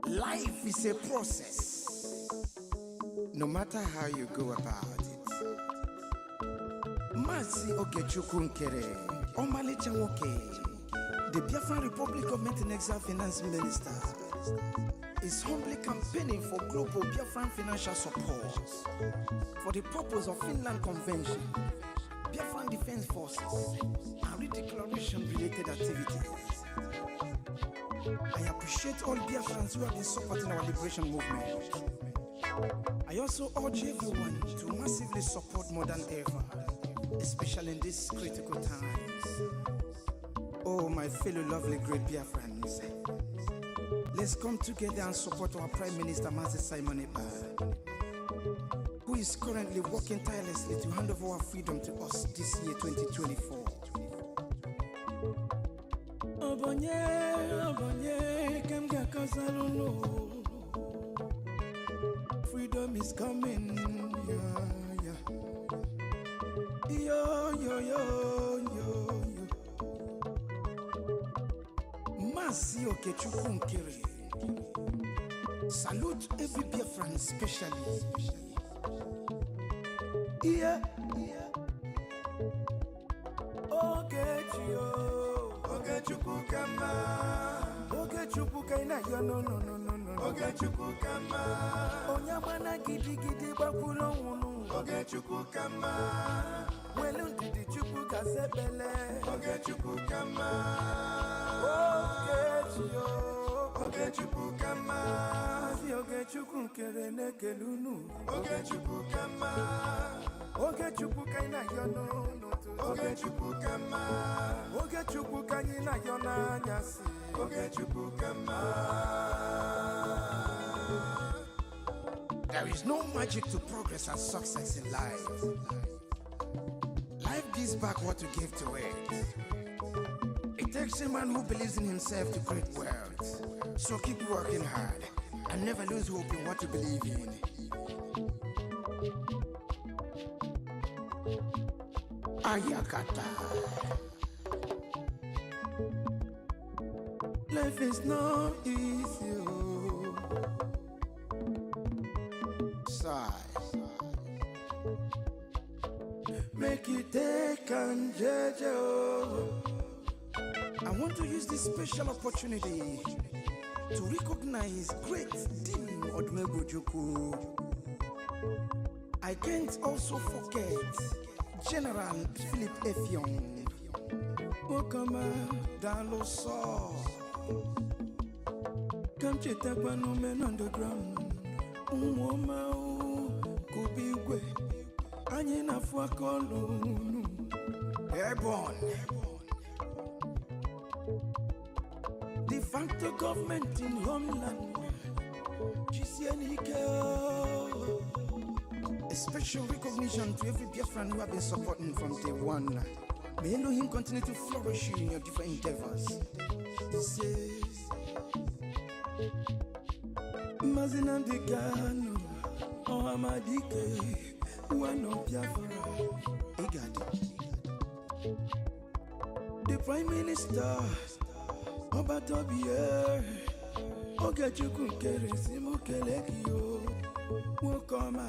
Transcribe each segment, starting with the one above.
Life is a process, no matter how you go about it. Mazi Okechukwu Nkere, Omalicha Nwoke, the Biafran Republic Government and Exile Finance Minister, is humbly campaigning for global Biafran financial support for the purpose of Finland Convention, Biafran Defense Forces, and redeclaration-related activities. I appreciate all Biafrans who have been supporting our liberation movement. I also urge everyone to massively support more than ever, especially in these critical times. Oh, my fellow lovely great Biafrans, let's come together and support our Prime Minister, Mazi Simon Ekpa, who is currently working tirelessly to hand over our freedom to us this year, 2024. Freedom is coming, yeah. Yo. Mazi Okechukwu Nkere. Salute every Biafran especially. Yeah. Okechukwu kama. Okechukwu kaina yo no. Okechukwu kama. Onyamana gidi bakulo unu. Okechukwu kama. Welu ndidi chukwu kasebele. Okechukwu kama. Okechukwu kama. Mazi Okechukwu Nkere nekelunu. Okechukwu kama. Okechukwu kaina yo no. Okechukwu kama. Okechukwu kaina yo na nyasi. Okechukwu kama. There is no magic to progress and success in life. Life gives back what you give to it. It takes a man who believes in himself to create wealth. So keep working hard and never lose hope in what you believe in. Ayakata. Life is not easy. Sigh. Make it take and judge. I want to use this special opportunity to recognize great Dim Odumegwu. I can't also forget General Philip Effiong, Okama Daloso, Kamchetakwa men underground, Umoma Kubigwe, Anyena Fuakolunu, Airborne, de facto government in homeland, a special recognition to every Biafran who have been supporting from day one. May Elohim continue to flourish you in your different endeavors. He says, Mazina de Gano, Ohamadike, one of Biafra, EKID. The Prime Minister, Obatobie, Okechukwu Nkere Simukelekio, Wokoma,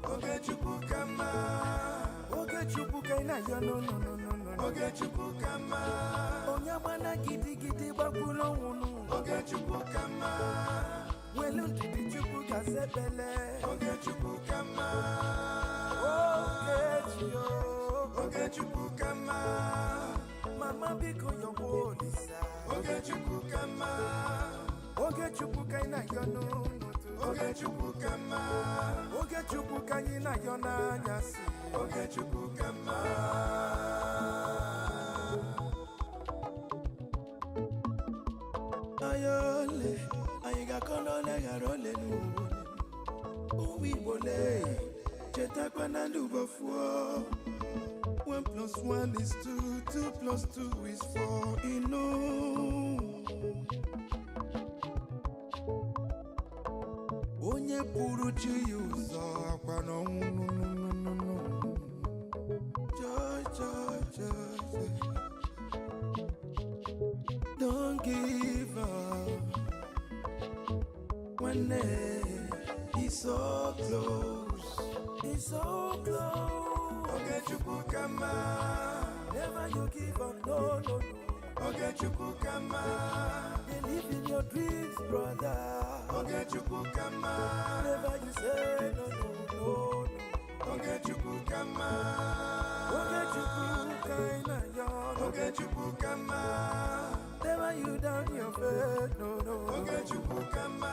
Okechukwu kama. Okechukwu kaina yo no. Okechukwu kama. Onyamana gidi bakulo unu. Okechukwu kama. Welu ndidi chukwu kasebele. Okechukwu kama. Okechukwu kama. Mama biko yo lisa. Okechukwu kama. Okechukwu kaina yo no. Okechukwu kama. Okechukwu kaina yo na nyasi. Okechukwu kama. Ayole, ayiga kolole garole nu. Uwi bole, chetakwa na ndubofuo. 1 + 1 is 2, 2 + 2 is 4. Onye puru chi uzo akwa no. Joy. Don't give up. one day. He's so close. He's so close. Okay, Chukukama. Never you give up, no, no, no. Okay, Chukukama. Believe in your dreams, brother. Okay, Chukukama. Never you say no, no, no, no. Okay, Chukukama. Okay, Chukukama. Okay, Chukukama. Never you down your bed, no, no. Okay, Chukukama.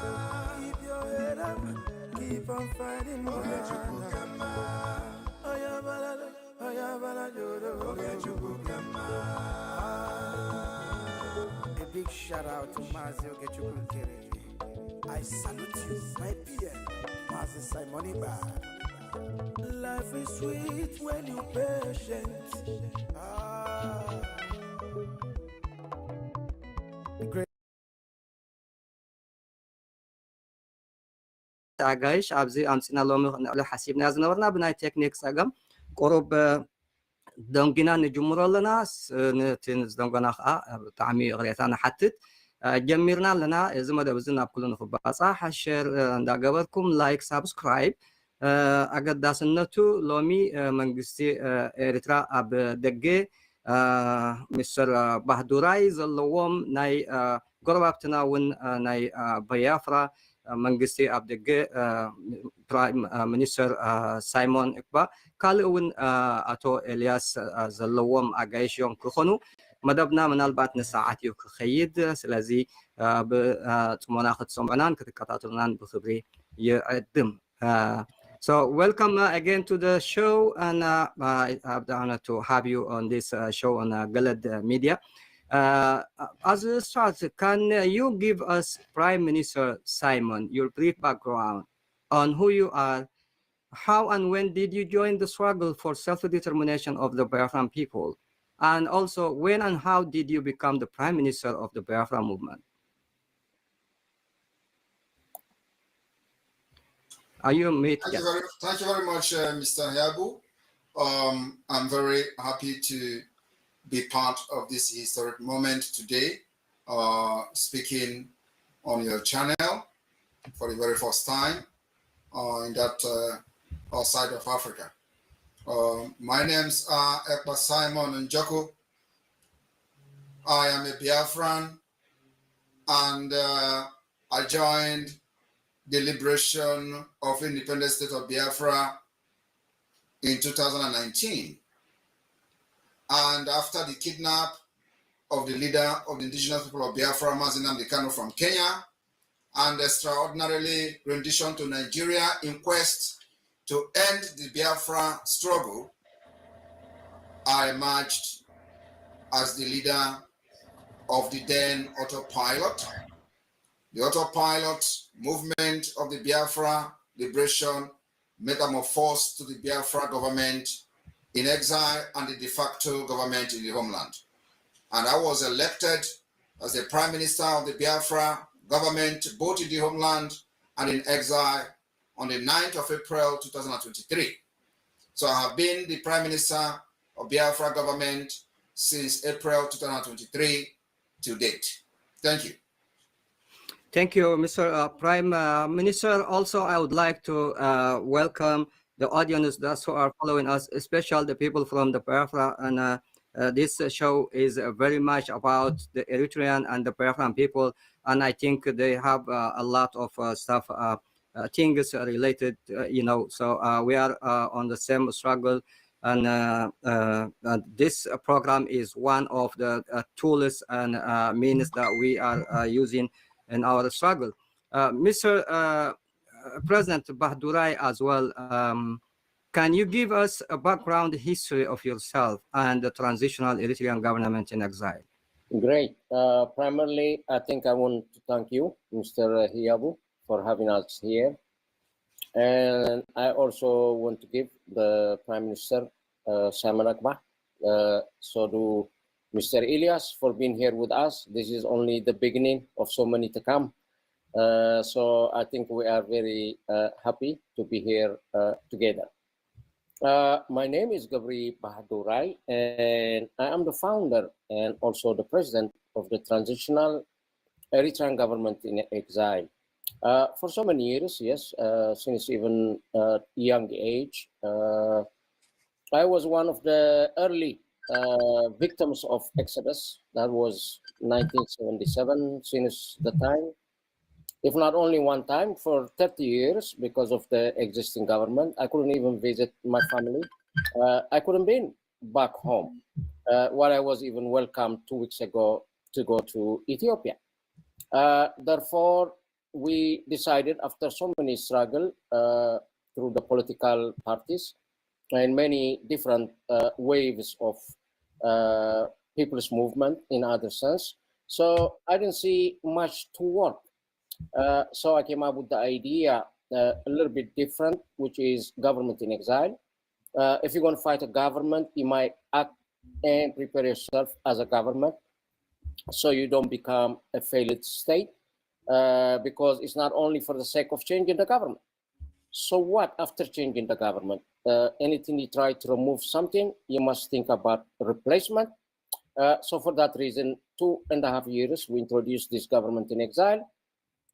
Keep your head up, keep on fighting, okay, Chukukama. Okay, Chukukama. A big shout out to Mazi Ogechukukere. I salute you, my PM, Mazi Simoniba. Life is sweet when you're patient. تعايش عبزي أمسنا لهم حسيبنا زنورنا بناي تكنيك ساقم قرب دونجنا نجمر لنا نتنز دونجنا تعمي غريتنا حتت جميرنا لنا إذا ما دبزنا بكلنا في بعض حشر دعواتكم لايك سبسكرايب أجد داسنتو لومي منجستي إريترا أب دقة مستر بهدوراي زلوم ناي قربتنا ون ناي بيافرا منجستي أب دقة برايم منستر سايمون إكبا كالون أتو إلياس زلوم أجايش يوم كخنو مدبنا من البات نساعات يوك خيد سلازي بتمناخد سمعنان كتكاتاترنان بخبري يقدم. So welcome again to the show, and I have the honor to have you on this show on Galad Media. As a start, can you give us, Prime Minister Simon, your brief background on who you are, how and when did you join the struggle for self-determination of the Biafran people, and also when and how did you become the Prime Minister of the Biafra movement? Are you mute? Thank you very much, Mr. Yabu. I'm very happy to be part of this historic moment today, speaking on your channel for the very first time in that side of Africa. My names are Ekpa Simon Njoko. I am a Biafran, and I joined the liberation of independent state of Biafra in 2019. And after the kidnap of the leader of the indigenous people of Biafra, Mazi Nnamdi Kanu from Kenya, and extraordinarily rendition to Nigeria in quest to end the Biafra struggle, I emerged as the leader of the then autopilot. The autopilot movement of the Biafra liberation metamorphosed to the Biafra government in exile and the de facto government in the homeland. And I was elected as the Prime Minister of the Biafra government, both in the homeland and in exile, on the 9th of April 2023. So I have been the Prime Minister of Biafra government since April 2023 to date. Thank you. Thank you, Mr. Prime Minister. Also, I would like to welcome the audience that are following us, especially the people from the Biafra. And this show is very much about the Eritrean and the Biafran people. And I think they have a lot of stuff, things related, So we are on the same struggle. And this program is one of the tools and means that we are using in our struggle. Mr. President Bahdurai as well, can you give us a background history of yourself and the transitional Eritrean government in exile? Great. Primarily, I think I want to thank you, Mr. Hiyabu, for having us here. And I also want to give the Prime Minister, Simon Akbar, so do Mr. Ilyas for being here with us. This is only the beginning of so many to come. So I think we are very happy to be here together. My name is Gabri Bahadurai, and I am the founder and also the president of the Transitional Eritrean Government in Exile. For so many years, yes, since even young age, I was one of the early victims of Exodus. That was 1977, since the time, if not only one time, for 30 years, because of the existing government. I couldn't even visit my family. I couldn't be back home. While I was even welcomed 2 weeks ago to go to Ethiopia. Therefore, we decided, after so many struggle through the political parties and many different waves of people's movement in other sense. So I didn't see much to work. So I came up with the idea a little bit different, which is government in exile. If you're going to fight a government, you might act and prepare yourself as a government so you don't become a failed state, because it's not only for the sake of changing the government. So what after changing the government? Anything you try to remove something, you must think about replacement. So for that reason, 2.5 years, we introduced this government in exile,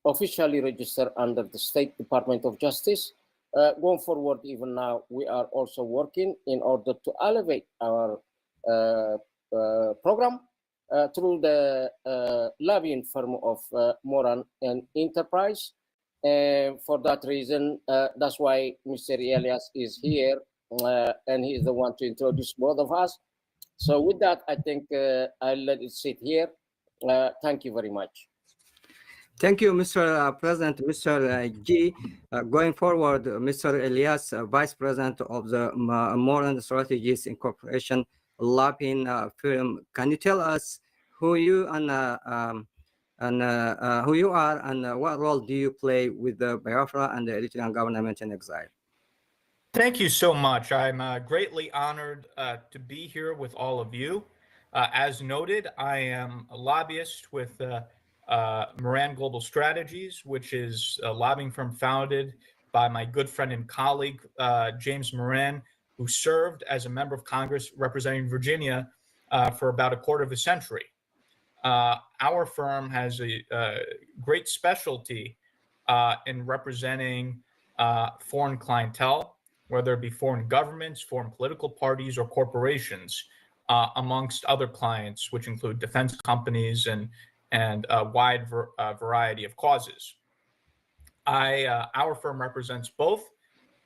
officially registered under the State Department of Justice. Going forward, even now, we are also working in order to elevate our program through the lobbying firm of Moran and Enterprise. And for that reason, that's why Mr. Elias is here, and he is the one to introduce both of us. So with that, I think I'll let it sit here. Thank you very much. Thank you, Mr. President, Mr. G. Going forward, Mr. Elias, Vice President of the Moran Strategies Incorporation lobbying firm. Can you tell us who you and who you are and what role do you play with the Biafra and the Eritrean government in exile? Thank you so much. I'm greatly honored to be here with all of you. As noted, I am a lobbyist with Moran Global Strategies, which is a lobbying firm founded by my good friend and colleague, James Moran, who served as a member of Congress representing Virginia for about a quarter of a century. Our firm has a great specialty in representing foreign clientele, whether it be foreign governments, foreign political parties, or corporations, amongst other clients, which include defense companies and a wide variety of causes. Our firm represents both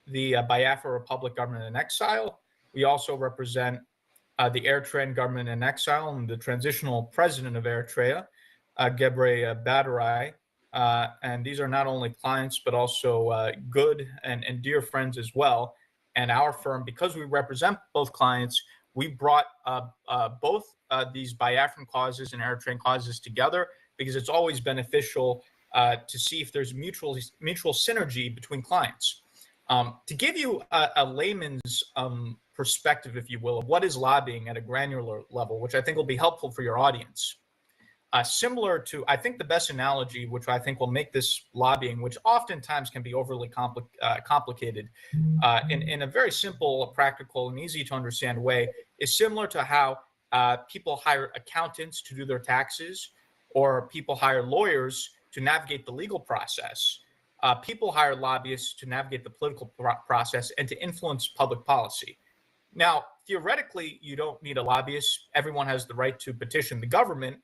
the Biafra Republic government in exile. We also represent the Eritrean government in exile and the transitional president of Eritrea, Gebre Badarai. And these are not only clients, but also good and dear friends as well. And our firm, because we represent both clients, we brought both these Biafran causes and Eritrean causes together because it's always beneficial to see if there's mutual synergy between clients. To give you a layman's perspective, if you will, of what is lobbying at a granular level, which I think will be helpful for your audience. Similar to, I think the best analogy, which I think will make this lobbying, which oftentimes can be overly complicated, in a very simple, practical, and easy to understand way, is similar to how people hire accountants to do their taxes, or people hire lawyers to navigate the legal process. People hire lobbyists to navigate the political process and to influence public policy. Now, theoretically, you don't need a lobbyist. Everyone has the right to petition the government,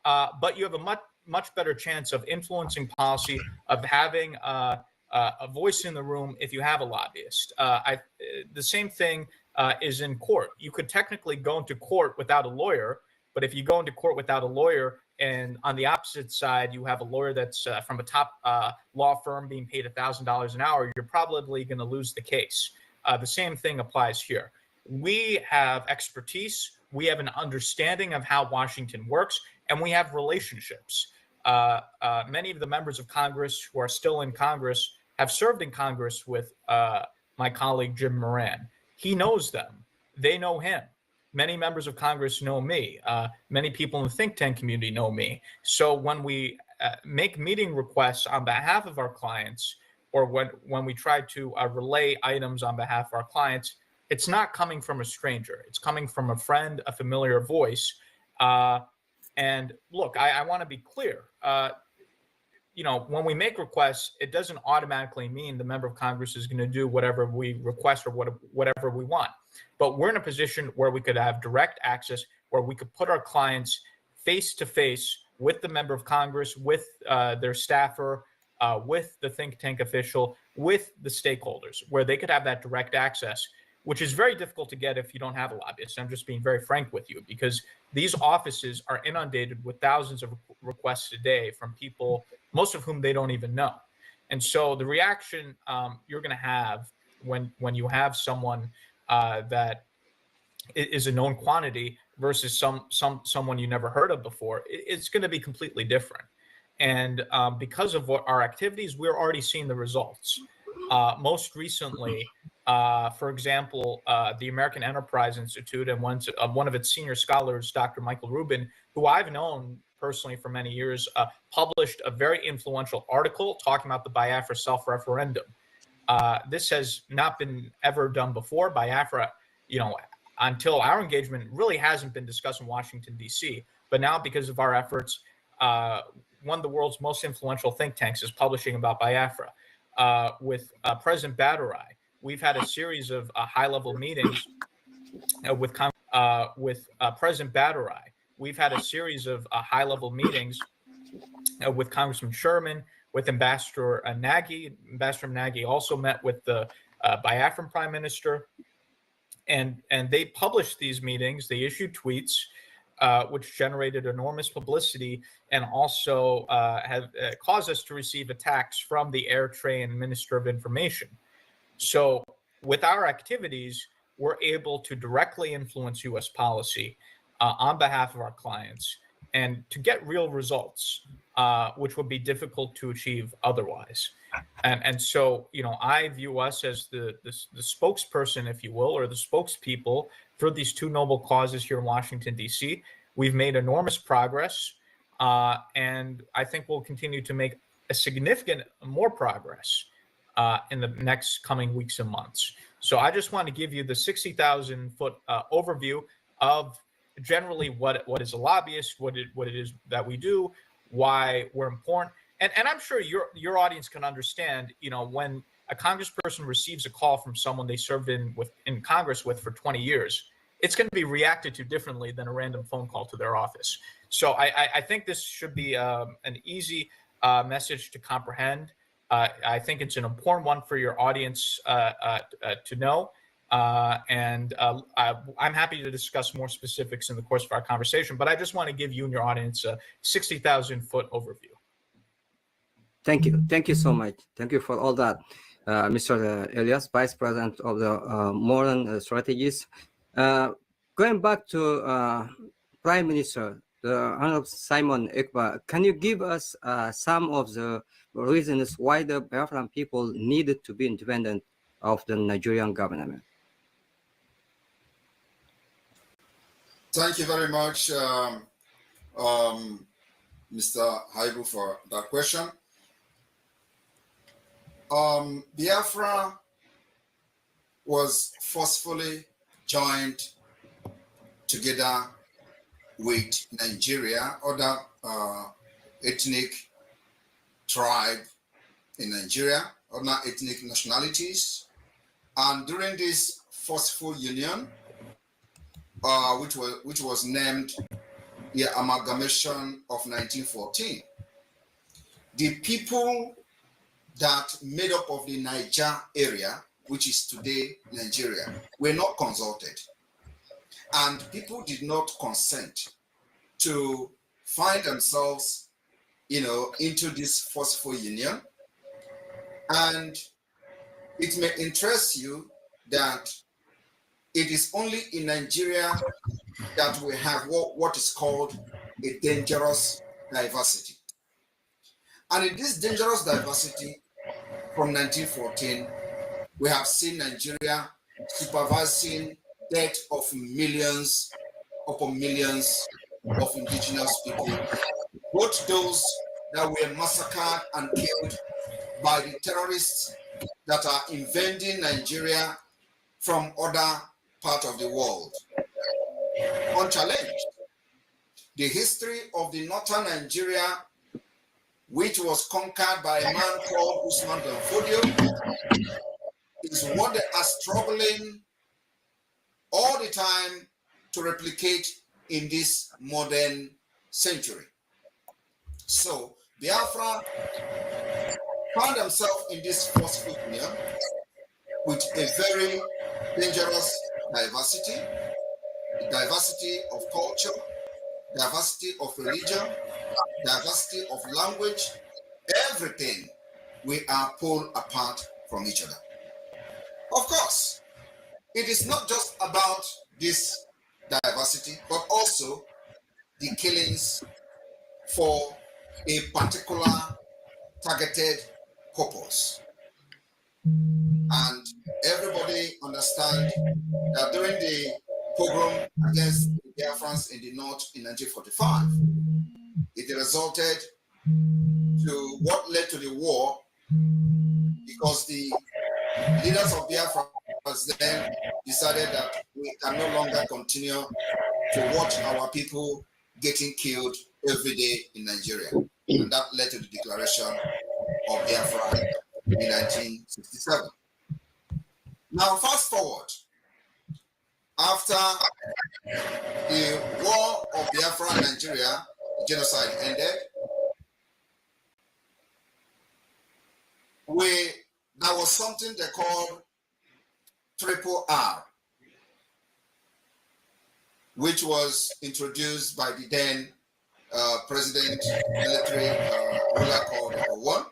but you have a much better chance of influencing policy, of having a voice in the room if you have a lobbyist. The same thing is in court. You could technically go into court without a lawyer, but if you go into court without a lawyer, and on the opposite side, you have a lawyer that's from a top law firm being paid $1,000 an hour, you're probably going to lose the case. The same thing applies here. We have expertise, we have an understanding of how Washington works, and we have relationships. Many of the members of Congress who are still in Congress have served in Congress with my colleague Jim Moran. He knows them. They know him. Many members of Congress know me. Many people in the think tank community know me. So when we make meeting requests on behalf of our clients, or when we try to relay items on behalf of our clients, it's not coming from a stranger. It's coming from a friend, a familiar voice. And look, I want to be clear. when we make requests, it doesn't automatically mean the member of Congress is going to do whatever we request or whatever we want. But we're in a position where we could have direct access, where we could put our clients face to face with the member of Congress, with their staffer, with the think tank official, with the stakeholders, where they could have that direct access, which is very difficult to get if you don't have a lobbyist. I'm just being very frank with you, because these offices are inundated with thousands of requests a day from people, most of whom they don't even know. And so the reaction you're going to have when you have someone that is a known quantity versus someone you never heard of before, it's going to be completely different. And because of what our activities, we're already seeing the results. Most recently, for example, the American Enterprise Institute and one of its senior scholars, Dr. Michael Rubin, who I've known personally for many years, published a very influential article talking about the Biafra self-referendum. This has not been ever done before. Biafra, until our engagement, really hasn't been discussed in Washington, D.C. But now, because of our efforts, one of the world's most influential think tanks is publishing about Biafra. With President Badarai, we've had a series of high-level meetings with President Badarai. We've had a series of high-level meetings with Congressman Sherman, with Ambassador Nagy. Ambassador Nagy also met with the Biafran Prime Minister, and they published these meetings. They issued tweets, which generated enormous publicity and also have caused us to receive attacks from the Eritrean Minister of Information. So with our activities, we're able to directly influence U.S. policy on behalf of our clients and to get real results, which would be difficult to achieve otherwise. And so, I view us as the spokesperson, if you will, or the spokespeople for these two noble causes here in Washington, D.C. We've made enormous progress, and I think we'll continue to make a significant more progress in the next coming weeks and months. So I just want to give you the 60,000-foot overview of generally what is a lobbyist, what it is that we do, why we're important. And I'm sure your audience can understand, when a congressperson receives a call from someone they served in Congress with for 20 years, it's going to be reacted to differently than a random phone call to their office. So I think this should be an easy message to comprehend. I think it's an important one for your audience to know. And I'm happy to discuss more specifics in the course of our conversation, but I just want to give you and your audience a 60,000-foot overview. Thank you. Thank you so much. Thank you for all that, Mr. Elias, Vice President of the Modern Strategies. Going back to Prime Minister, the Honorable Simon Ekpa, can you give us some of the reasons why the Biafran people needed to be independent of the Nigerian government? Thank you very much, Mr. Haibu, for that question. Biafra was forcefully joined together with Nigeria, other ethnic tribe in Nigeria, other ethnic nationalities. And during this forceful union, which was named the Amalgamation of 1914, the people that made up of the Niger area, which is today Nigeria, were not consulted. And people did not consent to find themselves, into this forceful union. And it may interest you that it is only in Nigeria that we have what is called a dangerous diversity. And in this dangerous diversity, from 1914, we have seen Nigeria supervising death of millions upon millions of indigenous people, both those that were massacred and killed by the terrorists that are invading Nigeria from other parts of the world. Unchallenged, the history of the northern Nigeria which was conquered by a man called Usman Ben Fodio, is what they are struggling all the time to replicate in this modern century. So Biafra found themselves in this forceful union with a very dangerous diversity, the diversity of culture, diversity of religion, diversity of language, everything. We are pulled apart from each other. Of course, it is not just about this diversity, but also the killings for a particular targeted purpose. And everybody understands that during the pogrom against the Biafrans in the north in 1945, it resulted to what led to the war, because the leaders of Biafra then decided that we can no longer continue to watch our people getting killed every day in Nigeria. And that led to the declaration of Biafra in 1967. Now, fast forward. After the war of Biafra in Nigeria, the genocide ended, there was something they called Triple R, which was introduced by the then president military ruler called One.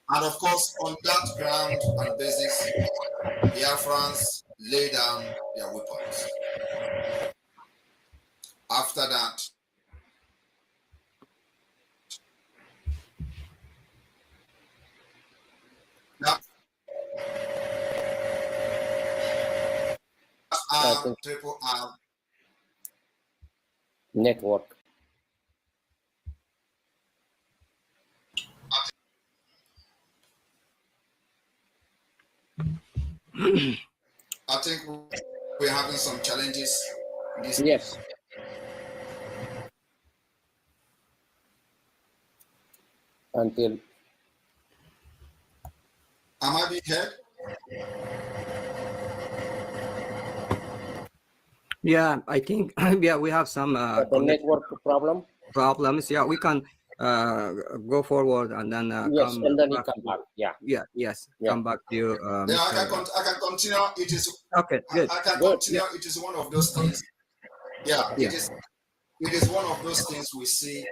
And of course, on that ground and basis, Biafrans lay down their weapons. After that, Triple R network. I think we're having some challenges. Yes. Until. Am I being heard? Yeah, I think yeah, we have some The network problems. Yeah, we can go forward and then yes, come and then back. you come back. Yeah. Yeah. Yes. Yeah. Come back to you. Yeah, I can continue. It is okay. Good. I can good. continue. Yeah. It is one of those things. Yeah, yeah. It is one of those things we see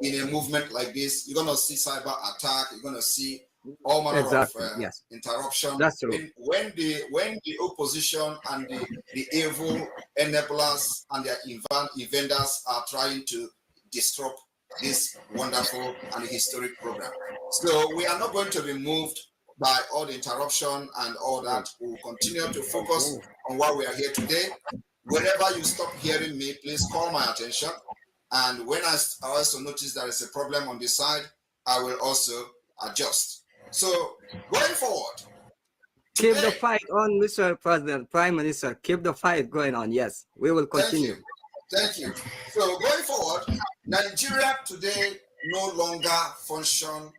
in a movement like this. You're gonna see cyber attack. You're gonna see all manner exactly. of yes. interruption. That's true. When the opposition and the evil enablers and their inventors are trying to disrupt this wonderful and historic program. So we are not going to be moved by all the interruption and all that. We will continue to focus on why we are here today. Whenever you stop hearing me, please call my attention. And when I also notice there is a problem on this side, I will also adjust. So going forward, keep the fight on, Mr. President, Prime Minister. Keep the fight going on. Yes, we will continue. Thank you. So going forward, Nigeria today no longer function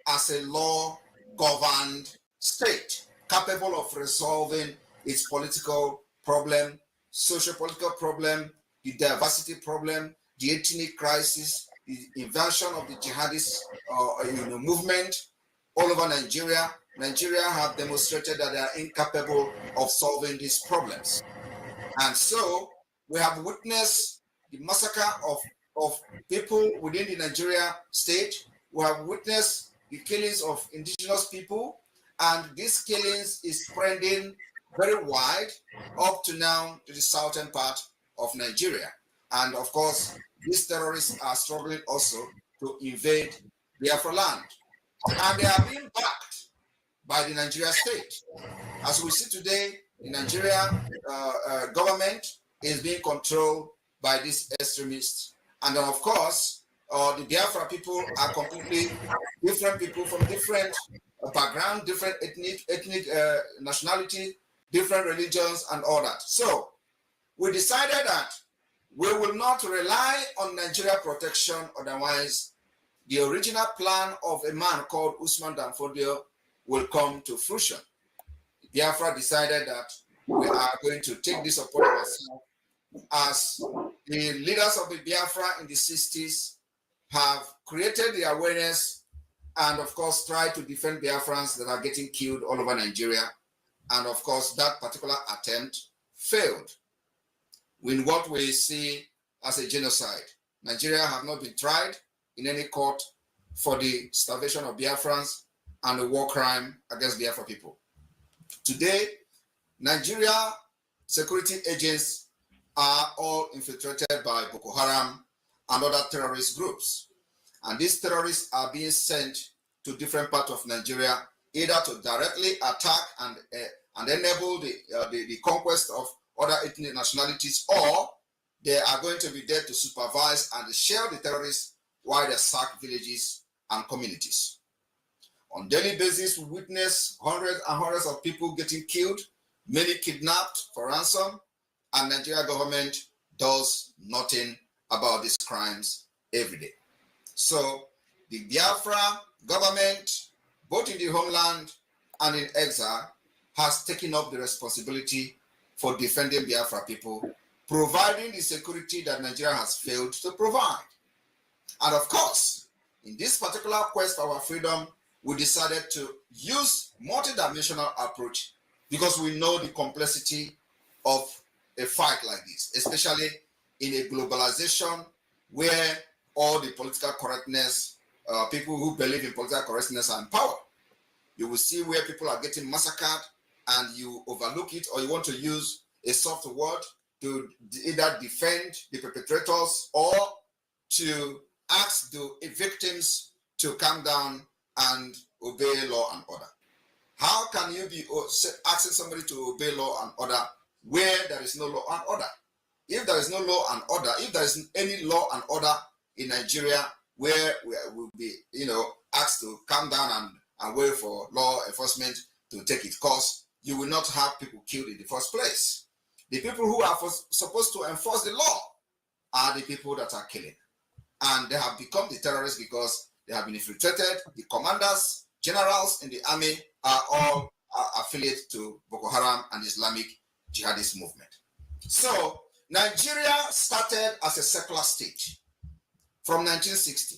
as a law-governed state capable of resolving its political problem, socio-political problem, the diversity problem, the ethnic crisis, the invasion of the jihadist movement all over Nigeria. Nigeria have demonstrated that they are incapable of solving these problems. And so we have witnessed the massacre of people within the Nigeria state. We have witnessed the killings of indigenous people, and this killings is spreading very wide up to now to the southern part of Nigeria. And of course, these terrorists are struggling also to invade Biafraland. And they are being backed by the Nigeria state. As we see today, the Nigeria government is being controlled by these extremists. And then, of course, the Biafra people are completely different people from different background, different ethnic nationality, different religions, and all that. So we decided that we will not rely on Nigeria protection, otherwise the original plan of a man called Usman Danfodio will come to fruition. Biafra decided that we are going to take this upon ourselves, as the leaders of the Biafra in the 60s have created the awareness and, of course, tried to defend Biafrans that are getting killed all over Nigeria. And, of course, that particular attempt failed in what we see as a genocide. Nigeria have not been tried in any court for the starvation of Biafrans and the war crime against Biafra people. Today, Nigeria security agents are all infiltrated by Boko Haram and other terrorist groups. And these terrorists are being sent to different parts of Nigeria, either to directly attack and enable the conquest of other ethnic nationalities, or they are going to be there to supervise and share the terrorists while they sack villages and communities. On a daily basis, we witness hundreds and hundreds of people getting killed, many kidnapped for ransom, and Nigeria government does nothing about these crimes every day. So the Biafra government, both in the homeland and in exile, has taken up the responsibility for defending Biafra people, providing the security that Nigeria has failed to provide. And of course, in this particular quest for our freedom, we decided to use multidimensional approach because we know the complexity of a fight like this, especially in a globalization where all the political correctness, people who believe in political correctness are in power. You will see where people are getting massacred and you overlook it, or you want to use a soft word to either defend the perpetrators or to ask the victims to calm down and obey law and order. How can you be asking somebody to obey law and order where there is no law and order? If there is no law and order, if there is any law and order in Nigeria where we will be, asked to calm down and wait for law enforcement to take its course, you will not have people killed in the first place. The people who are supposed to enforce the law are the people that are killing. And they have become the terrorists because they have been infiltrated. The commanders, generals in the army are all affiliated to Boko Haram and Islamic jihadist movement. So Nigeria started as a secular state from 1960.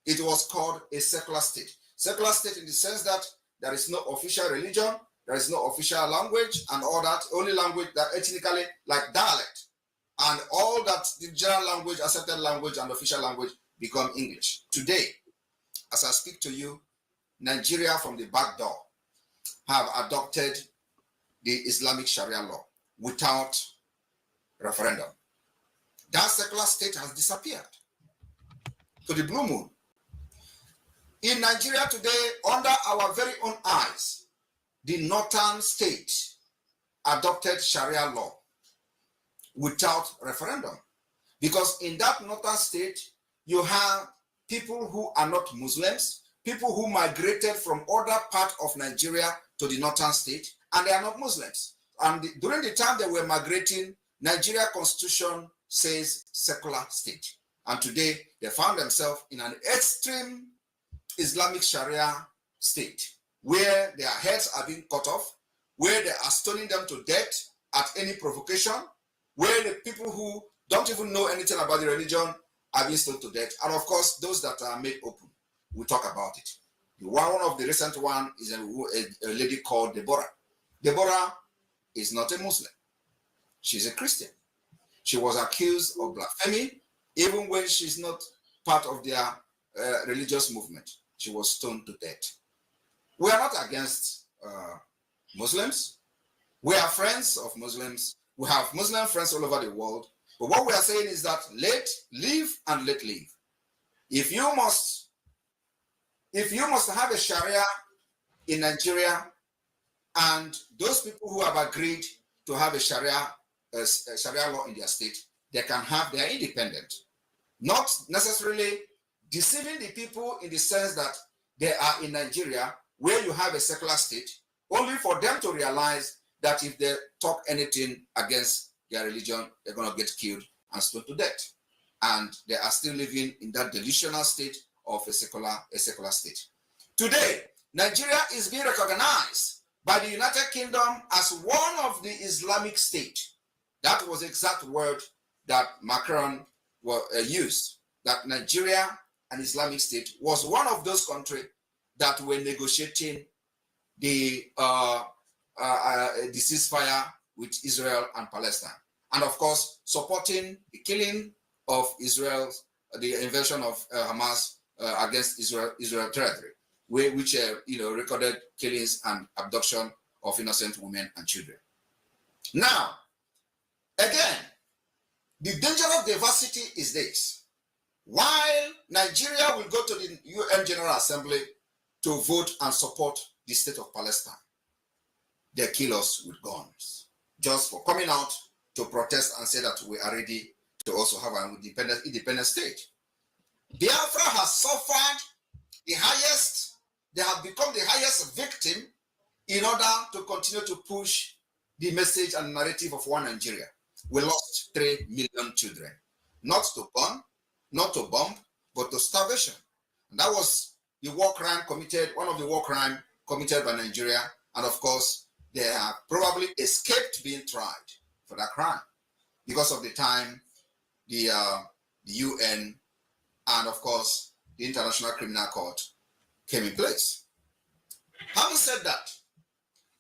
It was called a secular state. Secular state in the sense that there is no official religion, there is no official language and all that, only language that ethnically, like dialect, and all that the general language, accepted language and official language become English. Today, as I speak to you, Nigeria from the back door have adopted the Islamic Sharia law without referendum. That secular state has disappeared to the blue moon. In Nigeria today, under our very own eyes, the northern state adopted Sharia law without referendum. Because in that northern state, you have people who are not Muslims, people who migrated from other parts of Nigeria to the northern state, and they are not Muslims. And during the time they were migrating, Nigeria constitution says secular state. And today, they found themselves in an extreme Islamic Sharia state, where their heads are being cut off, where they are stoning them to death at any provocation, where the people who don't even know anything about the religion are being stoned to death. And of course, those that are made open, we'll talk about it. One of the recent one is a lady called Deborah. Deborah is not a Muslim. She's a Christian. She was accused of blasphemy, even when she's not part of their religious movement. She was stoned to death. We are not against Muslims. We are friends of Muslims. We have Muslim friends all over the world. But what we are saying is that let live and let live. If you must have a Sharia in Nigeria, and those people who have agreed to have a Sharia law in their state, they can have their independence. Not necessarily deceiving the people in the sense that they are in Nigeria, where you have a secular state, only for them to realize that if they talk anything against their religion, they're going to get killed and stoned to death. And they are still living in that delusional state of a secular state. Today, Nigeria is being recognized by the United Kingdom as one of the Islamic state. That was the exact word that Macron used, that Nigeria, an Islamic state, was one of those countries that were negotiating the ceasefire with Israel and Palestine. And of course, supporting the killing of Israel, the invasion of Hamas against Israel territory, which recorded killings and abduction of innocent women and children. Now, again, the danger of diversity is this. While Nigeria will go to the UN General Assembly to vote and support the state of Palestine, they kill us with guns just for coming out to protest and say that we are ready to also have an independent state. Biafra has suffered the highest, they have become the highest victim in order to continue to push the message and narrative of one Nigeria. We lost 3 million children, not to burn, not to bomb, but to starvation. And that was the war crime committed, one of the war crimes committed by Nigeria. And of course, they have probably escaped being tried for that crime because of the time the UN and of course the International Criminal Court came in place. Having said that,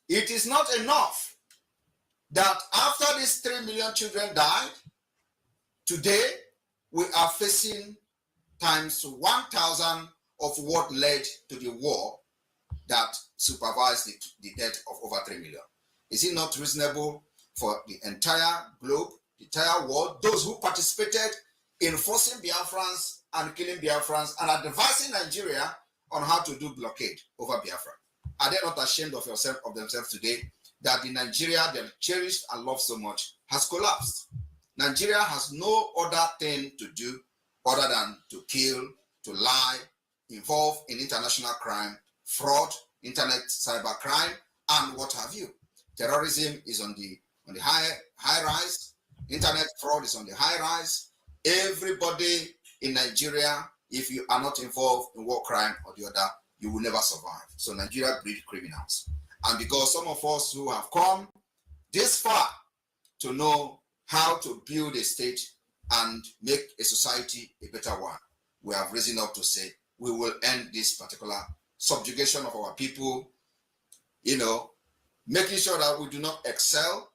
it is not enough that after these 3 million children died, today we are facing times 1,000 of what led to the war that supervised the death of over 3 million. Is it not reasonable for the entire globe, the entire world, those who participated in forcing Biafrans and killing Biafrans and advising Nigeria on how to do blockade over Biafra? Are they not ashamed of themselves today that the Nigeria they cherished and loved so much has collapsed? Nigeria has no other thing to do other than to kill, to lie, involve in international crime, fraud, internet cyber crime, and what have you. Terrorism is on the high rise. Internet fraud is on the high rise. Everybody in Nigeria, if you are not involved in war crime or the other, you will never survive. So Nigeria breeds criminals. And because some of us who have come this far to know how to build a state and make a society a better one, we have risen up to say we will end this particular subjugation of our people, making sure that we do not excel,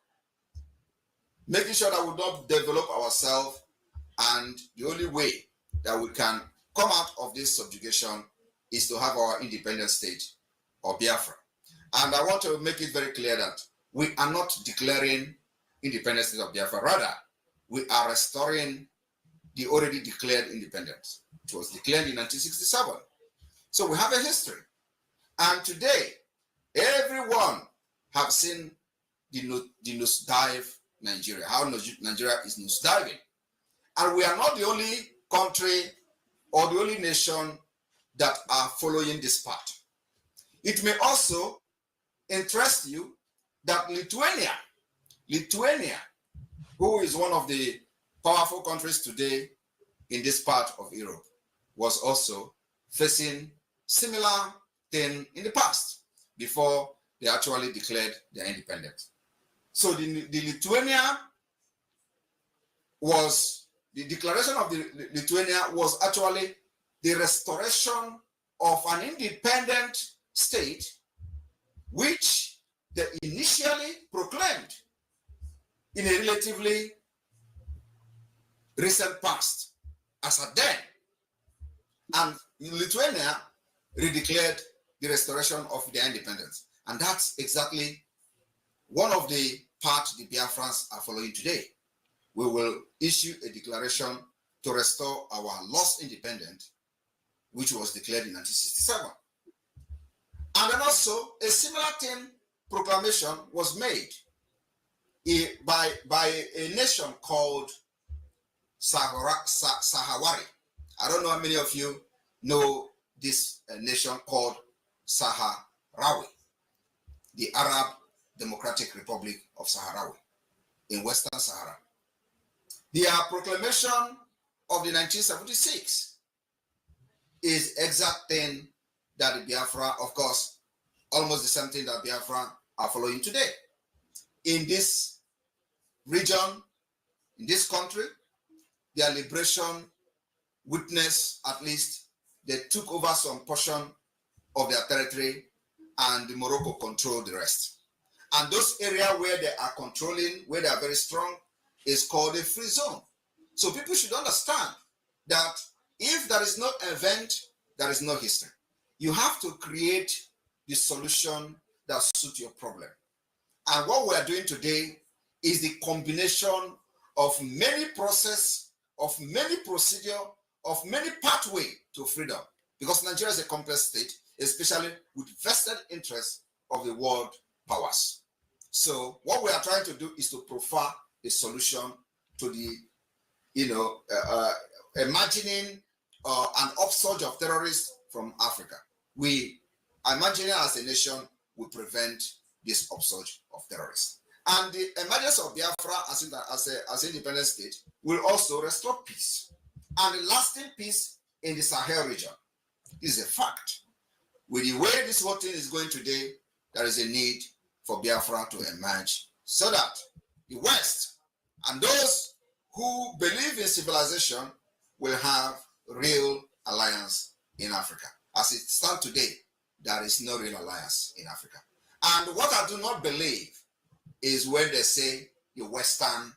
making sure that we don't develop ourselves, and the only way that we can come out of this subjugation is to have our independent state or Biafra. And I want to make it very clear that we are not declaring independent state of Biafra. Rather, we are restoring the already declared independence. It was declared in 1967. So we have a history. And today, everyone have seen the nosedive Nigeria, how Nigeria is nosediving. And we are not the only country or the only nation that are following this path. It may also interest you that Lithuania, who is one of the powerful countries today in this part of Europe, was also facing similar thing in the past before they actually declared their independence. So the Lithuania was, the declaration of the Lithuania was actually the restoration of an independent state which they initially proclaimed in a relatively recent past as a then. And Lithuania redeclared the restoration of their independence. And that's exactly one of the paths the Biafrans are following today. We will issue a declaration to restore our lost independence, which was declared in 1967. And then also a similar thing proclamation was made by a nation called Sahawari. I don't know how many of you know this nation called Sahrawi, the Arab Democratic Republic of Sahrawi in Western Sahara. Their proclamation of the 1976 is exact thing that the Biafra, of course, almost the same thing that Biafra are following today. In this region, in this country, their liberation witness, at least, they took over some portion of their territory and Morocco controlled the rest. And those areas where they are controlling, where they are very strong, is called a free zone. So people should understand that if there is no event, there is no history. You have to create the solution that suits your problem. And what we are doing today is the combination of many process, of many procedure, of many pathway to freedom. Because Nigeria is a complex state, especially with vested interests of the world powers. So what we are trying to do is to profile a solution to the, imagining an upsurge of terrorists from Africa. We imagining as a nation will prevent this upsurge of terrorists. And the emergence of Biafra as an independent state will also restore peace. And a lasting peace in the Sahel region is a fact. With the way this whole thing is going today, there is a need for Biafra to emerge so that the West and those who believe in civilization will have real alliance in Africa. As it stands today, there is no real alliance in Africa. And what I do not believe is when they say the Western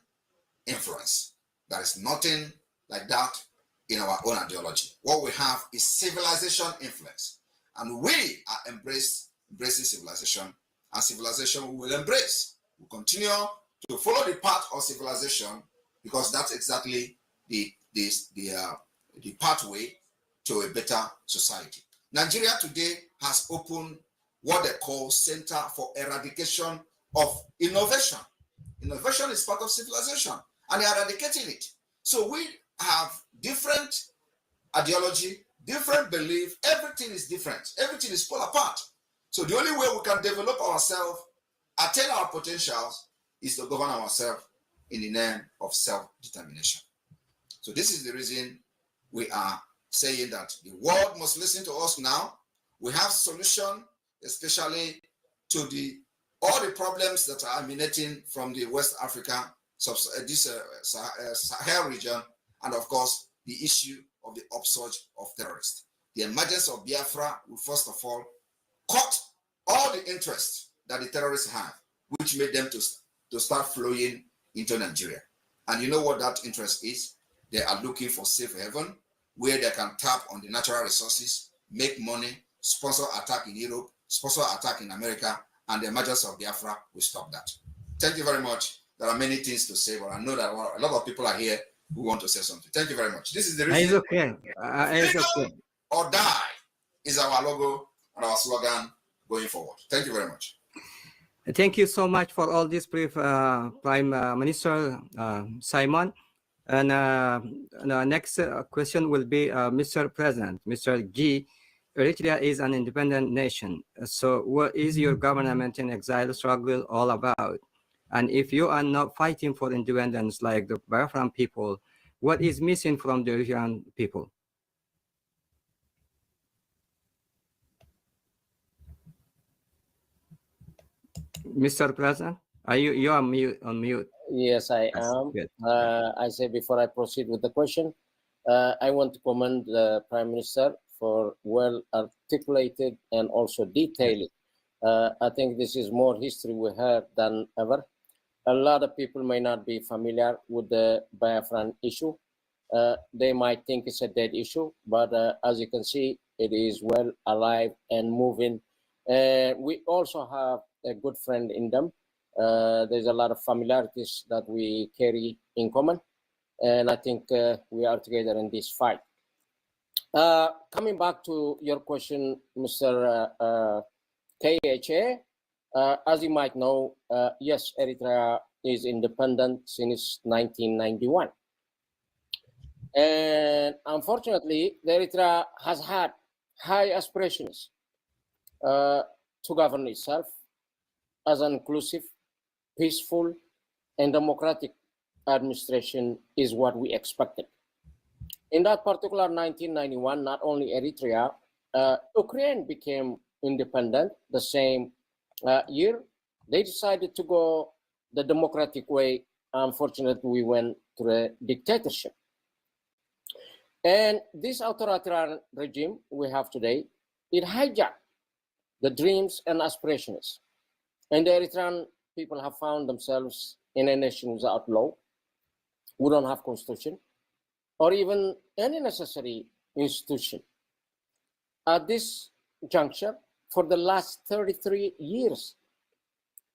influence. There is nothing like that in our own ideology. What we have is civilization influence. And we are embracing civilization, and civilization we will embrace. We continue to follow the path of civilization because that's exactly the pathway to a better society. Nigeria today has opened what they call Center for Eradication of Innovation. Innovation is part of civilization, and they are eradicating it. So we have different ideology, different belief, everything is different, everything is pulled apart. So the only way we can develop ourselves, attain our potentials, is to govern ourselves in the name of self-determination. So this is the reason we are saying that the world must listen to us now. We have solution, especially to all the problems that are emanating from the West Africa, Sahel region, and of course, the issue of the upsurge of terrorists. The emergence of Biafra will first of all cut all the interest that the terrorists have, which made them to start flowing into Nigeria. And you know what that interest is? They are looking for safe haven, where they can tap on the natural resources, make money, sponsor attack in Europe, sponsor attack in America, and the emergence of Biafra will stop that. Thank you very much. There are many things to say, but I know that a lot of people are here who want to say something. Thank you very much. This is the reason. It's okay. It's okay. Or die is our logo and our slogan going forward. Thank you very much. Thank you so much for all this brief, Prime Minister Simon. And the next question will be Mr. President, Mr. G. Eritrea is an independent nation. So what is your government in exile struggle all about? And if you are not fighting for independence like the Biafran people, what is missing from the Eritrean people? Mr. President, you are on mute? Yes, I am. I say before I proceed with the question, I want to commend the Prime Minister for well articulated and also detailed. I think this is more history we have than ever. A lot of people may not be familiar with the Biafran issue. They might think it's a dead issue, but as you can see, it is well alive and moving. We also have a good friend in them. There's a lot of familiarities that we carry in common, and I think we are together in this fight. Coming back to your question, Mr. KHA, as you might know, yes, Eritrea is independent since 1991. And unfortunately, Eritrea has had high aspirations to govern itself as an inclusive, peaceful, and democratic administration is what we expected. In that particular 1991, not only Eritrea, Ukraine became independent the same year. They decided to go the democratic way. Unfortunately, we went to a dictatorship. And this authoritarian regime we have today, it hijacked the dreams and aspirations. And the Eritrean people have found themselves in a nation without law. We don't have constitution or even any necessary institution. At this juncture, for the last 33 years,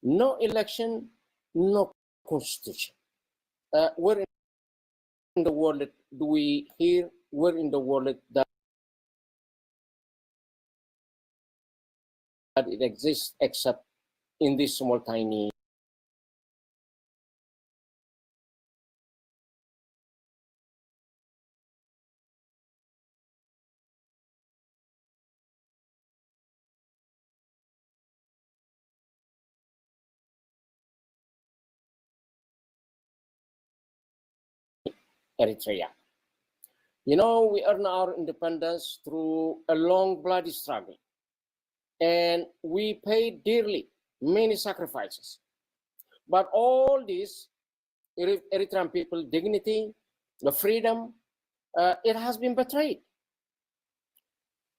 no election, no constitution. Where in the world do we hear, where in the world that it exists except in this small tiny Eritrea. You know, we earned our independence through a long bloody struggle, and we paid dearly, many sacrifices. But all this, Eritrean people, dignity, the freedom, it has been betrayed.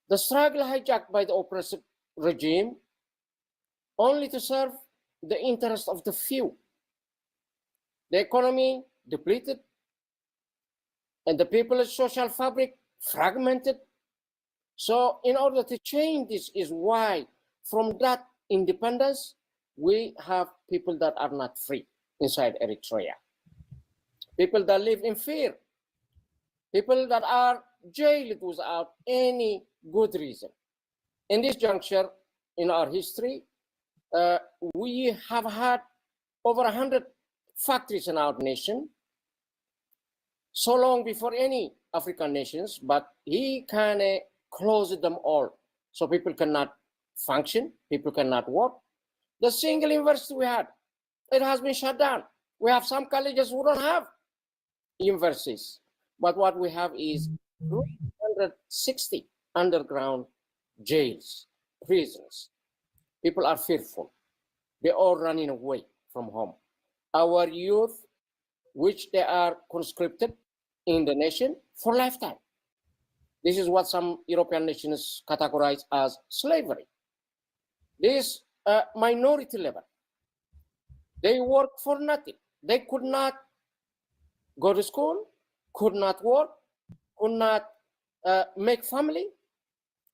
The struggle hijacked by the oppressive regime only to serve the interest of the few. The economy depleted, and the people's social fabric fragmented. So in order to change this is why from that independence, we have people that are not free inside Eritrea. People that live in fear. People that are jailed without any good reason. In this juncture in our history, we have had over 100 factories in our nation, so long before any African nations, but he kind of closed them all. So people cannot function, people cannot work. The single university we had, it has been shut down. We have some colleges who don't have universities, but what we have is 360 underground jails, prisons. People are fearful. They're all running away from home. Our youth, which they are conscripted in the nation for lifetime. This is what some European nations categorize as slavery. This minority level, they work for nothing. They could not go to school, could not work, could not make family.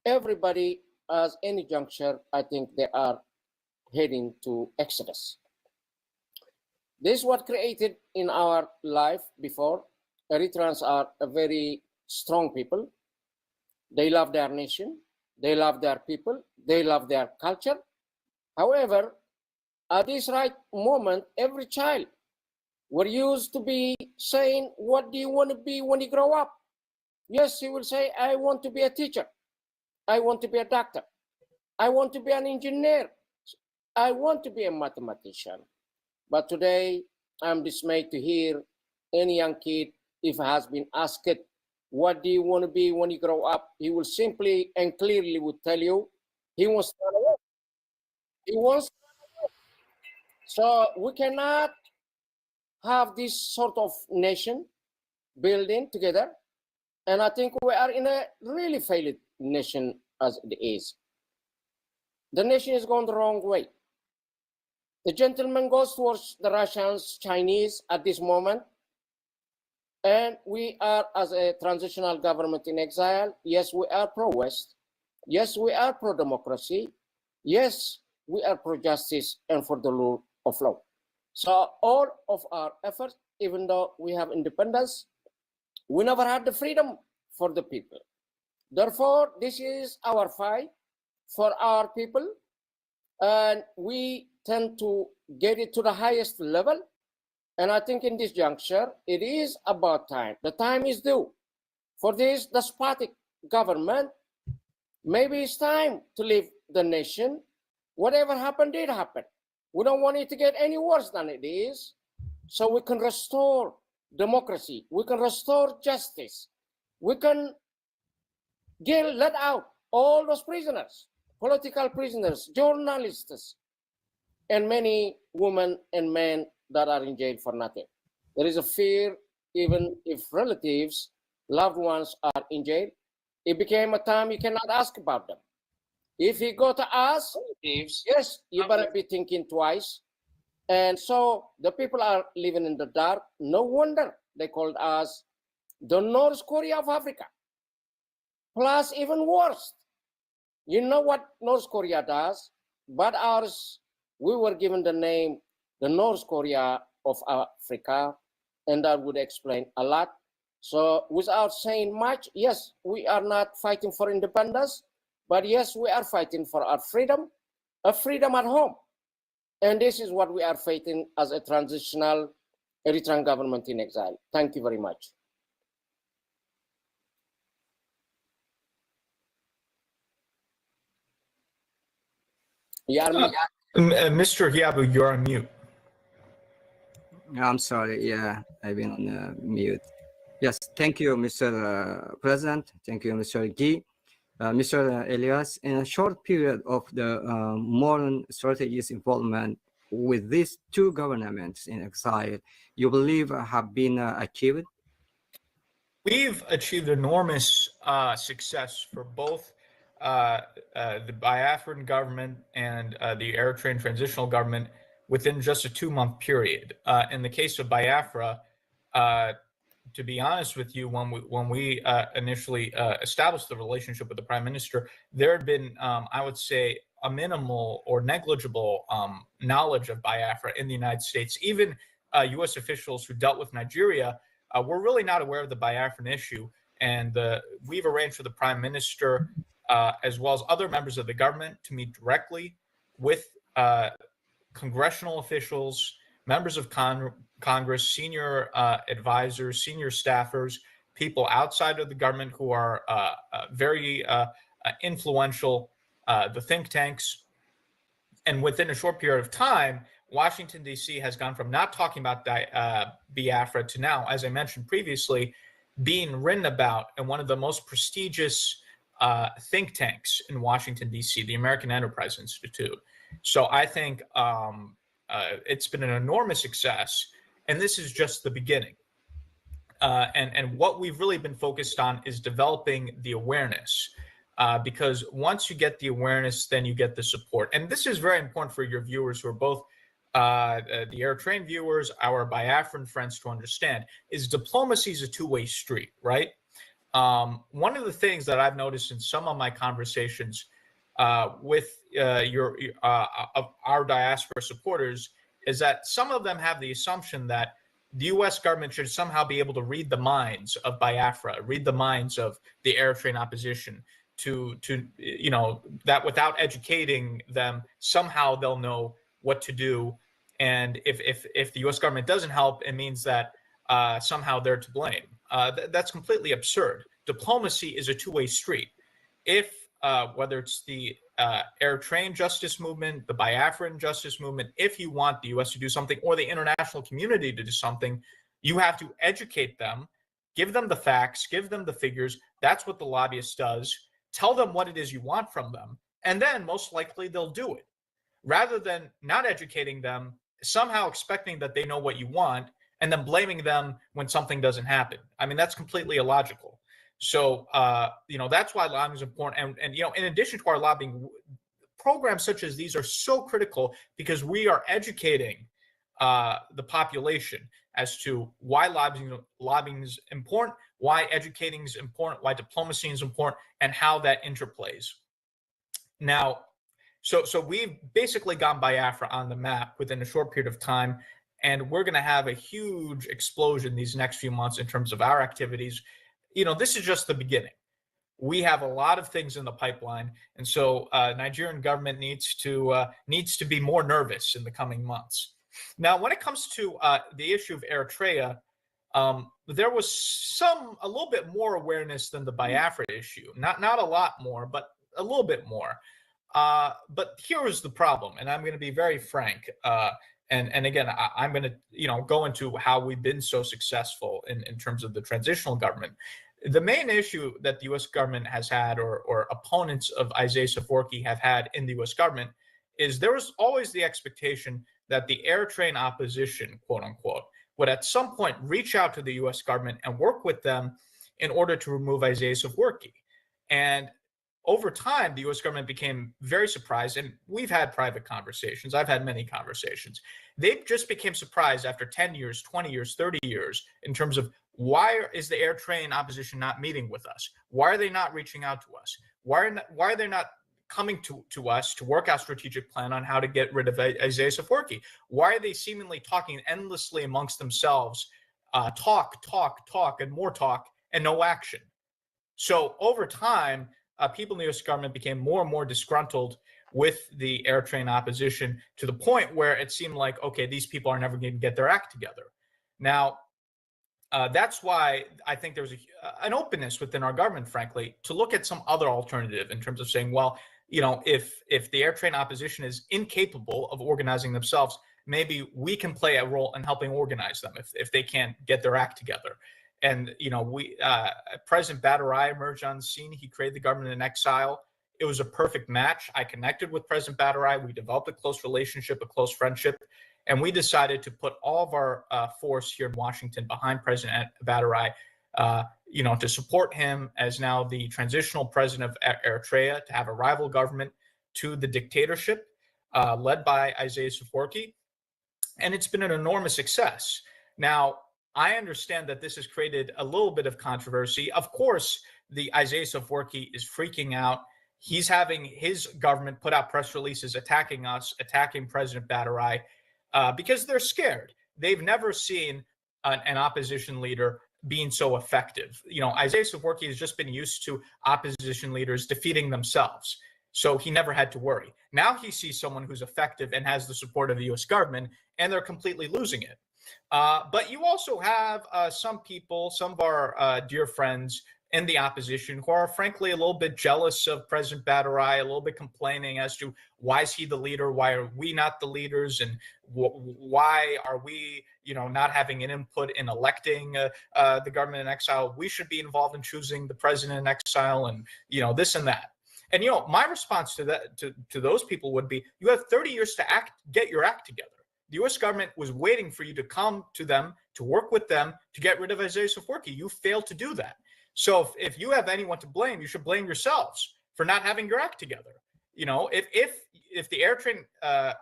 Everybody, as any juncture, I think they are heading to exodus. This is what created in our life before. Eritreans are a very strong people. They love their nation. They love their people. They love their culture. However, at this right moment, every child were used to be saying, what do you want to be when you grow up? Yes, he will say, I want to be a teacher. I want to be a doctor. I want to be an engineer. I want to be a mathematician. But today, I'm dismayed to hear any young kid, if he has been asked, what do you want to be when you grow up? He will simply and clearly would tell you, he wants to run away. He wants to run away. So we cannot have this sort of nation building together. And I think we are in a really failed nation as it is. The nation is going the wrong way. The gentleman goes towards the Russians, Chinese at this moment. And we are, as a transitional government in exile, yes, we are pro-West. Yes, we are pro-democracy. Yes, we are pro-justice and for the rule of law. So all of our efforts, even though we have independence, we never had the freedom for the people. Therefore, this is our fight for our people. And we tend to get it to the highest level. And I think in this juncture, it is about time. The time is due for this despotic government. Maybe it's time to leave the nation. Whatever happened did happen. We don't want it to get any worse than it is. So we can restore democracy. We can restore justice. we can let out all those prisoners, political prisoners, journalists, and many women and men that are in jail for nothing. There is a fear, even if relatives, loved ones are in jail, it became a time you cannot ask about them. If you go to ask, yes, you better be thinking twice. And so the people are living in the dark. No wonder they called us the North Korea of Africa. Plus, even worse, you know what North Korea does, but ours, we were given the name the North Korea of Africa, and that would explain a lot. So without saying much, yes, we are not fighting for independence, but yes, we are fighting for our freedom, a freedom at home. And this is what we are fighting as a transitional Eritrean government in exile. Thank you very much. Mr. Hiabu, you're on mute. I'm sorry. Yeah, I've been on mute. Yes, thank you, Mr. President. Thank you, Mr. Guy. Mr. Elias, in a short period of the modern strategies involvement with these two governments in exile, you believe have been achieved? We've achieved enormous success for both the Biafran government and the Eritrean transitional government within just a 2-month period. In the case of Biafra, to be honest with you, when we initially established the relationship with the Prime Minister, there had been, I would say, a minimal or negligible knowledge of Biafra in the United States. Even U.S. officials who dealt with Nigeria were really not aware of the Biafran issue. And we've arranged for the Prime Minister, as well as other members of the government, to meet directly with congressional officials, members of Congress, senior advisors, senior staffers, people outside of the government who are very influential, the think tanks. And within a short period of time, Washington, D.C. has gone from not talking about Biafra to now, as I mentioned previously, being written about in one of the most prestigious think tanks in Washington, D.C., the American Enterprise Institute. So I think it's been an enormous success, and this is just the beginning. And what we've really been focused on is developing the awareness, because once you get the awareness, then you get the support. And this is very important for your viewers who are both the Eritrean viewers, our Biafran friends, to understand, is diplomacy is a two-way street, right? One of the things that I've noticed in some of my conversations with our diaspora supporters is that some of them have the assumption that the U.S. government should somehow be able to read the minds of Biafra, read the minds of the Eritrean opposition, to that without educating them, somehow they'll know what to do. And if the U.S. government doesn't help, it means that somehow they're to blame. That's completely absurd. Diplomacy is a two-way street. If whether it's the Eritrean justice movement, the Biafran justice movement, if you want the U.S. to do something or the international community to do something, you have to educate them, give them the facts, give them the figures. That's what the lobbyist does. Tell them what it is you want from them, and then most likely they'll do it. Rather than not educating them, somehow expecting that they know what you want, and then blaming them when something doesn't happen. I mean, that's completely illogical. So, that's why lobbying is important. And in addition to our lobbying, programs such as these are so critical because we are educating the population as to why lobbying is important, why educating is important, why diplomacy is important, and how that interplays. Now, so we've basically gotten Biafra on the map within a short period of time, and we're going to have a huge explosion these next few months in terms of our activities. This is just the beginning. We have a lot of things in the pipeline, and so Nigerian government needs to be more nervous in the coming months. Now, when it comes to the issue of Eritrea, there was a little bit more awareness than the Biafra issue. Not a lot more, but a little bit more. But here is the problem, and I'm going to be very frank. And again, I'm going to go into how we've been so successful in terms of the transitional government. The main issue that the U.S. government has had, or opponents of Isaias Afwerki have had in the U.S. government, is there was always the expectation that the Eritrean opposition, quote unquote, would at some point reach out to the U.S. government and work with them in order to remove Isaias Afwerki. And over time, the U.S. government became very surprised, and we've had private conversations. I've had many conversations. They just became surprised after 10 years, 20 years, 30 years in terms of why is the Eritrean opposition not meeting with us? Why are they not reaching out to us? Why are they not coming to us to work out a strategic plan on how to get rid of Isaias Afwerki? Why are they seemingly talking endlessly amongst themselves, talk, and more talk, and no action? So over time, people in the U.S. government became more and more disgruntled with the Eritrean opposition to the point where it seemed like, okay, these people are never going to get their act together. Now, that's why I think there's an openness within our government, frankly, to look at some other alternative in terms of saying, well, you know, if the Eritrean opposition is incapable of organizing themselves, maybe we can play a role in helping organize them if they can't get their act together. And, you know, President BRGIE emerged on the scene. He created the government in exile. It was a perfect match. I connected with President BRGIE. We developed a close relationship, a close friendship. And we decided to put all of our force here in Washington behind President BRGIE, you know, to support him as now the transitional president of Eritrea, to have a rival government to the dictatorship led by Isaias Afwerki. And it's been an enormous success. Now, I understand that this has created a little bit of controversy. Of course, the Isaias Afwerki is freaking out. He's having his government put out press releases attacking us, attacking President BRGIE, because they're scared. They've never seen an opposition leader being so effective. You know, Isaias Afwerki has just been used to opposition leaders defeating themselves, so he never had to worry. Now he sees someone who's effective and has the support of the U.S. government, and they're completely losing it. But you also have some people, some of our dear friends in the opposition who are frankly a little bit jealous of President BRGIE, a little bit complaining as to why is he the leader, why are we not the leaders, and why are we, you know, not having an input in electing the government in exile. We should be involved in choosing the president in exile, and, you know, this and that. And, you know, my response to that, to those people would be, you have 30 years to get your act together. The U.S. government was waiting for you to come to them, to work with them, to get rid of Isaias Afwerki. You failed to do that. So if you have anyone to blame, you should blame yourselves for not having your act together. You know, if the Eritrean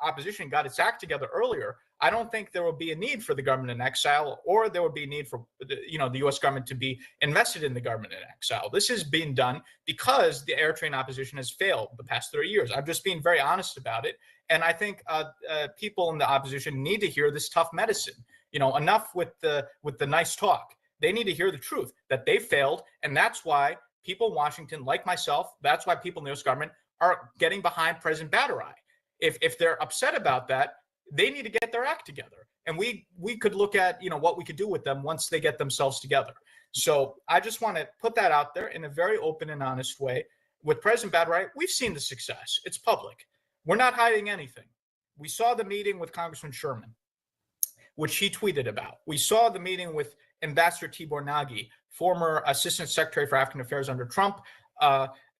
opposition got its act together earlier, I don't think there would be a need for the government in exile, or there would be a need for the U.S. government to be invested in the government in exile. This is being done because the Eritrean opposition has failed the past 30 years. I'm just being very honest about it. And I think people in the opposition need to hear this tough medicine. You know, enough with the nice talk. They need to hear the truth that they failed, and that's why people in Washington, like myself, that's why people in the U.S. government are getting behind President BRGIE. If they're upset about that, they need to get their act together, and we could look at, you know, what we could do with them once they get themselves together. So I just want to put that out there in a very open and honest way. With President BRGIE, we've seen the success. It's public. We're not hiding anything. We saw the meeting with Congressman Sherman, which he tweeted about. We saw the meeting with Ambassador Tibor Nagy, former Assistant Secretary for African Affairs under Trump,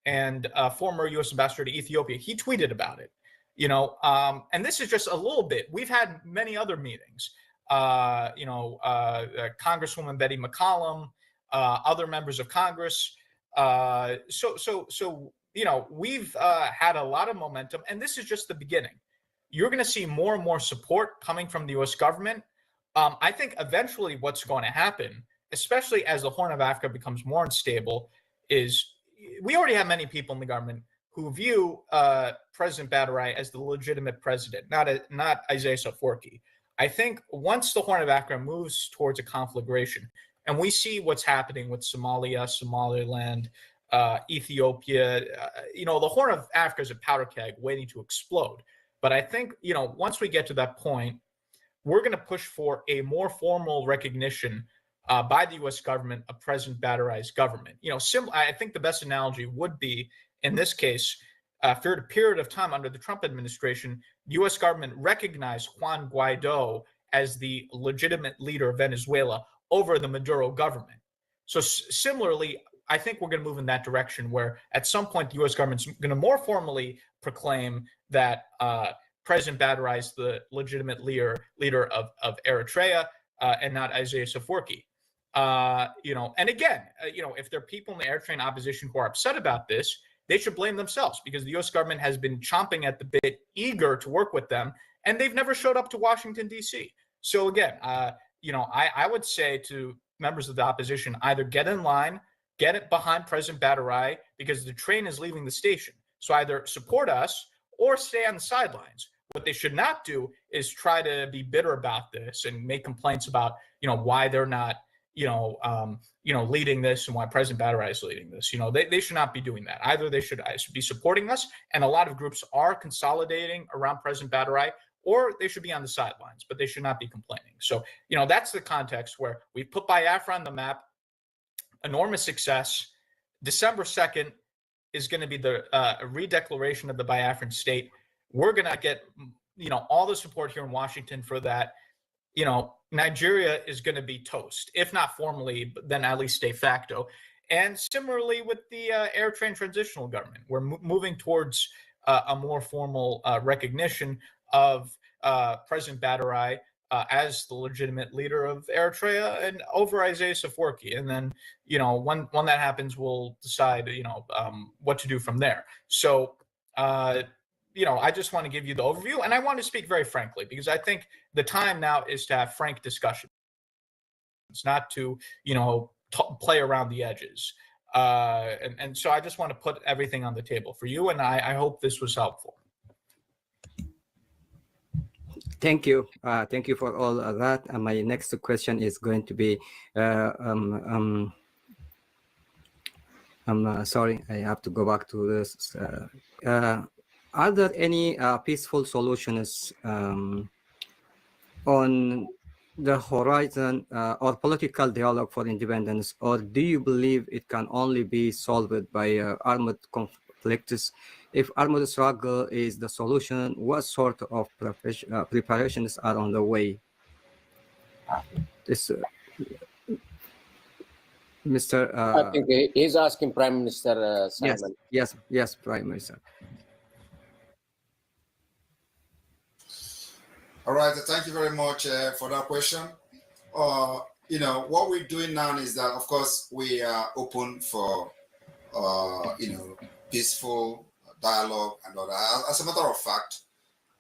and former U.S. Ambassador to Ethiopia. He tweeted about it, you know, and this is just a little bit. We've had many other meetings, Congresswoman Betty McCollum, other members of Congress. So you know, we've had a lot of momentum, and this is just the beginning. You're going to see more and more support coming from the U.S. government. I think eventually what's going to happen, especially as the Horn of Africa becomes more unstable, is we already have many people in the government who view President BRGIE as the legitimate president, not Isaias Afwerki. I think once the Horn of Africa moves towards a conflagration, and we see what's happening with Somalia, Somaliland, Ethiopia, you know, the Horn of Africa is a powder keg waiting to explode. But I think, you know, once we get to that point, we're going to push for a more formal recognition by the U.S. government of President BRGIE's government. You know, I think the best analogy would be, in this case, for a period of time under the Trump administration, the U.S. government recognized Juan Guaido as the legitimate leader of Venezuela over the Maduro government. So similarly, I think we're going to move in that direction where at some point the U.S. government's going to more formally proclaim that President Badarai is the legitimate leader of Eritrea and not Isaias Afwerki. And again, if there are people in the Eritrean opposition who are upset about this, they should blame themselves because the U.S. government has been chomping at the bit, eager to work with them, and they've never showed up to Washington, D.C. So again, I would say to members of the opposition, either get in line, get it behind President Badarai because the train is leaving the station. So either support us or stay on the sidelines. What they should not do is try to be bitter about this and make complaints about, why they're not, leading this and why President Badarai is leading this. They should not be doing that. Either they should be supporting us, and a lot of groups are consolidating around President Badarai, or they should be on the sidelines, but they should not be complaining. So, that's the context where we put Biafra on the map, enormous success. December 2nd is going to be the redeclaration of the Biafran state. We're going to get, all the support here in Washington for that. Nigeria is going to be toast, if not formally, but then at least de facto. And similarly with the Eritrean transitional government, we're moving towards a more formal recognition of President Badarai as the legitimate leader of Eritrea and over Isaias Afwerki. And then, when that happens, we'll decide, what to do from there. So, I just want to give you the overview, and I want to speak very frankly, because I think the time now is to have frank discussion. It's not to, play around the edges. And so I just want to put everything on the table for you, and I hope this was helpful. Thank you. Thank you for all of that. And my next question is going to be, I'm sorry, I have to go back to this. Are there any peaceful solutions on the horizon or political dialogue for independence, or do you believe it can only be solved by armed conflicts? If armed struggle is the solution, what sort of preparations are on the way? This, Mr. I think he's asking Prime Minister Simon. Yes, Prime Minister. All right, thank you very much for that question. What we're doing now is that, of course, we are open for, peaceful dialogue and all that. As a matter of fact,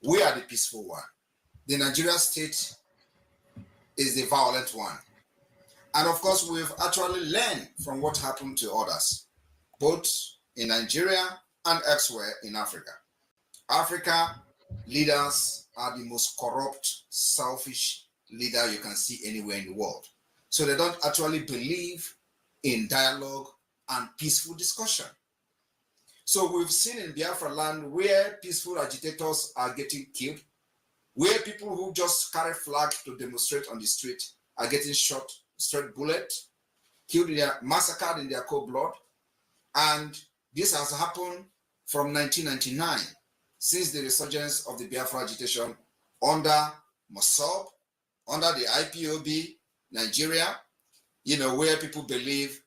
we are the peaceful one. The Nigerian state is the violent one. And of course, we've actually learned from what happened to others, both in Nigeria and elsewhere in Africa. Africa leaders are the most corrupt, selfish leader you can see anywhere in the world. So they don't actually believe in dialogue and peaceful discussion. So we've seen in Biafra land where peaceful agitators are getting killed, where people who just carry flags to demonstrate on the street are getting shot, straight bullet, killed, massacred in their cold blood. And this has happened from 1999, since the resurgence of the Biafra agitation under Mossab, under the IPOB, Nigeria, where people believe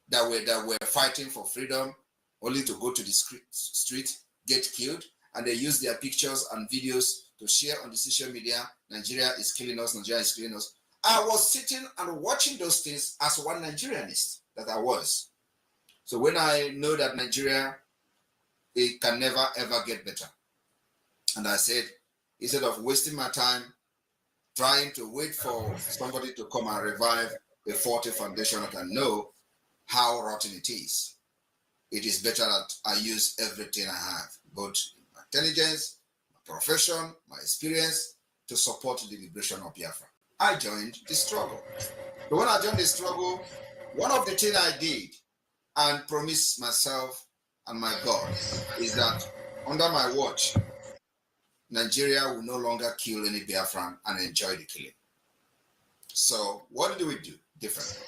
that we're fighting for freedom, only to go to the street, get killed, and they use their pictures and videos to share on the social media. Nigeria is killing us, Nigeria is killing us. I was sitting and watching those things as one Nigerianist that I was. So when I know that Nigeria, it can never ever get better. And I said, instead of wasting my time trying to wait for somebody to come and revive a faulty foundation that I know how rotten it is better that I use everything I have, both my intelligence, my profession, my experience, to support the liberation of Biafra. I joined the struggle. But when I joined the struggle, one of the things I did and promised myself and my God is that under my watch, Nigeria will no longer kill any Biafran and enjoy the killing. So what did we do differently?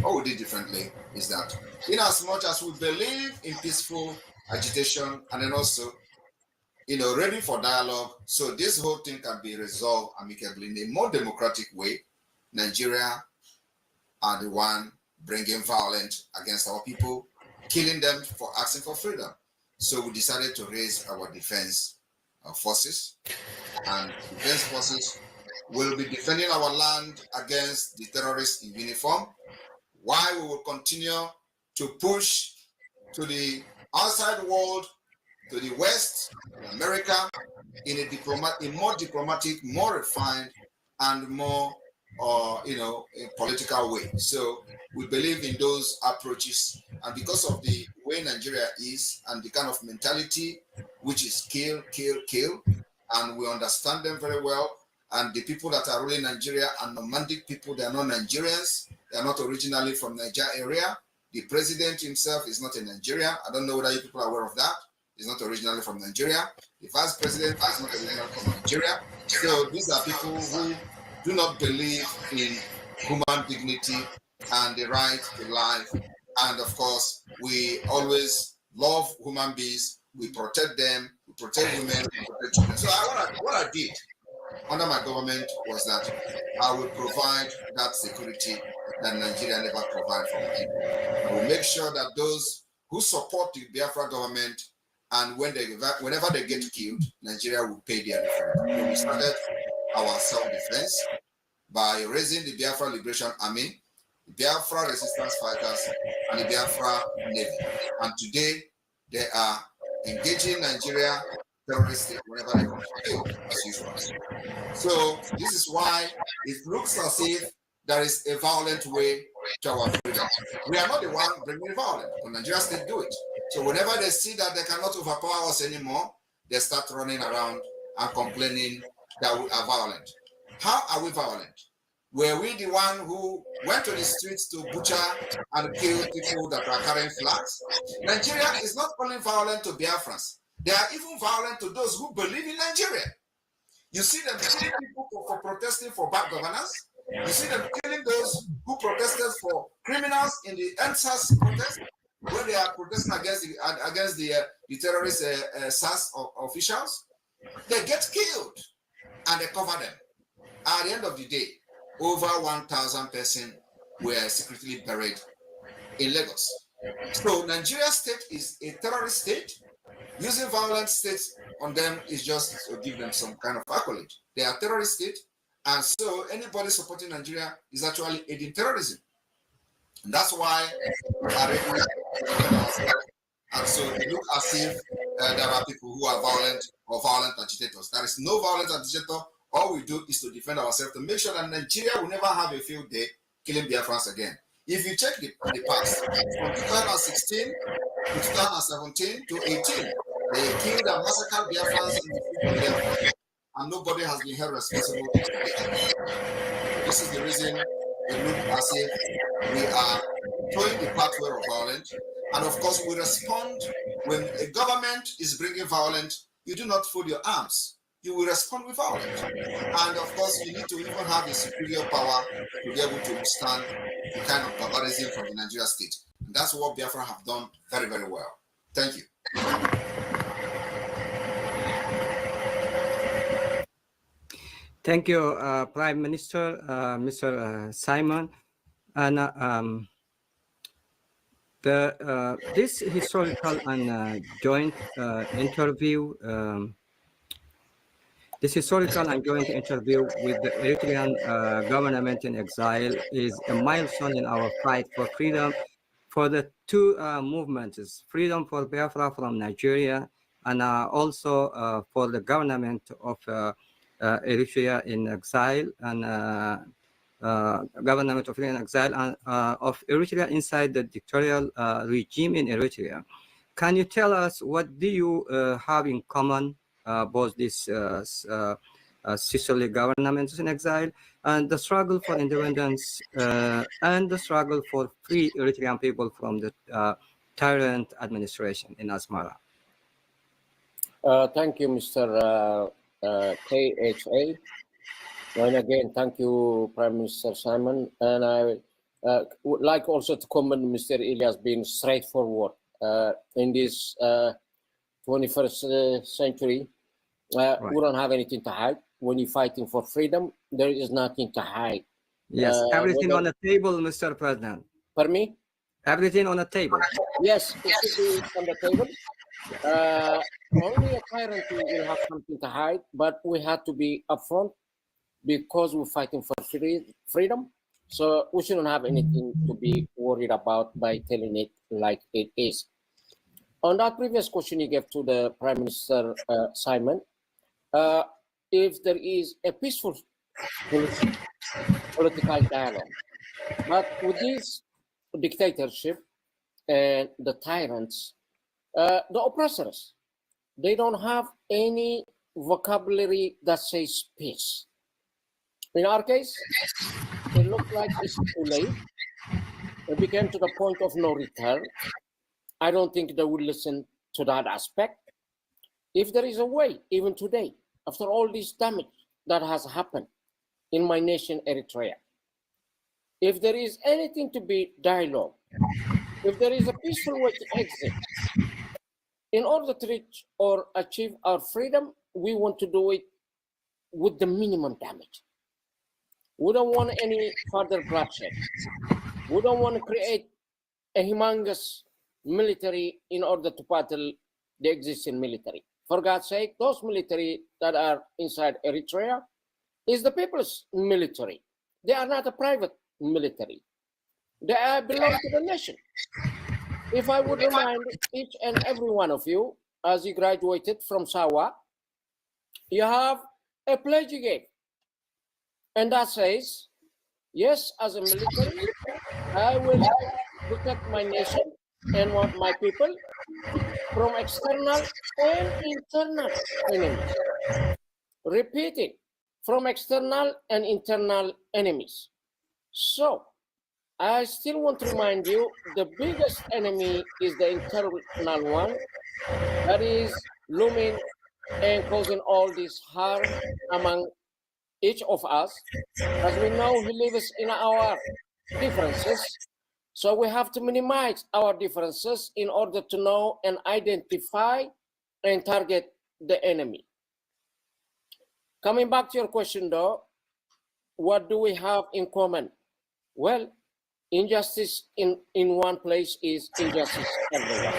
What we did differently is that in as much as we believe in peaceful agitation and then also, ready for dialogue, so this whole thing can be resolved amicably in a more democratic way, Nigeria are the one bringing violence against our people, killing them for asking for freedom. So we decided to raise our defense forces, and defense forces will be defending our land against the terrorists in uniform, while we will continue to push to the outside world, to the West, America, in a more diplomatic, more refined, and more, a political way. So we believe in those approaches, and because of the way Nigeria is and the kind of mentality which is kill, kill, kill, and we understand them very well. And the people that are ruling Nigeria are nomadic people. They are not Nigerians. They are not originally from Nigeria area. The president himself is not a Nigerian. I don't know whether you people are aware of that. He's not originally from Nigeria. The vice president is not originally from Nigeria. So these are people who do not believe in human dignity and the right to life. And of course, we always love human beings. We protect them. We protect women. We protect children. So what I did under my government was that I will provide that security that Nigeria never provided for people. I will make sure that those who support the Biafra government, and whenever they get killed, Nigeria will pay their defense. So we started our self-defense by raising the Biafra Liberation Army, the Biafra Resistance Fighters, and the Biafra Navy. And today, they are engaging Nigeria terrorists whenever they want to kill, as usual. So this is why it looks as if there is a violent way to our freedom. We are not the one bringing violence. The Nigerian state do it. So whenever they see that they cannot overpower us anymore, they start running around and complaining that we are violent. How are we violent? Were we the one who went to the streets to butcher and kill people that are carrying flags? Nigeria is not only violent to Biafrans. They are even violent to those who believe in Nigeria. You see them killing people for protesting for bad governance. You see them killing those who protested for criminals in the NSAS protest, when they are protesting against the terrorist SAS officials. They get killed and they cover them. At the end of the day, over 1,000 persons were secretly buried in Lagos. So Nigeria state is a terrorist state. Using violent states on them is just to give them some kind of accolade. They are terrorist state, and so anybody supporting Nigeria is actually aiding terrorism. And that's why we are ready to defend ourselves. And so it looks as if there are people who are violent or violent agitators. There is no violent agitator. All we do is to defend ourselves to make sure that Nigeria will never have a field day killing Biafrans again. If you check the past, from 2016 to 2017 to 18, they killed and massacred Biafrans in the field of Biafra, and nobody has been held responsible to it. This is the reason it looks as if we are towing the pathway of violence. And of course, we respond when a government is bringing violence. You do not fold your arms. You will respond with violence. And of course, you need to even have a superior power to be able to withstand the kind of barbarism from the Nigeria state. And that's what Biafra have done very, very well. Thank you. Thank you, Prime Minister, Mr. Simon. And this historical and joint interview, this historical and joint interview with the Eritrean government in exile is a milestone in our fight for freedom for the two movements, freedom for Biafra from Nigeria, and also for the government of Eritrea in exile, and government of Eritrea in exile, and of Eritrea inside the dictatorial regime in Eritrea. Can you tell us what do you have in common, both these sisterly governments in exile and the struggle for independence and the struggle for free Eritrean people from the tyrant administration in Asmara? Thank you, Mr. KHA. And again, thank you, Prime Minister Simon. And I would like also to commend Mr. Elias being straightforward in this 21st century. Right. We don't have anything to hide. When you're fighting for freedom, there is nothing to hide. Yes, everything on the table, Mr. President. Per me? Everything on the table. Yes, it should be on the table. Only a tyrant will have something to hide, but we have to be upfront because we're fighting for freedom. So we shouldn't have anything to be worried about by telling it like it is. On that previous question you gave to the Prime Minister, Simon, if there is a peaceful political dialogue, but with this dictatorship and the tyrants, the oppressors, they don't have any vocabulary that says peace. In our case, it looked like it's too late. It became to the point of no return. I don't think they will listen to that aspect. If there is a way, even today, after all this damage that has happened in my nation, Eritrea, if there is anything to be dialogue, if there is a peaceful way to exit, in order to reach or achieve our freedom, we want to do it with the minimum damage. We don't want any further bloodshed. We don't want to create a humongous military in order to battle the existing military. For God's sake, those military that are inside Eritrea is the people's military. They are not a private military. They belong to the nation. If I would remind each and every one of you, as you graduated from Sawa, you have a pledge you gave. And that says, yes, as a military, I will protect my nation and my people from external and internal enemies. Repeating, from external and internal enemies. So, I still want to remind you, the biggest enemy is the internal one, that is looming and causing all this harm among each of us. As we know, he lives in our differences, so we have to minimize our differences in order to know and identify and target the enemy. Coming back to your question though, what do we have in common? Well, injustice in one place is injustice everywhere.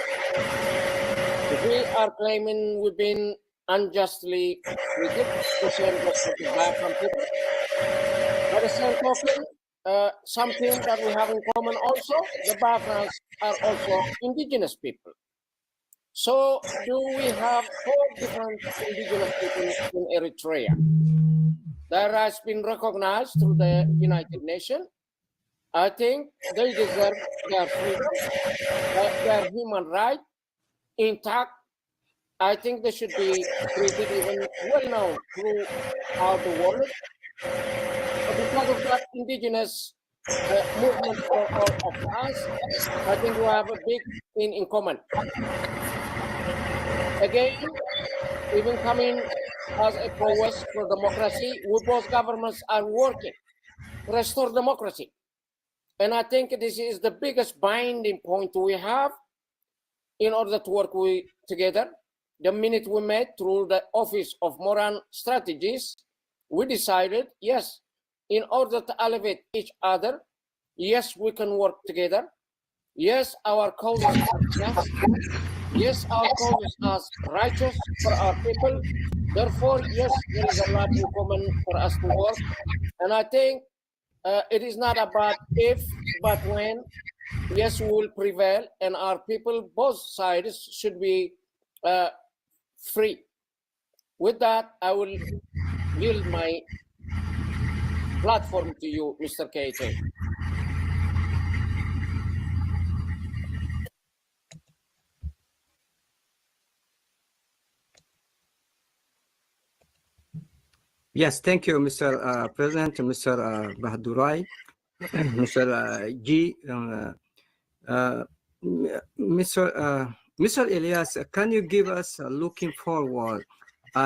If we are claiming we've been unjustly treated, the same goes for the Biafran people. By the same token, something that we have in common also, the Biafrans are also indigenous people. So do we have 4 different indigenous people in Eritrea? That has been recognized through the United Nations. I think they deserve their freedom, their human right intact. I think they should be treated even well known throughout the world. But because of that indigenous movement for all of us, I think we have a big thing in common. Again, even coming as a prowess for democracy, we both governments are working to restore democracy. And I think this is the biggest binding point we have in order to work together. The minute we met through the Office of Moran Strategies, we decided, yes, in order to elevate each other, yes, we can work together. Yes, our causes are just. Yes, our causes are righteous for our people. Therefore, yes, there is a lot in common for us to work. And I think it is not about if, but when. Yes, we will prevail, and our people, both sides, should be free. With that, I will yield my platform to you, Mr. KJ. Yes, thank you, Mr. President, Mr. Bahdurai, Mr. G. Mr. Elias, can you give us looking forward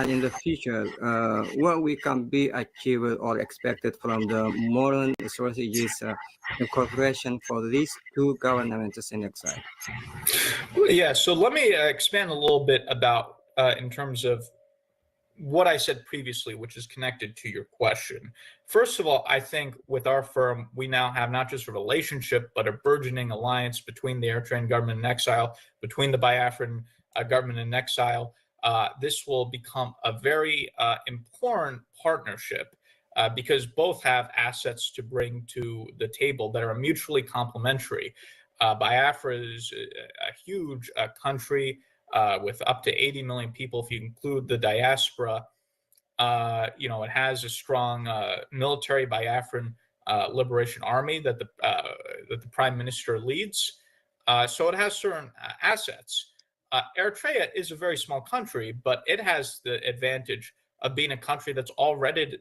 in the future what we can be achieved or expected from the modern strategies and cooperation for these 2 governments in exile? Yeah, so let me expand a little bit about in terms of what I said previously, which is connected to your question. First of all, I think with our firm, we now have not just a relationship, but a burgeoning alliance between the Eritrean government in exile, between the Biafran government in exile. This will become a very important partnership because both have assets to bring to the table that are mutually complementary. Biafra is a huge country with up to 80 million people, if you include the diaspora. It has a strong military Biafran Liberation Army that the Prime Minister leads. So it has certain assets. Eritrea is a very small country, but it has the advantage of being a country that's already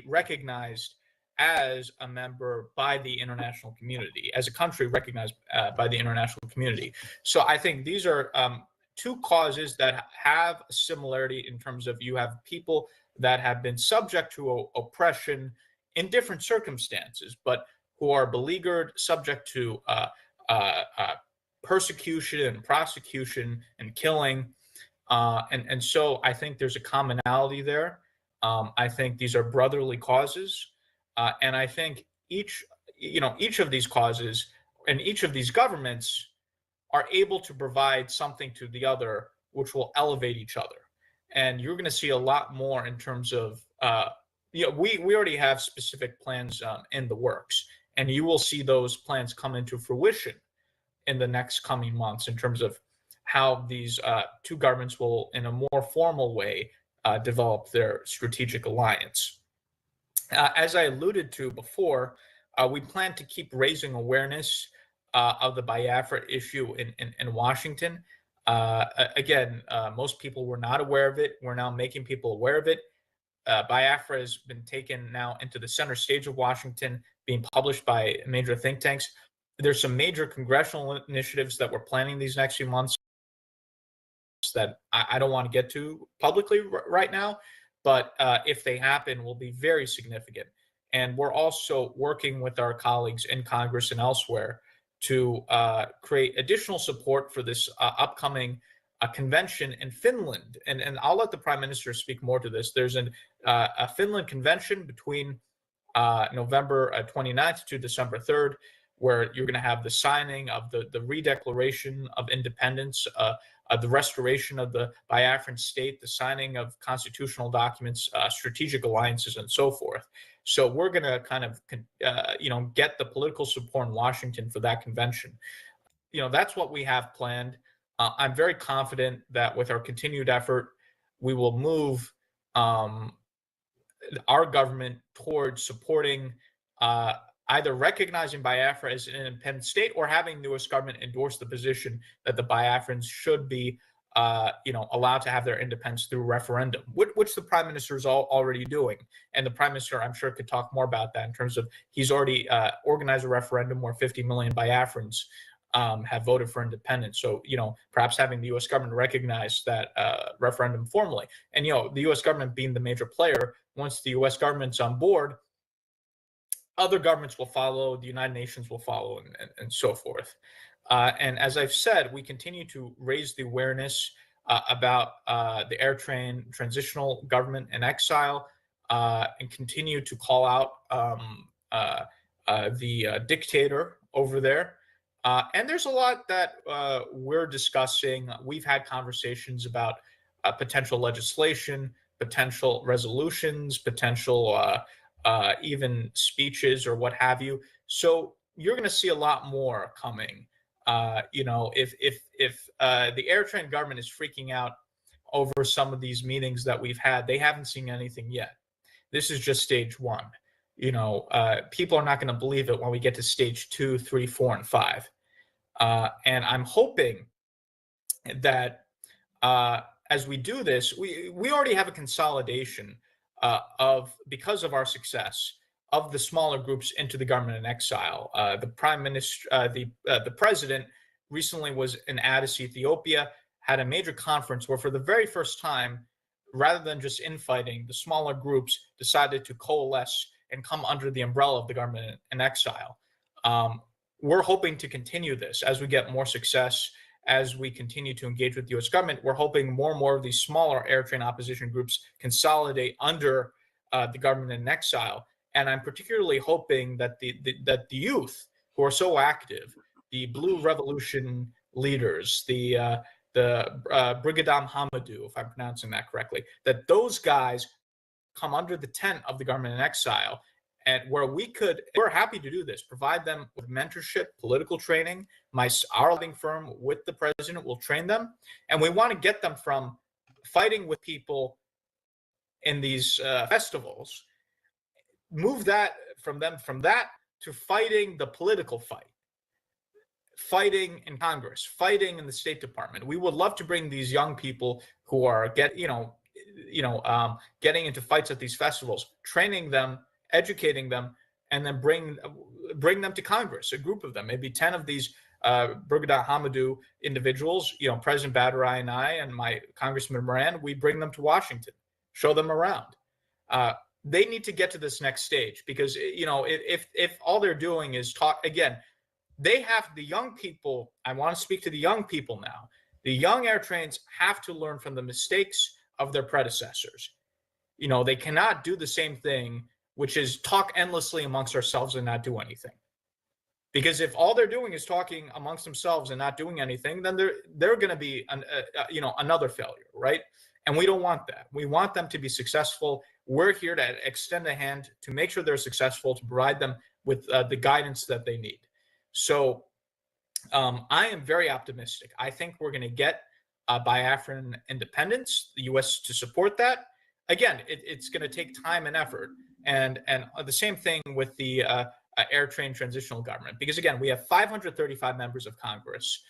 recognized as a member by the international community, as a country recognized by the international community. So I think these are two causes that have a similarity in terms of you have people that have been subject to oppression in different circumstances, but who are beleaguered, subject to persecution and prosecution and killing. And so I think there's a commonality there. I think these are brotherly causes. And I think each of these causes and each of these governments are able to provide something to the other, which will elevate each other. And you're going to see a lot more in terms of, we already have specific plans in the works, and you will see those plans come into fruition in the next coming months in terms of how these two governments will, in a more formal way, develop their strategic alliance. As I alluded to before, we plan to keep raising awareness of the Biafra issue in Washington. Again, most people were not aware of it. We're now making people aware of it. Biafra has been taken now into the center stage of Washington, being published by major think tanks. There's some major congressional initiatives that we're planning these next few months that I don't want to get to publicly right now, but if they happen, will be very significant. And we're also working with our colleagues in Congress and elsewhere to create additional support for this upcoming convention in Finland. And I'll let the Prime Minister speak more to this. There's a Finland convention between November 29th to December 3rd, where you're going to have the signing of the redeclaration of independence, the restoration of the Biafran state, the signing of constitutional documents, strategic alliances, and so forth. So we're going to kind of, get the political support in Washington for that convention. That's what we have planned. I'm very confident that with our continued effort, we will move our government towards supporting either recognizing Biafra as an independent state or having the U.S. government endorse the position that the Biafrans should be, allowed to have their independence through referendum, which the Prime Minister is already doing. And the Prime Minister, I'm sure, could talk more about that in terms of he's already organized a referendum where 50 million Biafrans have voted for independence. So, perhaps having the U.S. government recognize that referendum formally. And, the U.S. government being the major player, once the U.S. government's on board, other governments will follow, the United Nations will follow, and so forth. And as I've said, we continue to raise the awareness about the Eritrean transitional government in exile and continue to call out the dictator over there. And there's a lot that we're discussing. We've had conversations about potential legislation, potential resolutions, potential even speeches or what have you. So you're going to see a lot more coming. If the Eritrean government is freaking out over some of these meetings that we've had, they haven't seen anything yet. This is just stage one. People are not going to believe it when we get to stage 2, 3, 4, and 5. And I'm hoping that as we do this, we already have a consolidation because of our success of the smaller groups into the government in exile. The Prime Minister, the President recently was in Addis, Ethiopia, had a major conference where for the very first time, rather than just infighting, the smaller groups decided to coalesce and come under the umbrella of the government in exile. We're hoping to continue this as we get more success as we continue to engage with the U.S. government, we're hoping more and more of these smaller air train opposition groups consolidate under the government in exile. And I'm particularly hoping that the youth who are so active, the Blue Revolution leaders, the Brigadam Hamadou, if I'm pronouncing that correctly, that those guys come under the tent of the government in exile, and where we're happy to do this, provide them with mentorship, political training. Our lobbying firm with the president will train them, and we want to get them from fighting with people in these festivals, move that from that to fighting the political fight, fighting in Congress, fighting in the State Department. We would love to bring these young people who are getting into fights at these festivals, training them, educating them, and then bring them to Congress, a group of them, maybe 10 of these Brigadier Hamadou individuals, President BRGIE and I and my Congressman Moran, we bring them to Washington, show them around. They need to get to this next stage, because if all they're doing is talk, again, they have the young people. I want to speak to the young people now. The young air trains have to learn from the mistakes of their predecessors. They cannot do the same thing, which is talk endlessly amongst ourselves and not do anything. Because if all they're doing is talking amongst themselves and not doing anything, then they're going to be another failure, right? And we don't want that. We want them to be successful. We're here to extend a hand to make sure they're successful, to provide them with the guidance that they need. So I am very optimistic. I think we're going to get Biafran independence, the U.S. to support that. Again, it's going to take time and effort. And the same thing with the air train transitional government, because again, we have 535 members of Congress.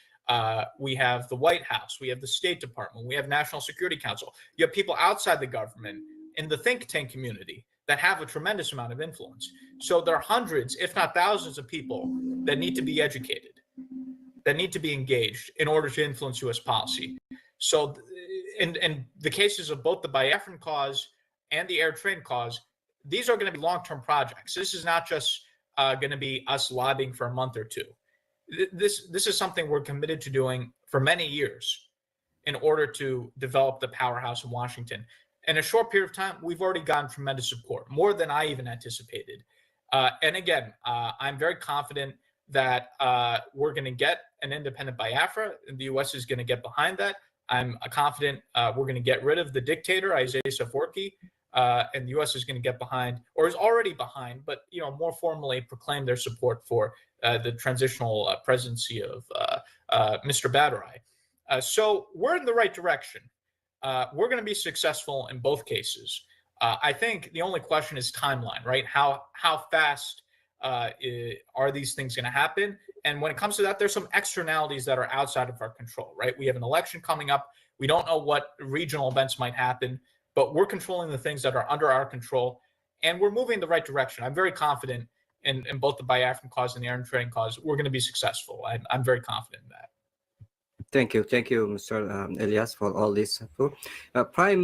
We have the White House, we have the State Department, we have National Security Council. You have people outside the government in the think tank community that have a tremendous amount of influence. So there are hundreds, if not thousands, of people that need to be educated, that need to be engaged in order to influence U.S. policy. So in the cases of both the Biafran cause and the air train cause, these are going to be long-term projects. This is not just going to be us lobbying for a month or two. This is something we're committed to doing for many years in order to develop the powerhouse in Washington. In a short period of time, we've already gotten tremendous support, more than I even anticipated. And again, I'm very confident that we're going to get an independent Biafra, and the U.S. is going to get behind that. I'm confident we're going to get rid of the dictator, Isaias Afwerki, and the U.S. is going to get behind, or is already behind, but more formally proclaim their support for the transitional presidency of Mr. BRGIE. So we're in the right direction. We're going to be successful in both cases. I think the only question is timeline, right? How fast are these things going to happen? And when it comes to that, there's some externalities that are outside of our control, right? We have an election coming up. We don't know what regional events might happen, but we're controlling the things that are under our control, and we're moving in the right direction. I'm very confident in both the Biafran cause and the air train cause. We're going to be successful. I'm very confident in that. Thank you, Mr. Elias, for all this. Prime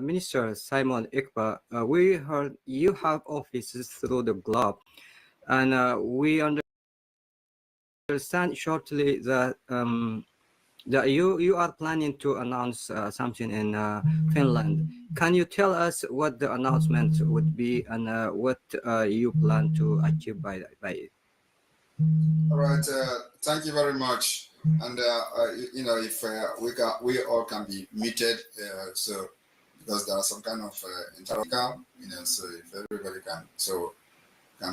Minister Simon Ekpa, we heard you have offices through the globe, and we understand shortly that that you are planning to announce something in Finland. Can you tell us what the announcement would be and what you plan to achieve by it? All right. Thank you very much. And if we all can be muted, so because there are some kind of interruption, so if everybody can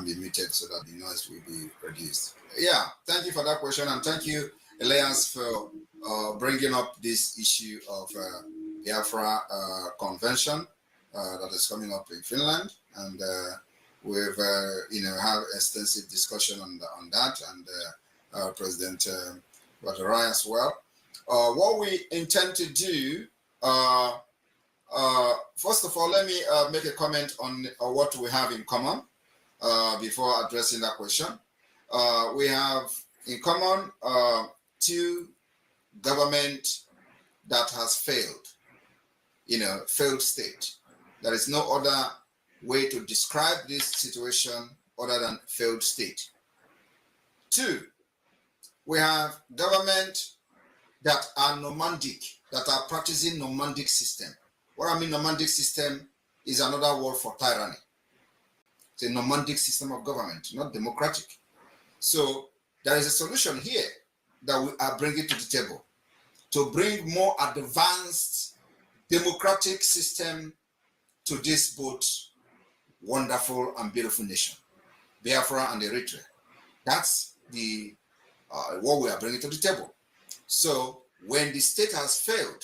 be muted so that the noise will be reduced. Yeah. Thank you for that question, and thank you, Elias, for bringing up this issue of Biafra convention that is coming up in Finland, and we've have extensive discussion on that, and President BRGIE as well. What we intend to do, first of all, let me make a comment on what we have in common before addressing that question. We have in common two government that has failed, failed state. There is no other way to describe this situation other than failed state. Two, we have government that are nomadic, that are practicing nomadic system. What I mean nomadic system is another word for tyranny. It's a nomadic system of government, not democratic. So there is a solution here that we are bringing to the table to bring more advanced democratic system to this both wonderful and beautiful nation, Biafra and Eritrea. That's the what we are bringing to the table. So when the state has failed,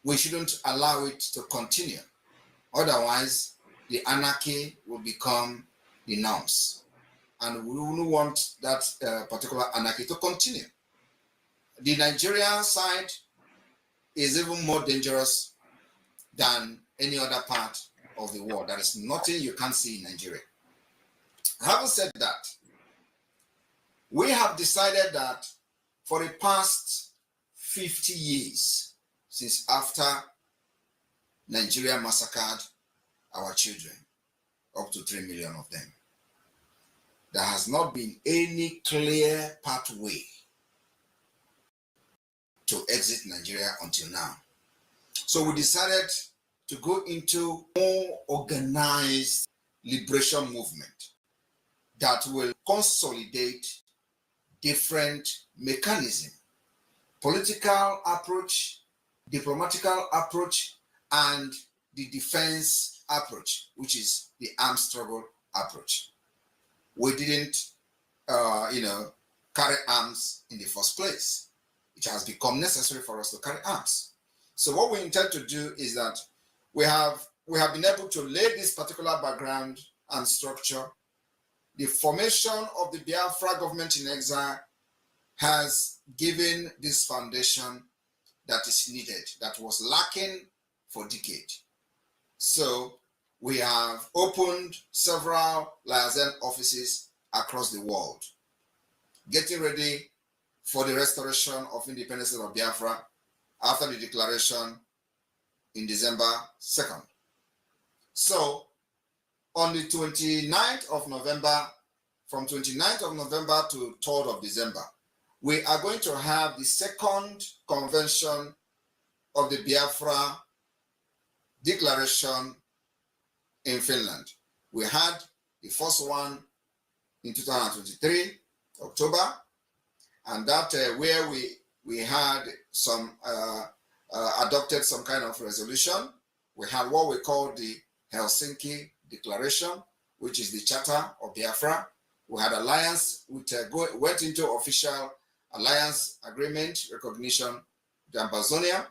we shouldn't allow it to continue. Otherwise, the anarchy will become the norms. And we wouldn't want that particular anarchy to continue. The Nigerian side is even more dangerous than any other part of the world. There is nothing you can't see in Nigeria. Having said that, we have decided that for the past 50 years, since after Nigeria massacred our children, up to 3 million of them, there has not been any clear pathway to exit Nigeria until now. So we decided to go into more organized liberation movement that will consolidate different mechanisms, political approach, diplomatical approach, and the defense approach, which is the armed struggle approach. We didn't, carry arms in the first place. It has become necessary for us to carry arms. So what we intend to do is that we have been able to lay this particular background and structure. The formation of the Biafra government in exile has given this foundation that is needed, that was lacking for decades. So we have opened several liaison offices across the world, getting ready for the restoration of independence of Biafra after the declaration in December 2nd. So on the 29th of November, from 29th of November to 3rd of December, we are going to have the second convention of the Biafra declaration in Finland. We had the first one in 2023, October, and that where we had some adopted some kind of resolution. We had what we call the Helsinki Declaration, which is the Charter of Biafra. We had alliance, which went into official alliance agreement recognition with Amazonia,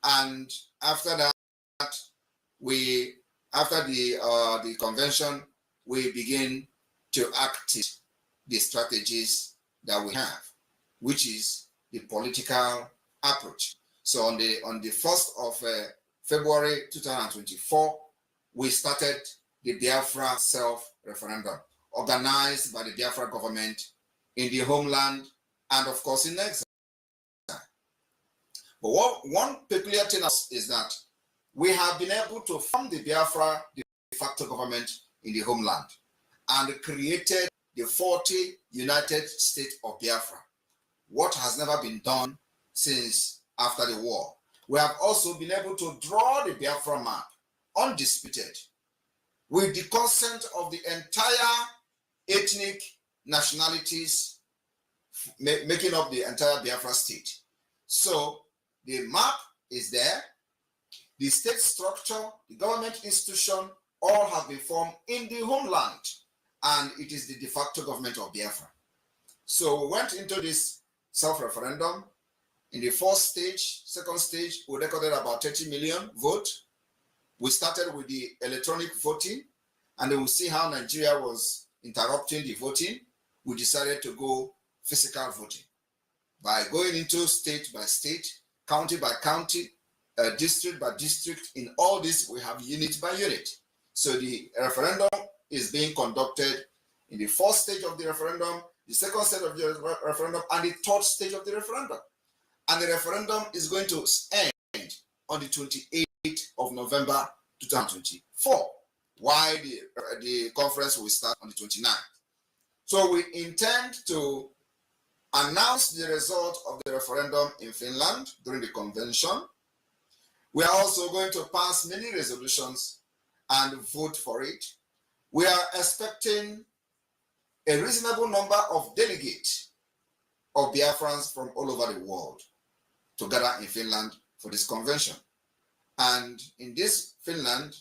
and after that, after the convention, we begin to activate the strategies that we have, which is the political approach. So on the 1st of February 2024, we started the Biafra self-referendum, organized by the Biafra government in the homeland and of course in exile. But one peculiar thing is that we have been able to form the Biafra de facto government in the homeland and created the 40 United States of Biafra, what has never been done since after the war. We have also been able to draw the Biafra map, undisputed, with the consent of the entire ethnic nationalities making up the entire Biafra state. So the map is there, the state structure, the government institution, all have been formed in the homeland, and it is the de facto government of Biafra. So we went into this self-referendum. In the first stage, second stage, we recorded about 30 million votes. We started with the electronic voting, and then we'll see how Nigeria was interrupting the voting. We decided to go physical voting by going into state by state, county by county, district by district. In all this, we have unit by unit. So the referendum is being conducted in the first stage of the referendum, the second stage of the referendum, and the third stage of the referendum. And the referendum is going to end on the 28th of November 2024, while the conference will start on the 29th. So we intend to announce the result of the referendum in Finland during the convention. We are also going to pass many resolutions and vote for it. We are expecting a reasonable number of delegates of Biafrans from all over the world to gather in Finland for this convention. And in this Finland,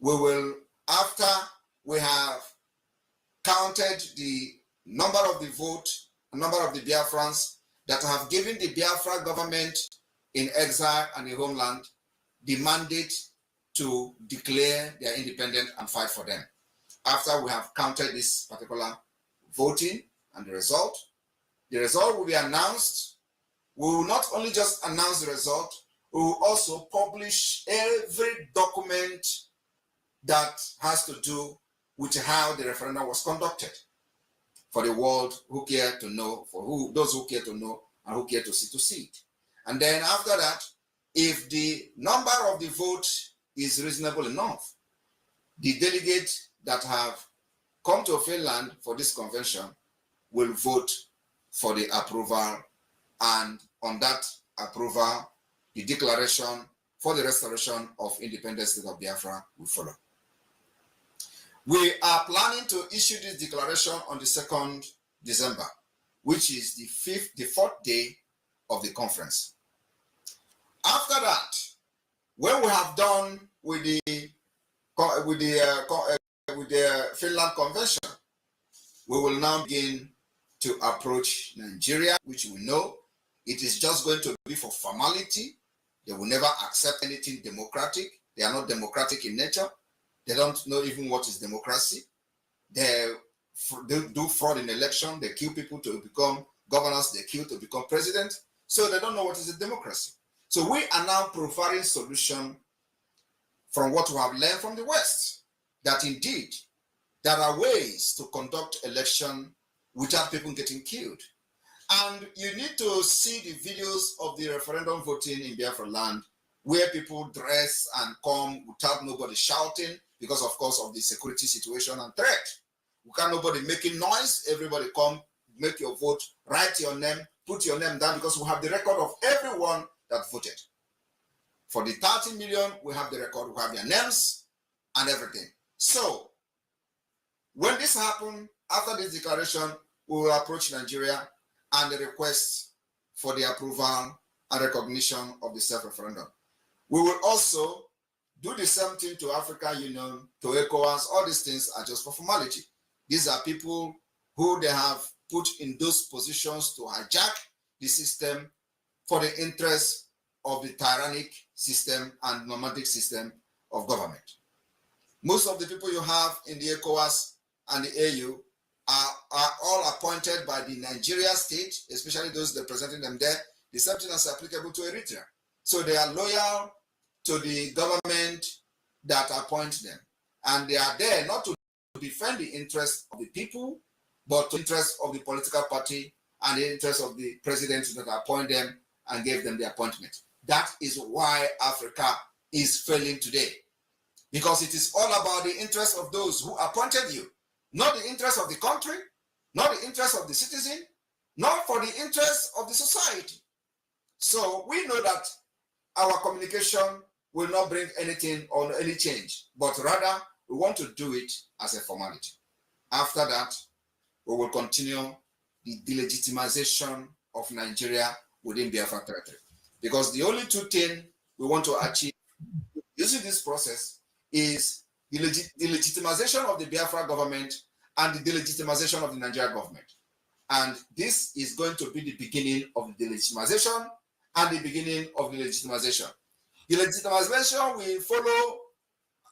we will, after we have counted the number of the vote, number of the Biafrans that have given the Biafra government in exile and the homeland the mandate to declare their independence and fight for them. After we have counted this particular voting and the result will be announced. We will not only just announce the result, we will also publish every document that has to do with how the referendum was conducted for the world who care to know, those who care to know and who care to see it. And then after that, if the number of the vote is reasonable enough, the delegates that have come to Finland for this convention will vote for the approval, and on that approval, the declaration for the restoration of independent state of Biafra will follow. We are planning to issue this declaration on the 2nd December, which is the fourth day of the conference. After that, when we have done with the Finland Convention, we will now begin to approach Nigeria, which we know it is just going to be for formality. They will never accept anything democratic. They are not democratic in nature. They don't know even what is democracy. They do fraud in election. They kill people to become governors. They kill to become president. So they don't know what is a democracy. So we are now providing solution from what we have learned from the West, that indeed there are ways to conduct election without people getting killed. And you need to see the videos of the referendum voting in Biafraland, where people dress and come without nobody shouting because, of course, of the security situation and threat. We can't nobody making noise. Everybody come, make your vote, write your name, put your name down, because we have the record of everyone that voted. For the 30 million, we have the record, we have their names and everything. So when this happens, after this declaration, we will approach Nigeria and the request for the approval and recognition of the self-referendum. We will also do the same thing to African Union, to ECOWAS. All these things are just for formality. These are people who they have put in those positions to hijack the system for the interest of the tyrannic system and nomadic system of government. Most of the people you have in the ECOWAS and the AU are all appointed by the Nigeria state, especially those representing them there. The same thing is applicable to Eritrea. So they are loyal to the government that appoints them. And they are there not to defend the interests of the people, but the interests of the political party and the interests of the presidents that appoint them and gave them the appointment. That is why Africa is failing today. Because it is all about the interests of those who appointed you, not the interests of the country, not the interests of the citizen, not for the interests of the society. So we know that our communication will not bring anything or any change, but rather we want to do it as a formality. After that, we will continue the delegitimization of Nigeria within Biafra territory. Because the only two things we want to achieve using this process is the legitimization of the Biafra government and the delegitimization of the Nigerian government. And this is going to be the beginning of the delegitimization and the beginning of the legitimization. The legitimization will follow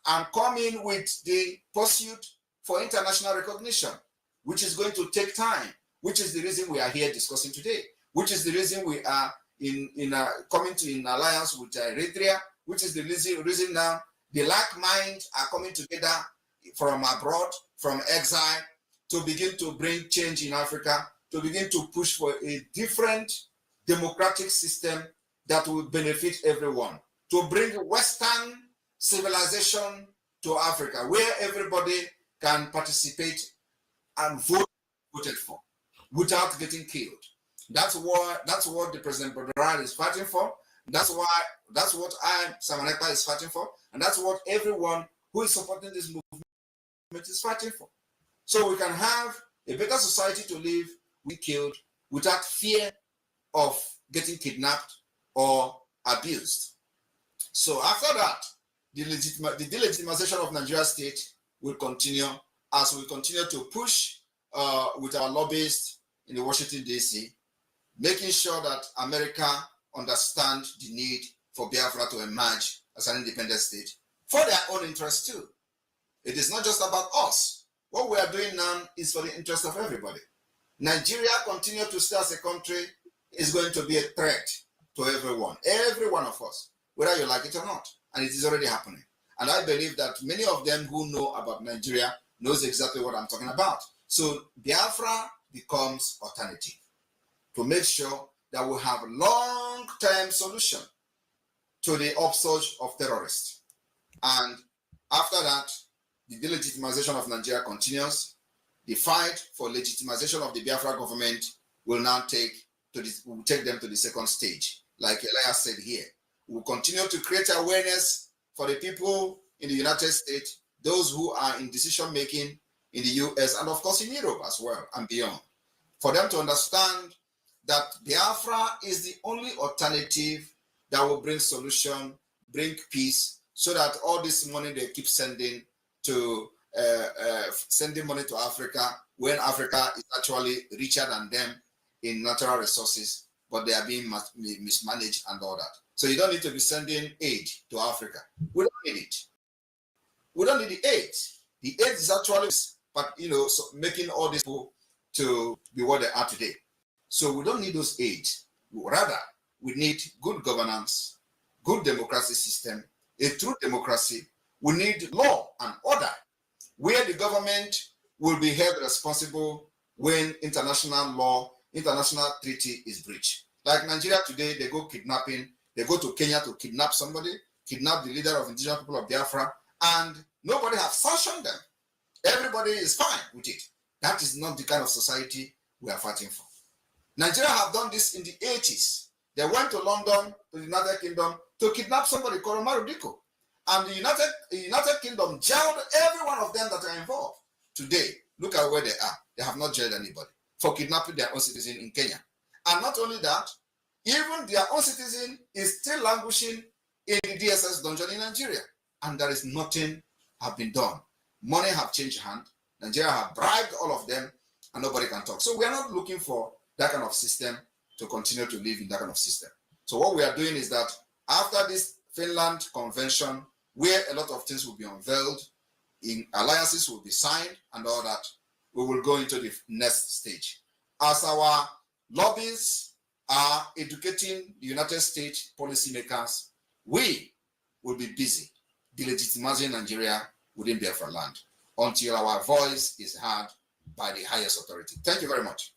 and come in with the pursuit for international recognition, which is going to take time, which is the reason we are here discussing today, which is the reason we are coming to in alliance with Eritrea, which is the reason now the like minds are coming together from abroad, from exile, to begin to bring change in Africa, to begin to push for a different democratic system that will benefit everyone, to bring Western civilization to Africa, where everybody can participate and voted for without getting killed. That's what the President Badran is fighting for. That's what Samaneka is fighting for, and that's what everyone who is supporting this movement is fighting for. So we can have a better society to live, we killed, without fear of getting kidnapped or abused. So after that, the delegitimization of Nigeria state will continue as we continue to push with our lobbyists in the Washington, D.C., making sure that America understands the need for Biafra to emerge as an independent state for their own interest too. It is not just about us. What we are doing now is for the interest of everybody. Nigeria continue to stay as a country is going to be a threat to everyone, every one of us, whether you like it or not. And it is already happening. And I believe that many of them who know about Nigeria knows exactly what I'm talking about. So Biafra becomes alternative to make sure that we have long-term solution to the upsurge of terrorists. And after that, the delegitimization of Nigeria continues. The fight for legitimization of the Biafra government will now take them to the second stage. Like Elias said here, we'll continue to create awareness for the people in the United States, those who are in decision-making in the US, and of course in Europe as well and beyond, for them to understand that Biafra is the only alternative that will bring solution, bring peace, so that all this money they keep sending to sending money to Africa, when Africa is actually richer than them in natural resources, but they are being mismanaged and all that. So you don't need to be sending aid to Africa. We don't need it. We don't need the aid. The aid is actually, but so making all these people to be what they are today. So we don't need those aids. Rather, we need good governance, good democracy system, a true democracy. We need law and order, where the government will be held responsible when international law, international treaty is breached. Like Nigeria today, they go kidnapping, they go to Kenya to kidnap somebody, kidnap the leader of indigenous people of Biafra, and nobody has sanctioned them. Everybody is fine with it. That is not the kind of society we are fighting for. Nigeria have done this in the 80s. They went to London, to the United Kingdom, to kidnap somebody called Marudiko. And the United Kingdom jailed every one of them that are involved. Today, look at where they are. They have not jailed anybody for kidnapping their own citizen in Kenya. And not only that, even their own citizen is still languishing in the DSS dungeon in Nigeria. And there is nothing have been done. Money have changed hand. Nigeria have bribed all of them, and nobody can talk. So we are not looking for that kind of system to continue to live in that kind of system. So what we are doing is that after this Finland Convention, where a lot of things will be unveiled, in alliances will be signed and all that, we will go into the next stage. As our lobbies are educating the United States policymakers, we will be busy delegitimizing Nigeria within Biafra land until our voice is heard by the highest authority. Thank you very much.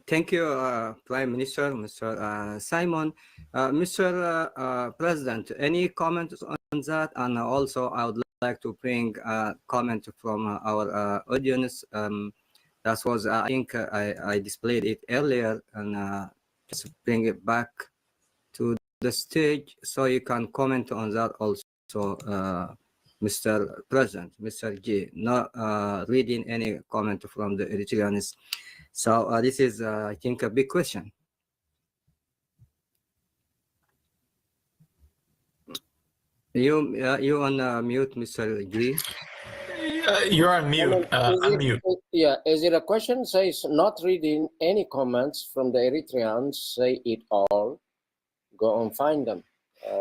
Thank you, Prime Minister, Mr. Simon. Mr. President, any comments on that? And also, I would like to bring a comment from our audience. That was, I think, I displayed it earlier, and just bring it back to the stage so you can comment on that also, Mr. President, Mr. G. Not reading any comment from the Eritreans. So this is, I think, a big question. You on mute, Mr. G. You're on mute. Unmute. Is it a question? Says not reading any comments from the Eritreans. Say it all. Go and find them.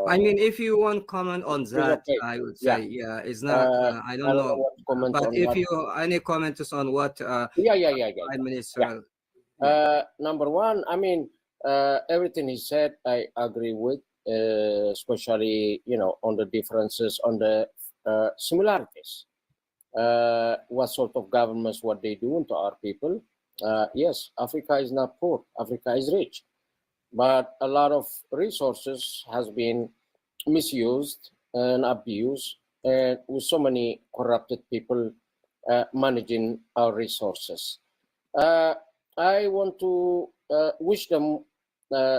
I mean, if you want comment on that, okay. I would say, it's not. I don't know what to comment but on if you any comments on what, Prime Minister. Number one, I mean, everything he said, I agree with, especially on the differences, on the similarities. What sort of governments, what they do to our people. Yes, Africa is not poor. Africa is rich. But a lot of resources has been misused and abused, and with so many corrupted people managing our resources. I want to wish them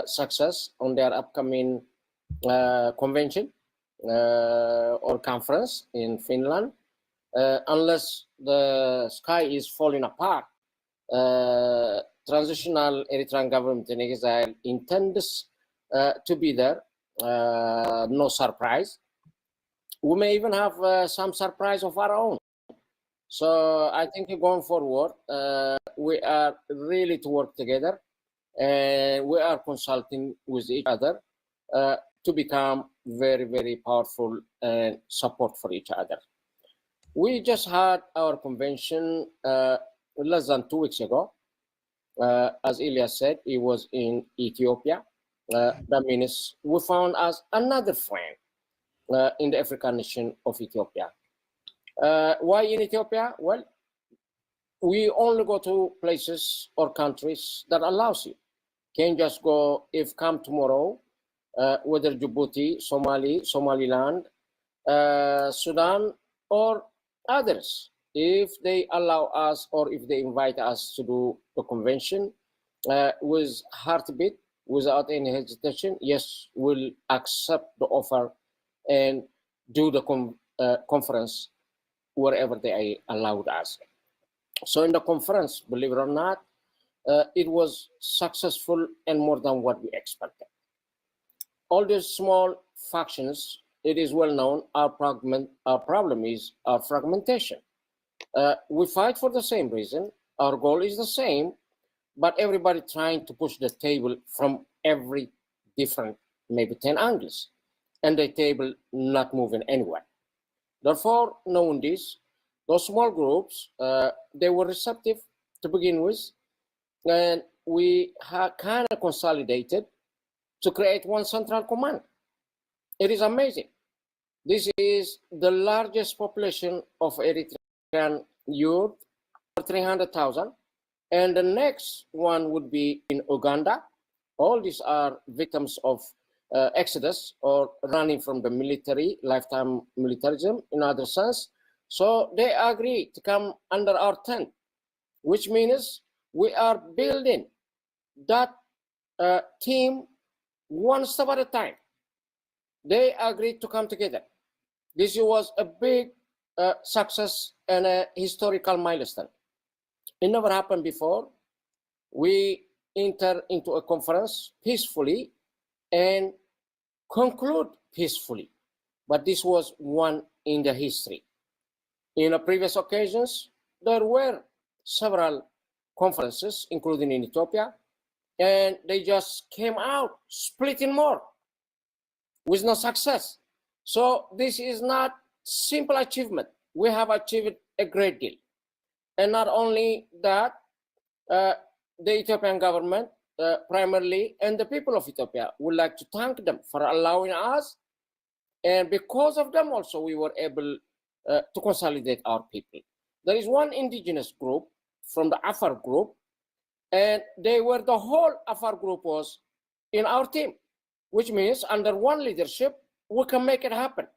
success on their upcoming convention or conference in Finland. Unless the sky is falling apart, transitional Eritrean government in exile intends to be there. No surprise. We may even have some surprise of our own. So I think going forward, we are really to work together, and we are consulting with each other to become very, very powerful and support for each other. We just had our convention less than 2 weeks ago. As Elias said, it was in Ethiopia. That means we found us another friend in the African nation of Ethiopia. Why in Ethiopia? Well, we only go to places or countries that allows you. Can't just go, if come tomorrow, whether Djibouti, Somaliland, Sudan, or others, if they allow us or if they invite us to do the convention with heartbeat, without any hesitation, yes, we'll accept the offer and do the conference wherever they allowed us. So in the conference, believe it or not, it was successful and more than what we expected. All these small factions, it is well known, our problem is our fragmentation. We fight for the same reason, our goal is the same, but everybody trying to push the table from every different, maybe 10 angles, and the table not moving anywhere. Therefore, knowing this, those small groups, they were receptive to begin with, and we kind of consolidated to create one central command. It is amazing. This is the largest population of Eritrean youth, 300,000, and the next one would be in Uganda. All these are victims of exodus or running from the military, lifetime militarism in other sense. So they agree to come under our tent, which means we are building that team one step at a time. They agreed to come together. This was a big success and a historical milestone. It never happened before. We enter into a conference peacefully and conclude peacefully. But this was one in the history. In the previous occasions, there were several conferences, including in Ethiopia, and they just came out splitting more with no success. So this is not simple achievement. We have achieved a great deal. And not only that, the Ethiopian government primarily and the people of Ethiopia would like to thank them for allowing us. And because of them also, we were able to consolidate our people. There is one indigenous group from the Afar group, and they were the whole Afar group was in our team, which means under one leadership, we can make it happen.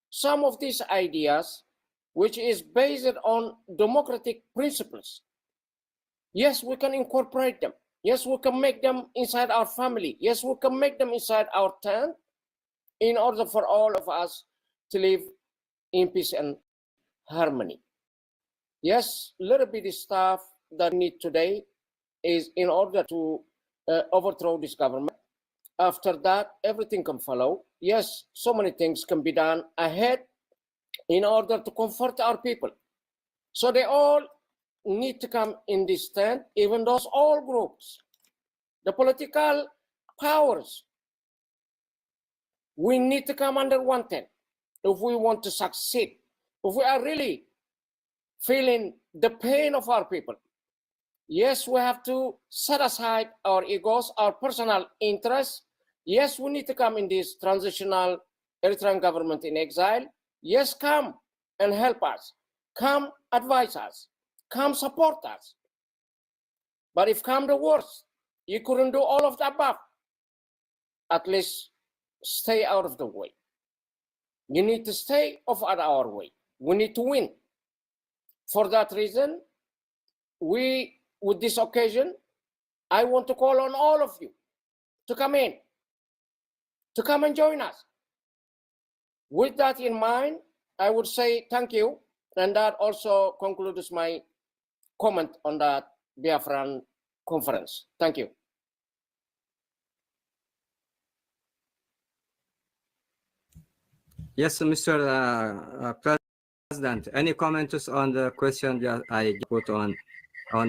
Some of these ideas, which is based on democratic principles, yes, we can incorporate them. Yes, we can make them inside our family. Yes, we can make them inside our tent in order for all of us to live in peace and harmony. Yes, little bit stuff that we need today is in order to overthrow this government. After that, everything can follow. Yes, so many things can be done ahead in order to comfort our people. So they all need to come in this tent, even those all groups. The political powers, we need to come under one tent if we want to succeed. If we are really feeling the pain of our people, yes, we have to set aside our egos, our personal interests. Yes, we need to come in this transitional Eritrean government in exile. Yes, come and help us. Come advise us. Come support us. But if come the worst, you couldn't do all of the above, at least stay out of the way. You need to stay off at our way. We need to win. For that reason, we, with this occasion, I want to call on all of you to come in, to come and join us. With that in mind, I would say thank you, and that also concludes my comment on that Biafran conference. Thank you. Yes, Mr. President, any comments on the question that I put on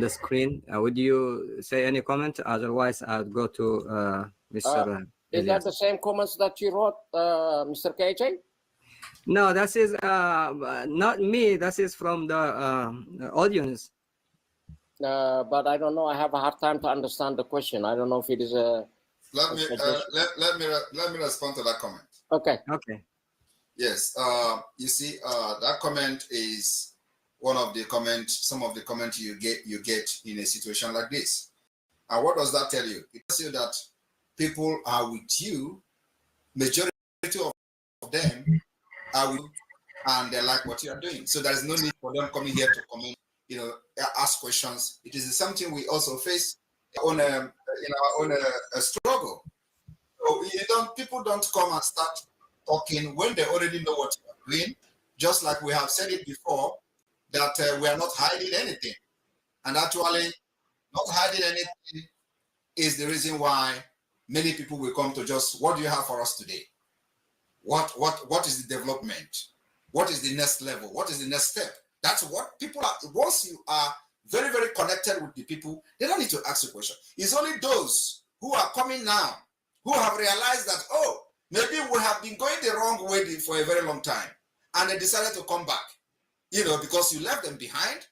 the screen? Would you say any comment? Otherwise, I'll go to Mr. Is that the same comments that you wrote, Mr. KJ? No, that is not me. That is from the audience. But I don't know. I have a hard time to understand the question. I don't know if it is a. Let me respond to that comment. Okay. Okay. Yes. You see, that comment is one of the comments. Some of the comments you get in a situation like this. And what does that tell you? It tells you that people are with you. Majority of them are with you, and they like what you are doing. So there is no need for them coming here to comment, ask questions. It is something we also face on a struggle. So people don't come and start talking when they already know what you are doing. Just like we have said it before, that we are not hiding anything, and actually, not hiding anything is the reason why many people will come to just, what do you have for us today? What is the development? What is the next level? What is the next step? That's what people are. Once you are very, very connected with the people, they don't need to ask a question. It's only those who are coming now who have realized that, oh, maybe we have been going the wrong way for a very long time, and they decided to come back, because you left them behind,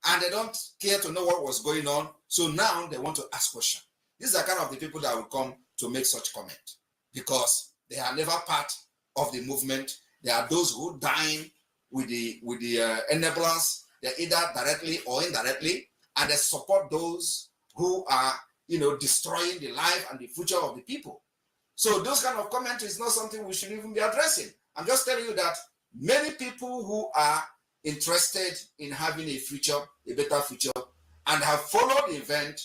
and they don't care to know what was going on. So now they want to ask questions. These are kind of the people that will come to make such comment, because they are never part of the movement. There are those who dine with the enablers. They're either directly or indirectly, and they support those who are, destroying the life and the future of the people. So those kind of comments is not something we should even be addressing. I'm just telling you that many people who are interested in having a future, a better future, and have followed the event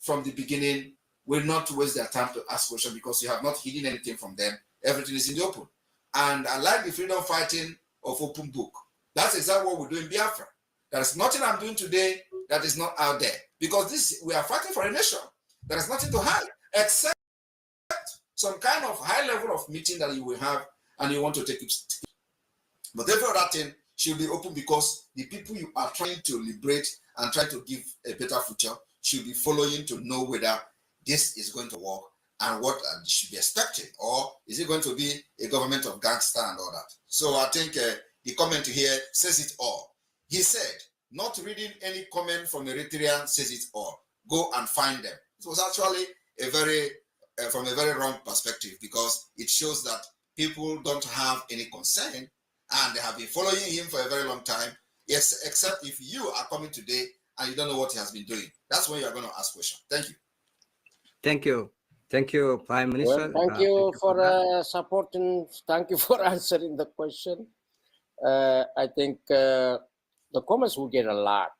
from the beginning will not waste their time to ask questions, because you have not hidden anything from them. Everything is in the open. And I like the freedom fighting of open book. That's exactly what we do in Biafra. There's nothing I'm doing today that is not out there, because we are fighting for a nation. There is nothing to hide, except some kind of high level of meeting that you will have and you want to take it. But every other thing should be open, because the people you are trying to liberate and try to give a better future should be following to know whether this is going to work and what they should be expecting, or is it going to be a government of gangster and all that. So I think the comment here says it all. He said, not reading any comment from Eritrean says it all. Go and find them. It was actually from a very wrong perspective, because it shows that people don't have any concern, and they have been following him for a very long time. Yes, except if you are coming today and you don't know what he has been doing. That's when you are going to ask questions. Thank you. Thank you. Thank you, Prime Minister. Well, thank you for supporting. Thank you for answering the question. I think the comments will get a lot,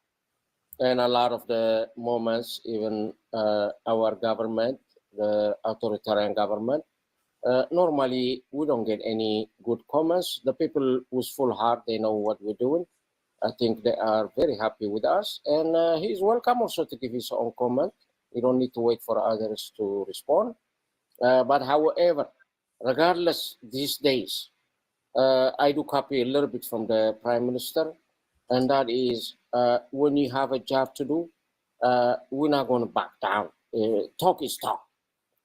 and a lot of the moments, even our government, the authoritarian government, normally we don't get any good comments. The people with full heart, they know what we're doing. I think they are very happy with us, and he's welcome also to give his own comment. You don't need to wait for others to respond. But however, regardless these days, I do copy a little bit from the Prime Minister, and that is when you have a job to do, we're not going to back down. Talk is talk.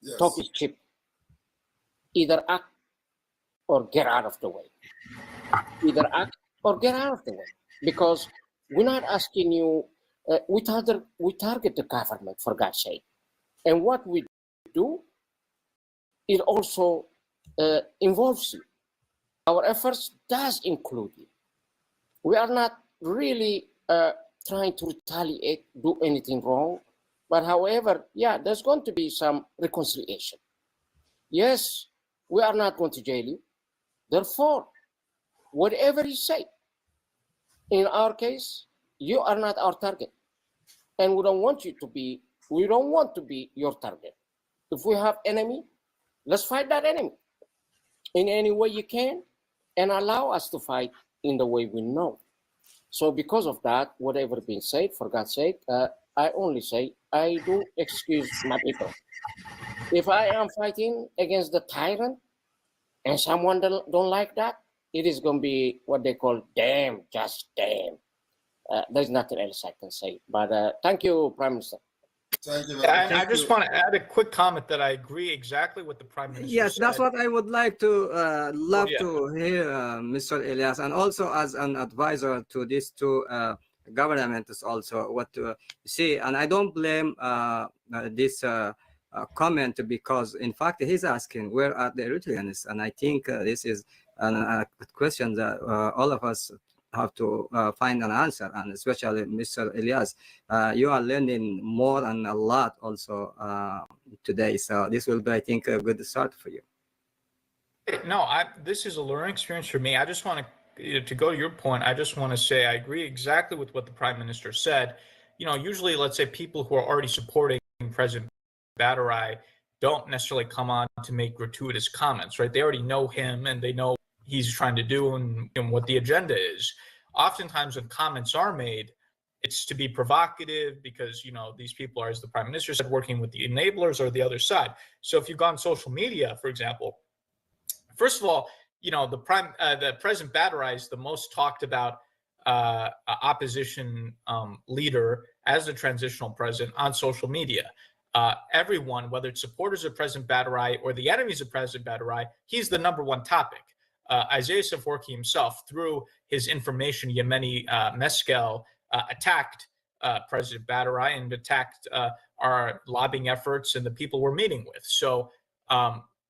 Yes. Talk is cheap. Either act or get out of the way. Either act or get out of the way. Because we're not asking you, we target the government, for God's sake. And what we do, it also involves you. Our efforts does include you. We are not really trying to retaliate, do anything wrong. But however, yeah, there's going to be some reconciliation. Yes, we are not going to jail you. Therefore, whatever you say, in our case, you are not our target. And we don't want you to be We don't want to be your target. If we have enemy, let's fight that enemy in any way you can, and allow us to fight in the way we know. So because of that, whatever been said, for God's sake, I only say, I do excuse my people. If I am fighting against the tyrant and someone don't like that, it is going to be what they call damn, just damn. There's nothing else I can say. But thank you, Prime Minister. Thank you very And much. I just want to add a quick comment that I agree exactly with the Prime Minister Yes, said. that's what I would like to love yeah. to hear, Mr. Elias, and also as an advisor to these two governments, also what to see. And I don't blame this comment, because in fact he's asking where are the Eritreans, and I think this is a question that all of us have to find an answer, and especially Mr. Elias, you are learning more and a lot also today, so this will be, I think, a good start for you. No, this is a learning experience for me. I just want to go to your point. I just want to say I agree exactly with what the Prime Minister said. You know, usually, let's say people who are already supporting President BRGIE don't necessarily come on to make gratuitous comments, right? They already know him and they know he's trying to do and what the agenda is. Oftentimes when comments are made, it's to be provocative because, you know, these people are, as the Prime Minister said, working with the enablers or the other side. So if you go on social media, for example, first of all, you know, the President BRGIE is the most talked about opposition leader as the transitional president on social media. Everyone, whether it's supporters of President BRGIE or the enemies of President BRGIE, he's the #1 topic. Isaiah Afwerki himself, through his information Yemeni Meskel, attacked President BRGIE and attacked our lobbying efforts and the people we're meeting with. So,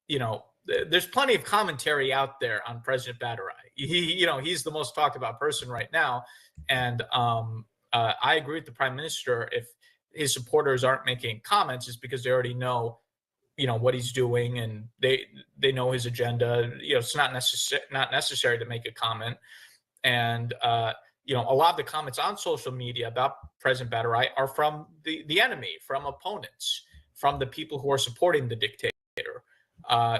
you know, there's plenty of commentary out there on President BRGIE. You know, he's the most talked about person right now. And I agree with the Prime Minister. If his supporters aren't making comments, it's because they already know, you know, what he's doing and they know his agenda. You know, it's not necessary to make a comment. And you know, a lot of the comments on social media about President BRGIE are from the enemy, from opponents, from the people who are supporting the dictator.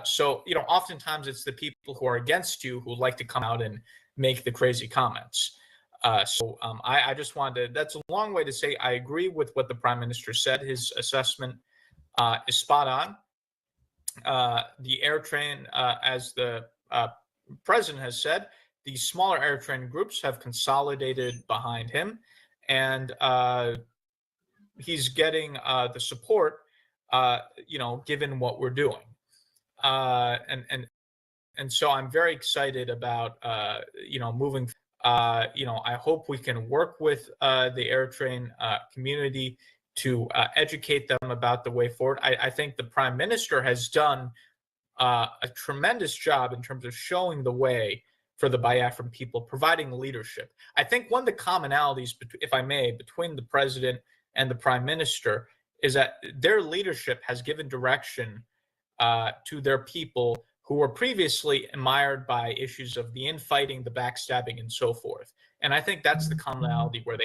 So, you know, oftentimes it's the people who are against you who like to come out and make the crazy comments. I just wanted that's a long way to say I agree with what the Prime Minister said. His assessment is spot on. The air train, as the president has said, the smaller air train groups have consolidated behind him, and he's getting the support, you know, given what we're doing. And so I'm very excited about, you know, moving. You know, I hope we can work with the air train community to educate them about the way forward. I think the Prime Minister has done a tremendous job in terms of showing the way for the Biafran people, providing leadership. I think one of the commonalities, if I may, between the President and the Prime Minister is that their leadership has given direction to their people who were previously mired by issues of the infighting, the backstabbing, and so forth. And I think that's the commonality where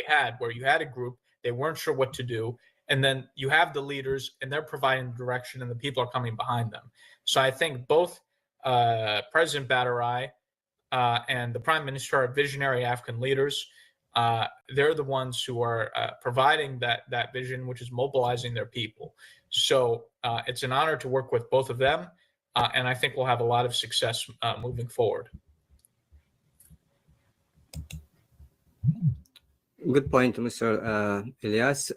you had a group, they weren't sure what to do, and then you have the leaders and they're providing direction and the people are coming behind them. So I think both President BRGIE and the Prime Minister are visionary African leaders. They're the ones who are providing that vision, which is mobilizing their people. So it's an honor to work with both of them, and I think we'll have a lot of success moving forward. Good point, Mr. Elias.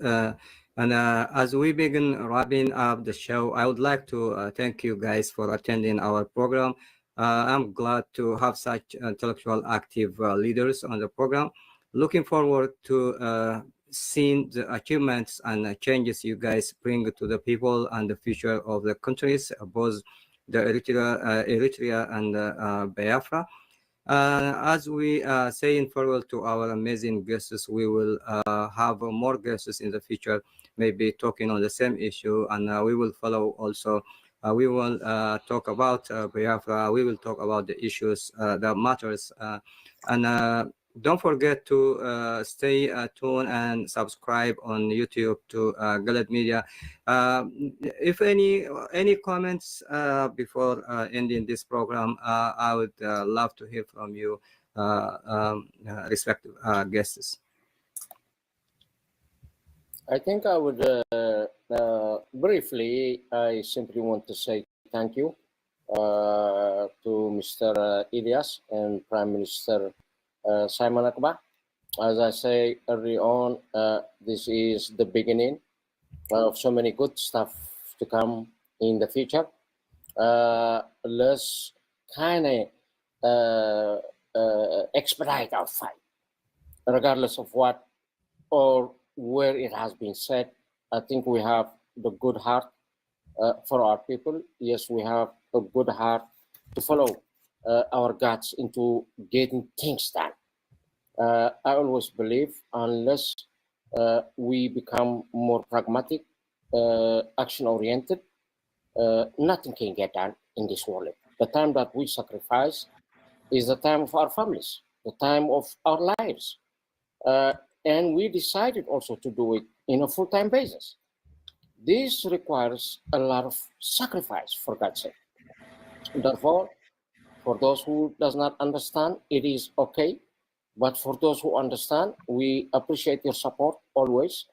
And as we begin wrapping up the show, I would like to thank you guys for attending our program. I'm glad to have such intellectual active leaders on the program. Looking forward to seeing the achievements and changes you guys bring to the people and the future of the countries, both the Eritrea and Biafra. As we say in farewell to our amazing guests, we will have more guests in the future, maybe talking on the same issue, and we will follow also. We will talk about Biafra. We will talk about the issues that matters, and don't forget to stay tuned and subscribe on YouTube to Galad Media. If any comments before ending this program, I would love to hear from you, respective guests. I think I would briefly, I simply want to say thank you to Mr. Ilyas and Prime Minister Simon Akbar. As I say early on, this is the beginning of so many good stuff to come in the future. Let's kind of expedite our fight, regardless of what or where it has been said. I think we have the good heart for our people. Yes, we have a good heart to follow our guts into getting things done. I always believe unless we become more pragmatic, action-oriented, nothing can get done in this world. The time that we sacrifice is the time of our families, the time of our lives. And we decided also to do it in a full-time basis. This requires a lot of sacrifice, for God's sake. Therefore, for those who does not understand, it is okay. But for those who understand, we appreciate your support always.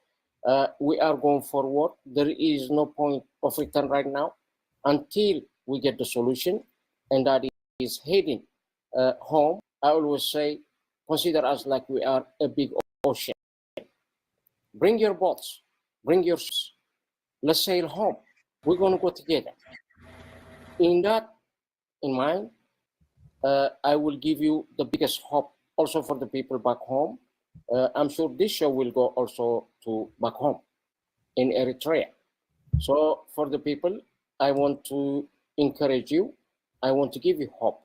We are going forward. There is no point of return right now until we get the solution, and that is heading home. I always say, consider us like we are a big ocean. Bring your boats, bring your ships. Let's sail home. We're going to go together. In that in mind, I will give you the biggest hope also for the people back home. I'm sure this show will go also to back home in Eritrea. So for the people, I want to encourage you. I want to give you hope.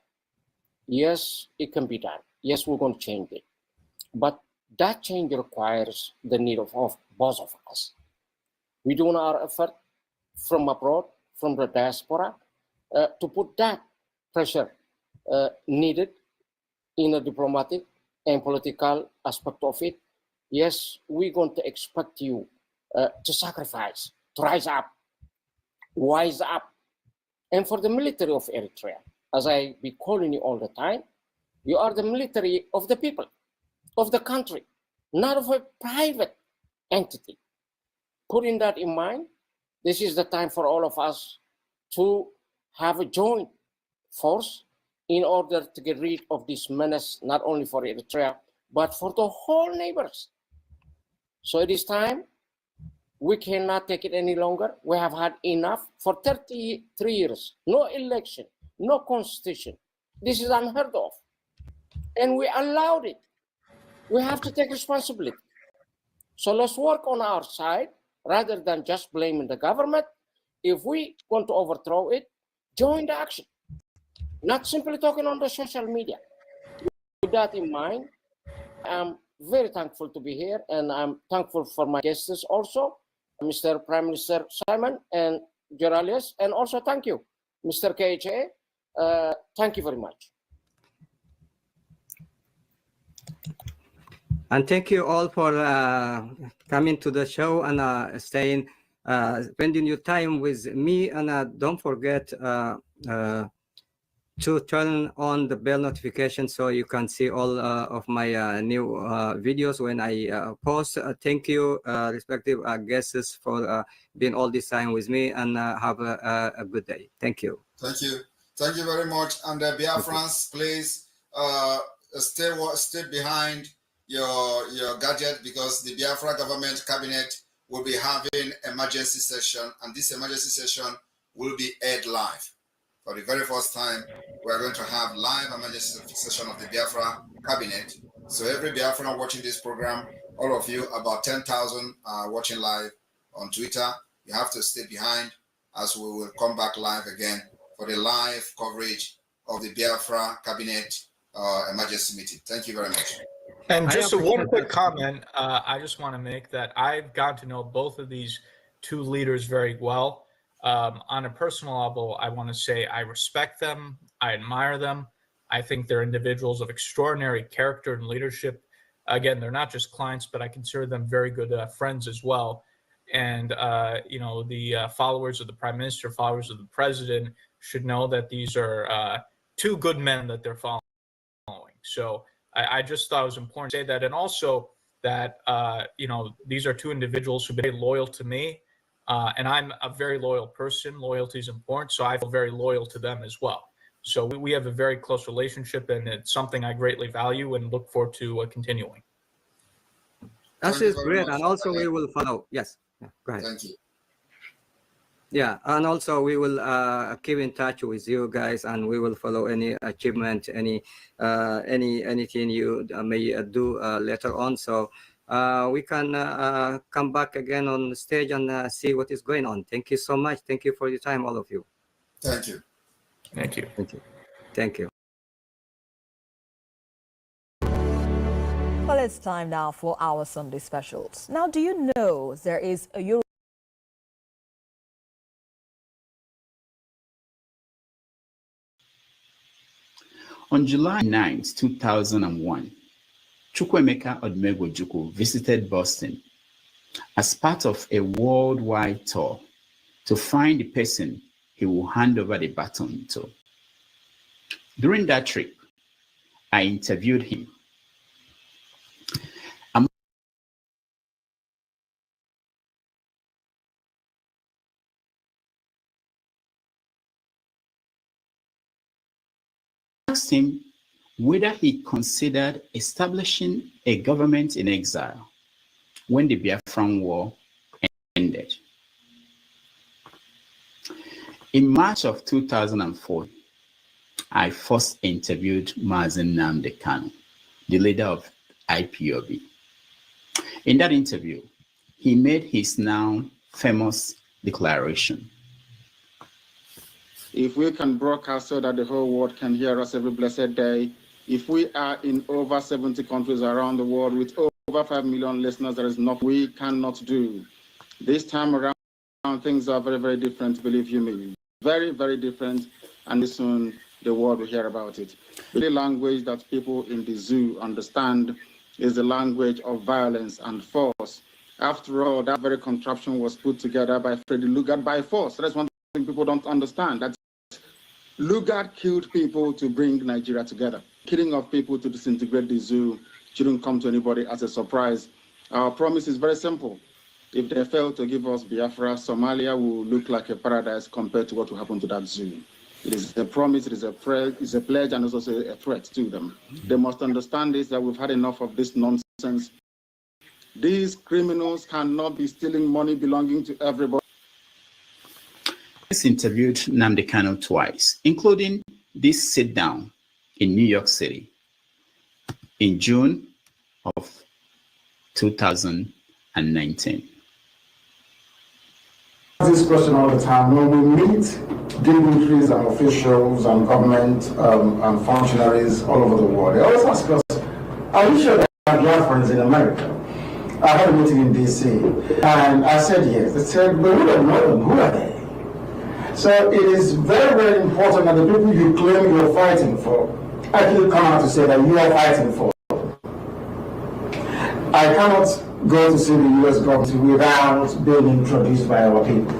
Yes, it can be done. Yes, we're going to change it. But that change requires the need of both of us. We do our effort from abroad, from the diaspora, to put that pressure needed in a diplomatic and political aspect of it. Yes, we're going to expect you to sacrifice, to rise up, wise up. And for the military of Eritrea, as I be calling you all the time, you are the military of the people, of the country, not of a private entity. Putting that in mind, this is the time for all of us to have a joint force in order to get rid of this menace, not only for Eritrea, but for the whole neighbors. So it is time. We cannot take it any longer. We have had enough for 33 years. No election, no constitution. This is unheard of. And we allowed it. We have to take responsibility. So let's work on our side rather than just blaming the government. If we want to overthrow it, join the action. Not simply talking on the social media. With that in mind, I'm very thankful to be here, and I'm thankful for my guests also, Mr. Prime Minister Simon and Geralius, and also thank you, Mr. KHA. Thank you very much. And thank you all for coming to the show and spending your time with me. And don't forget to turn on the bell notification so you can see all of my new videos when I post. Thank you, respective guests, for being all this time with me, and have a good day. Thank you. Thank you. Thank you very much. And BIAFRANS, please stay behind your gadget, because the Biafra government cabinet will be having emergency session, and this emergency session will be aired live. For the very first time, we are going to have live emergency session of the Biafra cabinet. So every Biafran watching this program, all of you, about 10,000 are watching live on Twitter. You have to stay behind as we will come back live again for the live coverage of the Biafra cabinet emergency meeting. Thank you very much. And just one quick comment, I just want to make that I've got to know both of these two leaders very well. On a personal level, I want to say I respect them, I admire them. I think they're individuals of extraordinary character and leadership. Again, they're not just clients, but I consider them very good friends as well. And, the followers of the Prime Minister, followers of the President should know that these are two good men that they're following. So I just thought it was important to say that. And also that, these are two individuals who've been very loyal to me. And I'm a very loyal person. Loyalty is important. So I feel very loyal to them as well. So we have a very close relationship, and it's something I greatly value and look forward to continuing. That is great. And also we will follow. Yes. Yeah, go ahead. Thank you. Yeah, and also we will keep in touch with you guys, and we will follow any achievement, anything you may do later on. So we can come back again on the stage and see what is going on. Thank you so much. Thank you for your time, all of you. Thank you. Thank you. Thank you. Thank you. Well, it's time now for our Sunday specials. Now, do you know there is a Euro On July 9, 2001, Chukwuemeka Odumegwu visited Boston as part of a worldwide tour to find the person he will hand over the baton to. During that trip, I interviewed him. I asked him whether he considered establishing a government in exile when the Biafran War ended. In March of 2004, I first interviewed Mazen Nnamdi Kanu, the leader of IPOB. In that interview, he made his now famous declaration. If we can broadcast so that the whole world can hear us every blessed day, if we are in over 70 countries around the world with over 5 million listeners, there is nothing we cannot do. This time around, things are very, very different, believe you me. Very, very different, and soon the world will hear about it. The language that people in the zoo understand is the language of violence and force. After all, that very contraption was put together by Freddy Lugard by force. That's one thing people don't understand. That Lugard killed people to bring Nigeria together. Killing of people to disintegrate the zoo shouldn't come to anybody as a surprise. Our promise is very simple. If they fail to give us Biafra, Somalia will look like a paradise compared to what will happen to that zoo. It is a promise, it is a pledge, and it's also a threat to them. They must understand this, that we've had enough of this nonsense. These criminals cannot be stealing money belonging to everybody. I interviewed Nnamdi Kanu twice, including this sit-down in New York City in June of 2019. This question all the time. When we meet dignitaries and officials and government and functionaries all over the world, they always ask us, are you sure that Biafrans in America? I had a meeting in DC, and I said yes. They said, but we don't know them. Who are they? So it is very, very important that the people you claim you're fighting for actually come out to say that you are fighting for. I cannot go to see the U.S. government without being introduced by our people.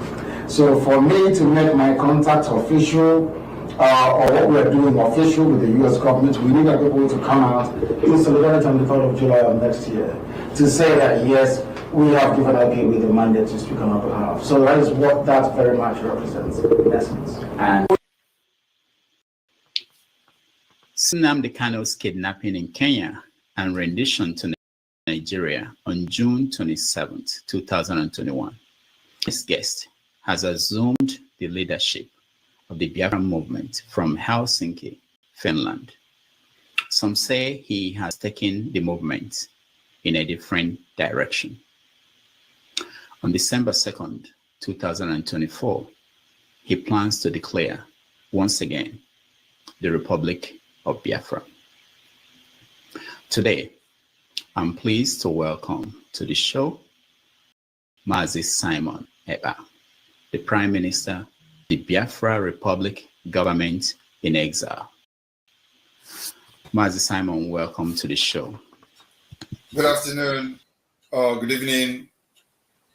So for me to make my contact official or what we're doing official with the U.S. government, we need our people to come out in solidarity on the 3rd of July of next year to say that yes, we have given IPOB the mandate to speak on our behalf. So that is what that very much represents in essence. And Nnamdi Kanu's kidnapping in Kenya and rendition to Nigeria on June 27, 2021. This guest has assumed the leadership of the Biafra movement from Helsinki, Finland. Some say he has taken the movement in a different direction. On December 2nd, 2024, he plans to declare once again the Republic of Biafra. Today, I'm pleased to welcome to the show Mazi Simon Eba, the Prime Minister of the Biafra Republic Government in Exile. Mazi Simon, welcome to the show. Good afternoon, good evening,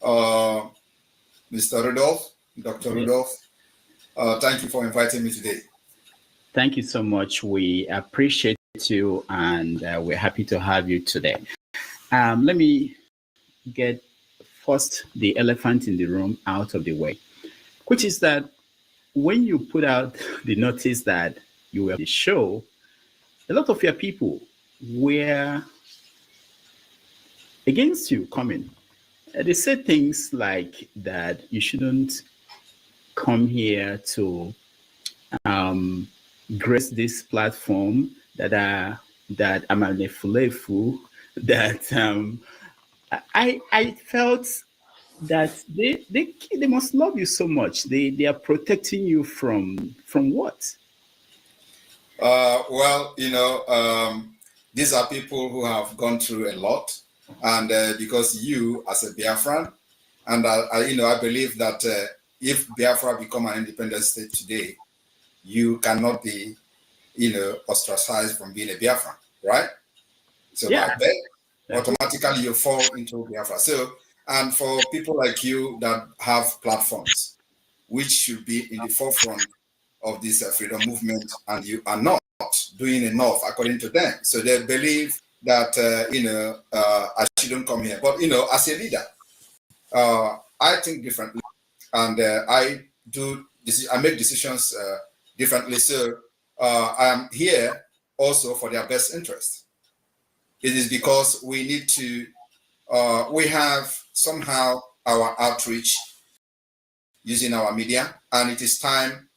Mr. Rudolph, Dr. Rudolph. Thank you for inviting me today. Thank you so much. We appreciate you, and we're happy to have you today. Let me get first the elephant in the room out of the way, which is that when you put out the notice that you were on the show, a lot of your people were against you coming. They said things like that you shouldn't come here to grace this platform, that I'm a nefulefu, that I felt that they must love you so much. They are protecting you from what? Well, you know, these are people who have gone through a lot, and because you, as a Biafran, and you know, I believe that if Biafra become an independent state today, you cannot be, you know, ostracized from being a Biafran, right? So Yeah. by that, automatically you fall into Biafra. So, and for people like you that have platforms, which should be in the forefront of this freedom movement, and you are not doing enough according to them. So they believe that, you know, I shouldn't come here. But, you know, as a leader, I think differently, and I make decisions differently. So I am here also for their best interest. It is because we need to, we have somehow our outreach using our media, and it is time,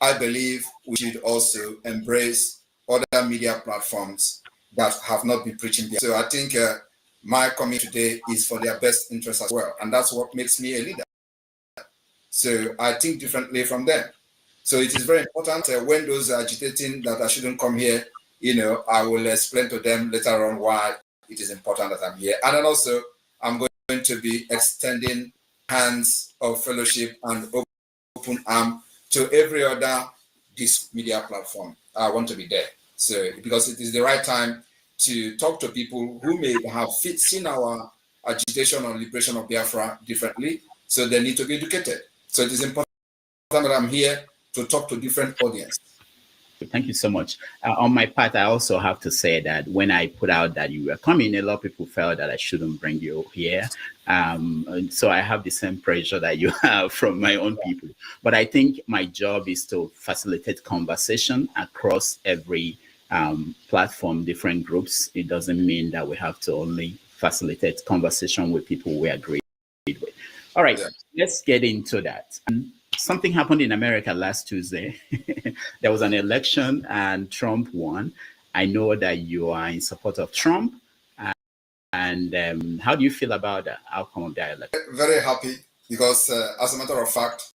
I believe, we should also embrace other media platforms that have not been preaching. So I think my comment today is for their best interest as well, and that's what makes me a leader. So I think differently from them. So it is very important when those are agitating that I shouldn't come here, you know, I will explain to them later on why it is important that I'm here. And then also, I'm going to be extending hands of fellowship and open arm to every other this media platform. I want to be there. So because it is the right time to talk to people who may have seen our agitation on liberation of Biafra differently. So they need to be educated. So it is important that I'm here to talk to different audience. Thank you so much. On my part, I also have to say that when I put out that you were coming, a lot of people felt that I shouldn't bring you here. And so I have the same pressure that you have from my own people. But I think my job is to facilitate conversation across every platform, different groups. It doesn't mean that we have to only facilitate conversation with people we agree with. All right, let's get into that. Something happened in America last Tuesday. There was an election and Trump won. I know that you are in support of Trump. And how do you feel about the outcome of that election? Very happy because, as a matter of fact,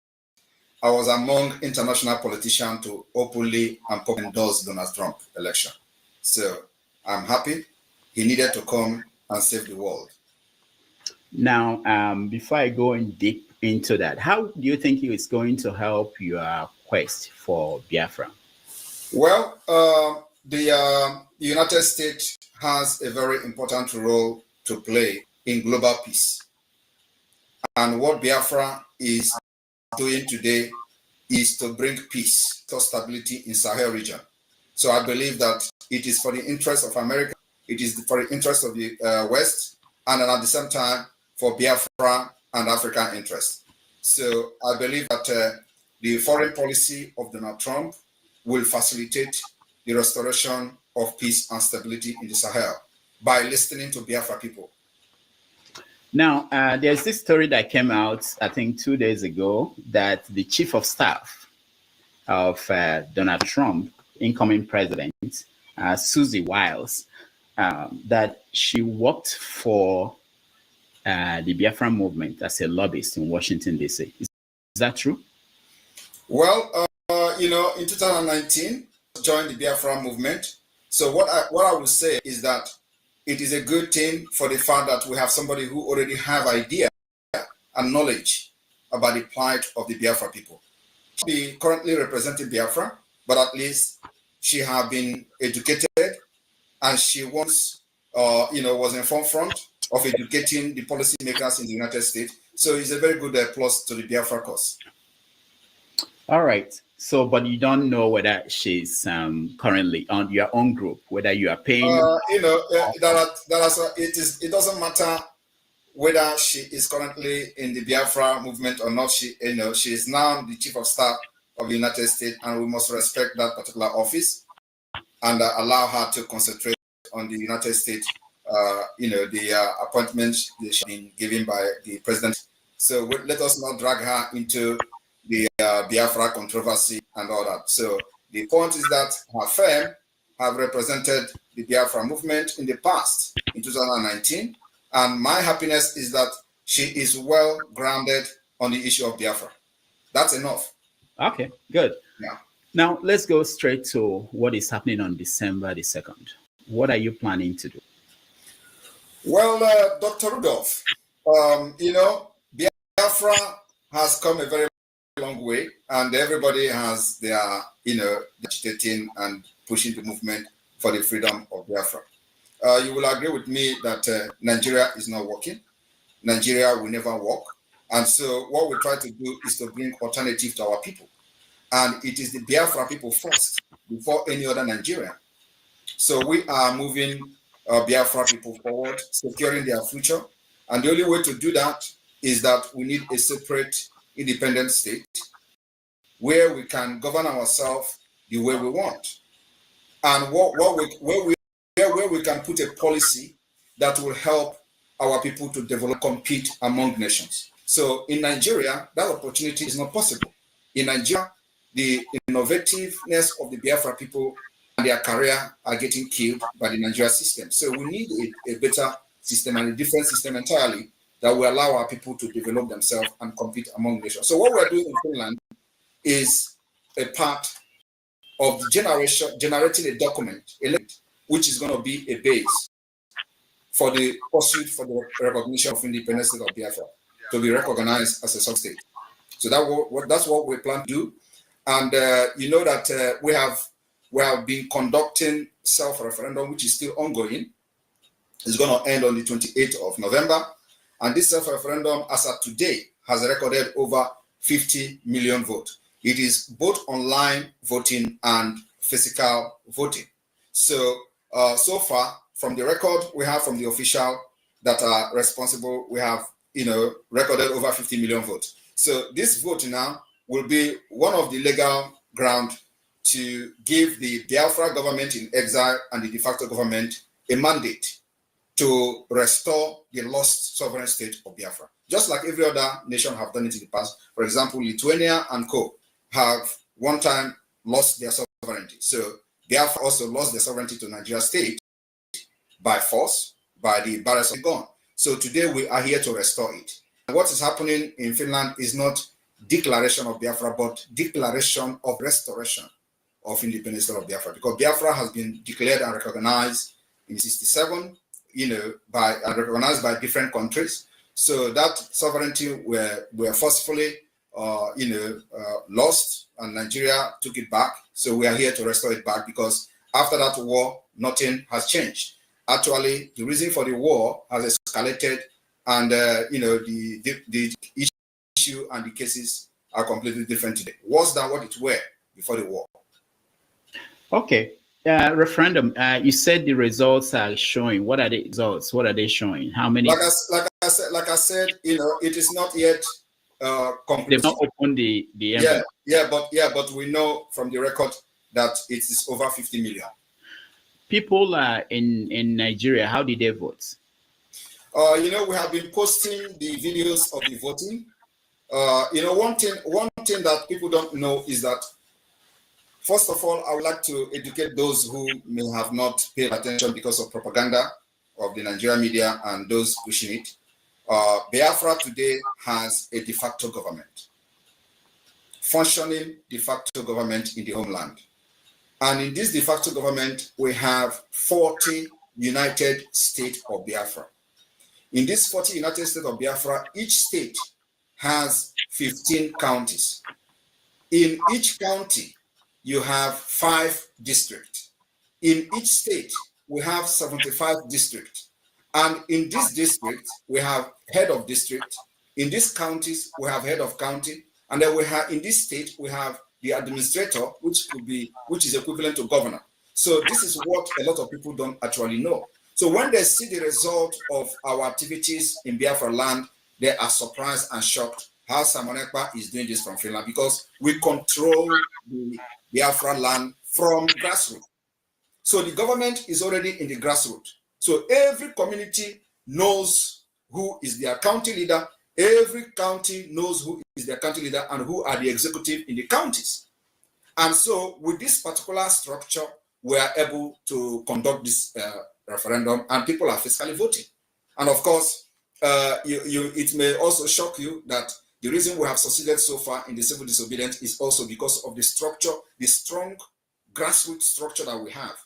I was among international politicians to openly and publicly endorse Donald Trump election. So I'm happy. He needed to come and save the world. Now, before I go in deep into that, how do you think it's going to help your quest for Biafra? Well, the United States has a very important role to play in global peace. And what Biafra is doing today is to bring peace, to stability in Sahel region. So I believe that it is for the interest of America, it is for the interest of the West, and then at the same time for Biafra and African interests. So I believe that the foreign policy of Donald Trump will facilitate the restoration of peace and stability in the Sahel by listening to Biafra people. Now, there's this story that came out, I think 2 days ago, that the chief of staff of Donald Trump, incoming president, Susie Wiles, that she worked for the Biafra movement as a lobbyist in Washington, D.C. Is that true? Well, you know, in 2019, I joined the Biafra movement. So what I would say is that it is a good thing for the fact that we have somebody who already have idea and knowledge about the plight of the Biafra people. She currently representing Biafra, but at least she has been educated and she once, was in forefront of educating the policymakers in the United States. So it's a very good plus to the Biafra cause. All right. So, but you don't know whether she's currently on your own group, whether you are paying. It doesn't matter whether she is currently in the Biafra movement or not. She is now the chief of staff of the United States, and we must respect that particular office and allow her to concentrate on the United States. The appointments she's been given by the president. So let us not drag her into the Biafra controversy and all that. So the point is that her firm have represented the Biafra movement in the past, in 2019, and my happiness is that she is well grounded on the issue of Biafra. That's enough. Okay, good. Yeah. Now let's go straight to what is happening on December the 2nd. What are you planning to do? Well, Dr. Rudolph, Biafra has come a very long way, and everybody has their, agitating and pushing the movement for the freedom of Biafra. You will agree with me that Nigeria is not working. Nigeria will never work. And so what we try to do is to bring alternative to our people. And it is the Biafra people first, before any other Nigerian. So we are moving Biafra people forward, securing their future. And the only way to do that is that we need a separate, independent state where we can govern ourselves the way we want. And where we can put a policy that will help our people to develop, compete among nations. So in Nigeria, that opportunity is not possible. In Nigeria, the innovativeness of the Biafra people and their career are getting killed by the Nigeria system. So we need a better system and a different system entirely that will allow our people to develop themselves and compete among nations. So what we're doing in Finland is a part of the generating a document, which is going to be a base for the pursuit for the recognition of independence state of Biafra to be recognized as a sub-state. So that's what we plan to do. And you know that we have been conducting self-referendum, which is still ongoing. It's going to end on the 28th of November. And this self-referendum, as of today, has recorded over 50 million votes. It is both online voting and physical voting. So, so far, from the record we have from the official that are responsible, we have, recorded over 50 million votes. So this vote now will be one of the legal ground to give the Biafra government in exile and the de facto government a mandate to restore the lost sovereign state of Biafra. Just like every other nation have done it in the past. For example, Lithuania and co have one time lost their sovereignty. So Biafra also lost their sovereignty to Nigeria state by force, by the barriers of gone. So today we are here to restore it. And what is happening in Finland is not declaration of Biafra, but declaration of restoration of independence of Biafra, because Biafra has been declared and recognized in 1967, recognized by different countries. So that sovereignty were forcefully, lost, and Nigeria took it back. So we are here to restore it back, because after that war, nothing has changed. Actually, the reason for the war has escalated, and the issue and the cases are completely different today. Worse than what it were before the war. Okay. Referendum. You said the results are showing. What are the results? What are they showing? How many? Like I said, it is not yet complete. They've not opened the envelope. But we know from the record that it is over 50 million. People in Nigeria, how did they vote? We have been posting the videos of the voting. One thing that people don't know is that, first of all, I would like to educate those who may have not paid attention because of propaganda of the Nigerian media and those pushing it. Biafra today has a de facto government, functioning de facto government in the homeland. And in this de facto government, we have 40 United States of Biafra. In this 40 United States of Biafra, each state has 15 counties. In each county, you have 5 districts. In each state, we have 75 districts. And in this district, we have head of district. In these counties, we have head of county. And then we have, in this state, we have the administrator, which is equivalent to governor. So this is what a lot of people don't actually know. So when they see the result of our activities in Biafra land, they are surprised and shocked how Simon Ekpa is doing this from Finland, because we control the Biafra land from grassroots. So the government is already in the grassroots. So every community knows who is their county leader. Every county knows who is their county leader and who are the executive in the counties. And so with this particular structure, we are able to conduct this referendum, and people are fiscally voting. And of course, it may also shock you that the reason we have succeeded so far in the civil disobedience is also because of the structure, the strong grassroots structure that we have,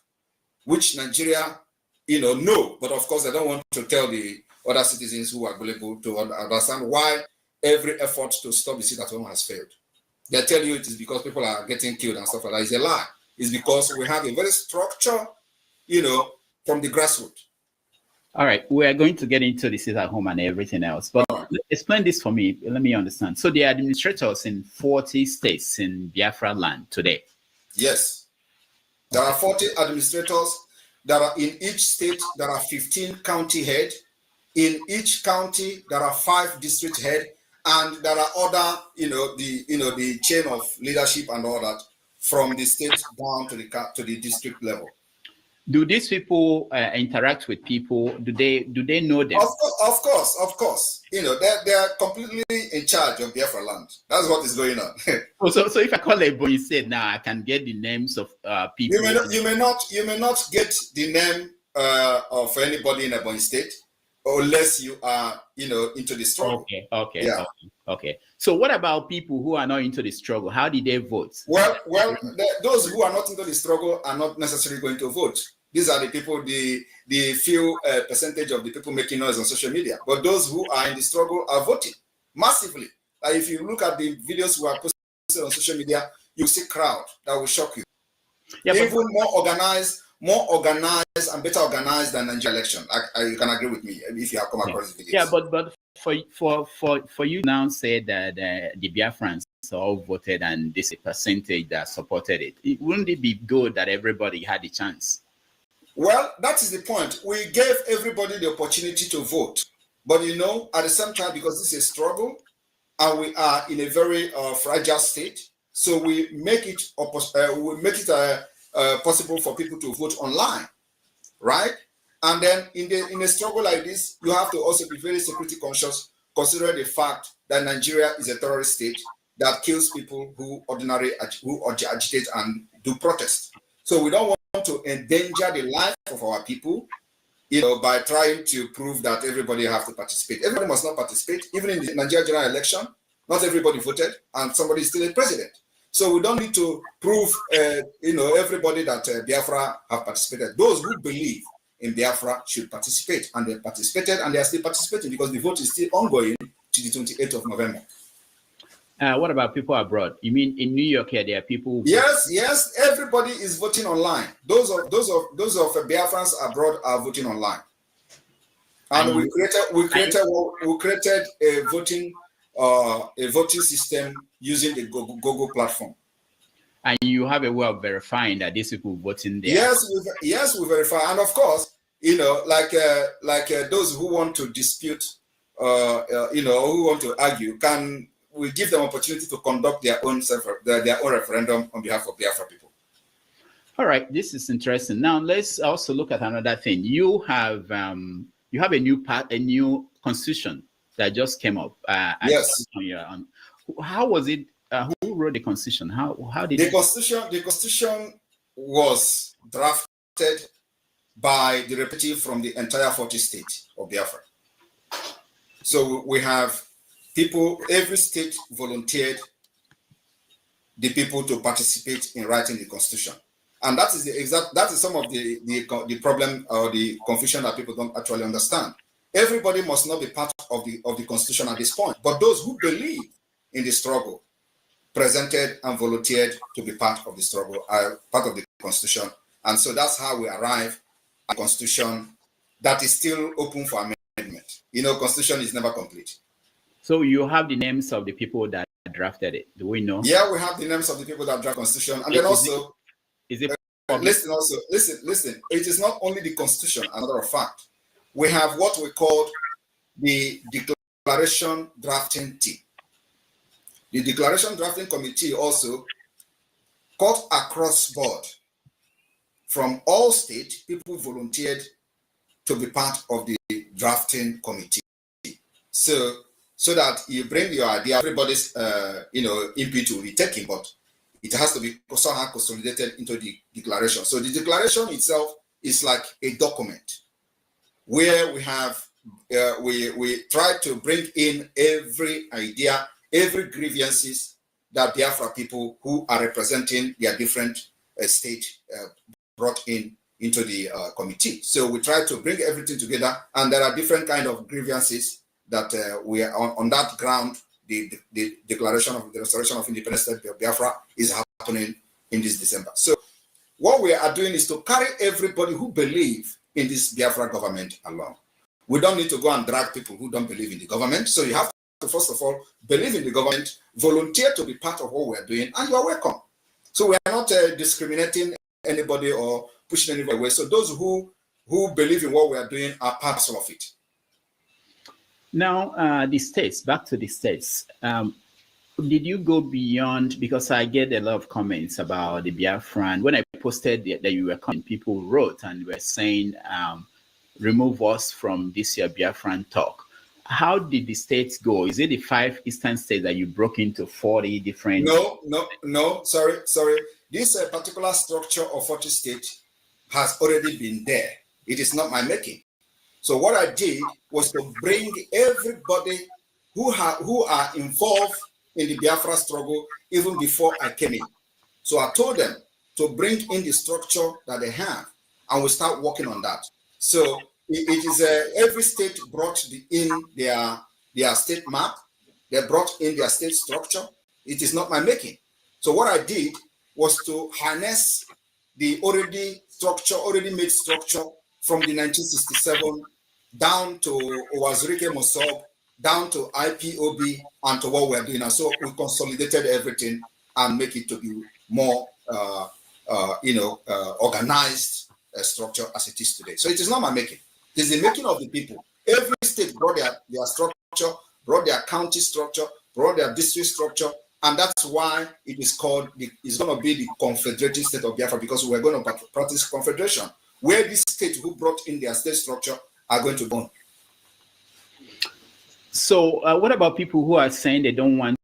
which Nigeria, know, but of course, I don't want to tell the other citizens who are available to understand why every effort to stop the sit at home has failed. They tell you it is because people are getting killed and stuff like that. It's a lie. It's because we have a very structure, from the grassroots. All right, we are going to get into the sit at home and everything else, but explain this for me. Let me understand. So the administrators in 40 states in Biafra land today. Yes, there are 40 administrators. There are in each state. There are 15 county head. In each county, there are 5 district head, and there are other, the chain of leadership and all that from the state down to the district level. Do these people interact with people? Do they know them? Of course. They are completely in charge of Biafralands. That's what is going on. So if I call a boy state now, I can get the names of people. You may not get the name of anybody in Ebonyi State unless you are into the struggle. Okay. So what about people who are not into the struggle? How did they vote? Well, those who are not into the struggle are not necessarily going to vote. These are the people, the few percentage of the people making noise on social media. But those who are in the struggle are voting massively. If you look at the videos who are posted on social media, you see crowd that will shock you. Yeah, even more organized and better organized than the Nigeria election. You can agree with me if you have come across the videos. Yeah, but for you now say that the Biafrans all voted and this percentage that supported it, wouldn't it be good that everybody had a chance? Well, that is the point. We gave everybody the opportunity to vote. But at the same time, because this is a struggle and we are in a very fragile state, so we make it possible for people to vote online, right? And then in a struggle like this, you have to also be very security conscious, considering the fact that Nigeria is a terrorist state that kills people who agitate and do protest. So we don't want to endanger the life of our people, by trying to prove that everybody have to participate. Everybody must not participate. Even in the Nigeria general election, not everybody voted, and somebody is still a president. So we don't need to prove, everybody that Biafra have participated. Those who believe in Biafra should participate, and they participated, and they are still participating because the vote is still ongoing to the 28th of November. What about people abroad? You mean in New York here, there are people? Yes. Everybody is voting online. Those of Biafrans abroad are voting online. And we created a voting system using the Google platform. And you have a way of verifying that these people voting there. Yes, we verify. And of course, like those who want to dispute, who want to argue, we give them opportunity to conduct their own referendum on behalf of Biafra people. All right, this is interesting. Now let's also look at another thing. You have a new constitution that just came up. Yes. How was it? Who wrote the constitution? How did the constitution was drafted by the representative from the entire 40 states of Biafra. So we have people, every state volunteered the people to participate in writing the constitution. And that is some of the problem or the confusion that people don't actually understand. Everybody must not be part of the constitution at this point, but those who believe in the struggle presented and volunteered to be part of the struggle, are part of the constitution. And so that's how we arrive a constitution that is still open for amendment. You know, constitution is never complete. So you have the names of the people that drafted it. Do we know? Yeah, we have the names of the people that draft constitution, and then also listen. It is not only the constitution. As a matter of fact, we have what we call the declaration drafting team. The declaration drafting committee also cut across board from all states. People volunteered to be part of the drafting committee. So that you bring your idea, everybody's input will be taken, but it has to be somehow consolidated into the declaration. So the declaration itself is like a document where we have we try to bring in every idea, every grievances that Biafra people who are representing their different states brought into the committee. So we try to bring everything together, and there are different kind of grievances that we are on that ground. The declaration of the restoration of independence state of Biafra is happening in this December. So what we are doing is to carry everybody who believe in this Biafra government along. We don't need to go and drag people who don't believe in the government. So you have to, first of all, believe in the government, volunteer to be part of what we are doing, and you are welcome. So we are not discriminating anybody or pushing anybody away. So those who believe in what we are doing are parts of it. Now, the states, back to the states. Did you go beyond, because I get a lot of comments about the Biafran. When I posted that you were coming, people wrote and were saying, remove us from this year Biafran talk. How did the states go? Is it the 5 eastern states that you broke into 40 different? No, sorry. This particular structure of 40 states has already been there. It is not my making. So what I did was to bring everybody who are involved in the Biafra struggle even before I came in. So I told them to bring in the structure that they have, and we start working on that. So it is every state brought in their state map. They brought in their state structure. It is not my making. So what I did was to harness the already made structure from the 1967 down to Owazurike Mosob, down to IPOB, and to what we're doing now. So we consolidated everything and make it to be more, organized structure as it is today. So it is not my making. It is the making of the people. Every state brought their structure, brought their county structure, brought their district structure, and that's why it is called, it's going to be the Confederated State of Biafra, because we're going to practice confederation, where these states who brought in their state structure are going to go. So what about people who are saying they don't want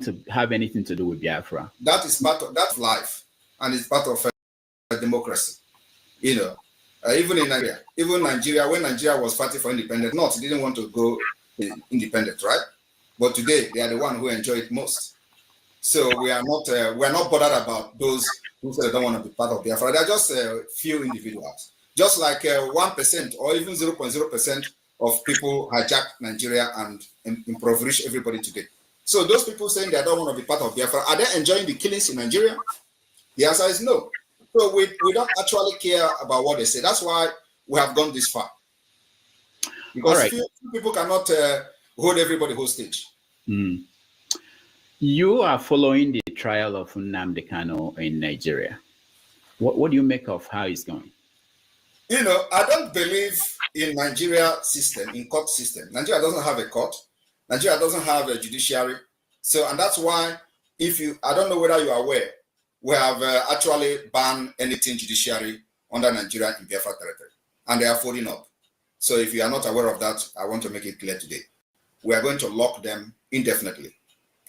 to have anything to do with Biafra? That is part of that life, and it's part of democracy. Even in Nigeria, when Nigeria was fighting for independence, North didn't want to go independent, right? But today they are the one who enjoy it most. So we are not bothered about those who say they don't want to be part of Biafra. They are just a few individuals. Just like 1% or even 0.0% of people hijack Nigeria and impoverish everybody today. So those people saying they don't want to be part of Biafra, are they enjoying the killings in Nigeria? The answer is no. So we don't actually care about what they say. That's why we have gone this far. Because few people cannot hold everybody hostage. Mm. You are following the trial of Nnamdi Kanu in Nigeria. What do you make of how it's going? I don't believe in Nigeria system, in court system. Nigeria doesn't have a court. Nigeria doesn't have a judiciary. So, and that's why, I don't know whether you are aware, we have actually banned anything judiciary under Nigeria in Biafra territory, and they are folding up. So if you are not aware of that, I want to make it clear today. We are going to lock them indefinitely,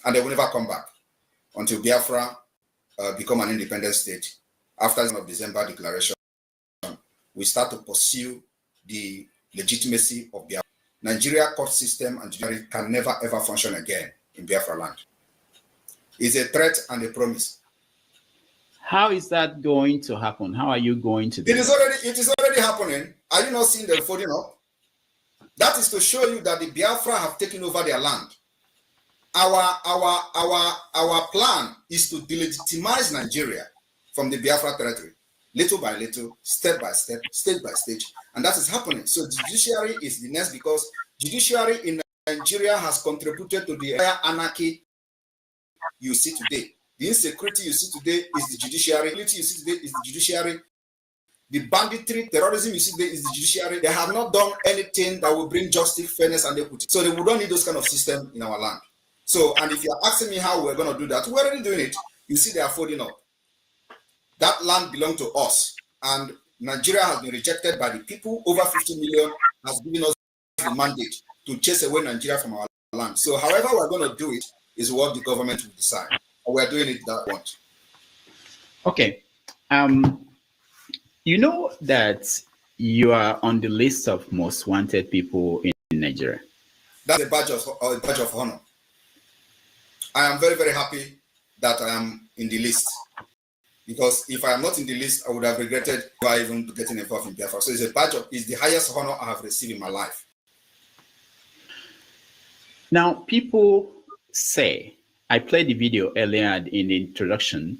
and they will never come back until Biafra become an independent state. After the December declaration, we start to pursue the legitimacy of Biafra. Nigeria court system and judiciary can never ever function again in Biafraland. It's a threat and a promise. How is that going to happen? How are you going to do it? It is already happening. Are you not seeing them folding up? That is to show you that the Biafra have taken over their land. Our plan is to delegitimize Nigeria from the Biafra territory. little by little, step by step, stage by stage, and that is happening. So the judiciary is the next, because judiciary in Nigeria has contributed to the anarchy you see today. The insecurity you see today is the judiciary. The you see today is the judiciary. The banditry, terrorism you see today is the judiciary. They have not done anything that will bring justice, fairness, and equity. So we don't need those kind of system in our land. So, and if you're asking me how we're going to do that, we're already doing it. You see, they are folding up. That land belongs to us, and Nigeria has been rejected by the people. Over 50 million has given us the mandate to chase away Nigeria from our land. So, however we're going to do it is what the government will decide. And we're doing it that way. Okay. You know that you are on the list of most wanted people in Nigeria. That's a badge of honor. I am very, very happy that I am in the list, because if I am not in the list, I would have regretted even getting involved in Biafra. So it's the highest honor I have received in my life. Now, people say, I played the video earlier in the introduction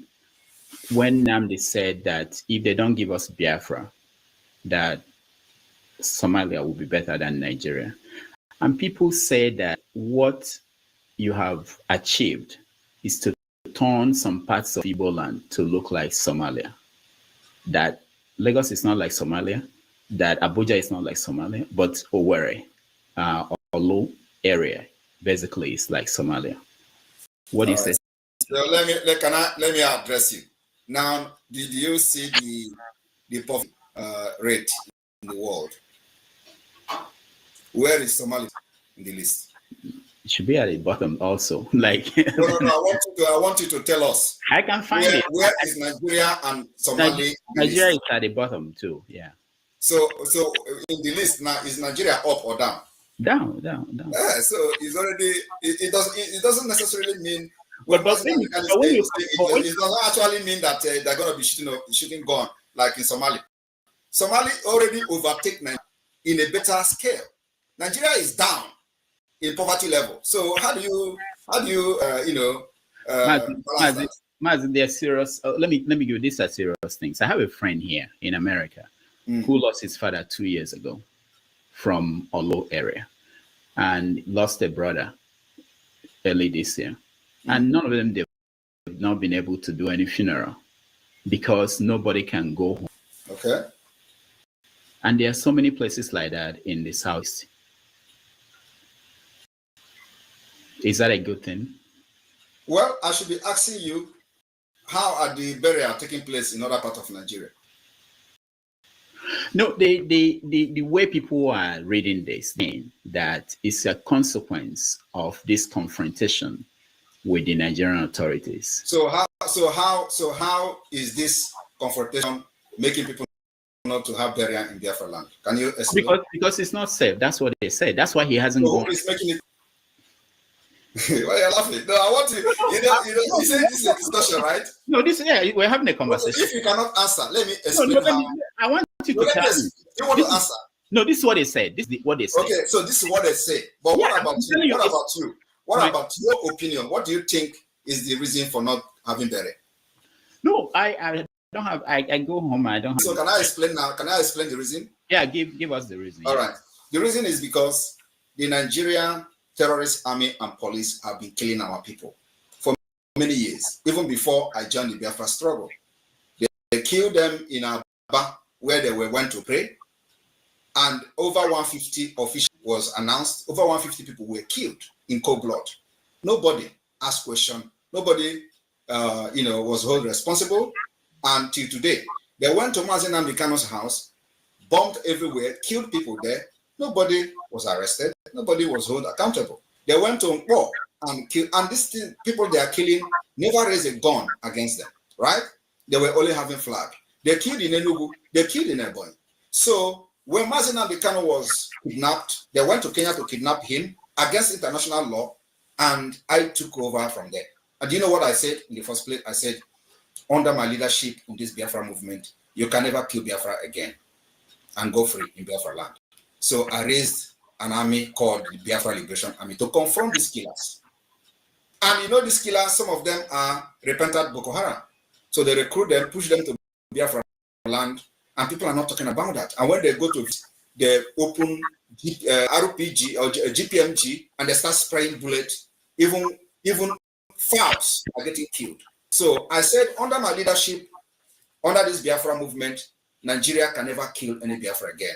when Nnamdi said that if they don't give us Biafra, that Somalia will be better than Nigeria. And people say that what you have achieved is to turn some parts of Igbo land to look like Somalia. That Lagos is not like Somalia, that Abuja is not like Somalia, but Owerri, Olo area, basically is like Somalia. What do you say? So let me address you. Now, did you see the poverty rate in the world? Where is Somalia in the list? It should be at the bottom also. Like no. I want you to tell us. I can find it. Where is Nigeria and Somalia? Nigeria is at the bottom too. Yeah. So in the list now, is Nigeria up or down? Down. Yeah, so it's already. It doesn't necessarily mean. But when you, it doesn't actually mean that they're going to be shooting gun like in Somalia. Somalia already overtake Nigeria in a better scale. Nigeria is down in poverty level. So how do you Maz, they're serious. Let me give you this as serious things. I have a friend here in America who lost his father 2 years ago from Olo area, and lost a brother early this year. And none of them, they've not been able to do any funeral because nobody can go home. Okay. And there are so many places like that in the South. Is that a good thing? Well, I should be asking you, how are the burial taking place in other parts of Nigeria? No, the way people are reading this thing, that it's a consequence of this confrontation with the Nigerian authorities. So how is this confrontation making people not to have burial in Biafra land? Can you explain? Because it's not safe. That's what they said. That's why he hasn't gone. Who is making it? Why are you laughing? No, I want to. You say this is a discussion, right? No, we're having a conversation. If you cannot answer, let me explain. I want you to tell me. You want to answer? No, this is what they said. This is what they said. Okay, so this is what they say. But what about you? What about you? What about your opinion? What do you think is the reason for not having burial? No, I don't have. I go home. I don't. So can I explain now? Can I explain the reason? Yeah, give us the reason. All right. The reason is because the Nigerian terrorist army and police have been killing our people for many years, even before I joined the Biafra struggle. They killed them in Aba, where they went to pray, and over 150 officials was announced. Over 150 people were killed in cold blood. Nobody asked question. Nobody, was held responsible until today. They went to Mazi Nnamdi Kanu's house, bombed everywhere, killed people there. Nobody was arrested. Nobody was held accountable. They went to war and killed. And these people they are killing never raised a gun against them, right? They were only having flag. They killed in Enugu. They killed in Ebonyi. So when Mazi Nnamdi Kanu was kidnapped, they went to Kenya to kidnap him against international law, and I took over from there. And do you know what I said in the first place? I said, under my leadership in this Biafra movement, you can never kill Biafra again and go free in Biafra land. So I raised an army called the Biafra Liberation Army to confront these killers. And these killers, some of them are repentant Boko Haram. So they recruit them, push them to Biafra land, and people are not talking about that. And when they go to the open RPG or GPMG and they start spraying bullets, even fowls are getting killed. So I said, under my leadership, under this Biafra movement, Nigeria can never kill any Biafra again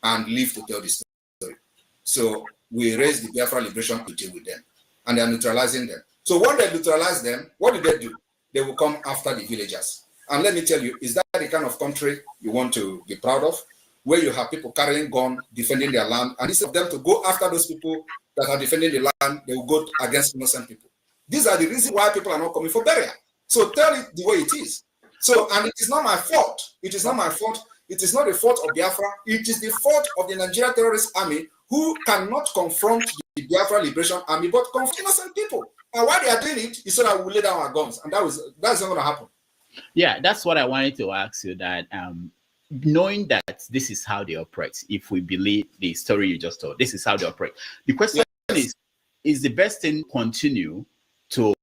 and live to tell this story. So we raised the Biafra Liberation to deal with them, and they are neutralizing them. So when they neutralize them, what do? They will come after the villagers. And let me tell you, is that the kind of country you want to be proud of, where you have people carrying guns, defending their land, and instead of them to go after those people that are defending the land, they will go against innocent people. These are the reasons why people are not coming for burial. So tell it the way it is. So, and it is not my fault. It is not my fault. It is not the fault of Biafra. It is the fault of the Nigerian terrorist army, who cannot confront the Biafra Liberation Army, but confront innocent people. And why they are doing it is so that we lay down our guns, and that's not going to happen. Yeah, that's what I wanted to ask you, that knowing that this is how they operate, if we believe the story you just told, this is how they operate. The question is the best thing continue to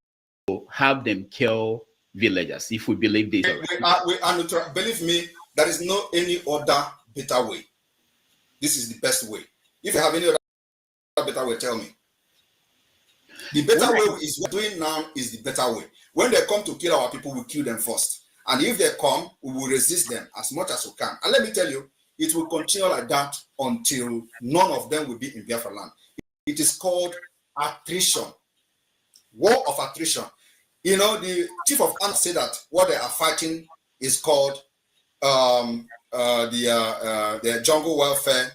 have them kill villagers if we believe this? Believe me, there is no any other better way. This is the best way. If you have any other better way, tell me. The better way is what we're doing now is the better way. When they come to kill our people, we kill them first. And if they come, we will resist them as much as we can. And let me tell you, it will continue like that until none of them will be in Biafra land. It is called attrition. War of attrition. You know, the chief of army said that what they are fighting is called the jungle warfare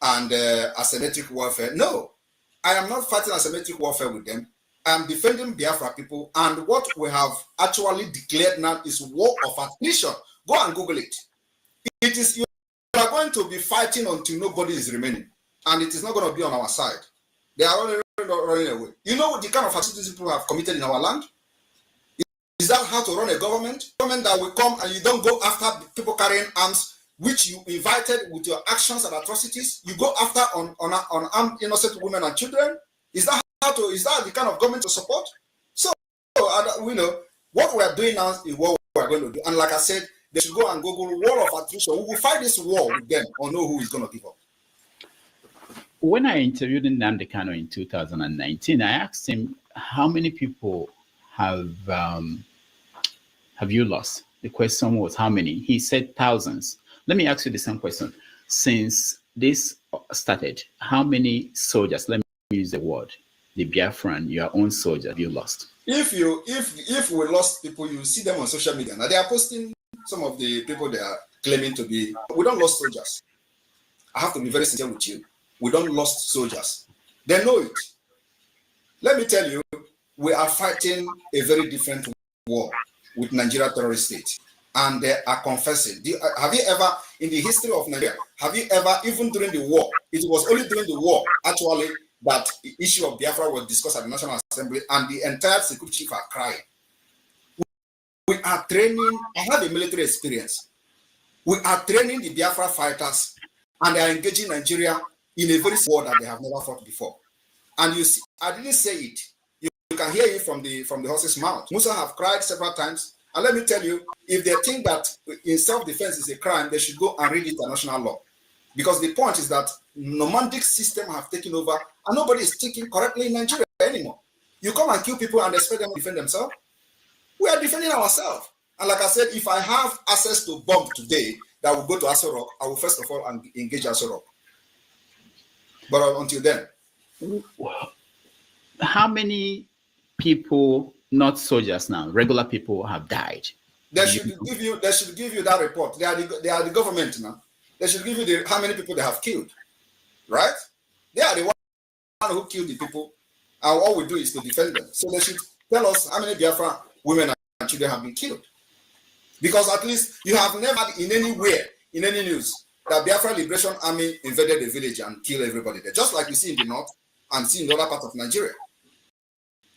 and asymmetric warfare. No, I am not fighting asymmetric warfare with them. I am defending Biafra people, and what we have actually declared now is war of attrition. Go and Google it. It is, you are going to be fighting until nobody is remaining, and it is not going to be on our side. They are running away. You know the kind of atrocities people have committed in our land? Is that how to run a government? Government that will come and you don't go after people carrying arms, which you invited with your actions and atrocities? You go after on armed innocent women and children? Is that the kind of government to support? So we know what we are doing now is what we are going to do. And like I said, they should go and Google war of attrition. We will fight this war with them or know who is going to give up. When I interviewed Nnamdi Kanu in 2019, I asked him, how many people have you lost? The question was how many? He said thousands. Let me ask you the same question. Since this started, how many soldiers, let me use the word, the Biafran, your own soldier, have you lost? If we lost people, you see them on social media. Now they are posting some of the people they are claiming to be. We don't lost soldiers. I have to be very sincere with you. We don't lost soldiers. They know it. Let me tell you, we are fighting a very different war with Nigeria terrorist state, and they are confessing. Have you ever, in the history of Nigeria, have you ever, even during the war, it was only during the war, actually, that the issue of Biafra was discussed at the National Assembly, and the entire security chief are crying. We are training, I have a military experience. We are training the Biafra fighters, and they are engaging Nigeria in a very war that they have never fought before. And you see, I didn't say it. You can hear it from the horse's mouth. Musa have cried several times. And let me tell you, if they think that in self-defense is a crime, they should go and read international law. Because the point is that nomadic system have taken over and nobody is thinking correctly in Nigeria anymore. You come and kill people and expect them to defend themselves. We are defending ourselves. And like I said, if I have access to bomb today that will go to Aso Rock, I will first of all engage Aso Rock. But until then. How many people, not soldiers now, regular people have died? They should give you that report. They are the government now. They should give you how many people they have killed, right? They are the one who killed the people, and all we do is to defend them. So they should tell us how many Biafra women and children have been killed. Because at least you have never in anywhere, in any news, that Biafra Liberation Army invaded a village and killed everybody there, just like we see in the north and see in the other part of Nigeria.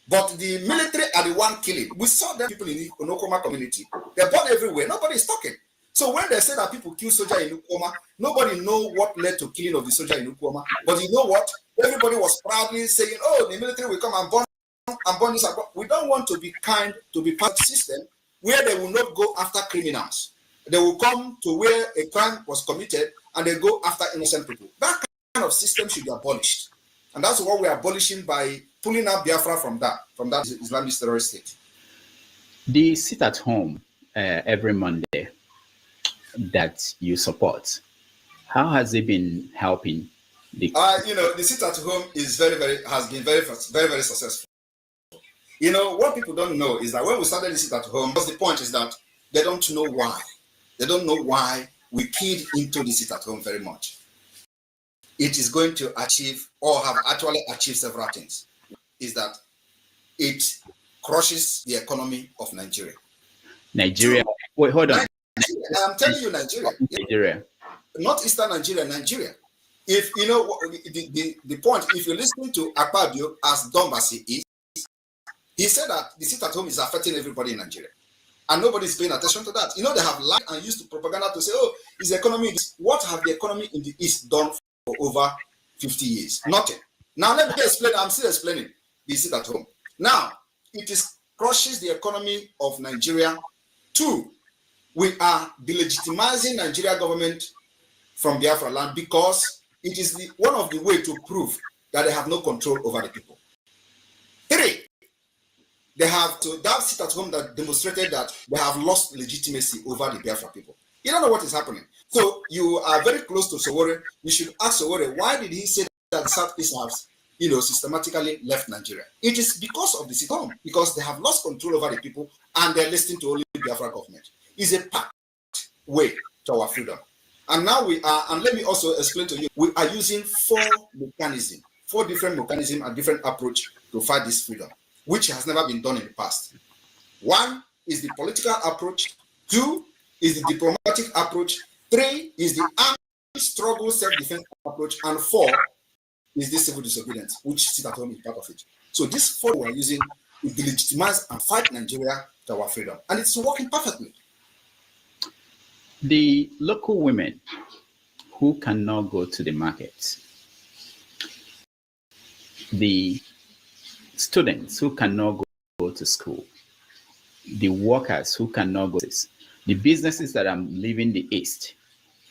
But the military are the one killing. We saw them people in the Onokoma community. They're born everywhere. Nobody is talking. So when they say that people kill soldier in Ukoma, nobody know what led to killing of the soldier in Ukoma. But you know what? Everybody was proudly saying, "Oh, the military will come and burn this." We don't want to be kind to be part of the system where they will not go after criminals. they will come to where a crime was committed and they go after innocent people. That kind of system should be abolished. And that's what we are abolishing by pulling out Biafra from that Islamic terrorist state. The sit at home every Monday that you support, how has it been helping? The sit at home is has been very successful. What people don't know is that when we started the sit at home, the point is that they don't know why. They don't know why we keyed into the sit at home very much. It is going to achieve, or have actually achieved, several things. Is that it crushes the economy of Nigeria. Nigeria. Wait, hold on. I'm telling you, Nigeria. Not Eastern Nigeria, Nigeria. If you know the point, if you're listening to IKIBIBIO as dumb as he is, he said that the sit at home is affecting everybody in Nigeria. And nobody is paying attention to that. They have lied and used to propaganda to say, oh, is the economy. What have the economy in the East done for over 50 years? Nothing. Now let me explain. I'm still explaining the sit at home. Now, it crushes the economy of Nigeria. 2, we are delegitimizing Nigeria government from Biafraland because it is one of the ways to prove that they have no control over the people. 3, they have to that sit at home that demonstrated that they have lost legitimacy over the Biafra people. You don't know what is happening. So you are very close to Sowore. You should ask Sowore, why did he say that the Southeast has, systematically left Nigeria? It is because of the sit at home, because they have lost control over the people and they're listening to only the Biafra government. It's a packed way to our freedom. And now we are, and let me also explain to you, we are using 4 different mechanisms and different approach to fight this freedom, which has never been done in the past. 1 is the political approach, 2 is the diplomatic approach, 3 is the armed struggle self-defense approach, and 4 is the civil disobedience, which sit at home is part of it. So these 4 we are using to delegitimize and fight Nigeria to our freedom. And it's working perfectly. The local women who cannot go to the market, the students who cannot go to school, the workers who cannot go to this, the businesses that are leaving the East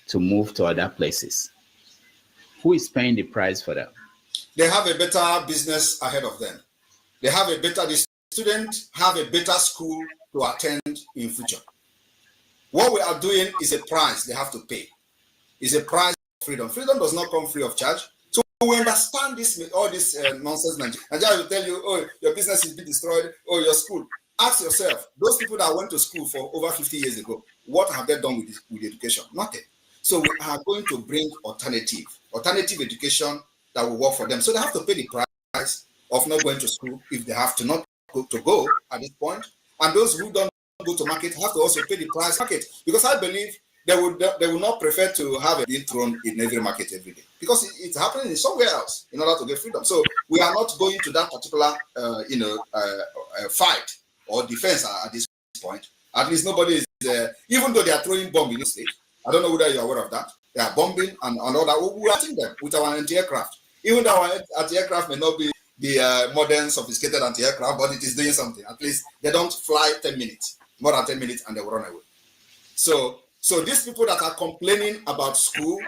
to move to other places, who is paying the price for that? They have a better business ahead of them. The students have a better school to attend in future. What we are doing is a price they have to pay. It's a price of freedom. Freedom does not come free of charge. So we understand all this nonsense. Nigeria will tell you, oh, your business is being destroyed, or your school. Ask yourself, those people that went to school for over 50 years ago, what have they done with education? Nothing. So we are going to bring alternative education that will work for them. So they have to pay the price of not going to school if they have to not go at this point. And those who don't go to market have to also pay the price market, because I believe they would not prefer to have it being thrown in every market every day, because it's happening in somewhere else in order to get freedom. So we are not going to that particular fight or defense at this point. At least nobody is even though they are throwing bombs in the state. I don't know whether you're aware of that. They are bombing and all that. We are hitting them with our anti-aircraft. Even though our anti-aircraft may not be the modern sophisticated anti-aircraft, but it is doing something. At least they don't fly 10 minutes, more than 10 minutes, and they will run away. So these people that are complaining about school,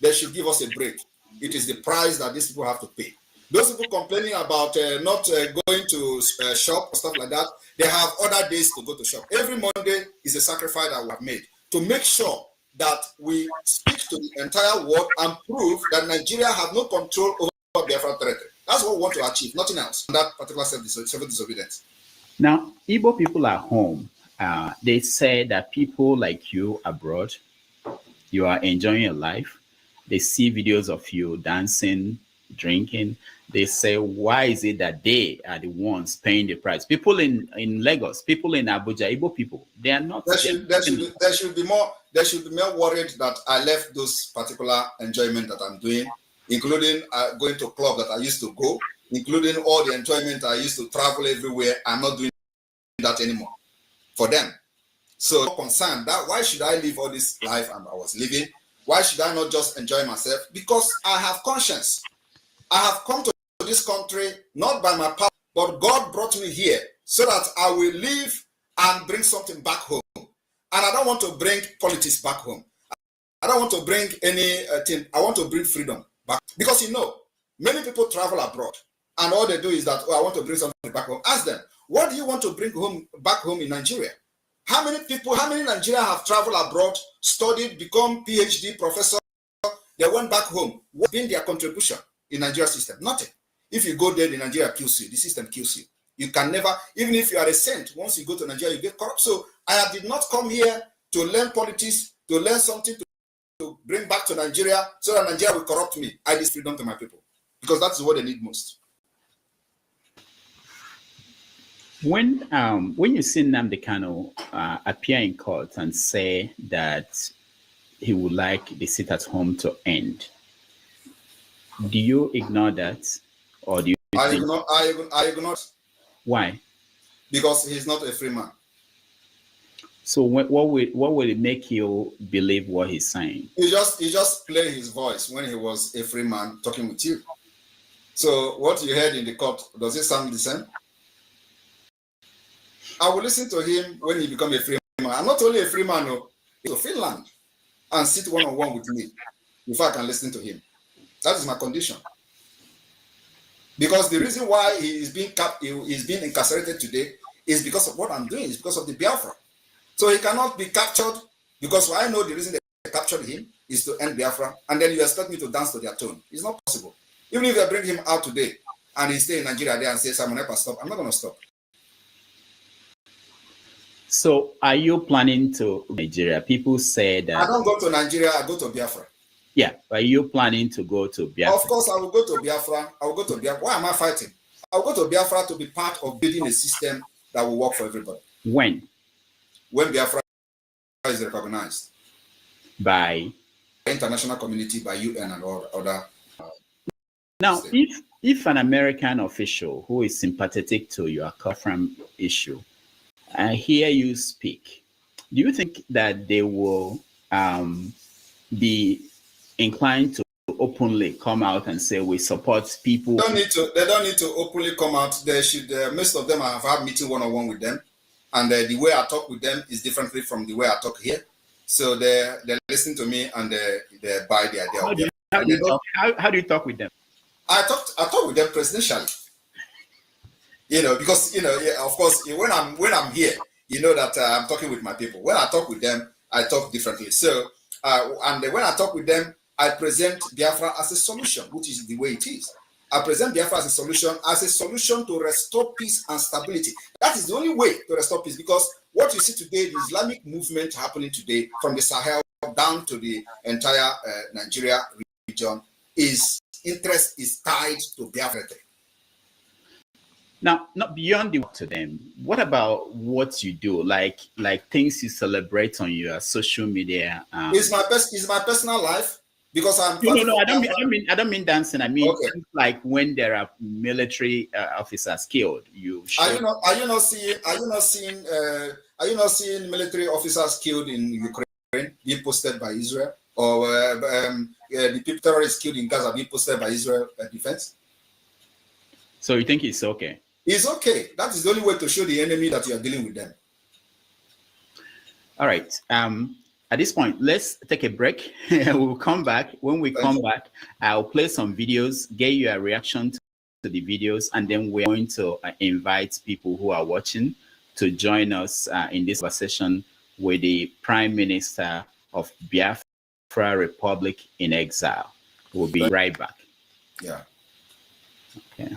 they should give us a break. It is the price that these people have to pay. Those people complaining about not going to shop, stuff like that, they have other days to go to shop. Every Monday is a sacrifice that we have made to make sure that we speak to the entire world and prove that Nigeria has no control over Biafra territory. That's what we want to achieve, nothing else. That particular civil disobedience. Now, Igbo people at home, they say that people like you abroad, you are enjoying your life. They see videos of you dancing, drinking. They say, why is it that they are the ones paying the price? People in Lagos, people in Abuja, Igbo people, they are not. They should be more worried that I left those particular enjoyment that I'm doing, including going to club that I used to go, including all the enjoyment I used to travel everywhere. I'm not doing that anymore for them. So concerned that why should I live all this life I was living? Why should I not just enjoy myself? Because I have conscience. I have come to this country not by my power, but God brought me here so that I will live and bring something back home. And I don't want to bring politics back home. I don't want to bring any thing. I want to bring freedom back. Because many people travel abroad and all they do is that, I want to bring something back home. Ask them, what do you want to bring back home in Nigeria? How many Nigerians have traveled abroad, studied, become PhD professor? They went back home. What's been their contribution in Nigeria system? Nothing. If you go there, the Nigeria kills you. The system kills you. You can never, even if you are a saint, once you go to Nigeria, you get corrupt. So I did not come here to learn politics, to learn something to bring back to Nigeria so that Nigeria will corrupt me. I give freedom to my people because that's what they need most. When you see Nnamdi Kanu appear in court and say that he would like the sit at home to end, do you ignore that, or do you? I ignore. Why? Because he's not a free man. So what will it make you believe what he's saying? He just played his voice when he was a free man talking with you. So what you heard in the court, does it sound the same? I will listen to him when he becomes a free man. I'm not only a free man, to Finland and sit one-on-one with me before I can listen to him. That is my condition. Because the reason why he is being incarcerated today is because of what I'm doing. It's because of the Biafra. So he cannot be captured because I know the reason they captured him is to end Biafra, and then you expect me to dance to their tune. It's not possible. Even if they bring him out today and he stay in Nigeria there and say, Simon Ekpa, stop, I'm not going to stop. So are you planning to Nigeria? People say that... I don't go to Nigeria, I go to Biafra. Yeah, but are you planning to go to Biafra? Of course, I will go to Biafra. I will go to Biafra. Why am I fighting? I will go to Biafra to be part of building a system that will work for everybody. When? When Biafra is recognized. By? The international community, by UN and all other... Now, if an American official who is sympathetic to your Biafran issue hear you speak, do you think that they will be inclined to openly come out and say we support people? They don't need to openly come out. They should. Most of them have had meeting one-on-one with them, and the way I talk with them is differently from the way I talk here. So they listen to me and they buy the idea. How do you talk with them? I talk with them presidentially. Because of course, when I'm here, that I'm talking with my people. When I talk with them, I talk differently. So, and when I talk with them, I present Biafra as a solution, which is the way it is. I present Biafra as a solution to restore peace and stability. That is the only way to restore peace, because what you see today, the Islamic movement happening today from the Sahel down to the entire Nigeria region, interest is tied to Biafra. Now, not beyond the work to them, what about what you do, like things you celebrate on your social media? It's my personal life, because I'm. No, I don't mean dancing. I mean, okay. Like when there are military officers killed, you. Are you not seeing military officers killed in Ukraine being posted by Israel, or the terrorists killed in Gaza being posted by Israel defense? So you think it's okay? It's okay. That is the only way to show the enemy that you are dealing with them. All right. At this point, let's take a break. We'll come back. When we come back, I'll play some videos, get your reaction to the videos, and then we're going to invite people who are watching to join us in this conversation with the Prime Minister of Biafra Republic in exile. We'll be right back. Yeah. Okay.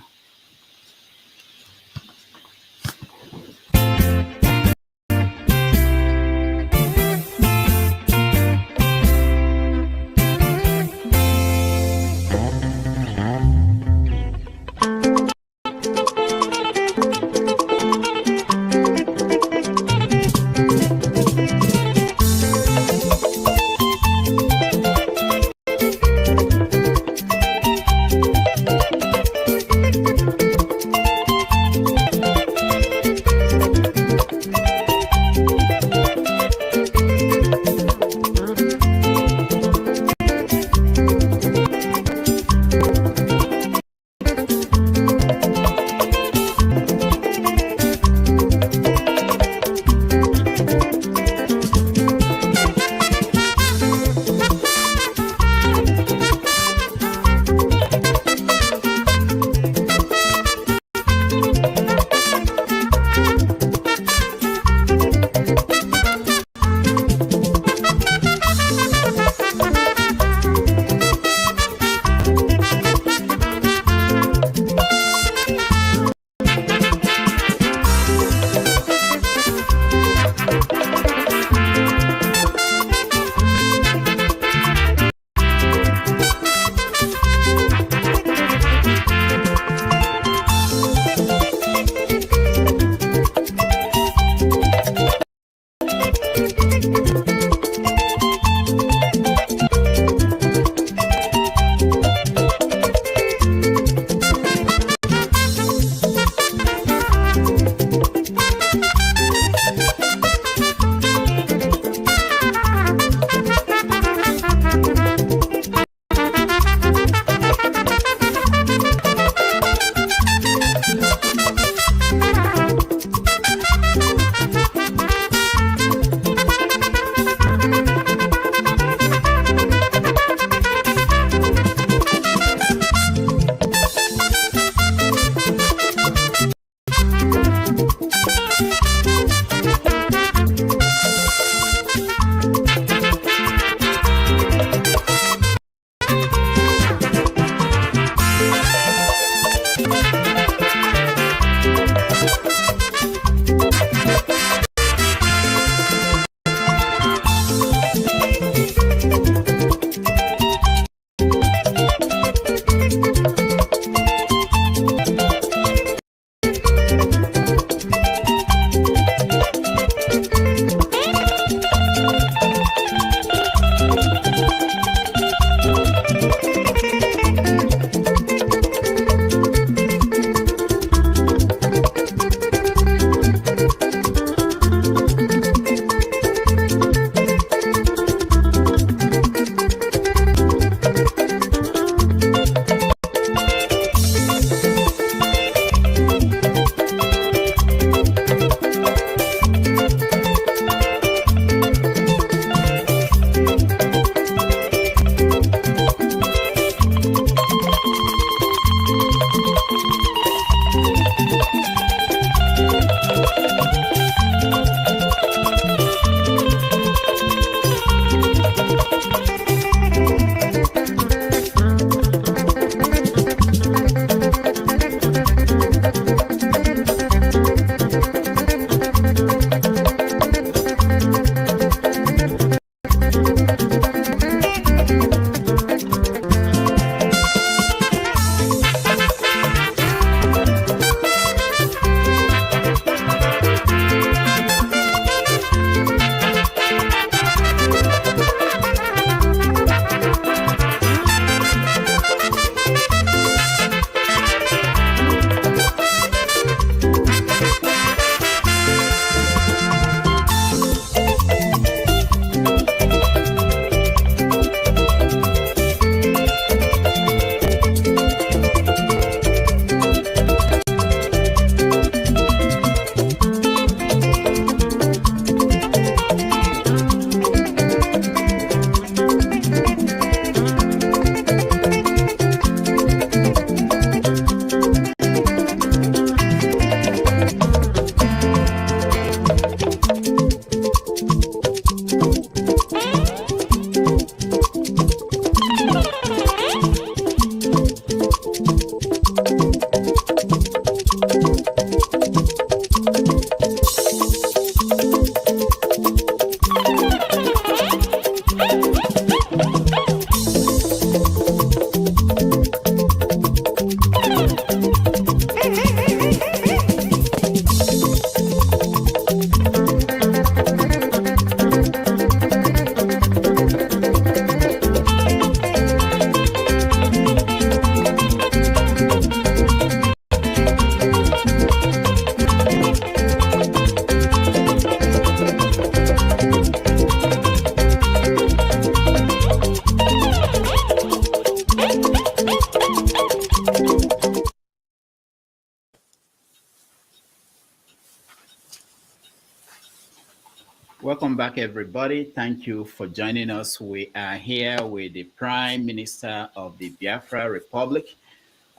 Welcome back, everybody. Thank you for joining us. We are here with the Prime Minister of the Biafra Republic,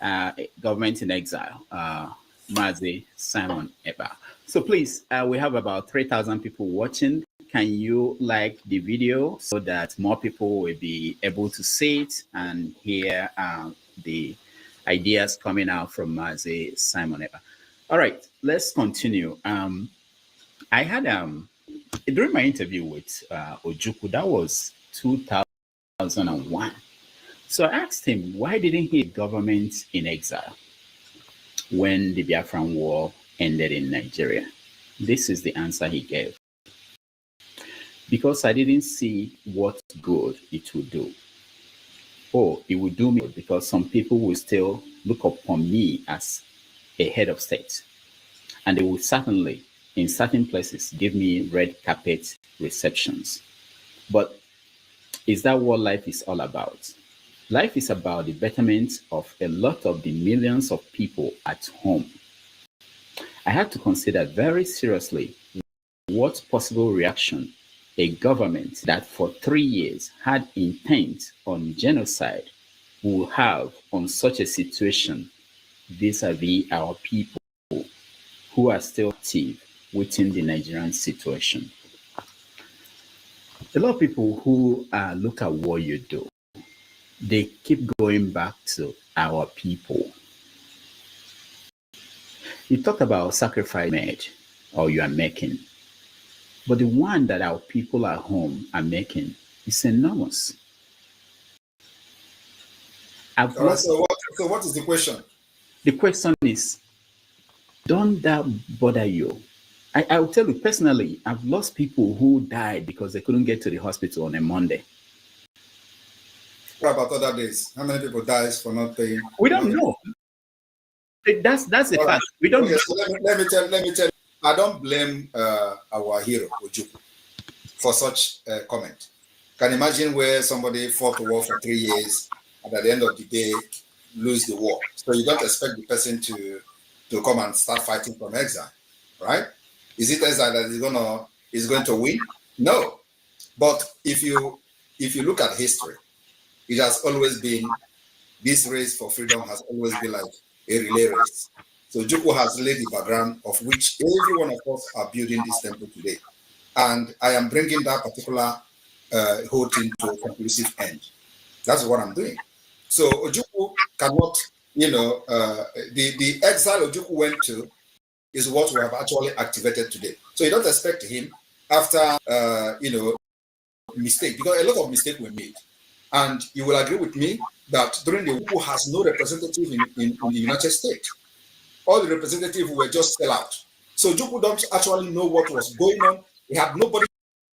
government in exile, Mazi Simon Eba. So please, we have about 3,000 people watching. Can you like the video so that more people will be able to see it and hear the ideas coming out from Mazi Simon Eba? All right, let's continue. I had during my interview with Ojukwu, that was 2001. So I asked him, why didn't he government in exile when the Biafran War ended in Nigeria? This is the answer he gave. Because I didn't see what good it would do. Oh, it would do me good because some people will still look upon me as a head of state. And they will certainly, in certain places, give me red carpet receptions. But is that what life is all about? Life is about the betterment of a lot of the millions of people at home. I had to consider very seriously what possible reaction a government that for 3 years had intent on genocide will have on such a situation vis-a-vis our people who are still active within the Nigerian situation. A lot of people who look at what you do, they keep going back to our people. You talk about sacrifice made or you are making, but the one that our people at home are making is enormous. So what is the question? The question is, don't that bother you? I will tell you personally, I've lost people who died because they couldn't get to the hospital on a Monday. What about other days? How many people dies for not paying? We don't know. That's a fact. We don't know. So let me tell you, I don't blame our hero, Ojukwu, for such a comment. Can imagine where somebody fought the war for 3 years and at the end of the day lose the war. So you don't expect the person to come and start fighting from exile, right? Is it exile that is going to win? No. But if you look at history, it has always been, this race for freedom has always been like a relay race. So Ojukwu has laid the background of which every one of us are building this temple today. And I am bringing that particular whole thing to a conclusive end. That's what I'm doing. So Ojukwu cannot, the exile Ojukwu went to is what we have actually activated today. So you don't expect him after, mistake, because a lot of mistakes were made. And you will agree with me that during the Ojukwu has no representative in the United States. All the representatives were just sell out. So Ojukwu don't actually know what was going on. He had nobody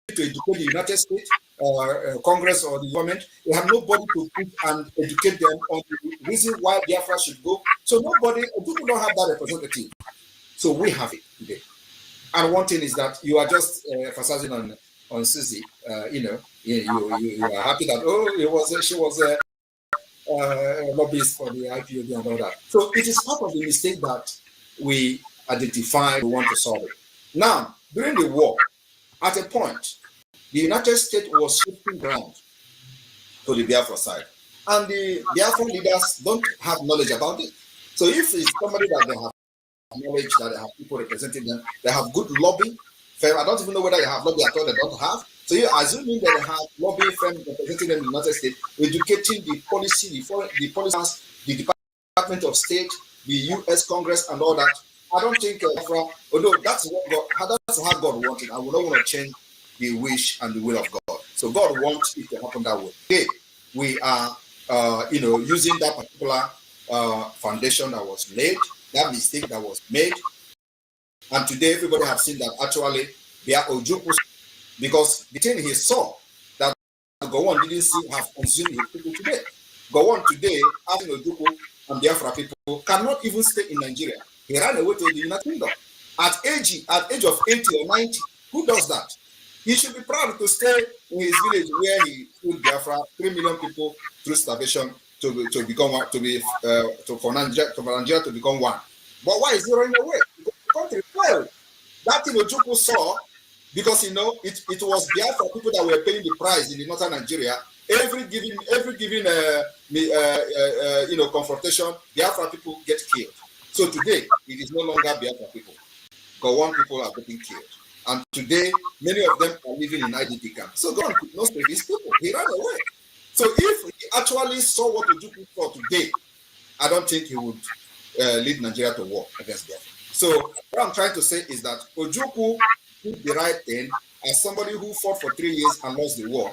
to educate the United States or Congress or the government. They have nobody to put and educate them on the reason why Biafra should go. So Ojukwu don't have that representative. So we have it today. And one thing is that you are just emphasizing on Susie. You are happy that she was a lobbyist for the IPOB and all that. So it is part of the mistake that we identify, we want to solve it. Now, during the war, at a point, the United States was shifting ground to the Biafra side. And the Biafra leaders don't have knowledge about it. So if it's somebody that they have knowledge, that they have people representing them, they have good lobby. I don't even know whether they have lobby at all, they don't have. So you're assuming that they have lobby firm representing them in the United States, educating the policy, the policies, the Department of State, the US Congress and all that. I don't think, although that's how God wanted, I would not want to change the wish and the will of God. So God wants it to happen that way. Today, we are, using that particular foundation that was laid, that mistake that was made. And today, everybody have seen that actually, they are Ojukwu, because the thing he saw that Gowon didn't see have consumed his people today. Gowon today, having Ojukwu and Biafra people, cannot even stay in Nigeria. He ran away to the United Kingdom. At age of 80 or 90, who does that? He should be proud to stay in his village where he killed Biafra, 3 million people through starvation for Nigeria to become one. But why is he running away? Because the country failed. That thing Ojukwu saw, because it was Biafra people that were paying the price in the northern Nigeria. Every given confrontation, Biafra people get killed. So today it is no longer Biafra people. Gowon people are getting killed. And today, many of them are living in IDP camps. So Gowon could not save his people. He ran away. So if he actually saw what Ojukwu saw today, I don't think he would lead Nigeria to war against Biafra. So what I'm trying to say is that Ojukwu did the right thing as somebody who fought for 3 years and lost the war.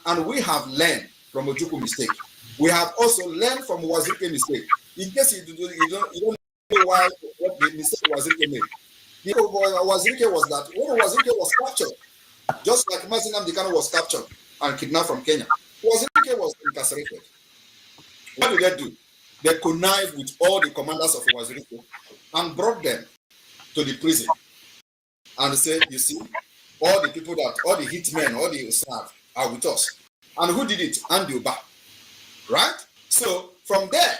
And we have learned from Ojukwu mistake. We have also learned from Wazirike's mistake. In case you don't know why what the mistake Wazirike made. The Wazirike was that when Wazirike was captured, just like Mazi Nnamdi Kanu was captured and kidnapped from Kenya, Wazirike was incarcerated. What did they do? They connived with all the commanders of Wazirike and brought them to the prison and said, you see, all the hitmen, all the staff are with us. And who did it? Andy Uba. Right? So from there,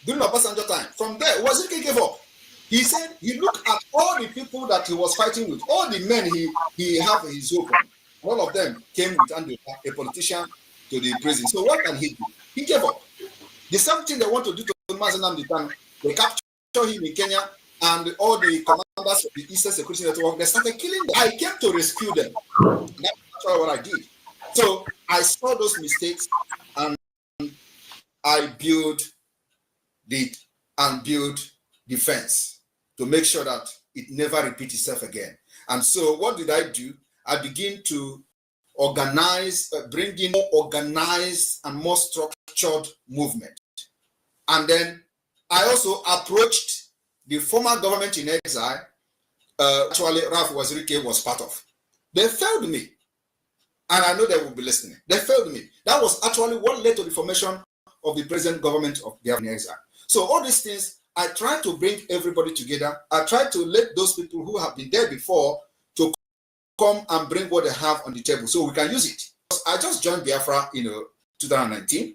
during Obasanjo time, from there, Wazirike gave up. He said he looked at all the people that he was fighting with, all the men he had his hope on. All of them came with Andy Uba, a politician, to the prison. So what can he do? He gave up. The same thing they want to do to Mazi Nnamdi Kanu. They capture him in Kenya, and all the commanders of the Eastern Security Network, they started killing them. I came to rescue them. That's what I did. So I saw those mistakes, and I built defense to make sure that it never repeats itself again. And so what did I do? I began to organize, bring in more organized and more structured movement. And then I also approached the former government in exile, actually Ralph Wazirike was part of. They failed me. And I know they will be listening. They failed me. That was actually what led to the formation of the present government of Biafra in exile. So all these things, I try to bring everybody together. I try to let those people who have been there before to come and bring what they have on the table so we can use it. I just joined Biafra in 2019.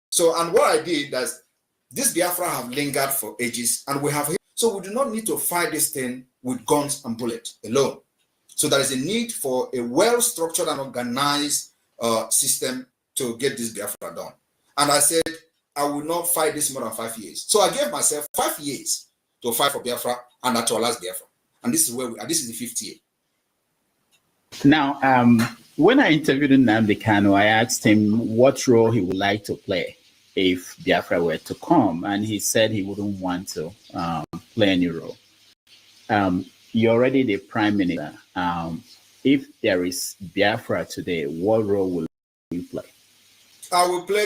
So, and what I did is, this Biafra have lingered for ages, and we have, so we do not need to fight this thing with guns and bullets alone. So there is a need for a well-structured and organized system to get this Biafra done. And I said, I will not fight this more than 5 years. So I gave myself 5 years to fight for Biafra and actualize Biafra. And this is where we are. This is the 5th year. Now, when I interviewed Nnamdi Kanu, I asked him what role he would like to play if Biafra were to come, and he said he wouldn't want to play any role. You're already the prime minister. If there is Biafra today, what role will you play? I will play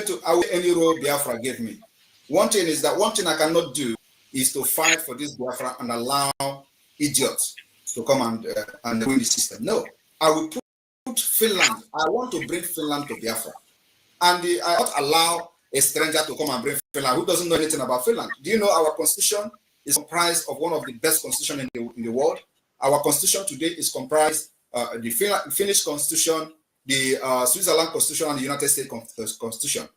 any role Biafra gave me. One thing I cannot do is to fight for this Biafra and allow idiots to come and win the system. No, I will put Finland. I want to bring Finland to Biafra. And I won't allow a stranger to come and bring Finland who doesn't know anything about Finland. Do you know our constitution is comprised of one of the best constitutions in the world? Our constitution today is comprised the Finnish constitution, the Switzerland constitution, and the United States constitution.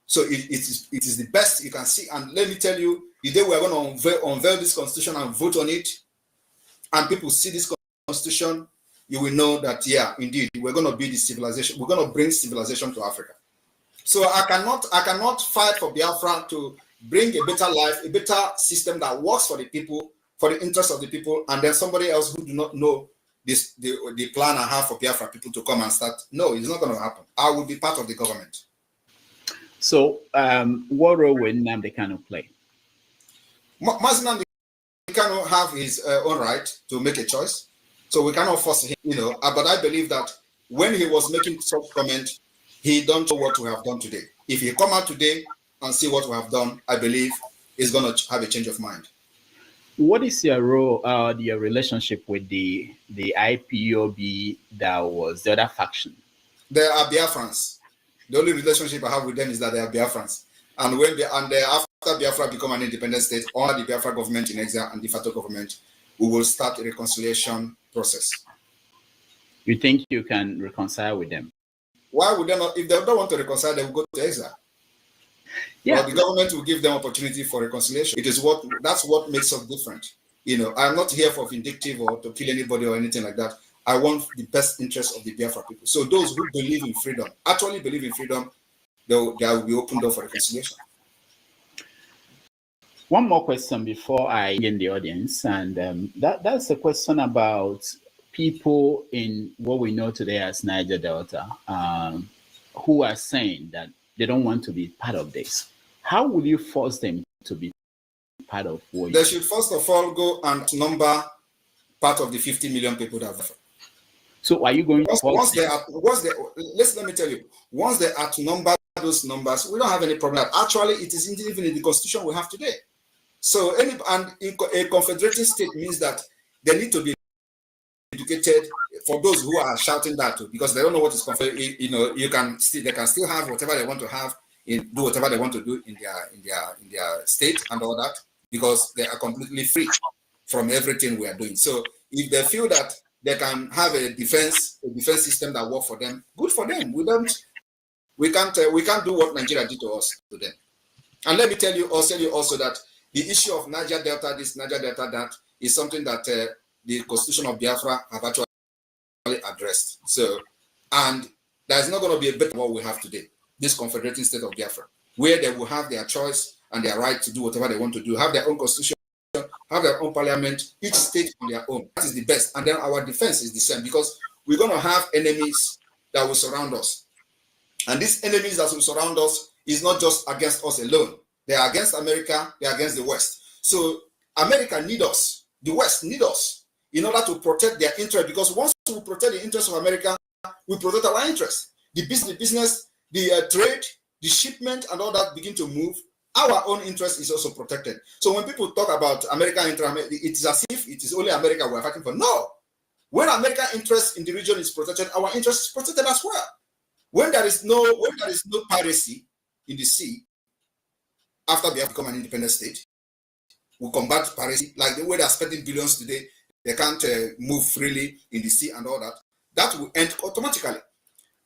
So it is the best you can see. And let me tell you, the day we are going to unveil this constitution and vote on it, and people see this constitution, you will know that, yeah, indeed, we're going to be the civilization. We're going to bring civilization to Africa. So I cannot fight for Biafra to bring a better life, a better system that works for the people, for the interest of the people, and then somebody else who do not know the plan I have for Biafra people to come and start. No, it's not going to happen. I will be part of the government. So what role will Nnamdi Kanu play? Mazi Nnamdi Kanu have his own right to make a choice. So we cannot force him, but I believe that when he was making such comment, he don't know what we have done today. If he come out today and see what we have done, I believe he's going to have a change of mind. What is your role, your relationship with the IPOB that was the other faction? They are Biafrans. The only relationship I have with them is that they are Biafrans. And after Biafra become an independent state, under the Biafra government in exile and de facto government, we will start a reconciliation process. You think you can reconcile with them? Why would they not? If they don't want to reconcile, they will go to exile. Yeah, but the government will give them opportunity for reconciliation. That's what makes us different. I'm not here for vindictive or to kill anybody or anything like that. I want the best interest of the Biafra people. So those who believe in freedom, actually believe in freedom, there will be open door for reconciliation. One more question before I begin the audience, and that's a question about people in what we know today as Niger Delta, who are saying that they don't want to be part of this. How will you force them to be part of what? They should first of all go and number part of the 50 million people that have. So are you going to force them? Let me tell you, once they outnumber those numbers, we don't have any problem. Actually, it is even in the constitution we have today. So a confederating state means that they need to be educated. For those who are shouting that too, because they don't know what is confederate. They can still have whatever they want to have, do whatever they want to do in their state and all that, because they are completely free from everything we are doing. So if they feel that they can have a defense system that works for them, good for them. We can't do what Nigeria did to us to them. And let me tell you also that the issue of Niger Delta this, Niger Delta that is something that the Constitution of Biafra have actually addressed. So, and there's not going to be a better what we have today, this confederating state of Biafra, where they will have their choice and their right to do whatever they want to do, have their own constitution, have their own parliament, each state on their own. That is the best. And then our defense is the same, because we're going to have enemies that will surround us. And these enemies that will surround us is not just against us alone. They are against America, they are against the West. So America needs us, the West needs us in order to protect their interest, because once we protect the interests of America, we protect our interests. The business, the trade, the shipment and all that begin to move. Our own interest is also protected. So when people talk about American interest, it is as if it is only America we're fighting for. No. When American interest in the region is protected, our interest is protected as well. When there is no piracy in the sea, after we have become an independent state, we combat piracy, like the way they are spending billions today. They can't move freely in the sea and all that. That will end automatically.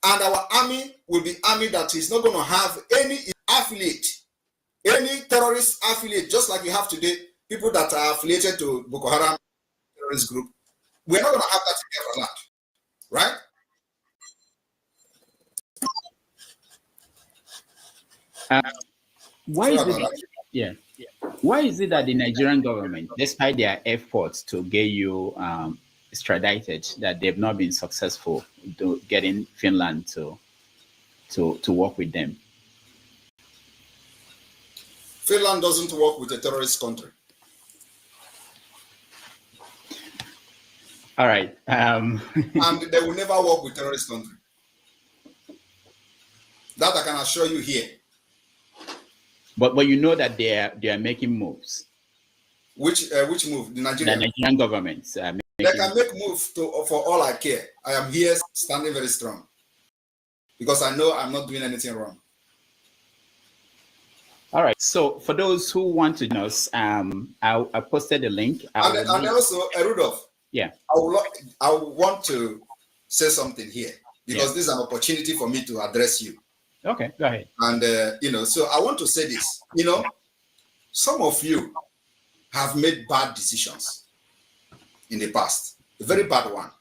And our army will be army that is not going to have any affiliate, any terrorist affiliate, just like we have today, people that are affiliated to Boko Haram terrorist group. We're not going to have that in Biafraland, right? Why is it that the Nigerian government, despite their efforts to get you extradited, that they've not been successful getting Finland to work with them? Finland doesn't work with a terrorist country. All right. And they will never work with terrorist country. That I can assure you here. But you know that they are making moves. Which move? The Nigerian government. They can make moves for all I care. I am here standing very strong, because I know I'm not doing anything wrong. All right. So for those who want to know us, I posted the link. And also, Rudolph. Yeah. I want to say something here, because this is an opportunity for me to address you. Okay, go ahead. And, so I want to say this, some of you have made bad decisions in the past, a very bad one.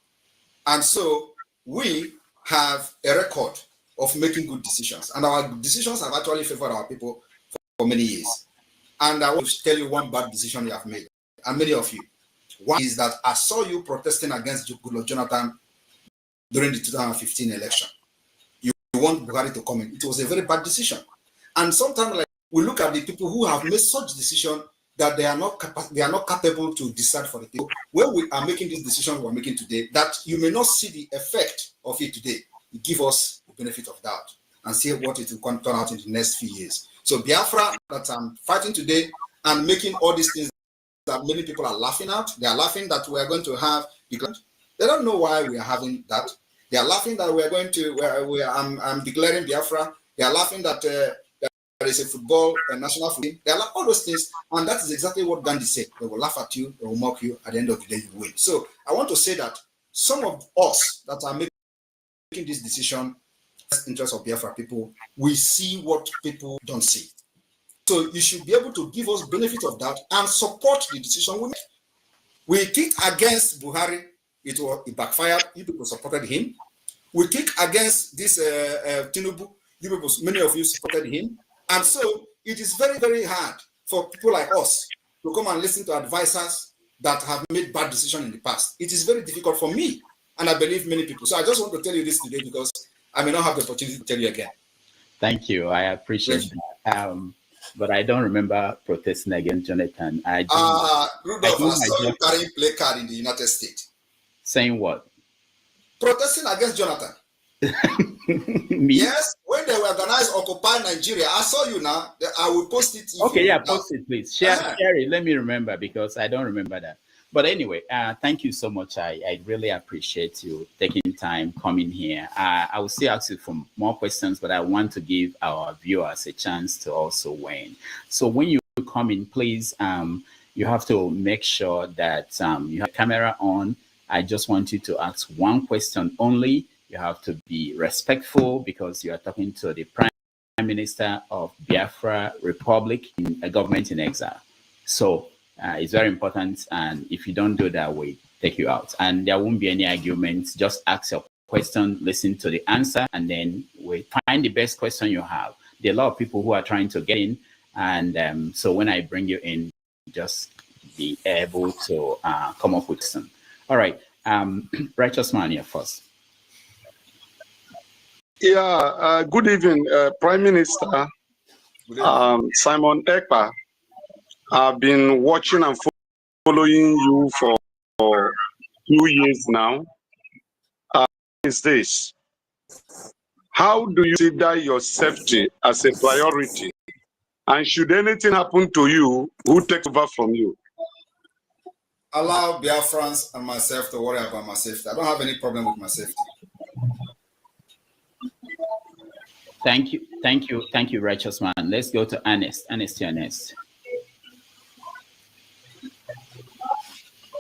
And so we have a record of making good decisions. And our decisions have actually favored our people for many years. And I want to tell you one bad decision you have made, and many of you. One is that I saw you protesting against Goodluck Jonathan during the 2015 election. You want Buhari to come in. It was a very bad decision. And sometimes we look at the people who have made such decision that they are not capable to decide for the people. When we are making this decision we're making today, that you may not see the effect of it today, give us the benefit of doubt and see what it will turn out in the next few years. So Biafra that I'm fighting today and making all these things that many people are laughing at, they are laughing that we are going to have, because they don't know why we are having that. They are laughing that we are going to, I'm declaring Biafra. They are laughing that there is a national football team. They are like all those things. And that is exactly what Gandhi said. They will laugh at you, they will mock you. At the end of the day, you win. So I want to say that some of us that are making this decision, best interest of Biafra people, we see what people don't see. So you should be able to give us benefit of that and support the decision we make. We kicked against Buhari it backfired. You people supported him. We kick against this Tinubu. You people, many of you supported him. And so it is very, very hard for people like us to come and listen to advisors that have made bad decisions in the past. It is very difficult for me, and I believe many people. So I just want to tell you this today because I may not have the opportunity to tell you again. Thank you. I appreciate that. But I don't remember protesting against Jonathan. Rudolph, I saw you carrying play card in the United States. Saying what? Protesting against Jonathan. Me? Yes, when they organized Occupy Nigeria, I saw you now. I will post it. Okay, yeah, post it, please. Share it. Let me remember because I don't remember that. But anyway, thank you so much. I really appreciate you taking time coming here. I will still ask you for more questions, but I want to give our viewers a chance to also weigh in. So when you come in, please, you have to make sure that you have camera on. I just want you to ask one question only. You have to be respectful because you are talking to the Prime Minister of Biafra Republic, a government in exile. So it's very important. And if you don't do that, we take you out. And there won't be any arguments. Just ask your question, listen to the answer, and then we find the best question you have. There are a lot of people who are trying to get in. And so when I bring you in, just be able to come up with some. All right. Righteous Man here first. Yeah, good evening, Prime Minister Simon Ekpa. I've been watching and following you for 2 years now. Is this? How do you consider your safety as a priority? And should anything happen to you, who takes over from you? Allow Biafrans and myself to worry about my safety. I don't have any problem with my safety. Thank you, Righteous Man. Let's go to Ernest. Ernest,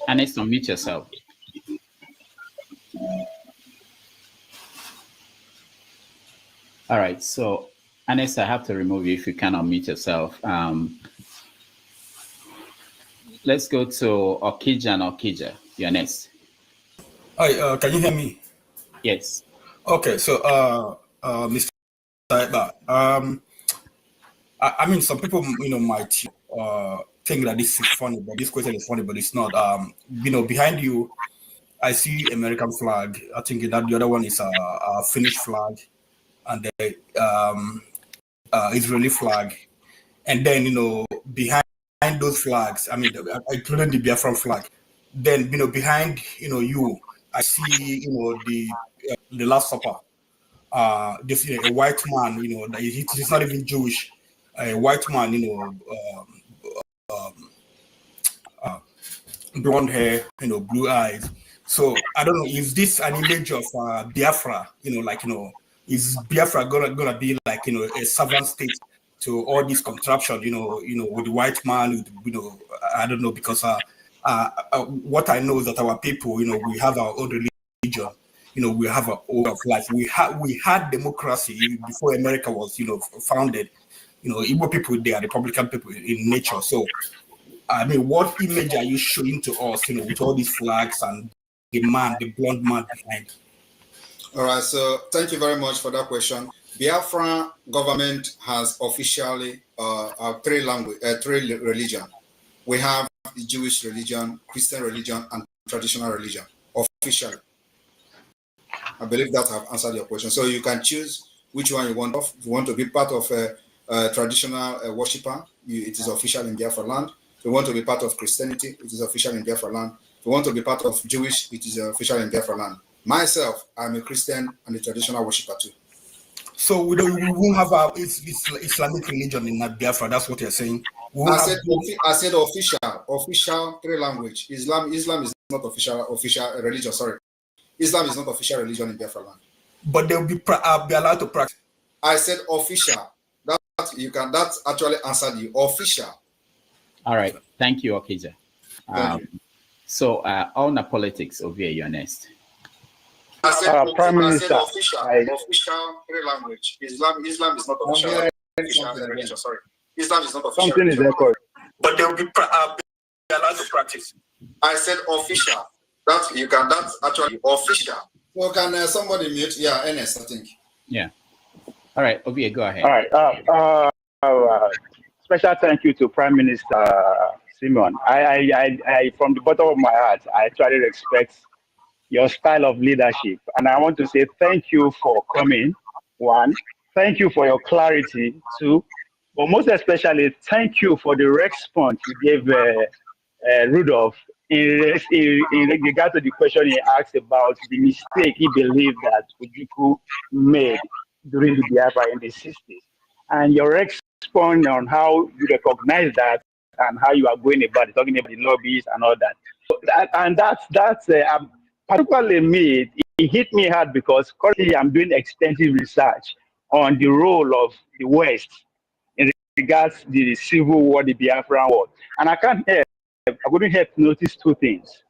Ernest, unmute yourself. All right, so Ernest, I have to remove you if you can unmute yourself. Let's go to OGOJA and OGOJA. You're next. Hi, can you hear me? Yes. Okay, so Mr. Saiba, I mean, some people, might think that this is funny, but this question is funny, but it's not. Behind you, I see American flag. I think that the other one is a Finnish flag, and the Israeli flag, and then behind those flags, I mean, including the Biafran flag. Then behind you, I see the Last Supper. This a white man, he's not even Jewish. A white man, blonde hair, blue eyes. So I don't know, is this an image of Biafra? Is Biafra gonna be like a servant state to all this contraption? With the white man, I don't know, because what I know is that our people, we have our own religion. We have our own of life. We had democracy before America was, founded. Igbo people, they are Republican people in nature. So, I mean, what image are you showing to us, with all these flags and the blonde man behind? All right. So, thank you very much for that question. Biafra government has officially three religion. We have the Jewish religion, Christian religion, and traditional religion officially. I believe that I've answered your question. So you can choose which one you want. If you want to be part of a traditional worshiper, it is official in Biafraland. If you want to be part of Christianity, it is official in Biafraland. If you want to be part of Jewish, it is official in Biafraland. Myself, I'm a Christian and a traditional worshiper too. So we won't have a Islamic religion in Biafra. That's what you're saying. I said official three language. Islam is not official religion. Sorry. Islam is not official religion in Biafraland. But they'll be allowed to practice. I said official. That actually answered you. Official. All right. Thank you, OGOJA. So on the politics of you're next. I said, Prime Minister, official three language. Islam is not official religion. Sorry. Islam is not official. Something is recorded. But they'll be allowed to practice. I said official. That's actually official. So can somebody mute? Yeah, NS, I think. Yeah. All right, Ovie, go ahead. All right. Special thank you to Prime Minister Simon. I, from the bottom of my heart, I actually respect your style of leadership, and I want to say thank you for coming. One, thank you for your clarity. Two, but most especially, thank you for the response you gave Rudolph in regard to the question he asked about the mistake he believed that Ojukwu made during the Biafra in the 60s. And your response on how you recognize that and how you are going about it, talking about the lobbies and all that. That's particularly me, it hit me hard because currently I'm doing extensive research on the role of the West in regards to the civil war, the Biafran war. And I couldn't help to notice two things.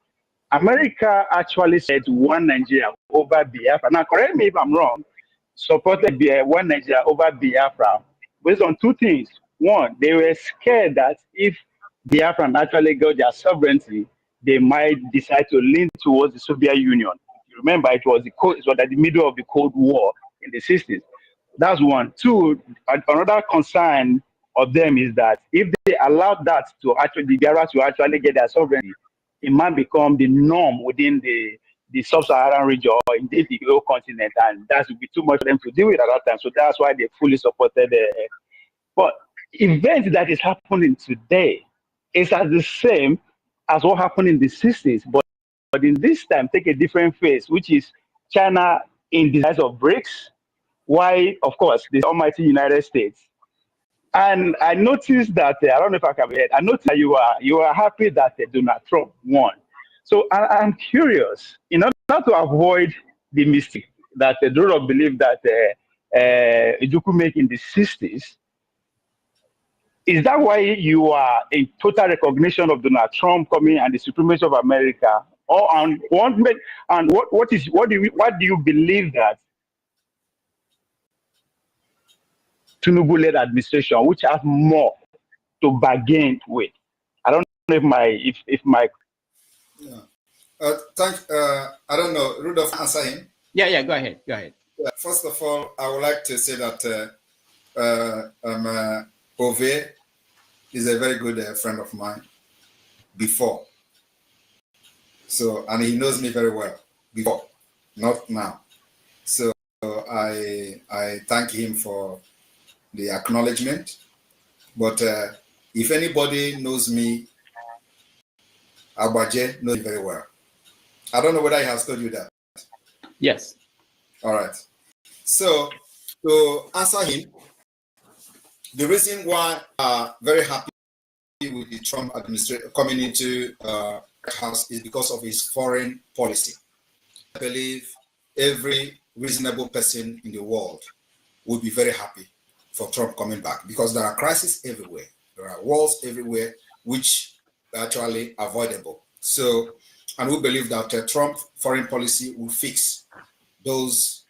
America actually said one Nigeria over Biafra. Now, correct me if I'm wrong, supported one Nigeria over Biafra based on two things. One, they were scared that if Biafran actually got their sovereignty, they might decide to lean towards the Soviet Union. You remember, it was at the middle of the Cold War in the 60s. That's one. Two, another concern of them is that if they allowed that to actually, the Biafra to actually get their sovereignty, it might become the norm within the sub-Saharan region or indeed the whole continent, and that would be too much for them to deal with at that time. So that's why they fully supported but events that is happening today is as the same as what happened in the 60s, but in this time take a different phase, which is China in the size of BRICS, why, of course, the almighty United States. And I noticed that, I don't know if I can be, I noticed that you are happy that Donald Trump won. So I'm curious, in order to avoid the mistake that Donald believed that Ojukwu made in the 60s, is that why you are in total recognition of Donald Trump coming and the supremacy of America? Or what do you believe that Tinubu-led administration, which has more to bargain with? I don't know if my yeah. I don't know. Rudolph, answer him. Yeah, go ahead. First of all, I would like to say that Ove is a very good friend of mine before. So, and he knows me very well before, not now. So I thank him for the acknowledgement. But if anybody knows me, OGOJA knows me very well. I don't know whether he has told you that. Yes. All right. So to answer him, the reason why I'm very happy with the Trump administration coming into the House is because of his foreign policy. I believe every reasonable person in the world would be very happy for Trump coming back because there are crises everywhere. There are wars everywhere, which are actually avoidable. So, and we believe that Trump foreign policy will fix those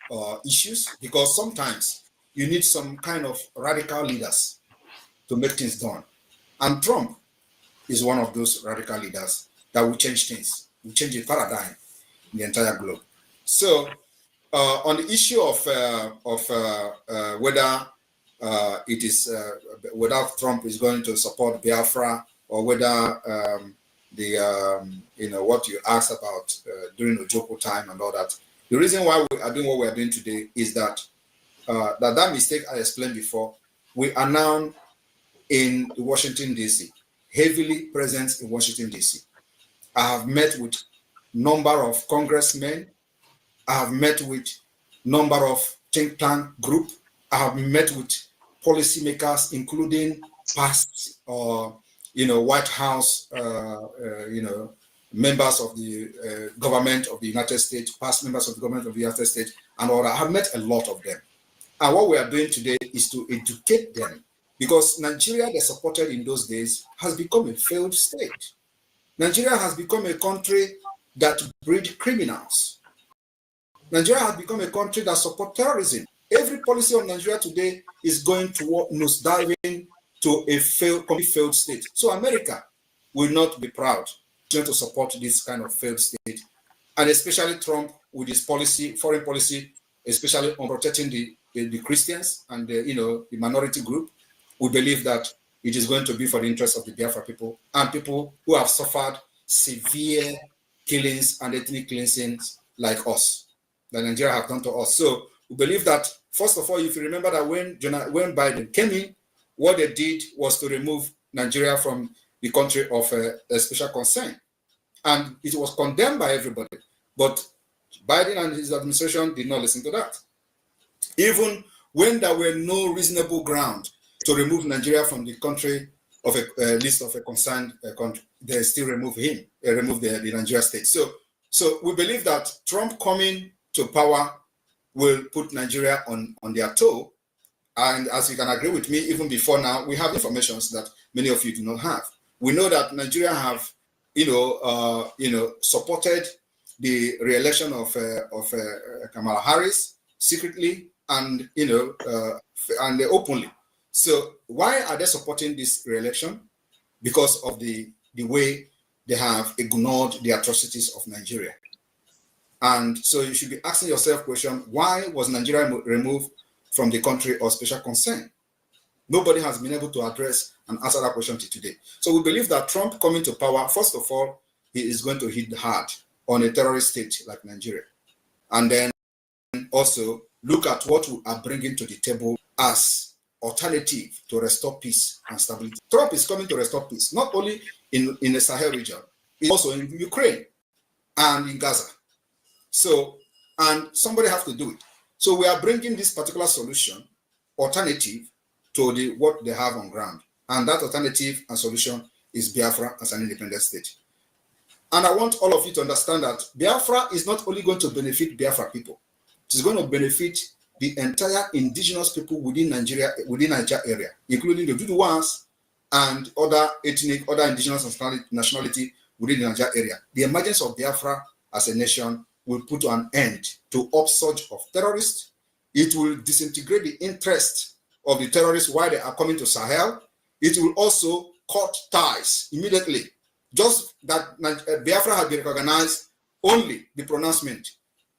issues because sometimes you need some kind of radical leaders to make things done. And Trump is one of those radical leaders that will change things, will change the paradigm in the entire globe. So on the issue of whether it is whether Trump is going to support Biafra or whether what you asked about during the Ojukwu time and all that, the reason why we are doing what we are doing today is that that mistake I explained before, we are now in Washington, D.C., heavily present in Washington, D.C. I have met with number of congressmen. I have met with number of think tank group. I have met with policymakers, including past, White House, members of the government of the United States, past members of the government of the United States, and all that. I have met a lot of them. And what we are doing today is to educate them, because Nigeria, they supported in those days, has become a failed state. Nigeria has become a country that breeds criminals. Nigeria has become a country that supports terrorism. Every policy of Nigeria today is going toward nosediving to a complete failed state. So America will not be proud to support this kind of failed state and especially Trump with his policy, foreign policy, especially on protecting the Christians and the minority group, we believe that it is going to be for the interest of the Biafra people and people who have suffered severe killings and ethnic cleansings like us, that Nigeria have done to us. So we believe that, first of all, if you remember that when Biden came in, what they did was to remove Nigeria from the country of a special concern. And it was condemned by everybody. But Biden and his administration did not listen to that. Even when there were no reasonable ground to remove Nigeria from the country of a list of a concerned country, they still remove him, remove the Nigeria state. So we believe that Trump coming to power will put Nigeria on their toe. And as you can agree with me, even before now, we have information that many of you do not have. We know that Nigeria have, supported the re-election of Kamala Harris secretly and and openly. So why are they supporting this re-election? Because of the way they have ignored the atrocities of Nigeria. And so you should be asking yourself question, why was Nigeria removed from the country of special concern? Nobody has been able to address and answer that question till today. So we believe that Trump coming to power, first of all, he is going to hit hard on a terrorist state like Nigeria. And then also look at what we are bringing to the table as alternative to restore peace and stability. Trump is coming to restore peace, not only in the Sahel region, it's also in Ukraine and in Gaza. So, and somebody has to do it. So we are bringing this particular solution, alternative to what they have on ground. And that alternative and solution is Biafra as an independent state. And I want all of you to understand that Biafra is not only going to benefit Biafra people, it is going to benefit the entire indigenous people within Nigeria area, including the Duduwas and other indigenous nationality within the Nigeria area. The emergence of Biafra as a nation will put an end to upsurge of terrorists. It will disintegrate the interest of the terrorists while they are coming to Sahel. It will also cut ties immediately. Just that Biafra has been recognized, only the pronouncement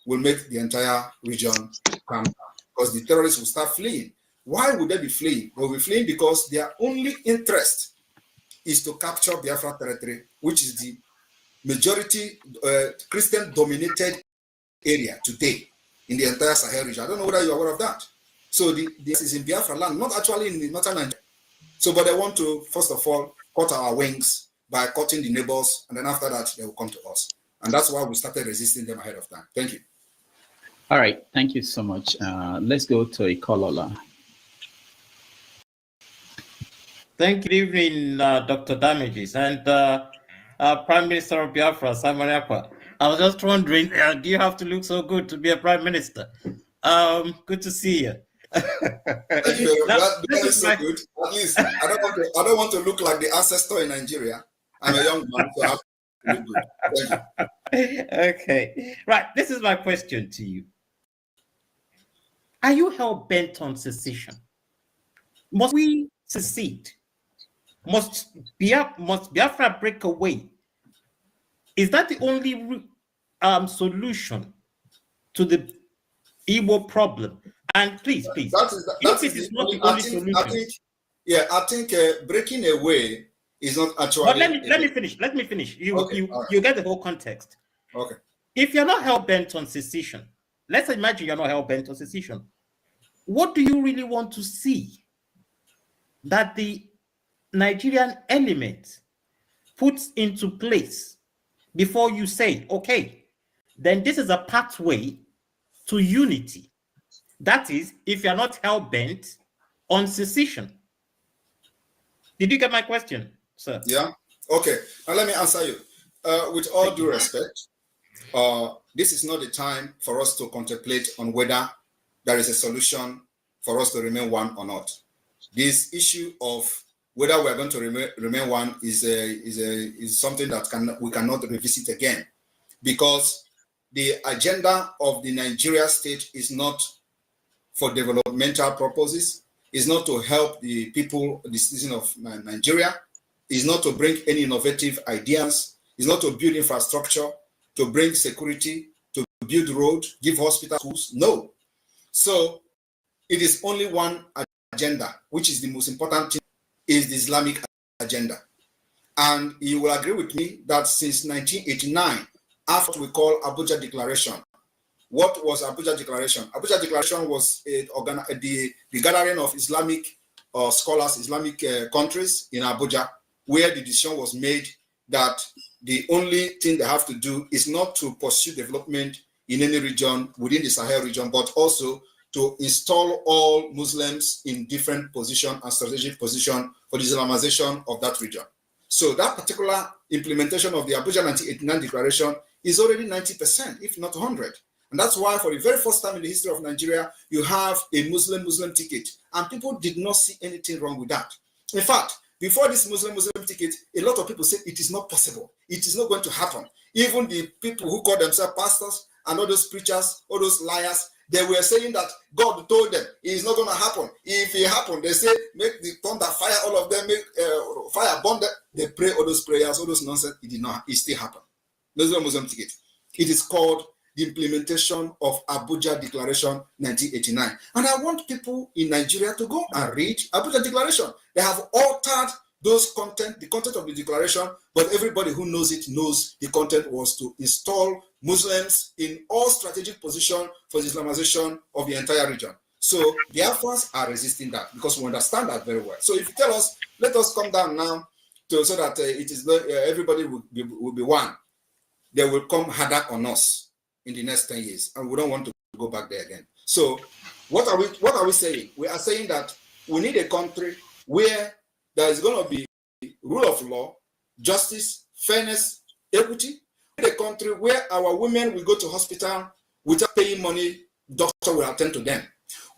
will make the entire region calm down, because the terrorists will start fleeing. Why would they be fleeing? They will be fleeing because their only interest is to capture Biafra territory, which is the majority Christian-dominated area today in the entire Sahel region. I don't know whether you're aware of that. So this is in Biafra land, not actually in the northern Nigeria. So, but they want to, first of all, cut our wings by cutting the neighbors, and then after that, they will come to us. And that's why we started resisting them ahead of time. Thank you. All right, thank you so much. Let's go to Ikolola. Thank you. Good evening, Dr. Damages and Prime Minister of Biafra, Simon Ekpa. I was just wondering, do you have to look so good to be a Prime Minister? Good to see you. Thank you. That is so good. At least I don't want to look like the ancestor in Nigeria. I'm a young man, so I have to look good. Thank you. Okay. Right. This is my question to you. Are you hell-bent on secession? Must we secede? Must Biafra break away? Is that the only solution to the Igbo problem? And please, that is the only solution. I think breaking away is not actually. But let me finish. Let me finish. You get the whole context. Okay. If you're not hell-bent on secession, let's imagine you're not hell-bent on secession. What do you really want to see that the Nigerian element puts into place before you say, okay, then this is a pathway to unity? That is, if you're not hell-bent on secession. Did you get my question, sir? Yeah. Okay. Now let me answer you. With all due respect, this is not the time for us to contemplate on whether there is a solution for us to remain one or not. This issue of whether we are going to remain one is something that we cannot revisit again, because the agenda of the Nigeria state is not for developmental purposes, is not to help the people, the citizens of Nigeria, is not to bring any innovative ideas, is not to build infrastructure, to bring security, to build road, give hospital, schools. No. So it is only one agenda, which is the most important thing, is the Islamic agenda. And you will agree with me that since 1989, after we call Abuja Declaration, what was Abuja Declaration? Abuja Declaration was the gathering of Islamic scholars, Islamic countries in Abuja, where the decision was made that the only thing they have to do is not to pursue development in any region within the Sahel region, but also to install all Muslims in different position and strategic position for the Islamization of that region. So that particular implementation of the Abuja 1989 Declaration is already 90%, if not 100. And that's why for the very first time in the history of Nigeria, you have a Muslim ticket. And people did not see anything wrong with that. In fact, before this Muslim ticket, a lot of people said it is not possible. It is not going to happen. Even the people who call themselves pastors and all those preachers, all those liars, they were saying that God told them it is not going to happen. If it happened, they say, make the thunder fire all of them, make fire burn them. They pray all those prayers, all those nonsense. It did not. It still happened. There's no Muslim ticket. It is called the implementation of Abuja Declaration 1989. And I want people in Nigeria to go and read Abuja Declaration. They have altered those content, the content of the declaration, but everybody who knows it knows the content was to install Muslims in all strategic position for the Islamization of the entire region. So the Biafrans are resisting that because we understand that very well. So if you tell us, let us come down now so that it is everybody will be one, they will come harder on us in the next 10 years, and we don't want to go back there again. So what are we saying? We are saying that we need a country where there is going to be rule of law, justice, fairness, equity. We need a country where our women will go to hospital without paying money, doctor will attend to them.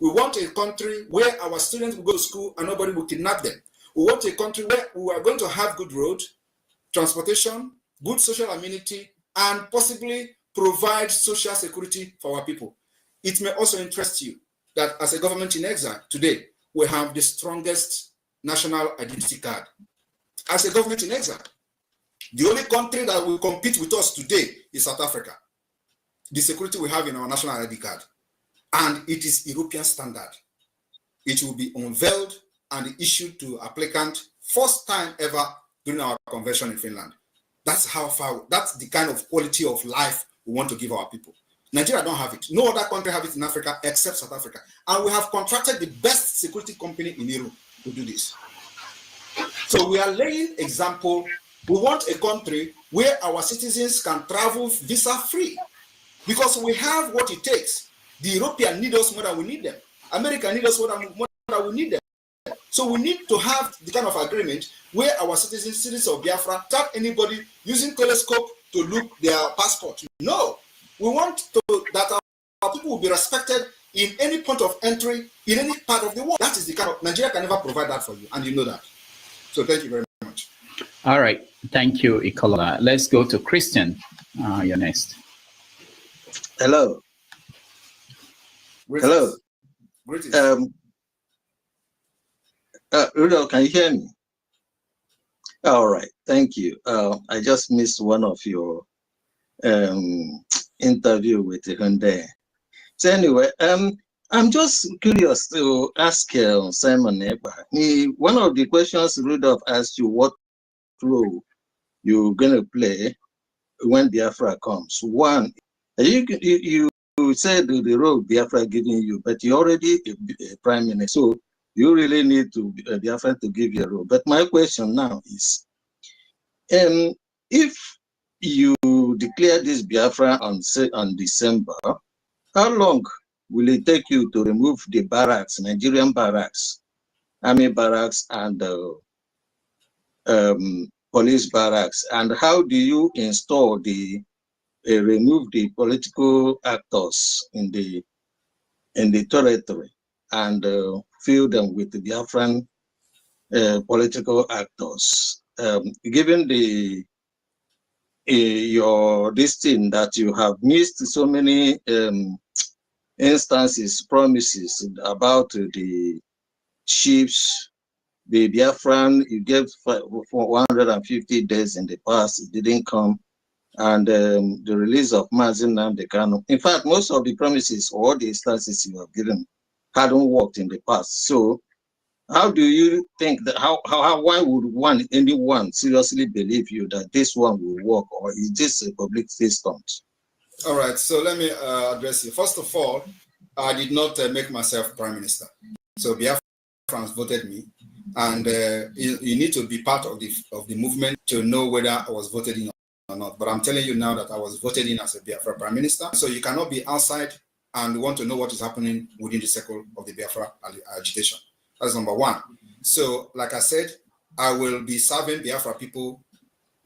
We want a country where our students will go to school and nobody will kidnap them. We want a country where we are going to have good road, transportation, good social amenity, and possibly provide social security for our people. It may also interest you that as a government in exile today, we have the strongest national identity card. As a government in exile, the only country that will compete with us today is South Africa. The security we have in our national ID card, and it is European standard. It will be unveiled and issued to applicant first time ever during our convention in Finland. That's how far, that's the kind of quality of life we want to give our people. Nigeria don't have it. No other country have it in Africa except South Africa. And we have contracted the best security company in Europe to do this. So we are laying example. We want a country where our citizens can travel visa free because we have what it takes. The Europeans need us more than we need them. America need us more than we need them. So we need to have the kind of agreement where our citizens of Biafra, without anybody using telescope to look their passport. No, we want that our people will be respected in any point of entry, in any part of the world. That is the kind of, Nigeria can never provide that for you, and you know that. So thank you very much. All right, thank you, Ikola. Let's go to Christian. You're next. Hello. Greetings. Hello. Greetings. Rudolph, can you hear me? All right, thank you. I just missed one of your interview with Hyundai. So anyway, I'm just curious to ask Simon Ekpa. One of the questions Rudolph asked you, what role you're going to play when Biafra comes. One, you said the role Biafra giving you, but you're already a prime minister, so you really need to Biafra to give you a role. But my question now is, if you declare this Biafra on December, how long will it take you to remove the barracks, Nigerian barracks, army barracks, and police barracks? And how do you install remove the political actors in the territory and fill them with the Biafran political actors? Given this thing that you have missed so many instances, promises about the chiefs, the Biafran, you gave for 150 days in the past, it didn't come. and the release of Mazi Nnamdi Kanu. In fact, most of the promises or the instances you have given hadn't worked in the past. So how do you think that, why would anyone seriously believe you that this one will work, or is this a public stunt? All right, so let me address you. First of all, I did not make myself prime minister. So BIAFRANS voted me, and you need to be part of the movement to know whether I was voted in or not. But I'm telling you now that I was voted in as a Biafra prime minister. So you cannot be outside and want to know what is happening within the circle of the Biafra agitation. That's number one. So, like I said, I will be serving Biafra people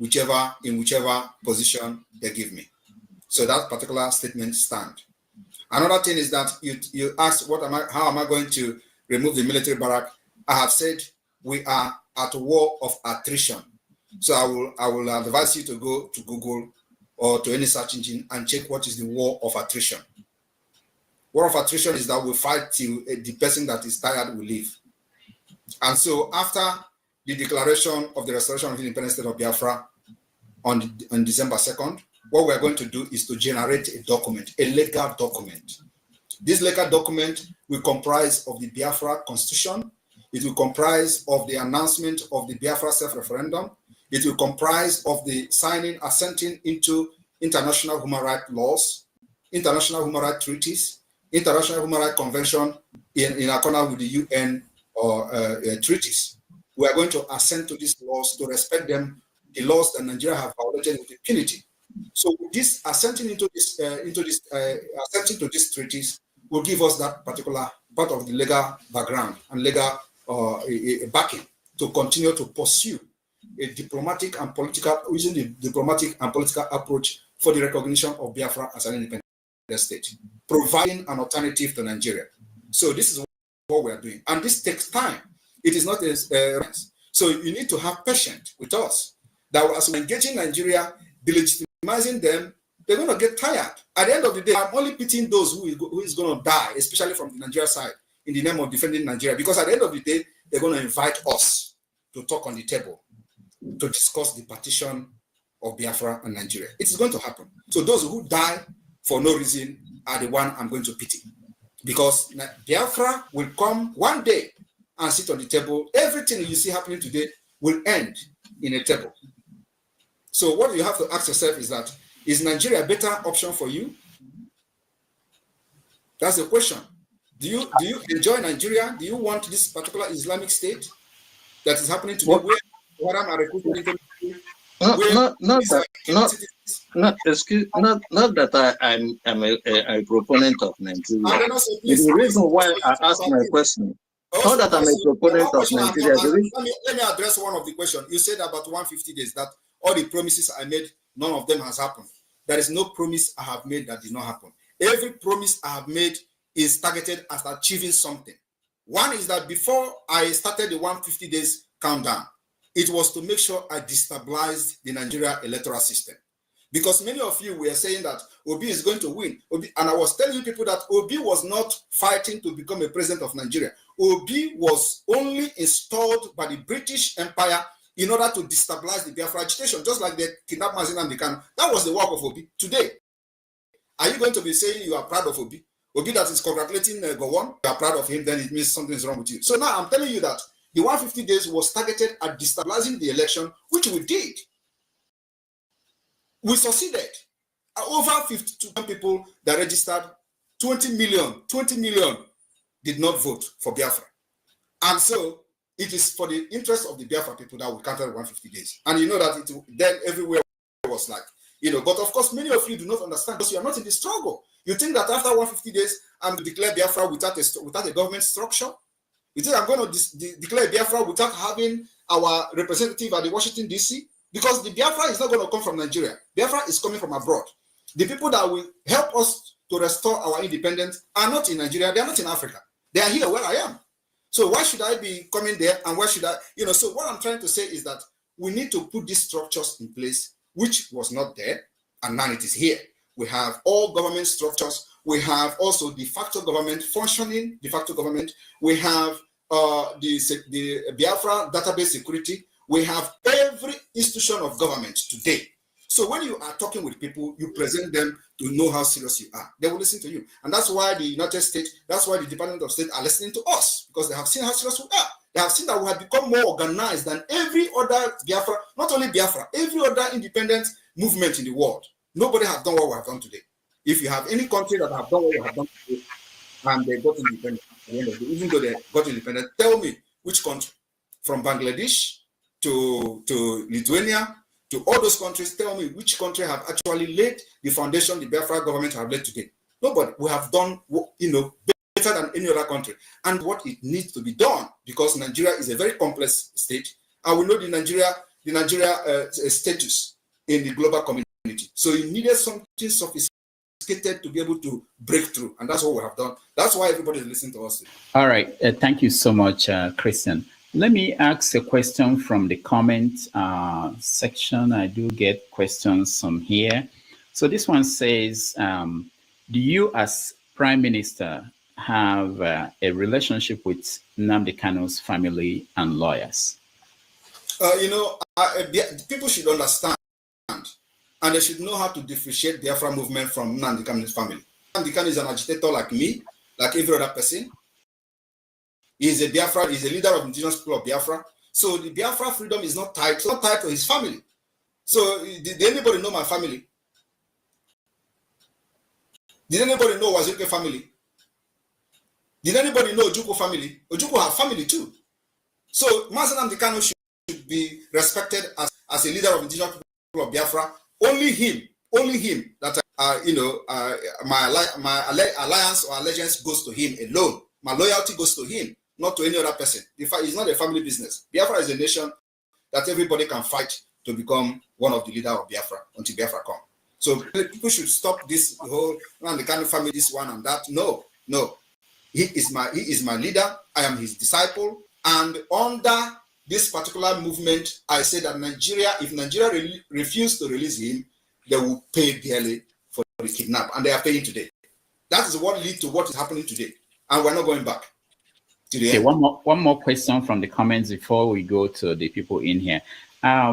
in whichever position they give me. So that particular statement stands. Another thing is that you asked, how am I going to remove the military barrack? I have said we are at a war of attrition. So I will advise you to go to Google or to any search engine and check what is the war of attrition. War of attrition is that we fight till the person that is tired will leave. And so after the declaration of the restoration of the independent state of Biafra on December 2nd, what we're going to do is to generate a document, a legal document. This legal document will comprise of the Biafra Constitution. It will comprise of the announcement of the Biafra self-referendum. It will comprise of the assenting into international human rights laws, international human rights treaties, international human rights convention in accordance with the UN treaties. We are going to assent to these laws, to respect them, the laws that Nigeria have violated with impunity. So this assenting to these treaties will give us that particular part of the legal background and legal backing to continue to pursue a diplomatic and political, using the diplomatic and political approach for the recognition of Biafra as an independent state, providing an alternative to Nigeria. So this is what we are doing, and this takes time. It is not so you need to have patience with us. That as we engage in Nigeria, delegitimizing them, they're going to get tired. At the end of the day, I'm only pitying those who is going to die, especially from the Nigeria side, in the name of defending Nigeria, because at the end of the day, they're going to invite us to talk on the table, to discuss the partition of Biafra and Nigeria. It is going to happen. So those who die for no reason are the one I'm going to pity, because Biafra will come one day and sit on the table. Everything you see happening today will end in a table. So what you have to ask yourself is that, is Nigeria a better option for you? That's the question. Do you enjoy Nigeria? Do you want this particular Islamic state that is happening today? Where I'm recruiting not that I'm a proponent of Nigeria. The reason why I asked my question, not that I'm a proponent of Nigeria. Let me address one of the questions. You said about 150 days, that all the promises I made, none of them has happened. There is no promise I have made that did not happen. Every promise I have made is targeted at achieving something. One is that before I started the 150 days countdown, it was to make sure I destabilized the Nigeria electoral system. Because many of you were saying that Obi is going to win. And I was telling people that Obi was not fighting to become a president of Nigeria. Obi was only installed by the British Empire in order to destabilize the Biafra agitation, just like they kidnapped Mazi Nnamdi Kanu. That was the work of Obi. Today, are you going to be saying you are proud of Obi? Obi that is congratulating Gowon, you are proud of him, then it means something is wrong with you. So now I'm telling you that the 150 days was targeted at destabilizing the election, which we did. We succeeded. Over 52 people that registered, 20 million did not vote for Biafra. And so it is for the interest of the Biafra people that we counted 150 days. And you know that then everywhere was like, but of course, many of you do not understand because you are not in the struggle. You think that after 150 days, I'm going to declare Biafra without a government structure? You think I'm going to declare Biafra without having our representative at the Washington, D.C.? Because the Biafra is not going to come from Nigeria. Biafra is coming from abroad. The people that will help us to restore our independence are not in Nigeria. They are not in Africa. They are here where I am. So why should I be coming there, and why should I, so what I'm trying to say is that we need to put these structures in place, which was not there, and now it is here. We have all government structures. We have also de facto government, functioning de facto government. We have the Biafra database security. We have every institution of government today. So when you are talking with people, you present them to know how serious you are. They will listen to you. And that's why the United States, that's why the Department of State are listening to us, because they have seen how serious we are. They have seen that we have become more organized than every other Biafra, not only Biafra, every other independent movement in the world. Nobody has done what we have done today. If you have any country that have done what we have done today, and they got independent, even though they got independent, tell me which country, from Bangladesh to Lithuania, to all those countries, tell me which country have actually laid the foundation the Biafra government have laid today. Nobody. We have done, better than any other country. And what it needs to be done, because Nigeria is a very complex state, and we know the Nigeria status in the global community. So it needed something sophisticated to be able to break through, and that's what we have done. That's why everybody is listening to us. All right. Thank you so much, Christian. Let me ask a question from the comment section. I do get questions from here. So this one says, do you as Prime Minister have a relationship with Nnamdi Kanu's family and lawyers? People should understand, and they should know how to differentiate the Biafra movement from Nnamdi Kanu's family. Nnamdi Kanu is an agitator like me, like every other person. He's a Biafra, he's a leader of the indigenous people of Biafra. So the Biafra freedom is not tied to his family. So did anybody know my family? Did anybody know Wazuke family? Did anybody know Ojukwu family? Ojukwu have family too. So Mazi Nnamdi Kanu should be respected as a leader of the indigenous people of Biafra. Only him that my alliance or allegiance goes to him alone. My loyalty goes to him, not to any other person. It's not a family business. Biafra is a nation that everybody can fight to become one of the leaders of Biafra until Biafra come. So people should stop this whole the kind of family, this one and that. No. He is my leader. I am his disciple. And under this particular movement, I say that if Nigeria refuse to release him, they will pay dearly for the kidnap, and they are paying today. That is what leads to what is happening today, and we're not going back. Okay, one more question from the comments before we go to the people in here.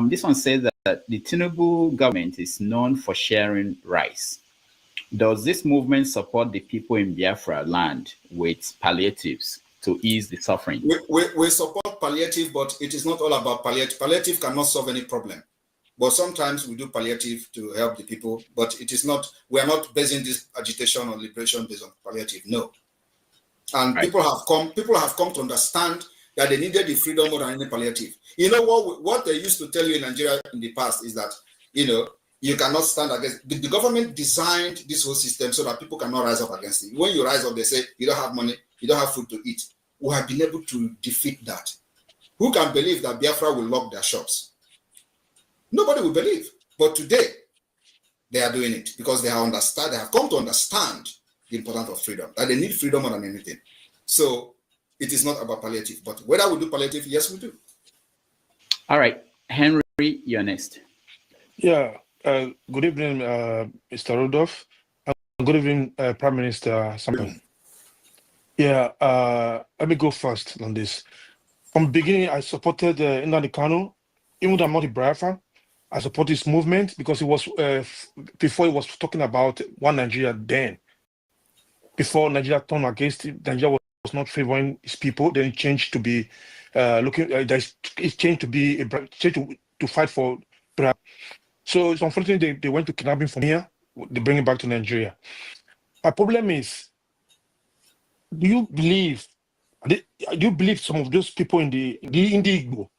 This one says that the Tinubu government is known for sharing rice. Does this movement support the people in Biafra land with palliatives to ease the suffering? We support palliative, but it is not all about palliative. Palliative cannot solve any problem. But sometimes we do palliative to help the people, but it is not, we are not basing this agitation or liberation based on palliative, no. And people have come to understand that they needed the freedom more than any palliative. You know what they used to tell you in Nigeria in the past is that, you cannot stand against, the government designed this whole system so that people cannot rise up against it. When you rise up, they say, you don't have money, you don't have food to eat. We have been able to defeat that. Who can believe that Biafra will lock their shops? Nobody will believe. But today, they are doing it because they have come to understand the importance of freedom, that they need freedom more than anything. So it is not about palliative, but whether we do palliative, yes, we do. All right, Henry, you're next. Yeah, good evening, Mr. Rudolph. Good evening, Prime Minister Simon. Yeah, let me go first on this. From the beginning, I supported Nnamdi Kanu, even though I'm not a Biafran. I support this movement because it was before it was talking about one Nigeria then. Before Nigeria turned against it, Nigeria was not favoring its people. Then it changed to be it changed to be to fight for Biafra. So it's unfortunate they went to kidnapping from here. They bring it back to Nigeria. My problem is, do you believe some of those people in the Igbo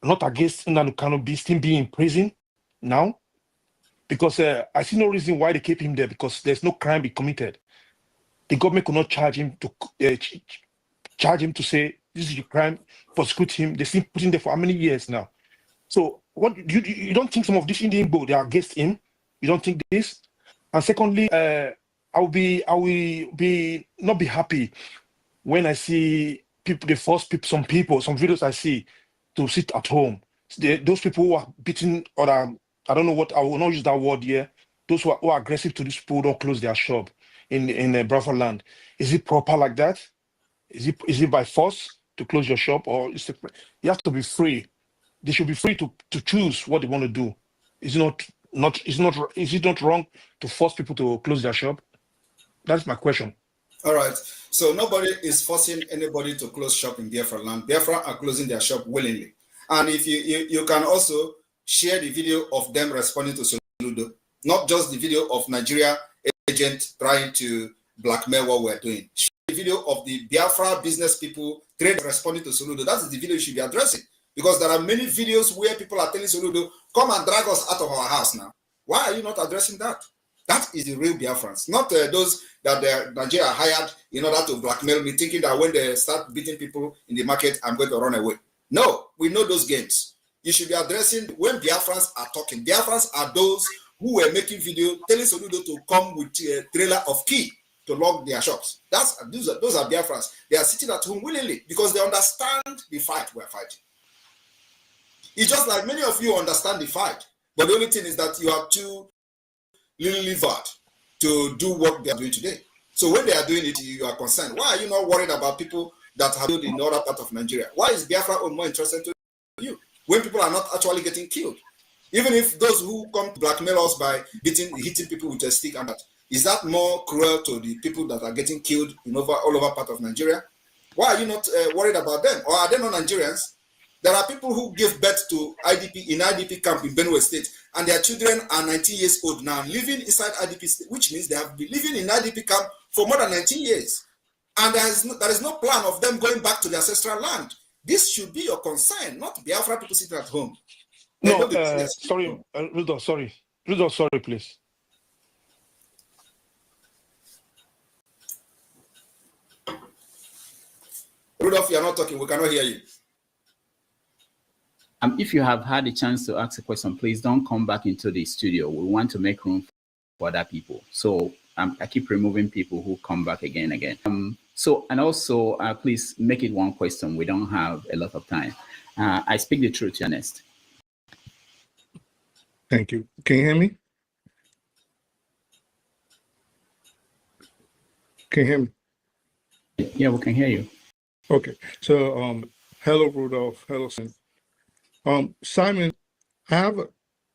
not against Nnamdi Kanu still being in prison now? Because I see no reason why they keep him there, because there's no crime be committed. The government could not charge him to say this is your crime, prosecute him. They still put him there for how many years now? So what you don't think some of these Indian Igbo they are against him? You don't think this? And secondly, I will not be happy when I see people, they force some videos I see to sit at home. Those people who are beating, or I don't know what, I will not use that word here. Those who are aggressive to these people don't close their shop in Biafraland. Is it proper like that? Is it by force to close your shop, or is it, you have to be free? They should be free to choose what they want to do. It's not is it not wrong to force people to close their shop? That's my question. All right. So nobody is forcing anybody to close shop in Biafra land. Biafra are closing their shop willingly. And if you can also share the video of them responding to Soludo, not just the video of Nigeria agent trying to blackmail what we're doing. Share the video of the Biafra business people responding to Soludo. That is the video you should be addressing. Because there are many videos where people are telling Soludo, come and drag us out of our house now. Why are you not addressing that? That is the real Biafrans, not those that Nigeria hired in order to blackmail me, thinking that when they start beating people in the market, I'm going to run away. No, we know those games. You should be addressing when Biafrans are talking. Biafrans are those who were making video telling Soludo to come with a trailer of key to lock their shops. Those are Biafrans. They are sitting at home willingly because they understand the fight we're fighting. It's just like many of you understand the fight, but the only thing is that you are too livered to do what they are doing today. So when they are doing it, you are concerned. Why are you not worried about people that have killed in the other part of Nigeria? Why is Biafra more interesting to you when people are not actually getting killed? Even if those who come to blackmail us by hitting people with a stick and that, is that more cruel to the people that are getting killed in all over part of Nigeria? Why are you not worried about them? Or are they not Nigerians? There are people who give birth to IDP in IDP camp in Benue State, and their children are 19 years old now, living inside IDP state, which means they have been living in IDP camp for more than 19 years. And there is no plan of them going back to their ancestral land. This should be your concern, not Biafra people sitting at home. No, sorry, Rudolph, sorry. Rudolph, sorry, please. Rudolph, you are not talking. We cannot hear you. If you have had a chance to ask a question, please don't come back into the studio. We want to make room for other people. So I keep removing people who come back again. And also, please make it one question. We don't have a lot of time. I speak the truth, Ernest. Thank you. Can you hear me? Can you hear me? Yeah, we can hear you. Okay. So, hello, Rudolph. Hello, Simon. Simon,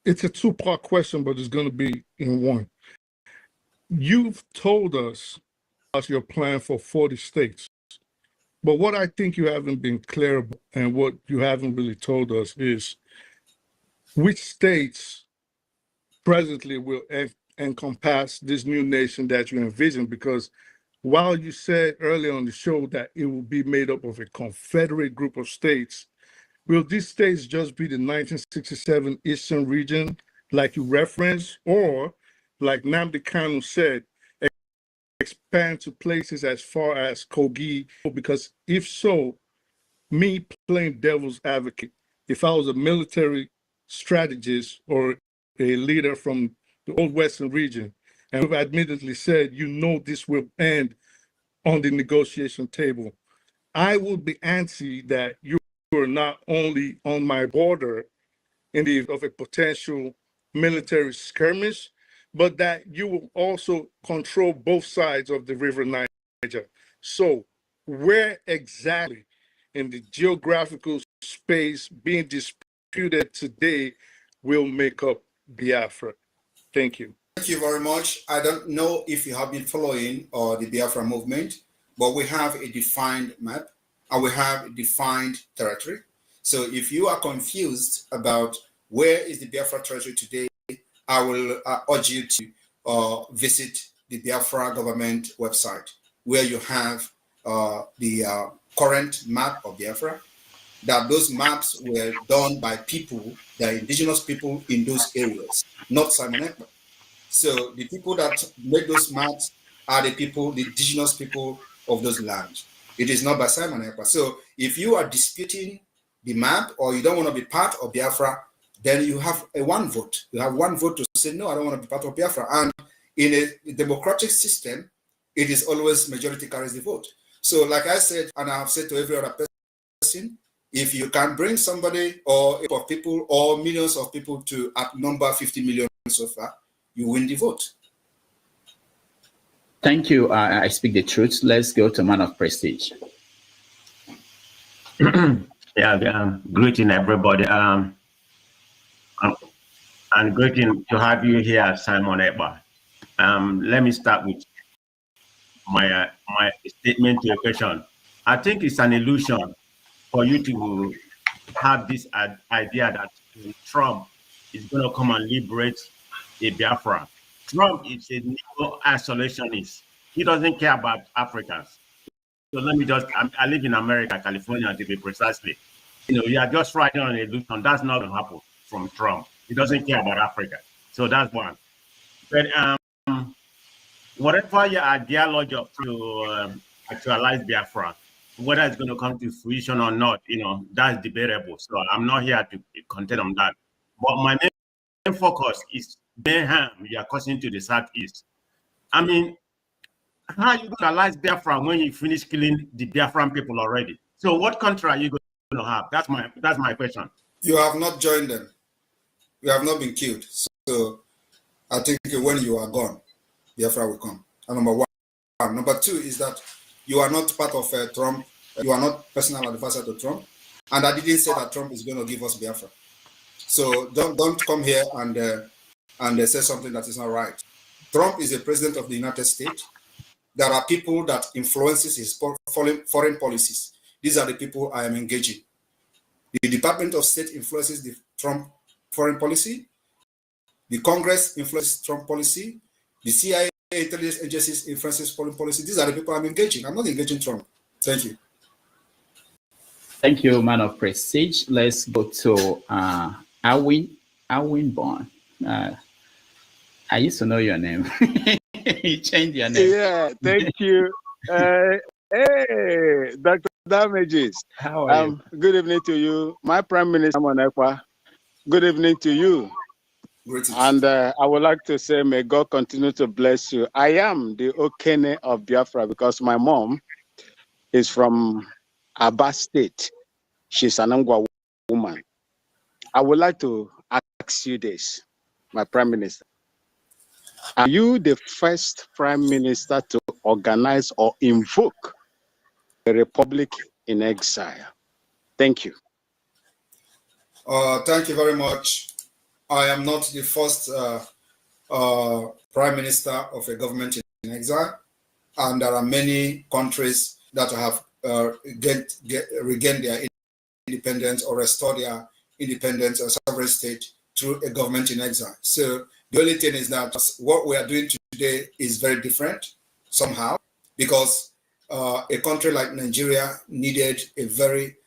it's a two-part question, but it's going to be in one. You've told us about your plan for 40 states, but what I think you haven't been clear about and what you haven't really told us is which states presently will encompass this new nation that you envision, because while you said earlier on the show that it will be made up of a confederate group of states, will these states just be the 1967 Eastern region, like you referenced, or like Nnamdi Kanu said, expand to places as far as Kogi? Because if so, me playing devil's advocate, if I was a military strategist or a leader from the old Western region, and we've admittedly said, this will end on the negotiation table, I would be antsy that you are not only on my border in the event of a potential military skirmish, but that you will also control both sides of the River Niger. So where exactly in the geographical space being disputed today will make up Biafra? Thank you. Thank you very much. I don't know if you have been following the Biafra movement, but we have a defined map and we have a defined territory. So if you are confused about where is the Biafra territory today, I will urge you to visit the Biafra government website, where you have the current map of Biafra, that those maps were done by people, the indigenous people in those areas, not Simon Ekpa. So the people that make those maps are the people, the indigenous people of those lands. It is not by Simon Ekpa. So if you are disputing the map or you don't want to be part of Biafra, then you have one vote. You have one vote to say, no, I don't want to be part of Biafra. And in a democratic system, it is always majority carries the vote. So like I said, and I have said to every other person, if you can bring somebody or a group of people or millions of people to outnumber 50 million so far, you win the vote. Thank you. I speak the truth. Let's go to Man of Prestige. Yeah, greeting everybody. and great to have you here, Simon Ekpa. Let me start with my my statement to your question. I think it's an illusion for you to have this idea that Trump is going to come and liberate a Biafra. Trump is a neo-isolationist. He doesn't care about Africans. So let me just, I live in America, California, to be precisely. You are just riding on an illusion. That's not going to happen from Trump. He doesn't care about Africa. So that's one. But whatever your ideology to actualize Biafra, whether it's going to come to fruition or not, that's debatable. So I'm not here to contend on that. But my main focus is mayhem you are causing to the Southeast. I mean, how are you going to realize Biafra when you finish killing the Biafran people already? So what country are you going to have? That's my question. You have not joined them. You have not been killed. So I think when you are gone, Biafra will come. And number one. Number two is that you are not part of Trump. You are not personal advisor to Trump. And I didn't say that Trump is going to give us Biafra. So don't come here and say something that is not right. Trump is the president of the United States. There are people that influences his foreign policies. These are the people I am engaging. The Department of State influences the Trump foreign policy. The Congress influences Trump policy. The CIA intelligence agencies influences foreign policy. These are the people I'm engaging. I'm not engaging Trump. Thank you. Thank you, man of prestige. Let's go to Alwin Bond. I used to know your name. You changed your name. Yeah, thank you. Hey, Dr. Damages. How are you? Good evening to you. My Prime Minister, Simon Ekpa. Good evening to you. Greetings. And I would like to say, may God continue to bless you. I am the Okene of Biafra because my mom is from Aba State. She's an Angwa woman. I would like to ask you this, my Prime Minister. Are you the first Prime Minister to organize or invoke a republic in exile? Thank you. Thank you very much. I am not the first Prime Minister of a government in exile, and there are many countries that have regained their independence or restored their independence or sovereign state through a government in exile. So the only thing is that what we are doing today is very different somehow, because a country like Nigeria needed a very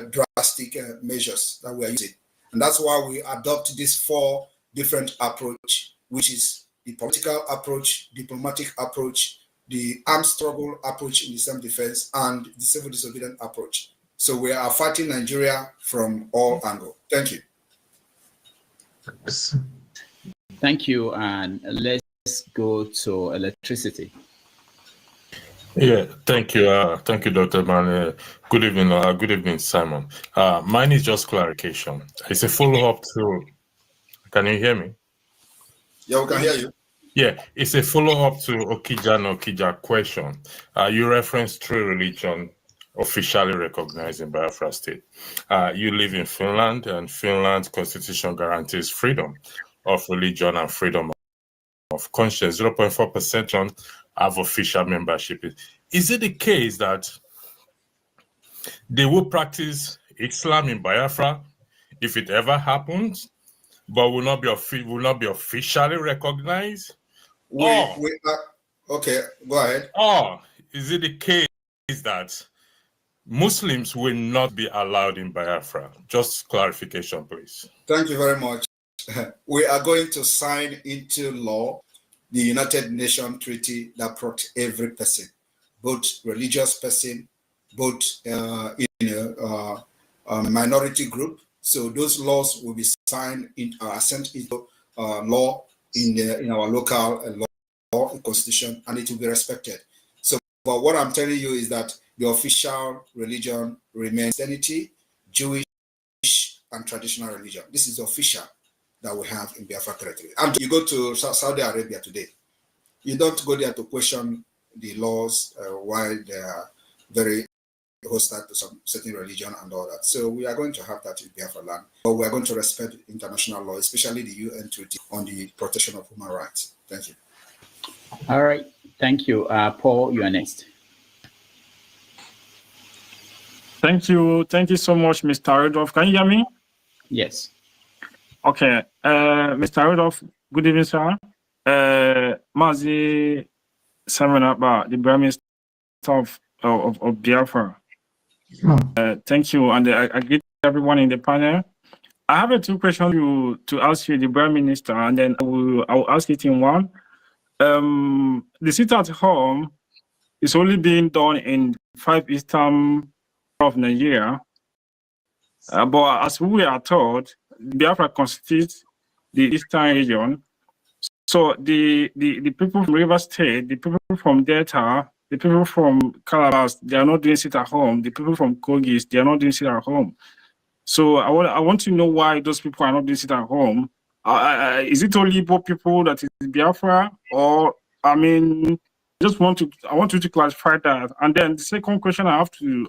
drastic measures that we are using. And that's why we adopt this 4 different approach, which is the political approach, diplomatic approach, the armed struggle approach in the self-defense, and the civil disobedience approach. So we are fighting Nigeria from all angles. Thank you. Thank you, and let's go to electricity. Yeah, thank you, Dr. Man. Good evening, Simon. Mine is just clarification. It's a follow-up to. Can you hear me? Yeah, we can hear you. Yeah, it's a follow-up to Okija question. You referenced 3 religions officially recognized in Biafra state. You live in Finland, and Finland's constitution guarantees freedom of religion and freedom of conscience. 0.4% have official membership. Is it the case that they will practice Islam in Biafra if it ever happens, but will not be officially recognized? Okay, go ahead. Or is it the case that Muslims will not be allowed in Biafra? Just clarification, please. Thank you very much. We are going to sign into law the United Nations Treaty that protects every person, both religious person, both minority group. So those laws will be signed sent into law in our local law constitution, and it will be respected. So, but what I'm telling you is that the official religion remains Christianity, Jewish, and traditional religion. This is the official that we have in Biafra territory. And you go to Saudi Arabia today, you don't go there to question the laws while they are very host that to some certain religion and all that. So we are going to have that in Biafra land, but we are going to respect international law, especially the UN Treaty on the protection of human rights. Thank you. All right. Thank you. Paul, you are next. Thank you. Thank you so much, Mr. Rudolph. Can you hear me? Yes. Okay. Mr. Rudolph, good evening, sir. Mazi Simon Abba, the Prime Minister of Biafra. Thank you. And I greet everyone in the panel. I have two questions to ask you, the Prime Minister, and then I will ask it in one. The sit at home is only being done in 5 eastern of Nigeria, but as we are told, Biafra constitutes the eastern region. So the people from River State, the people from Delta, the people from Calabar, they are not doing sit at home. The people from Kogis, they are not doing sit at home. So I want to know why those people are not doing sit at home. Is it only Igbo people that is Biafra, or I mean, I want you to clarify that. And then the second question I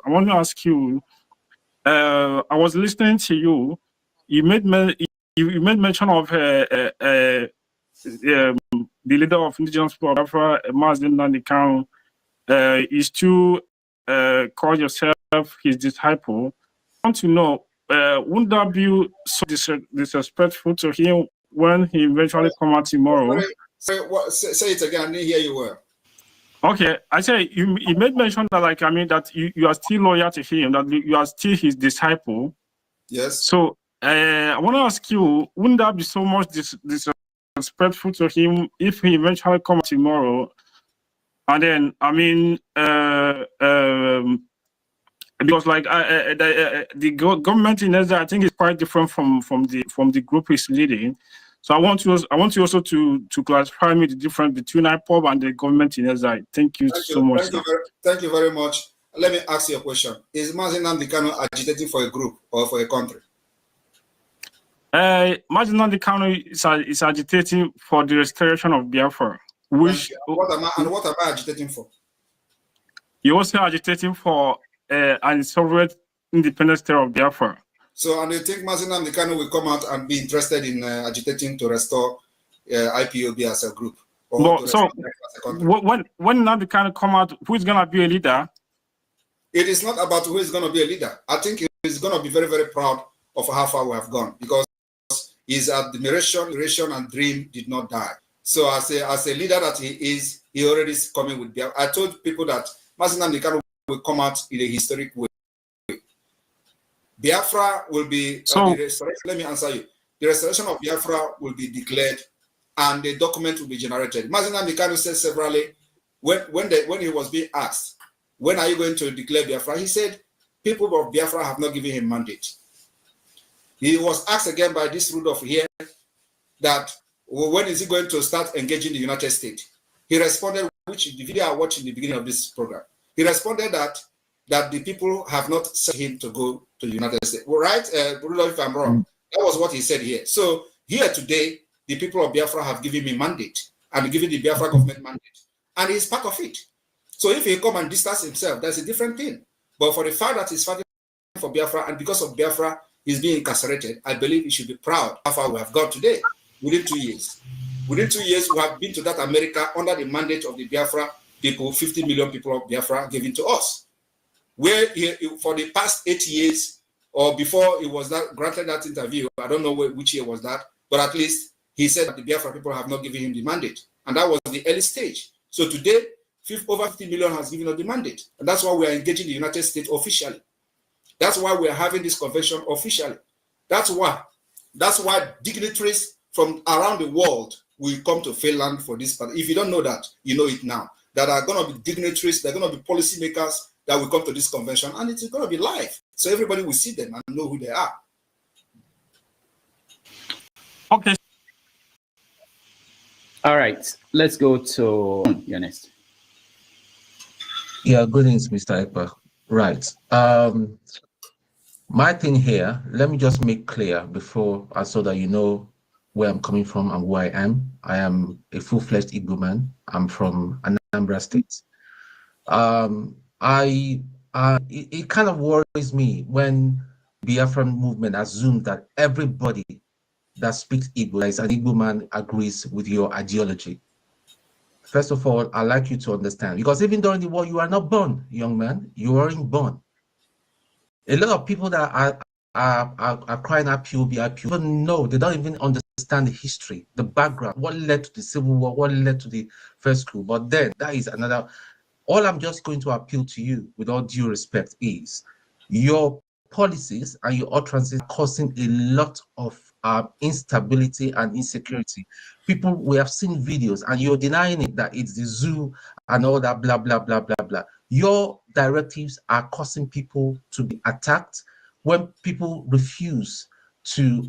want to ask you. I was listening to you. You made mention of the leader of indigenous people of Biafra, Mazin Nandikano, is to call yourself his disciple. I want to know, wouldn't that be so disrespectful to him when he eventually come out tomorrow? Say it again. I didn't hear you well. Okay, I say you made mention that, like, I mean, that you are still loyal to him, that you are still his disciple. Yes. So I want to ask you, wouldn't that be so much disrespectful to him if he eventually comes tomorrow? And then, I mean, because like the government in Israel, I think, is quite different from the group he's leading. So I want you also to clarify me the difference between IPOB and the government in Israel. Thank you so much. Thank you very much. Let me ask you a question. Is Mazin Nandikano agitating for a group or for a country? Mazin Nandikano is agitating for the restoration of Biafra. Which what am I agitating for? You're also agitating for an sovereign independent state of Biafra. So, and you think Mazin Nandikano will come out and be interested in agitating to restore IPOB as a group? Or so, when Nandikano come out, who is going to be a leader? It is not about who is going to be a leader. I think he's going to be very, very proud of how far we have gone, because his admiration and dream did not die. So, as a leader that he is, he already is coming with Biafra. I told people that Mazin Nandikano will come out in a historic way. Biafra will be, let me answer you. The restoration of Biafra will be declared and the document will be generated. Mazin Nandikano said severally, when he was being asked, when are you going to declare Biafra? He said, people of Biafra have not given him mandate. He was asked again by this Rudolph here that, well, when is he going to start engaging the United States? He responded, which the video I watched in the beginning of this program. He responded that the people have not sent him to go to the United States. Well, right, Rudolph, if I'm wrong, that was what he said here. So here today, the people of Biafra have given me mandate and given the Biafra government mandate, and he's part of it. So if he come and distance himself, that's a different thing. But for the fact that he's fighting for Biafra, and because of Biafra, he's being incarcerated, I believe he should be proud of how far we have got today within 2 years. Within 2 years, we have been to that America under the mandate of the Biafra people, 50 million people of Biafra given to us. Where for the past 8 years, or before he was granted that interview, I don't know which year was that, but at least he said that the Biafra people have not given him the mandate. And that was the early stage. So today, over 50 million has given us the mandate. And that's why we are engaging the United States officially. That's why we are having this convention officially. That's why dignitaries from around the world will come to Finland for this part. If you don't know that, you know it now. That are going to be dignitaries, they're going to be policymakers that will come to this convention, and it's going to be live. So everybody will see them and know who they are. Okay. All right. Let's go to Ernest. Yeah, greetings, Mr. Ekpa. Right. My thing here, let me just make clear before, so that you know where I'm coming from and who I am. I am a full-fledged Igbo man. I'm from Anambra State. I it kind of worries me when Biafran movement assumes that everybody that speaks Igbo, as an Igbo man, agrees with your ideology. First of all, I'd like you to understand, because even during the war, you are not born, young man. You weren't born. A lot of people that are crying out POB, don't know, they don't even understand the history, the background, what led to the Civil War, what led to the first coup. But then that is another. All I'm just going to appeal to you, with all due respect, is your policies and your utterances causing a lot of instability and insecurity. People, we have seen videos, and you're denying it, that it's the zoo and all that, blah, blah, blah, blah, blah. Your directives are causing people to be attacked. When people refuse to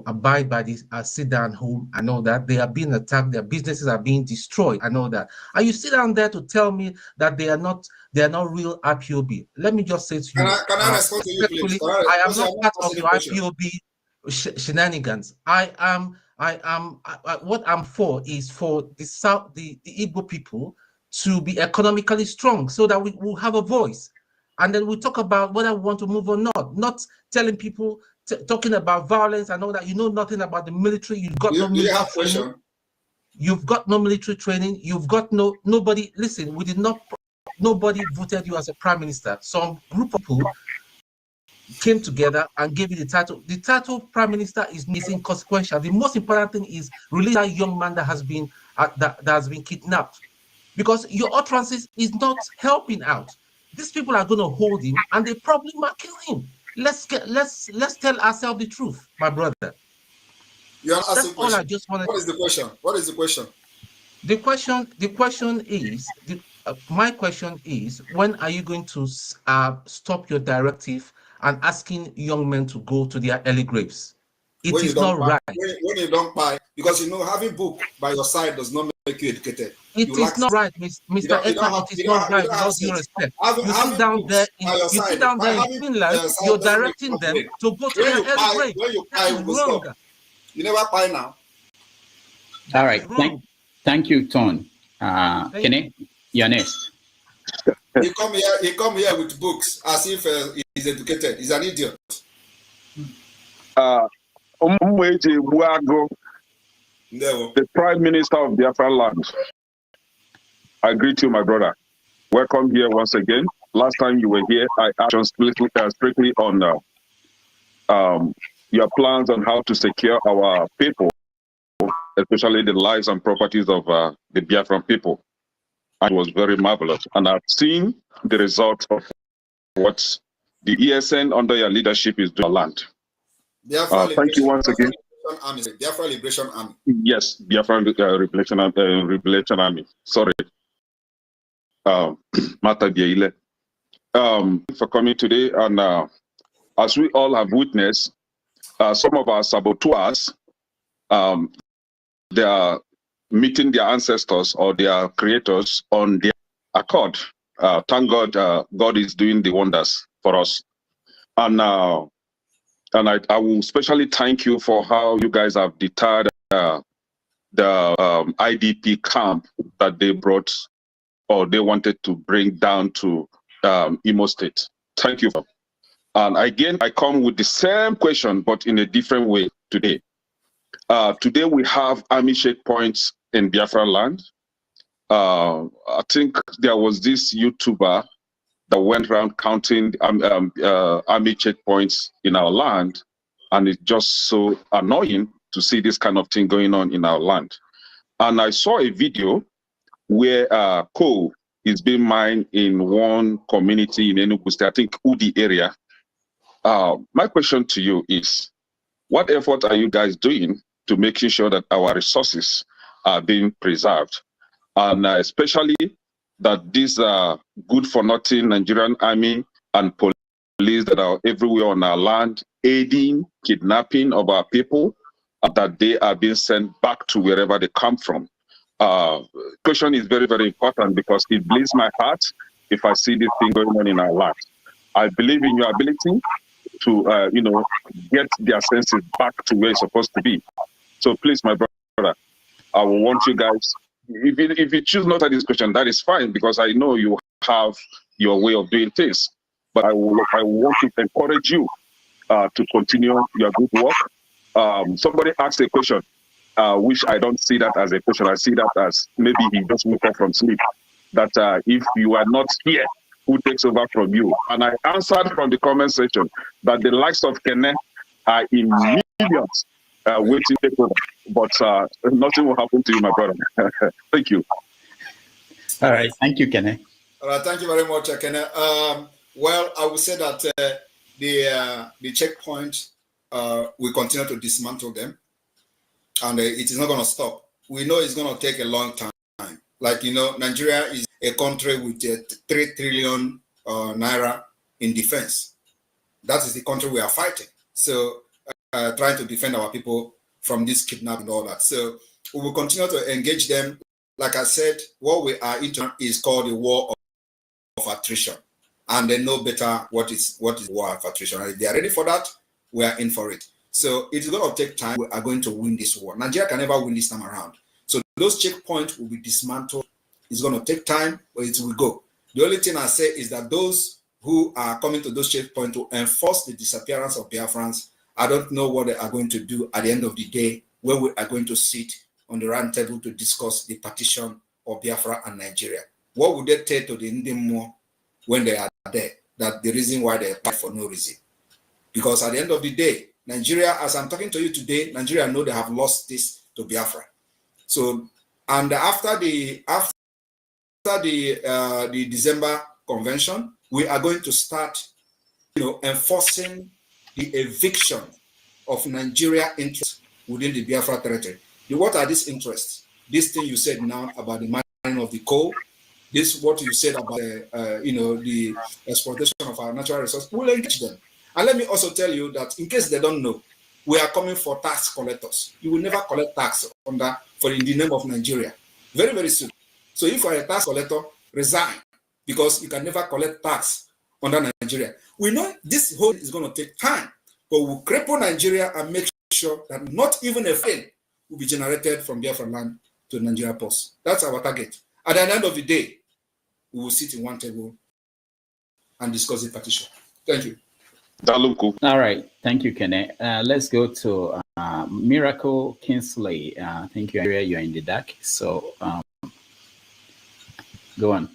abide by this sit down home and all that, they are being attacked, their businesses are being destroyed and all that. And you sit down there to tell me that they are not real IPOB. Let me just say to you, can I respond to you, please? I am not part of your IPOB shenanigans. What I'm for is for the Igbo people to be economically strong, so that we will have a voice. And then we talk about whether we want to move or not telling people, talking about violence and all that. You know nothing about the military. You've got no military training. You've got no military training. You've got nobody. Listen, nobody voted you as a prime minister. Some group of people came together and gave you the title. The title of prime minister is inconsequential. The most important thing is release that young man that has been kidnapped, because your utterances is not helping out. These people are going to hold him, and they probably might kill him. Let's tell ourselves the truth, my brother. You are asking all I just wanted. What is the question? What is the question? My question is, when are you going to stop your directive and asking young men to go to their early graves? It is not right. When you don't buy, because you know having book by your side does not make you educated. It is not right, Mr. Ekpa. It is not right, with all due respect. You sit down there in Finland, you're directing them to go to their early grave. That is wrong. You never buy now. All right. Thank you, Ton. Kenny, you're next. He come here with books as if he's educated. He's an idiot. The Prime Minister of Biafralands. I greet you, my brother. Welcome here once again. Last time you were here, I asked strictly on your plans on how to secure our people, especially the lives and properties of the Biafran people. It was very marvelous. And I've seen the result of what the ESN under your leadership is doing on land. Thank you once again. Biafra Liberation Army. Yes, Biafra Liberation Army. Sorry. Mata Bieile. For coming today, and as we all have witnessed, some of our saboteurs, they are meeting their ancestors or their creators on their accord. Thank God, God is doing the wonders for us. And I will especially thank you for how you guys have deterred the IDP camp that they brought, or they wanted to bring down to Imo State. Thank you. And again, I come with the same question, but in a different way today. Today we have army checkpoints in Biafraland. I think there was this YouTuber that went around counting army checkpoints in our land, and it's just so annoying to see this kind of thing going on in our land. And I saw a video where coal is being mined in one community in Enugu State, I think Udi area. My question to you is, what effort are you guys doing to making sure that our resources are being preserved? And especially that these good-for-nothing Nigerian army and police that are everywhere on our land, aiding kidnapping of our people, that they are being sent back to wherever they come from. Question is very, very important, because it bleeds my heart if I see this thing going on in our land. I believe in your ability to, get their senses back to where it's supposed to be. So please, my brother, I will want you guys, if you choose not at this question, that is fine, because I know you have your way of doing things. But I want to encourage you to continue your good work. Somebody asked a question, which I don't see that as a question. I see that as maybe he just woke up from sleep. That if you are not here, who takes over from you? And I answered from the comment section that the likes of Kene are in millions waiting to take over. But nothing will happen to you, my brother. Thank you. All right. Thank you, Kene. All right. Thank you very much, Kene. Well, I would say that the checkpoint, we continue to dismantle them. And it is not going to stop. We know it's going to take a long time. Like, you know, Nigeria is a country with 3 trillion naira in defense. That is the country we are fighting. So trying to defend our people from this kidnapping and all that. So we will continue to engage them. Like I said, what we are into is called the war of attrition. And they know better what is war of attrition. And if they are ready for that, we are in for it. So it's going to take time. We are going to win this war. Nigeria can never win this time around. So those checkpoints will be dismantled. It's going to take time, but it will go. The only thing I say is that those who are coming to those checkpoints to enforce the disappearance of Biafrans, I don't know what they are going to do at the end of the day, where we are going to sit on the round table to discuss the partition of Biafra and Nigeria. What would they tell to the Indian more when they are there? That the reason why they fight for no reason. Because at the end of the day, Nigeria, as I'm talking to you today, Nigeria know they have lost this to Biafra. So, and after the December convention, we are going to start, enforcing the eviction of Nigeria interests within the Biafra territory. What are these interests? This thing you said now about the mining of the coal, this what you said about the exploitation of our natural resources. We'll engage them. And let me also tell you that in case they don't know, we are coming for tax collectors. You will never collect tax in the name of Nigeria. Very, very soon. So if you are a tax collector, resign, because you can never collect tax under Nigeria. We know this whole is going to take time, but we'll cripple Nigeria and make sure that not even a thing will be generated from Biafraland to Nigeria Post. That's our target. At the end of the day, we will sit in one table and discuss the partition. Thank you. All right. Thank you, Kene. Let's go to Miracle Kingsley. Thank you, Andrea. You're in the dark. So go on.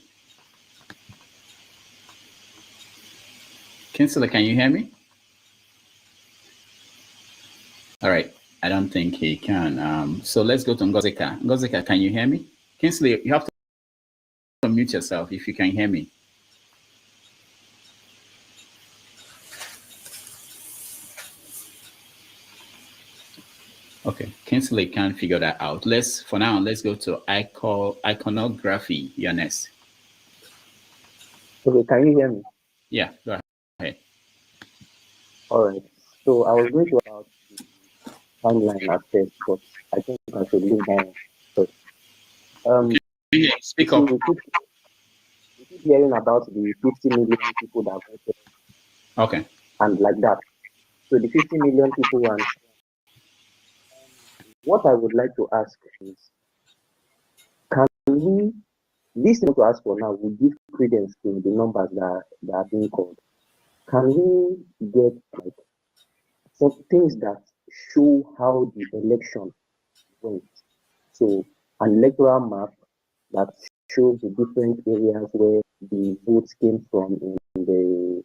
Kingsley, can you hear me? All right. I don't think he can. So let's go to Ngozika. Ngozika, can you hear me? Kingsley, you have to unmute yourself if you can hear me. Okay, Kingsley can't figure that out. For now, let's go to iconography. You're next. Okay, can you hear me? Yeah, go ahead. All right. So I was going to about the timeline at first, but I think I should leave down first. Speak up. We keep hearing about the 50 million people that voted. Okay. And like that. So the 50 million people and what I would like to ask is, can we, this thing to ask for now, will give credence to the numbers that are being called. Can we get some things that show how the election went? So an electoral map that shows the different areas where the votes came from that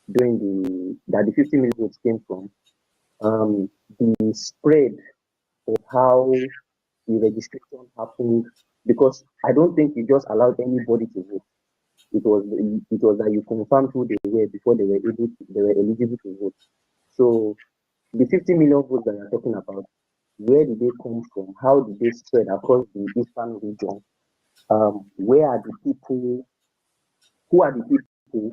the 50 million votes came from, the spread of how the registration happened, because I don't think you just allowed anybody to vote. It was that you confirmed who they were before they were eligible to vote. So the 50 million votes that you're talking about, where did they come from? How did they spread across the eastern region? Where are the people? Who are the people?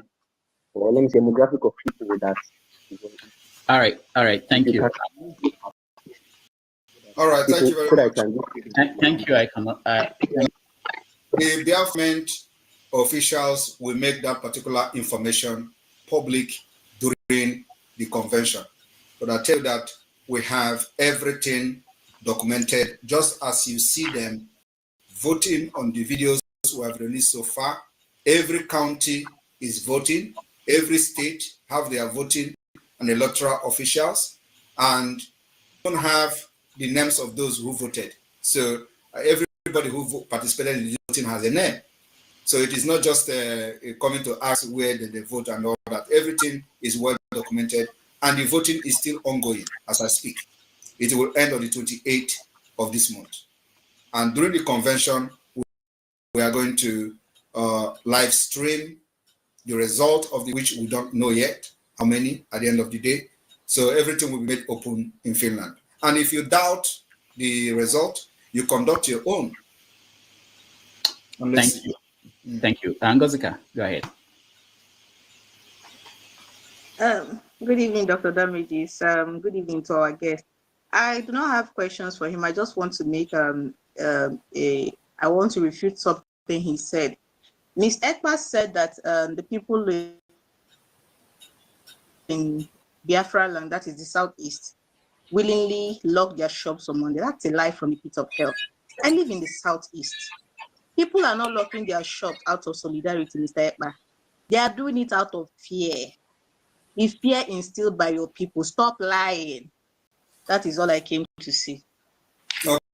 Or let me say, demographic of people that. All right. Thank you. All right, thank you very much. Thank you. The government officials will make that particular information public during the convention. But I tell you that we have everything documented, just as you see them voting on the videos we have released so far. Every county is voting. Every state have their voting and electoral officials, and don't have the names of those who voted. So everybody who participated in the voting has a name. So it is not just coming to ask where they vote and all that. Everything is well documented, and the voting is still ongoing as I speak. It will end on the 28th of this month. And during the convention, we are going to live stream the result of which we don't know yet how many at the end of the day. So everything will be made open in Finland. And if you doubt the result, you conduct your own. Thank you. Thank you. NGOZI, go ahead. Good evening, Dr. Damages. Good evening to our guest. I do not have questions for him. I just want to make I want to refute something he said. Ms. Ekpa said that the people in Biafraland, that is the southeast, willingly lock their shops on Monday. That's a lie from the pit of hell. I live in the southeast. People are not locking their shops out of solidarity, Mr. Ekpa. They are doing it out of fear. If fear instilled by your people, stop lying. That is all I came to see.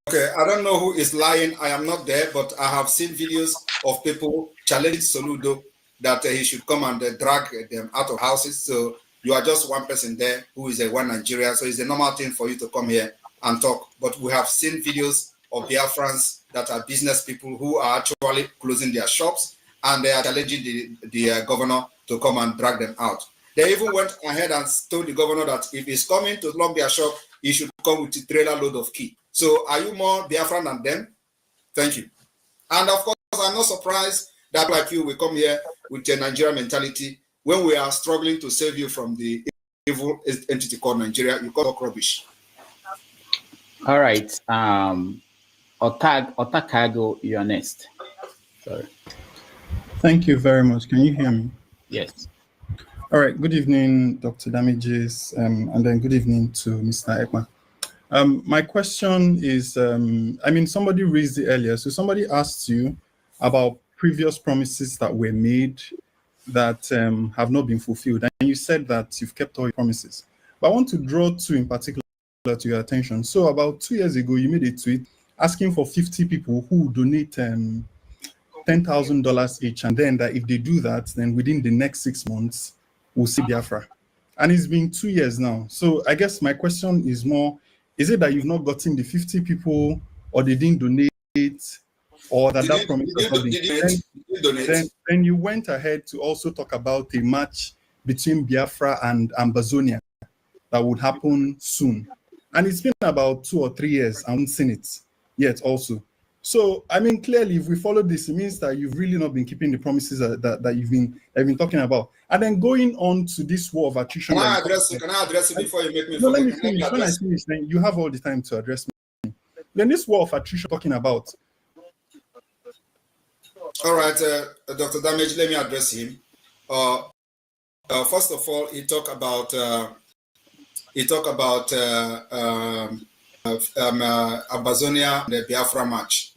Okay, I don't know who is lying. I am not there, but I have seen videos of people challenging Soludo that he should come and drag them out of houses. So you are just one person there who is a one Nigeria. So it's a normal thing for you to come here and talk. But we have seen videos of BIAFRANS that are business people who are actually closing their shops, and they are challenging the governor to come and drag them out. They even went ahead and told the governor that if he's coming to lock their shop, he should come with a trailer load of key. So are you more Biafran than them? Thank you. And of course, I'm not surprised that like you will come here with a Nigerian mentality when we are struggling to save you from the evil entity called Nigeria. You call it rubbish. All right. Otakago, you're next. Sorry. Thank you very much. Can you hear me? Yes. All right. Good evening, Dr. Damages, and then good evening to Mr. Ekpa. My question is, I mean, somebody raised it earlier. So somebody asked you about previous promises that were made that have not been fulfilled. And you said that you've kept all your promises. But I want to draw two in particular to your attention. So about 2 years ago, you made a tweet asking for 50 people who donate $10,000 each. And then that if they do that, then within the next 6 months, we'll see Biafra. And it's been 2 years now. So I guess my question is more, is it that you've not gotten the 50 people, or they didn't donate, or that that promise has not been? Then you went ahead to also talk about a match between Biafra and Ambazonia that would happen soon. And it's been about 2 or 3 years. I haven't seen it yet also. So, I mean, clearly, if we follow this, it means that you've really not been keeping the promises that you've been talking about. And then going on to this war of attrition. Can I address it before you make me No, forget? let me finish. When I finish, then you have all the time to address me. Then this war of attrition talking about. All right, Dr. Damage, let me address him. First of all, he talked about Ambazonia, the Biafra match,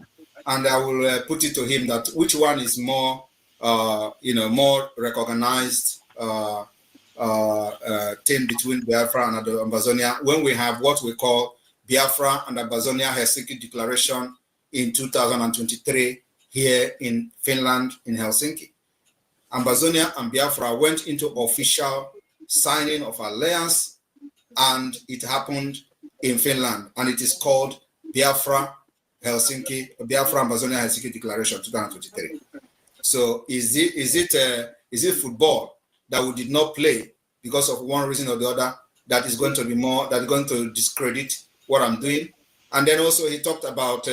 and I will put it to him that which one is more, more recognized thing between Biafra and Ambazonia when we have what we call Biafra and Ambazonia Helsinki Declaration in 2023 here in Finland, in Helsinki. Ambazonia and Biafra went into official signing of alliance, and it happened in Finland, and it is called Biafra Ambazonia Helsinki Declaration 2023. So is it football that we did not play because of one reason or the other that is going to be more, that is going to discredit what I'm doing? And then also he talked about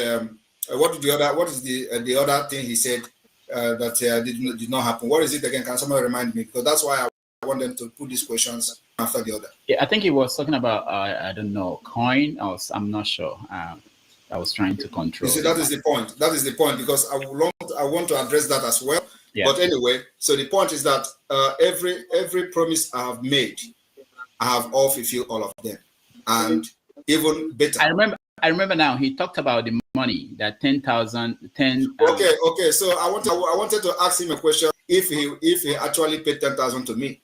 what is the other thing he said that did not happen? What is it again? Can somebody remind me? Because that's why I want them to put these questions after the other. Yeah, I think he was talking about I don't know, coin. I'm not sure. I was trying to control. You see, that is the point. That is the point, because I want to address that as well. Yeah. But anyway, so the point is that every promise I have made, I have all fulfilled all of them, and even better. I remember now. He talked about the money, that 10,000. Okay. So I wanted to ask him a question. if he actually paid 10,000 to me,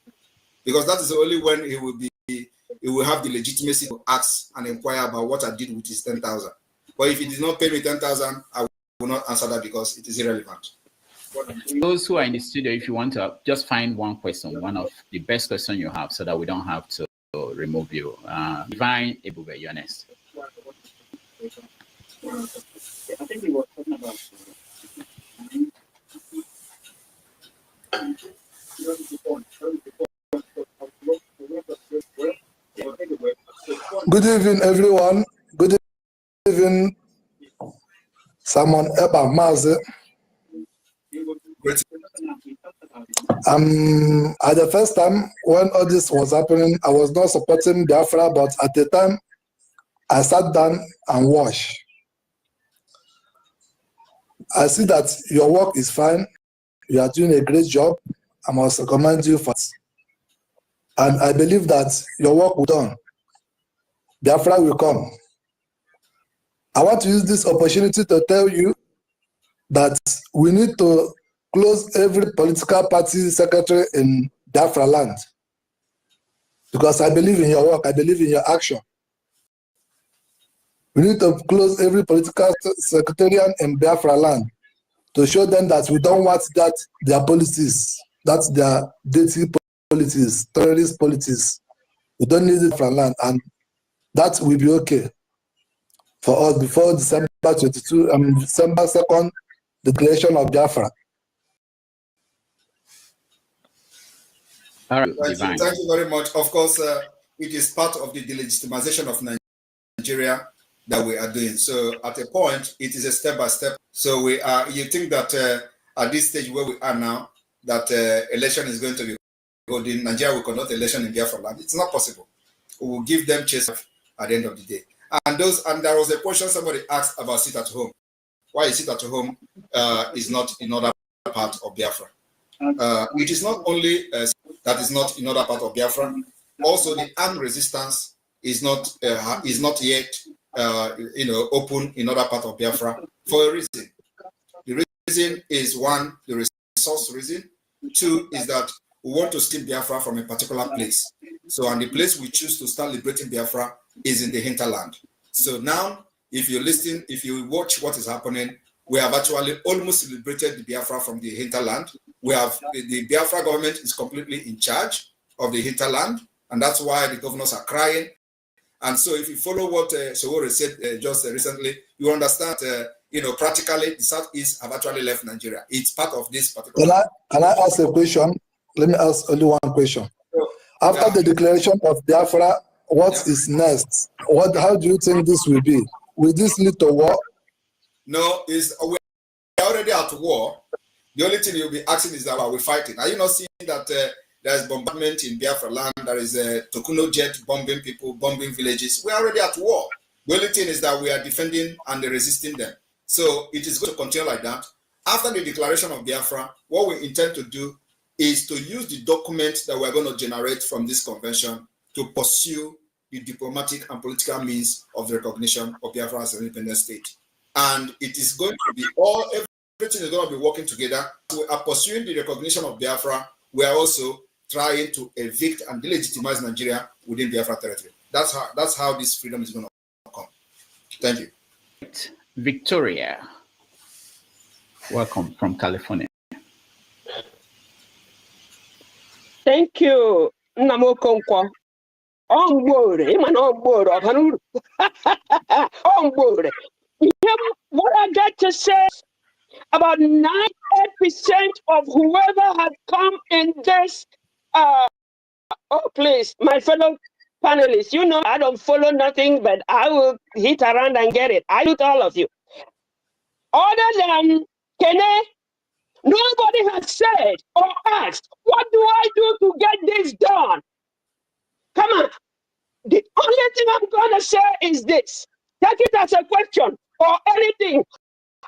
because that is only when he will have the legitimacy to ask and inquire about what I did with his 10,000. But if he did not pay me 10,000, I will not answer that because it is irrelevant. Those who are in the studio, if you want to just find one question, one of the best questions you have, so that we don't have to remove you. Divine Ebube, you're next. I think he was talking about. Good evening, everyone. Good evening, Simon Eba Maze. At the first time when all this was happening, I was not supporting Biafra, but at the time, I sat down and watched. I see that your work is fine. You are doing a great job. I must commend you for it. And I believe that your work will be done. Biafra will come. I want to use this opportunity to tell you that we need to close every political party secretary in Biafraland. Because I believe in your work, I believe in your action. We need to close every political secretariat in Biafraland to show them that we don't want that their policies, that's their dirty policies, terrorist policies. We don't need it from land, and that will be okay for us before December 22, December 2nd, the declaration of Biafra. All right, thank you very much. Of course, it is part of the delegitimization of Nigeria that we are doing. So at a point, it is a step-by-step. So we are, you think that at this stage where we are now, that election is going to be holding, Nigeria will conduct election in Biafraland. It's not possible. We will give them chase at the end of the day. And there was a question somebody asked about sit at home. Why is sit at home is not in other part of Biafra? It is not only that is not in other part of Biafra. Also, the armed resistance is not yet open in other part of Biafra for a reason. The reason is one, the resource reason. Two is that we want to steal Biafra from a particular place. So, and the place we choose to start liberating Biafra is in the hinterland. So now, if you listen, if you watch what is happening, we have actually almost liberated the Biafra from the hinterland. We have the Biafra government is completely in charge of the hinterland, and that's why the governors are crying. And so, if you follow what Sowore said just recently, you understand. Practically, the Southeast have actually left Nigeria. It's part of this particular. Can I ask a question? Let me ask only one question. After the declaration of Biafra, what is next? How do you think this will be? Will this lead to war? No, we're already at war. The only thing you'll be asking is that are we fighting? Are you not seeing that there's bombardment in Biafraland? There is a Tokuno jet bombing people, bombing villages. We're already at war. The only thing is that we are defending and resisting them. So it is going to continue like that. After the declaration of Biafra, what we intend to do is to use the document that we're going to generate from this convention to pursue the diplomatic and political means of the recognition of Biafra as an independent state. And it is going to be everything is going to be working together. We are pursuing the recognition of Biafra. We are also trying to evict and delegitimize Nigeria within Biafra territory. That's how this freedom is going to come. Thank you. Victoria, welcome from California. Thank you, Namokonkwa. On board, on board, on board. What I got to say, about 98% of whoever had come in this, please, my fellow panelists, I don't follow nothing, but I will hit around and get it. I look all of you. Other than Kene, nobody has said or asked, what do I do to get this done? Come on. The only thing I'm going to say is this. Take it as a question or anything.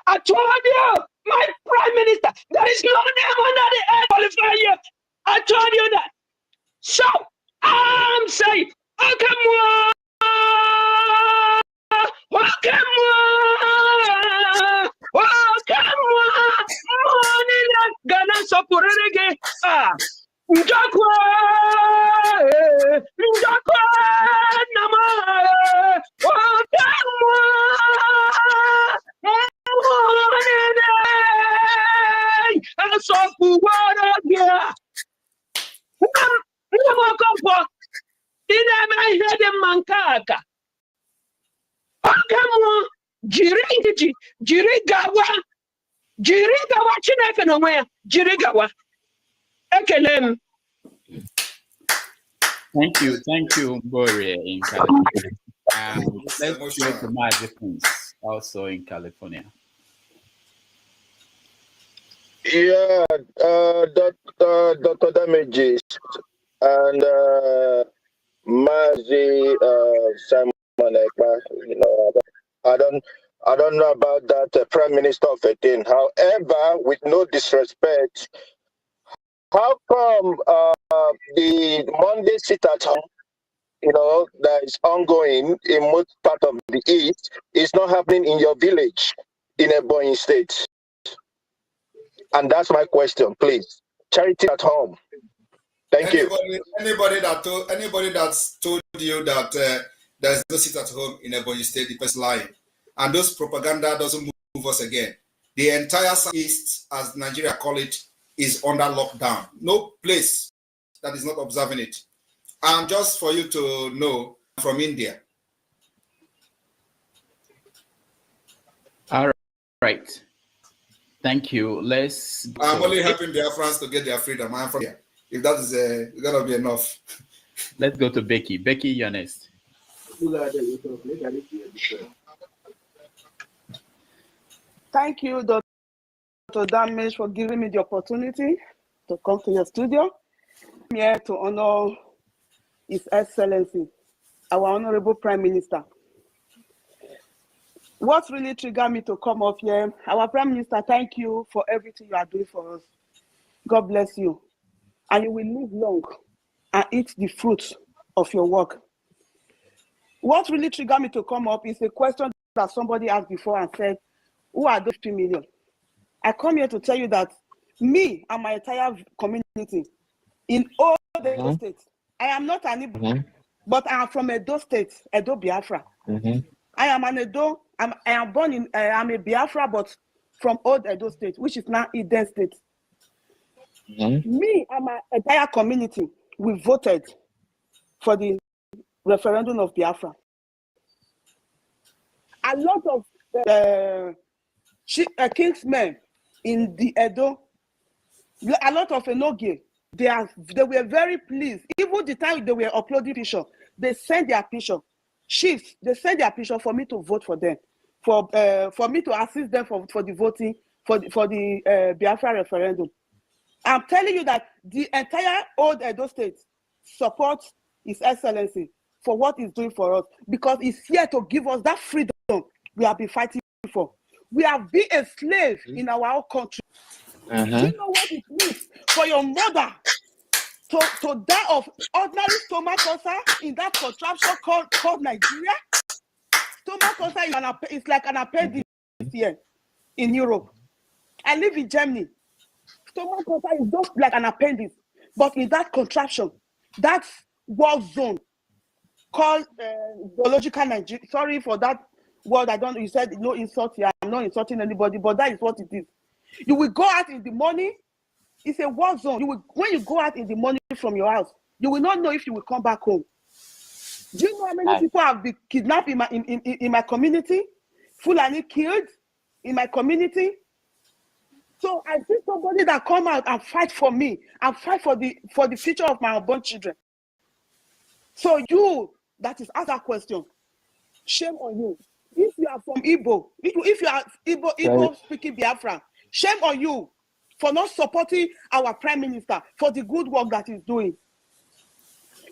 I told you, my prime minister, there is no name under the air qualifier here. I told you that. So, I'm saying, jiri gawa Chineke no where jiri gawa. Ekelem. Thank you, Boria in California. Let's go to Magic also in California. Yeah, Dr. Damages and Mazi Simon Ekpa, you know, I don't know about that Prime Minister of a thing. However, with no disrespect, how come the Monday sit at home, you know, that is ongoing in most part of the East is not happening in your village in a Ebonyi State? And that's my question, please. Charity at home. Thank you. Anybody that's told you that there's no sit at home in Ebonyi State, the person lying. And those propaganda doesn't move us again. The entire Southeast, as Nigeria call it, is under lockdown. No place that is not observing it. And just for you to know, from India. All right. Thank you. I'm only helping Biafrans to get their freedom. I'm from here. If that is gonna be enough. Let's go to Becky. Becky, you're next. Thank you, Dr. Damage, for giving me the opportunity to come to your studio. I'm here to honor His Excellency, our Honorable Prime Minister. What really triggered me to come up here, our Prime Minister, thank you for everything you are doing for us. God bless you. And you will live long and eat the fruits of your work. What really triggered me to come up is a question that somebody asked before and said, who are those 2 million? I come here to tell you that me and my entire community in all the Edo states, I am not an Igbo, but I am from Edo State, Edo Biafra. I am an Edo, I am born in, I'm a Biafra, but from old Edo State, which is now Eden State. Me and my entire community, we voted for the referendum of Biafra. A lot of Kingsmen in the Edo, a lot of Enoge, they were very pleased. Even the time they were uploading picture, they sent their picture. Chiefs, they sent their picture for me to vote for them, for me to assist them for the voting for the Biafra referendum. I'm telling you that the entire old Edo State supports His Excellency for what he's doing for us, because he's here to give us that freedom we have been fighting for. We have been a slave in our own country. Do you know what it means for your mother to die of ordinary stomach ulcer in that contraption called Nigeria? Stomach ulcer is like an appendix here in Europe. I live in Germany. Stomach ulcer is just like an appendix, but in that contraption, that war zone called biological Nigeria. Sorry for that word. You said no insult here. I'm not insulting anybody, but that is what it is. You will go out in the morning. It's a war zone. When you go out in the morning from your house, you will not know if you will come back home. Do you know how many people have been kidnapped in my community? Fulani killed in my community. So I see somebody that come out and fight for me and fight for the future of my unborn children. So you that is asked that question, shame on you. If you are from Igbo, if you are Igbo speaking Biafra, shame on you for not supporting our Prime Minister for the good work that he's doing.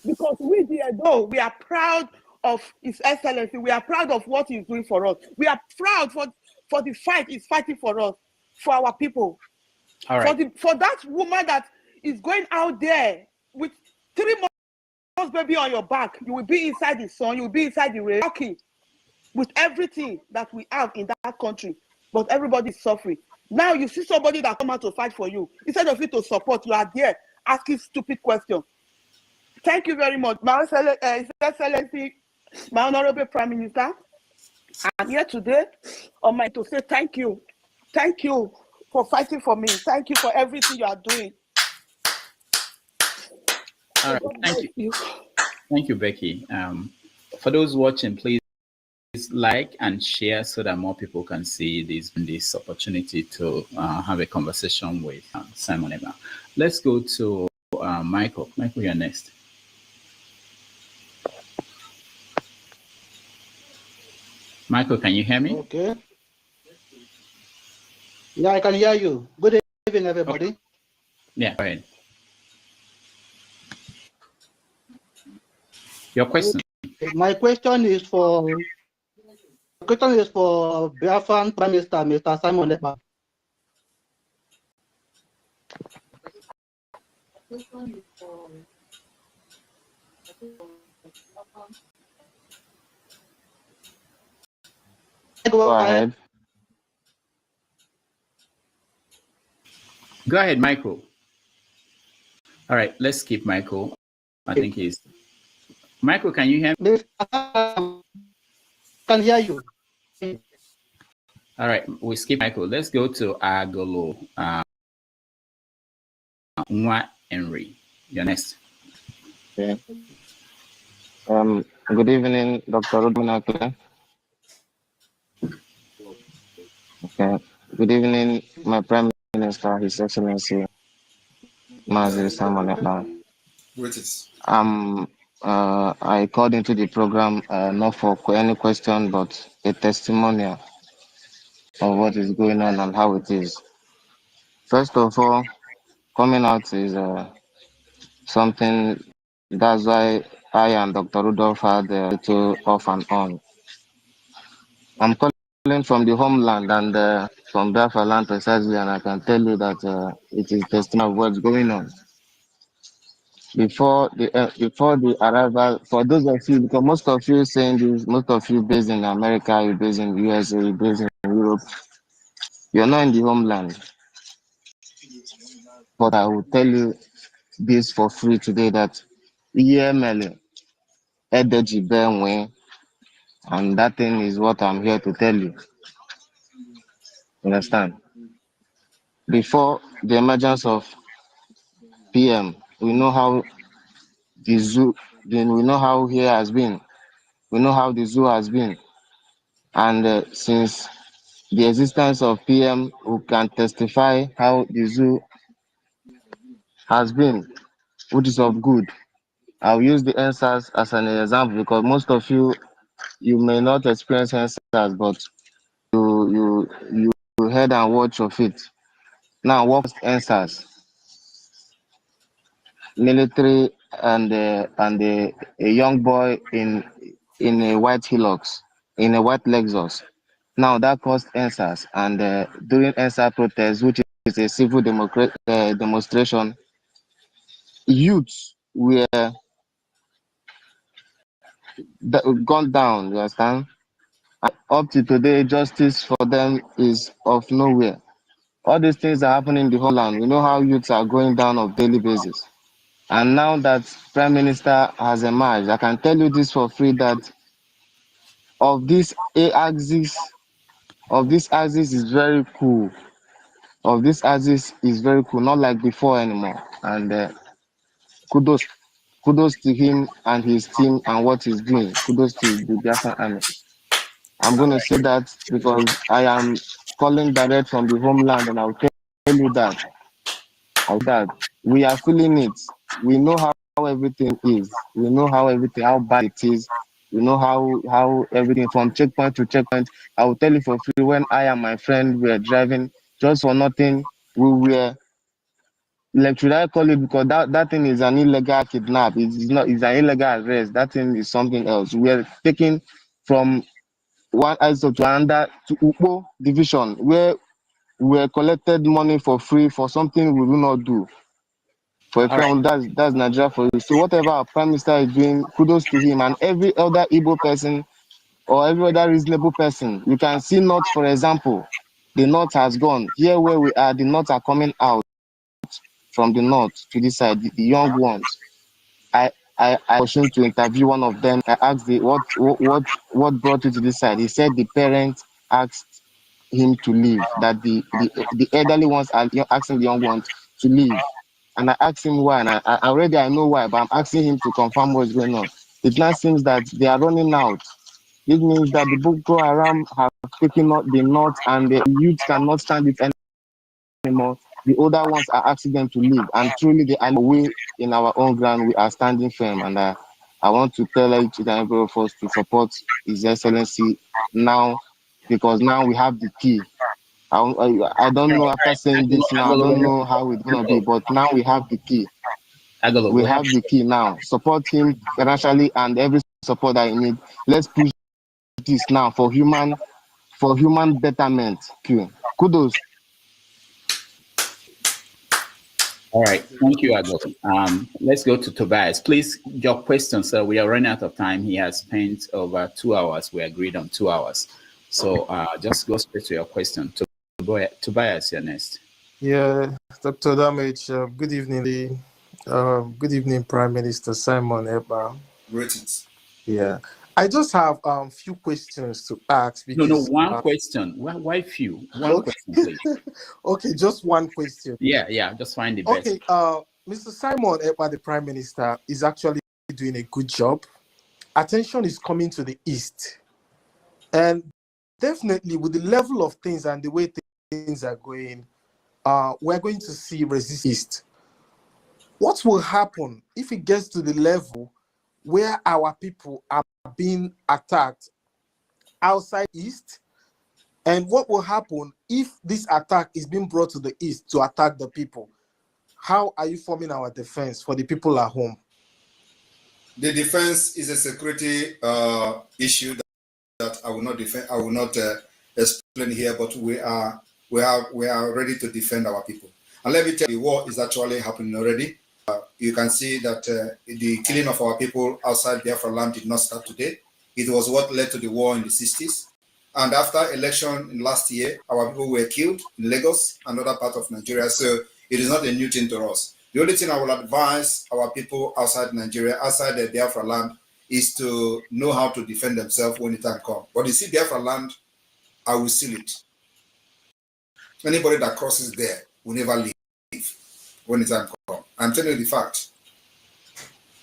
Because we we are proud of His Excellency. We are proud of what he's doing for us. We are proud for the fight he's fighting for us, for our people. All right. For that woman that is going out there with 3 months baby on your back, you will be inside the sun, you will be inside the rain, walking with everything that we have in that country, but everybody is suffering. Now you see somebody that come out to fight for you. Instead of you to support, you are there asking stupid questions. Thank you very much. My Excellency, my Honorable Prime Minister, I'm here today to say thank you. Thank you for fighting for me. Thank you for everything you are doing. All right, thank you. Thank you, Becky. For those watching, please like and share so that more people can see this opportunity to have a conversation with Simon Ekpa. Let's go to Michael. Michael, you're next. Michael, can you hear me? Okay. Yeah, I can hear you. Good evening, everybody. Okay. Yeah, go ahead. Your question. Okay. My question is for Biafran Prime Minister, Mr. Simon Ekpa. Go ahead. Go ahead, Michael. All right, let's skip Michael. I think he's... Michael, can you hear me? Can hear you. All right, we skip Michael. Let's go to Agolo. Nwa Henry. You're next. Okay. Good evening, Dr. Rudmanake. Okay. Good evening, my Prime Minister, His Excellency, Mazi Simon Ekpa. I called into the program not for any question, but a testimonial of what is going on and how it is. First of all, coming out is something. That's why I and Dr. Rudolph had a little off and on. I'm calling from the homeland and from Biafralands precisely, and I can tell you that it is testimony of what's going on. Before the arrival, for those of you, because most of you saying this, most of you based in America, you're based in the USA, you're based in Europe, you're not in the homeland. But I will tell you this for free today that EML, Edeji Benwe, and that thing is what I'm here to tell you. Understand? Before the emergence of PM, we know how the zoo, then we know how here has been. We know how the zoo has been. And since the existence of PM, who can testify how the zoo has been, which is of good. I'll use the answers as an example because most of you may not experience answers, but you heard and watch of it. Now, what answers? Military and a young boy in a white Hilux, in a white Lexus. Now that caused answers, and during answer protest, which is a civil demonstration, youths were gone down. You understand? And up to today, justice for them is of nowhere. All these things are happening in the homeland. We know how youths are going down on a daily basis. And now that Prime Minister has emerged, I can tell you this for free that of this axis is very cool. Of this axis is very cool, not like before anymore. And kudos to him and his team and what he's doing. Kudos to the Biafran army. I'm going to say that because I am calling direct from the homeland, and I'll tell you that we are feeling it. We know how everything is. We know how bad it is. We know how everything from checkpoint to checkpoint. I will tell you for free, when I and my friend were driving just for nothing, we were, like, should I call it, because that thing is an illegal kidnap. It's an illegal arrest. That thing is something else. We are taken from one ISO to another to Upo division, where we were collected money for free for something we do not do. For example, that's Nigeria for you. So whatever our Prime Minister is doing, kudos to him and every other Igbo person or every other reasonable person. You can see North, for example. The North has gone. Here where we are, the North are coming out from the North to this side, the young ones. I was to interview one of them. I asked what brought you to this side. He said the parents asked him to leave, that the elderly ones are asking the young ones to leave. And I asked him why, and I know why, but I'm asking him to confirm what's going on. It now seems that they are running out This means that the Boko Haram have taken out the north and the youth cannot stand it anymore. The older ones are asking them to leave, and truly they are away in our own ground. We are standing firm, and I want to tell each and every of us to support His Excellency now, because now we have the key. I don't know, after saying this now, I don't know how it's going to be, but now we have the key. We have the key now. Support him financially and every support that he needs. Let's push this now for human betterment. Kudos. All right, thank you, Ago. Let's go to Tobias. Please, your question, sir. We are running out of time. He has spent over 2 hours. We agreed on 2 hours. So just go straight to your question. Tobias, you're next. Yeah, Dr. Damage, good evening. Good evening, Prime Minister Simon Ekpa. Greetings. Yeah, I just have a few questions to ask. Because, no, one question. Why few? One question, please. Okay, just one question. Yeah, just find the best. Okay, Mr. Simon Ekpa, the Prime Minister, is actually doing a good job. Attention is coming to the East. And definitely with the level of things and the way things are going, we're going to see resistance. What will happen if it gets to the level where our people are being attacked outside East? And what will happen if this attack is being brought to the East to attack the people? How are you forming our defense for the people at home? The defense is a security issue that I will not defend. I will not explain here, but we are ready to defend our people. And let me tell you, the war is actually happening already. You can see that the killing of our people outside Biafra land did not start today. It was what led to the war in the 60s. And after election in last year, our people were killed in Lagos and other parts of Nigeria. So it is not a new thing to us. The only thing I will advise our people outside Nigeria, outside the Biafra land, is to know how to defend themselves when the time comes. But you see, Biafra land, I will seal it. Anybody that crosses there will never leave when the time comes. I'm telling you the fact.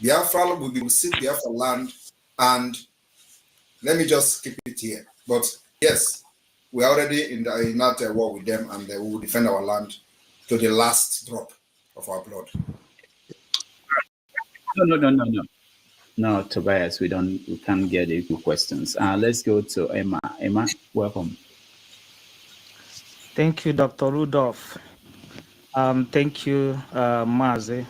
Biafra will seal Biafra land, and let me just keep it here. But yes, we're already in that war with them, and we will defend our land to the last drop of our blood. No. No, Tobias, we can't get equal questions. Let's go to Emma. Emma, welcome. Thank you, Dr. Rudolph. Thank you, Mazi.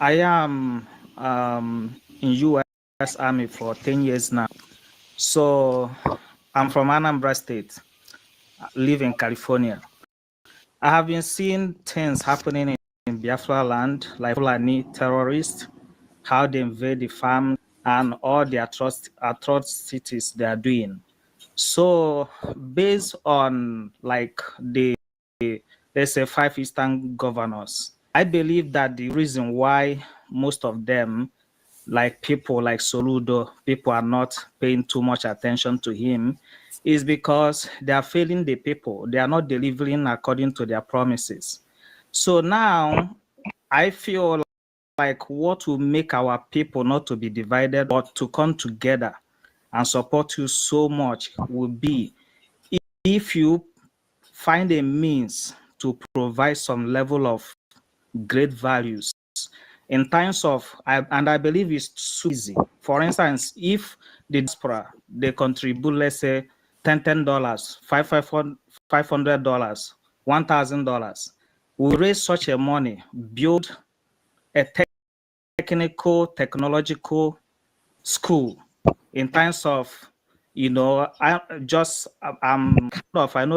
I am in U.S. Army for 10 years now. So I'm from Anambra State, live in California. I have been seeing things happening in Biafra land, like Fulani terrorists, how they invade the farm and all the atrocities they are doing. So based on like let's say 5 Eastern governors, I believe that the reason why most of them, like people like Soludo, people are not paying too much attention to him, is because they are failing the people. They are not delivering according to their promises. So now I feel like what will make our people not to be divided but to come together and support you so much will be if you find a means to provide some level of great values in times of, and I believe it's so easy. For instance, if the diaspora, they contribute, let's say, $10, $500, $1,000, we raise such a money, build a technical, technological school in times of, I know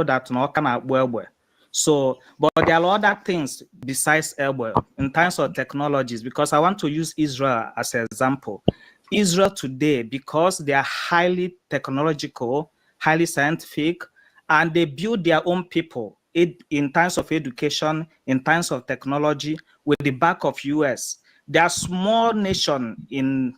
that no kind of well. So, but there are other things besides Elwell in terms of technologies, because I want to use Israel as an example. Israel today, because they are highly technological, highly scientific, and they build their own people in terms of education, in terms of technology, with the back of US. They are a small nation in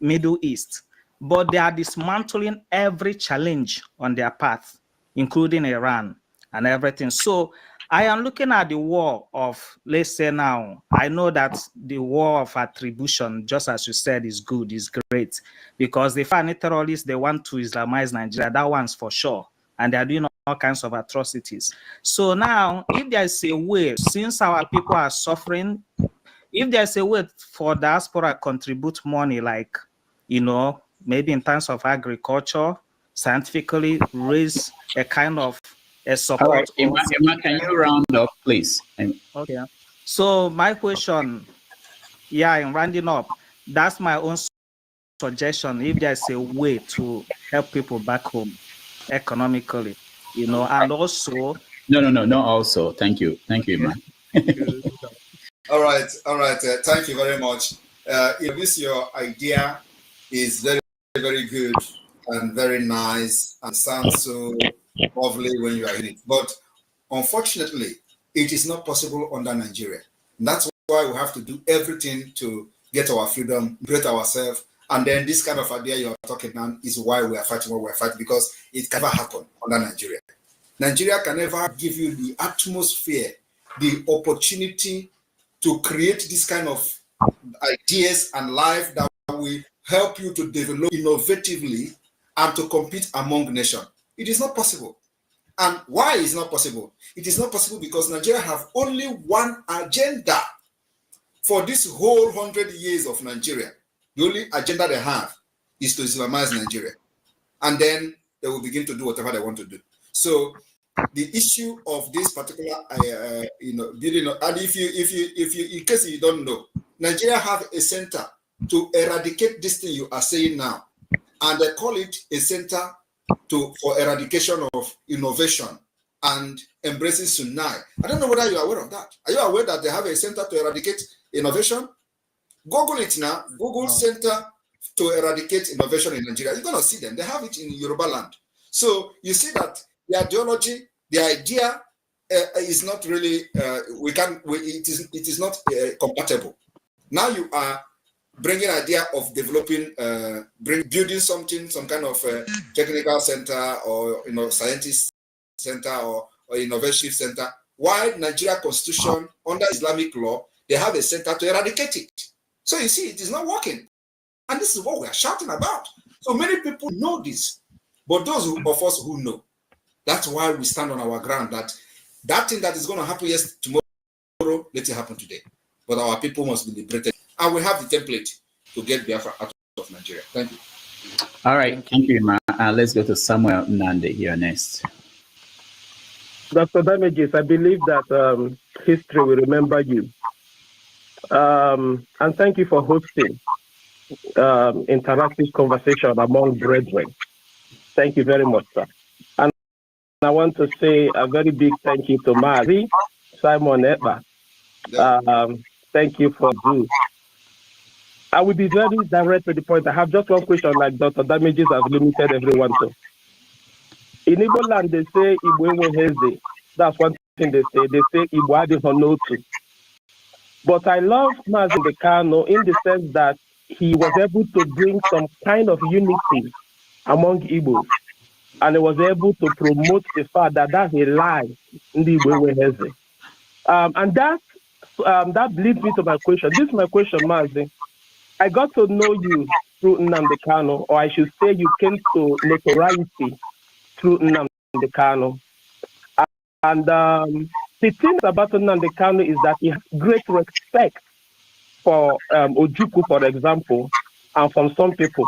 Middle East, but they are dismantling every challenge on their path, including Iran and everything. So I am looking at the war of, let's say now, I know that the war of attribution, just as you said, is good, is great, because the Fulani terrorists, they want to Islamize Nigeria. That one's for sure. And they are doing all kinds of atrocities. So now, if there is a way, since our people are suffering, if there's a way for diaspora to contribute money, like, you know, maybe in terms of agriculture, scientifically raise a kind of a support. All right, Emma, can you round up, please? Okay. So my question, yeah, in rounding up, that's my own suggestion. If there's a way to help people back home economically, you know, and also. No, also. Thank you, Emma. All right. Thank you very much. Your idea is very, very good and very nice and sounds so lovely when you are in it. But unfortunately, it is not possible under Nigeria. That's why we have to do everything to get our freedom, create ourselves. And then this kind of idea you are talking about is why we are fighting what we are fighting, because it can never happen under Nigeria. Nigeria can never give you the atmosphere, the opportunity to create this kind of ideas and life that will help you to develop innovatively and to compete among nations. It is not possible. And why is it not possible? It is not possible because Nigeria have only one agenda for this whole 100 years of Nigeria. The only agenda they have is to Islamize Nigeria. And then they will begin to do whatever they want to do. So the issue of this particular, building, and if you, in case you don't know, Nigeria have a center to eradicate this thing you are saying now, and they call it a center for eradication of innovation and embracing Sunai. I don't know whether you are aware of that. Are you aware that they have a center to eradicate innovation? Google it now. Google Center to Eradicate Innovation in Nigeria. You're going to see them. They have it in Yoruba land. So you see that the ideology, the idea is not really, it is not compatible. Now you are bringing idea of developing, building something, some kind of technical center or scientist center or innovation center. While Nigeria Constitution under Islamic law, they have a center to eradicate it. So you see, it is not working. And this is what we are shouting about. So many people know this, but those of us who know, that's why we stand on our ground that thing that is going to happen tomorrow, let it happen today. But our people must be liberated. And we have the template to get Biafra out of Nigeria. Thank you. All right, thank you, Ma. Let's go to Samuel Nande here next. Dr. Damages, I believe that history will remember you. And thank you for hosting interactive conversation among brethren. Thank you very much, sir. And I want to say a very big thank you to Mazi, Simon Ekpa. Thank you for this. I will be very direct to the point. I have just one question, like Dr. Damages has limited everyone to. In Igbo land, they say Igbo Heze. That's one thing they say. They say Igbo Adihanotu. But I love Mazi Bekano in the sense that he was able to bring some kind of unity among Igbos. And he was able to promote the fact that that's a lie in the Igbo Heze. And that leads me to my question. This is my question, Mazi. I got to know you through Nnamdi Kanu, or I should say you came to notoriety through Nnamdi Kanu. And the thing about Nnamdi Kanu is that he has great respect for Ojukwu, for example, and from some people.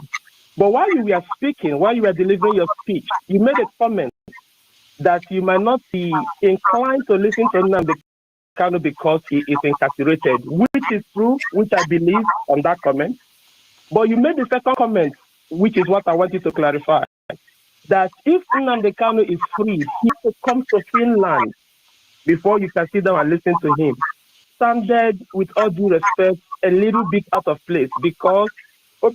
But while you were speaking, while you were delivering your speech, you made a comment that you might not be inclined to listen to Nnamdi Kanu because he is incarcerated, which is true, which I believe on that comment. But you made the second comment, which is what I want you to clarify, that if Nnamdi Kanu is free, he has to come to Finland before you can sit down and listen to him. Sounded, with all due respect, a little bit out of place because if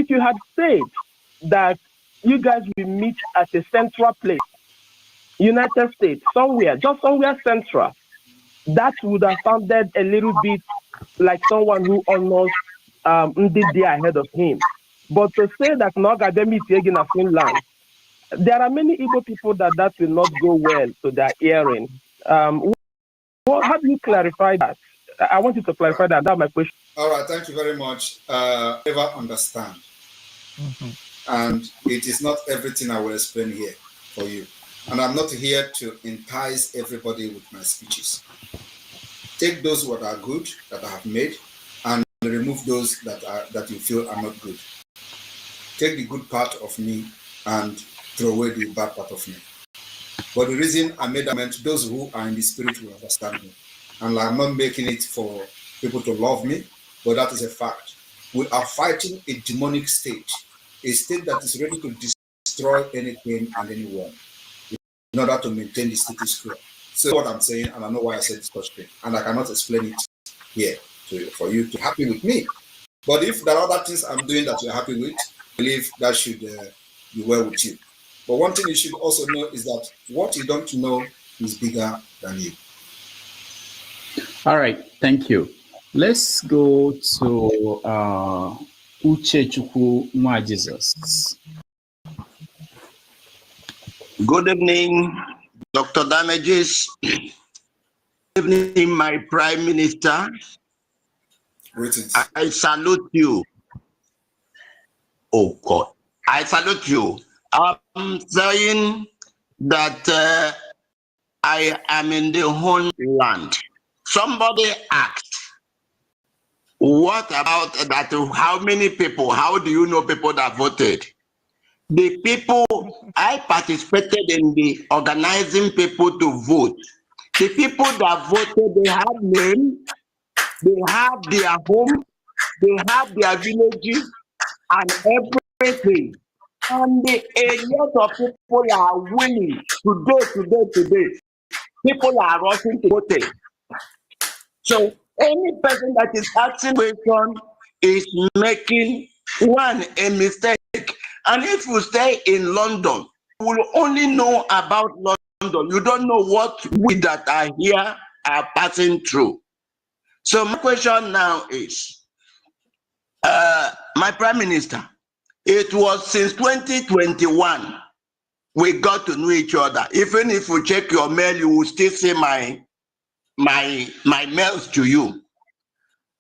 you had said that you guys will meet at a central place, United States, somewhere, just somewhere central, that would have sounded a little bit like someone who almost did there ahead of him. But to say that no academic in Finland, there are many Igbo people that will not go well to their hearing. How do you clarify that? I want you to clarify that. That's my question. All right, thank you very much. Never understand. And it is not everything I will explain here for you. And I'm not here to entice everybody with my speeches. Take those that are good, that I have made, and remove those that you feel are not good. Take the good part of me and throw away the bad part of me. But the reason I made that meant those who are in the spirit will understand me. And I'm not making it for people to love me, but that is a fact. We are fighting a demonic state, a state that is ready to destroy anything and anyone in order to maintain the status quo. So what I'm saying, and I know why I said this question, and I cannot explain it here for you to be happy with me. But if there are other things I'm doing that you're happy with, I believe that should be well with you. But one thing you should also know is that what you don't know is bigger than you. All right, thank you. Let's go to Uchechukwu Nwa Jesus. Good evening, Dr. Damages. Good evening, my Prime Minister. Greetings. I salute you. Oh God, I salute you. I'm saying that I am in the homeland. Somebody asked, what about that? How many people? How do you know people that voted? The people, I participated in the organizing people to vote. The people that voted, they have name, they have their home, they have their villages and everything. And a lot of people are willing today. People are rushing to vote. So any person that is asking question is making a mistake. And if you stay in London, you will only know about London. You don't know what we that are here are passing through. So my question now is, my Prime Minister, it was since 2021 we got to know each other. Even if you check your mail, you will still see my mails to you.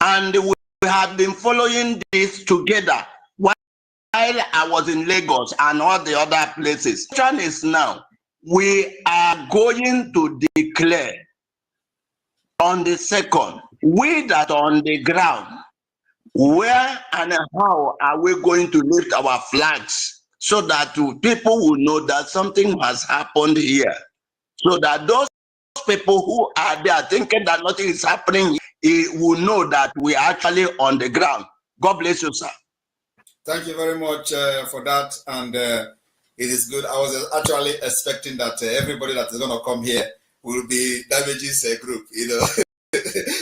And we have been following this together while I was in Lagos and all the other places. The question is now, we are going to declare on the 2nd, we that are on the ground, where and how are we going to lift our flags so that people will know that something has happened here? So that those people who are there thinking that nothing is happening will know that we are actually on the ground. God bless you, sir. Thank you very much for that. And it is good. I was actually expecting that everybody that is going to come here will be Damages group, you know.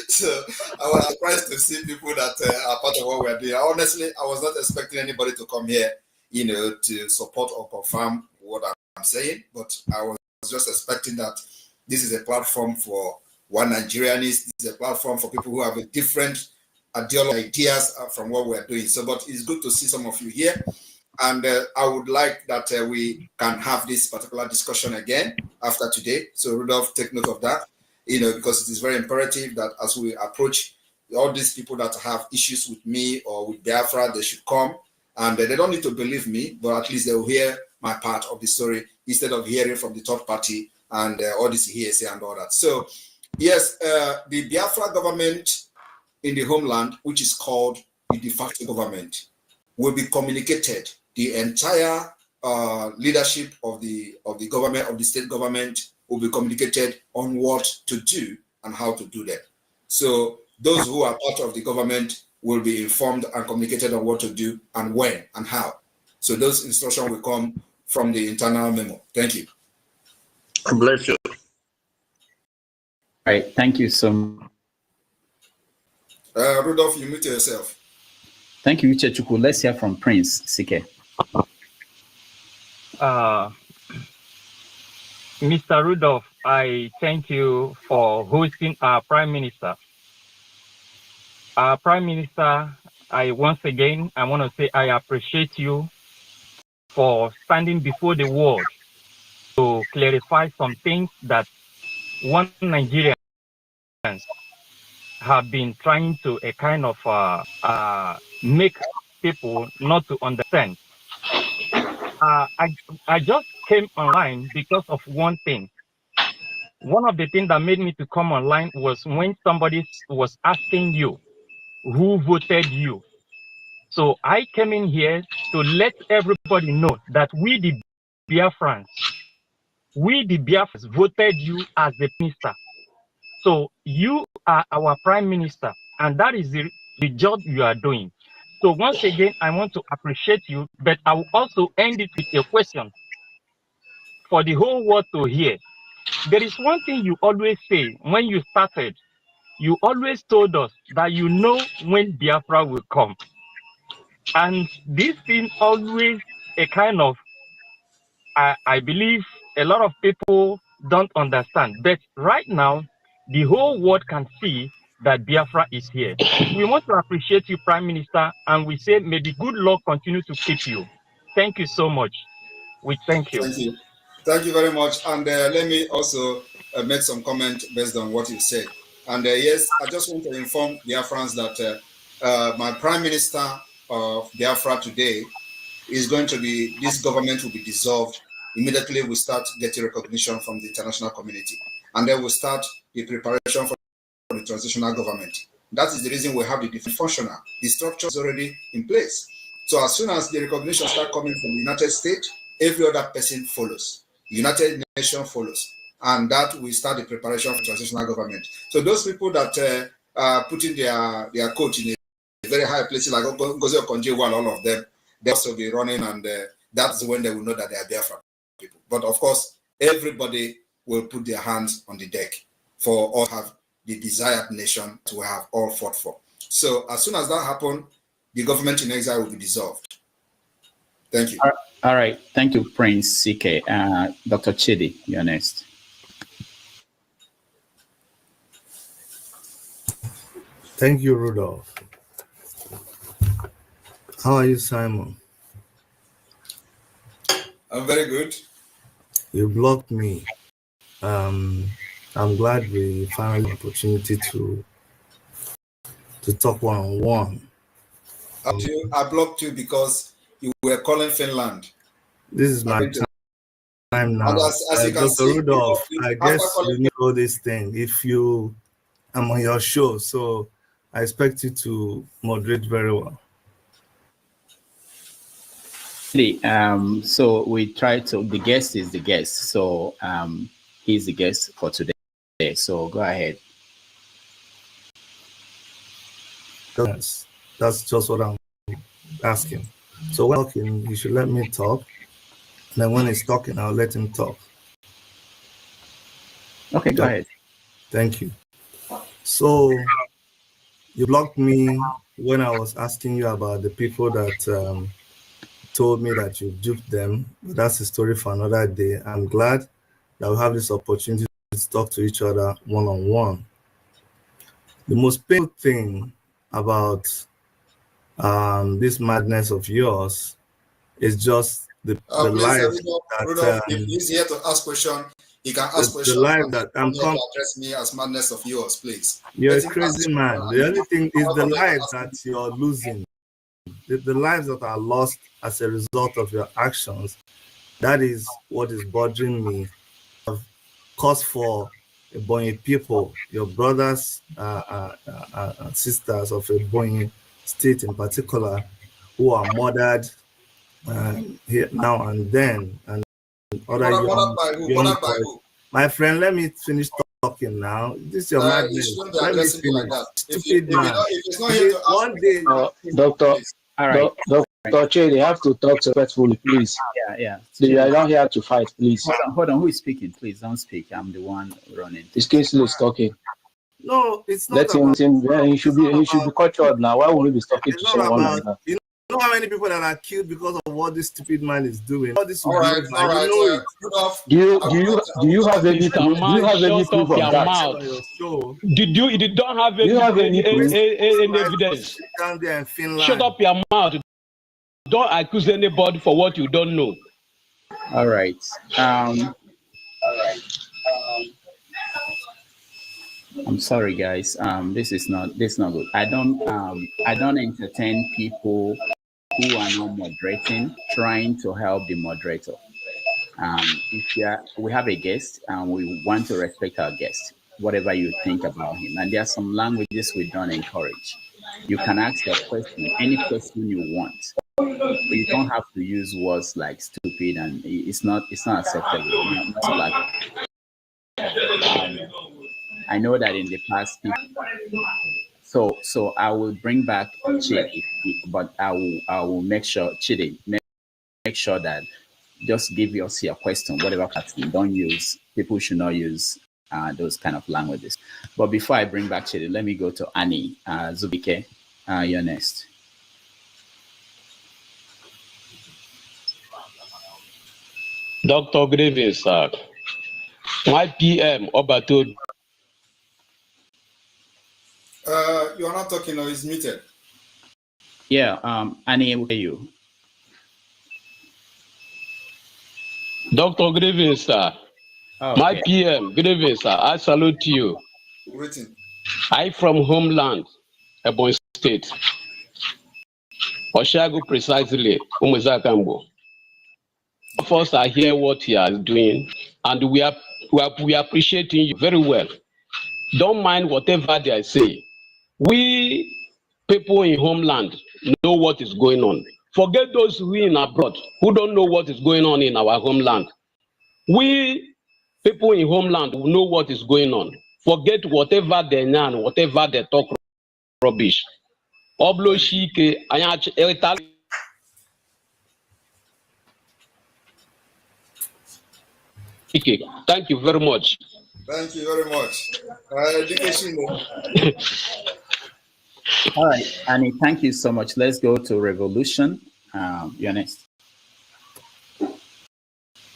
So I was surprised to see people that are part of what we're doing. Honestly, I was not expecting anybody to come here, you know, to support or confirm what I'm saying. But I was just expecting that this is a platform for one Nigerianist. This is a platform for people who have a different ideas from what we're doing. So, but it's good to see some of you here. And I would like that we can have this particular discussion again after today. So Rudolph, take note of that, you know, because it is very imperative that as we approach all these people that have issues with me or with Biafra, they should come. And they don't need to believe me, but at least they will hear my part of the story instead of hearing from the third party and all this hearsay and all that. So, yes, the Biafra government in the homeland, which is called the de facto government, will be communicated. The entire leadership of the government, of the state government, will be communicated on what to do and how to do that. So those who are part of the government will be informed and communicated on what to do and when and how. So those instructions will come from the internal memo. Thank you. Bless you. All right, thank you so much. Rudolph, you mute yourself. Thank you, Uchechukwu. Let's hear from Prince Sike. Mr. Rudolph, I thank you for hosting our Prime Minister. Our Prime Minister, once again, I want to say I appreciate you for standing before the world to clarify some things that one Nigerians have been trying to a kind of make people not to understand. I just came online because of one thing. One of the things that made me to come online was when somebody was asking you who voted you. So I came in here to let everybody know that we the Biafrans voted you as the minister. So you are our prime minister, and that is the job you are doing. So once again, I want to appreciate you, but I will also end it with a question for the whole world to hear. There is one thing you always say when you started. You always told us that you know when Biafra will come. And this thing always a kind of, I believe a lot of people don't understand. But right now, the whole world can see that Biafra is here. We want to appreciate you, Prime Minister, and we say may the good Lord continue to keep you. Thank you so much. We thank you. Thank you. Thank you very much. And let me also make some comment based on what you said. And yes, I just want to inform Biafrans that my Prime Minister of Biafra today is going to be, this government will be dissolved. Immediately we start getting recognition from the international community. And then we'll start the preparation for the transitional government. That is the reason we have the different functional. The structure is already in place. So as soon as the recognition start coming from the United States, every other person follows. The United Nations follows. And that will start the preparation for transitional government. So those people that are putting their coat in a very high places like OGOJA or Konje, all of them, they'll also be running, and that's when they will know that they are Biafra people. But of course, everybody will put their hands on the deck for all have the desired nation to have all fought for. So as soon as that happens, the government in exile will be dissolved. Thank you. All right. Thank you, Prince CK. Dr. Chidi, you're next. Thank you, Rudolph. How are you, Simon? I'm very good. You blocked me. I'm glad we found an opportunity to talk one-on-one. I blocked you because you were calling Finland. This is my time now. As you can Dr. see, Rudolph, I guess you need all this thing. If I'm on your show, so I expect you to moderate very well. So we try to, the guest is the guest. So he's the guest for today. So go ahead. That's just what I'm asking. So when talking, you should let me talk. And then when he's talking, I'll let him talk. Okay, go ahead. Thank you. So you blocked me when I was asking you about the people that told me that you duped them. But that's a story for another day. I'm glad that we have this opportunity to talk to each other one-on-one. The most painful thing about this madness of yours is just the life Rudolph, if he's here to ask questions, he can ask questions. The life that I'm coming to address me as madness of yours, please. You're a crazy man. The only thing is the life that you're losing. The lives that are lost as a result of your actions, that is what is bothering me. Cause for Ebonyi people, your brothers and sisters of Ebonyi state in particular, who are murdered here now and then, and other young boys. My friend, let me finish talking now. This is your madness. Let me finish. Like Stupid man. One day, Doctor. All right. Dr. Che, they have to talk respectfully, please. Yeah. They are not here to fight, please. Hold on. Who is speaking? Please don't speak. I'm the one running. This case is talking. No, it's not. Let him. He should be cultured now. Why would he be talking to someone like that? You know how many people that are killed because of what this stupid man is doing. All this All right. Do you have any proof? Do you have any proof of that? You don't have Do you have any proof? any evidence? Down there in Finland. Shut up your mouth. Don't accuse anybody for what you don't know. All right. I'm sorry, guys. This is not good. I don't entertain people who are not moderating, trying to help the moderator. We have a guest and we want to respect our guest, whatever you think about him. And there are some languages we don't encourage. You can ask your question, any question you want. But you don't have to use words like stupid, and it's not acceptable. I know that in the past, so I will bring back Chidi, but I will make sure Chidi make sure that just give us your question, whatever question. Don't use, people should not use those kind of languages. But before I bring back Chidi, let me go to Annie Zubike. You're next. Dr. Grievous, sir. My PM, Obato. You're not talking, or it's muted. Yeah, Annie, will you? Dr. Grievous, sir. Okay. My PM, Grievous, sir. I salute you. Waiting. I from homeland, Ebonyi State. Oshago precisely, Umuzakambo. First, I hear what you are doing, and we are appreciating you very well. Don't mind whatever they say. We people in homeland know what is going on. Forget those who are in abroad who don't know what is going on in our homeland. We people in homeland who know what is going on. Forget whatever they know, whatever they talk rubbish. Thank you very much. Thank you very much. All right, Annie, thank you so much. Let's go to Revolution. You're next.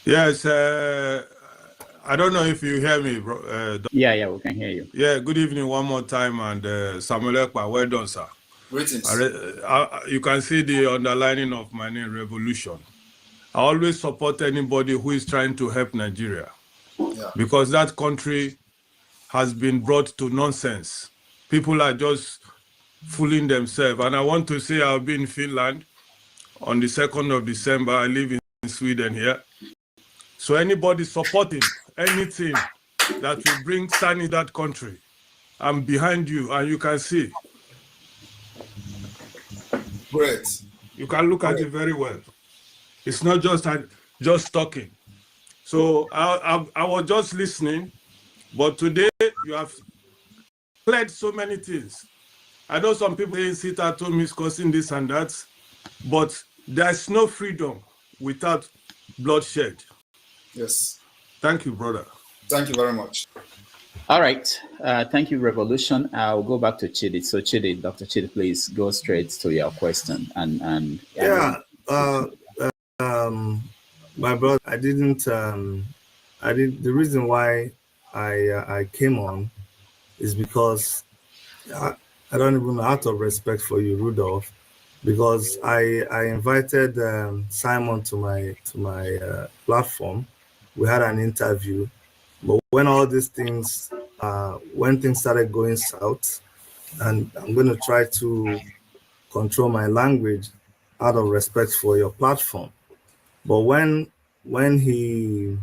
Yes, I don't know if you hear me, bro. Yeah, we can hear you. Yeah, good evening one more time, and Samuel Ekpa, well done, sir. Greetings. You can see the underlining of my name, Revolution. I always support anybody who is trying to help Nigeria, because that country has been brought to nonsense. People are just fooling themselves. And I want to say I'll be in Finland on the 2nd of December. I live in Sweden here. So anybody supporting anything that will bring sun in that country, I'm behind you, and you can see. Great. You can look at it very well. It's not just talking. So I was just listening, but today you have cleared so many things. I know some people saying sit at home is causing this and that, but there's no freedom without bloodshed. Yes. Thank you, brother. Thank you very much. All right. Thank you, Revolution. I'll go back to Chidi. So Chidi, Dr. Chidi, please go straight to your question. My brother, the reason why I came on is because I don't even know, out of respect for you, Rudolph, because I invited Simon to my platform. We had an interview, but when all these things, when things started going south, and I'm going to try to control my language out of respect for your platform. But when he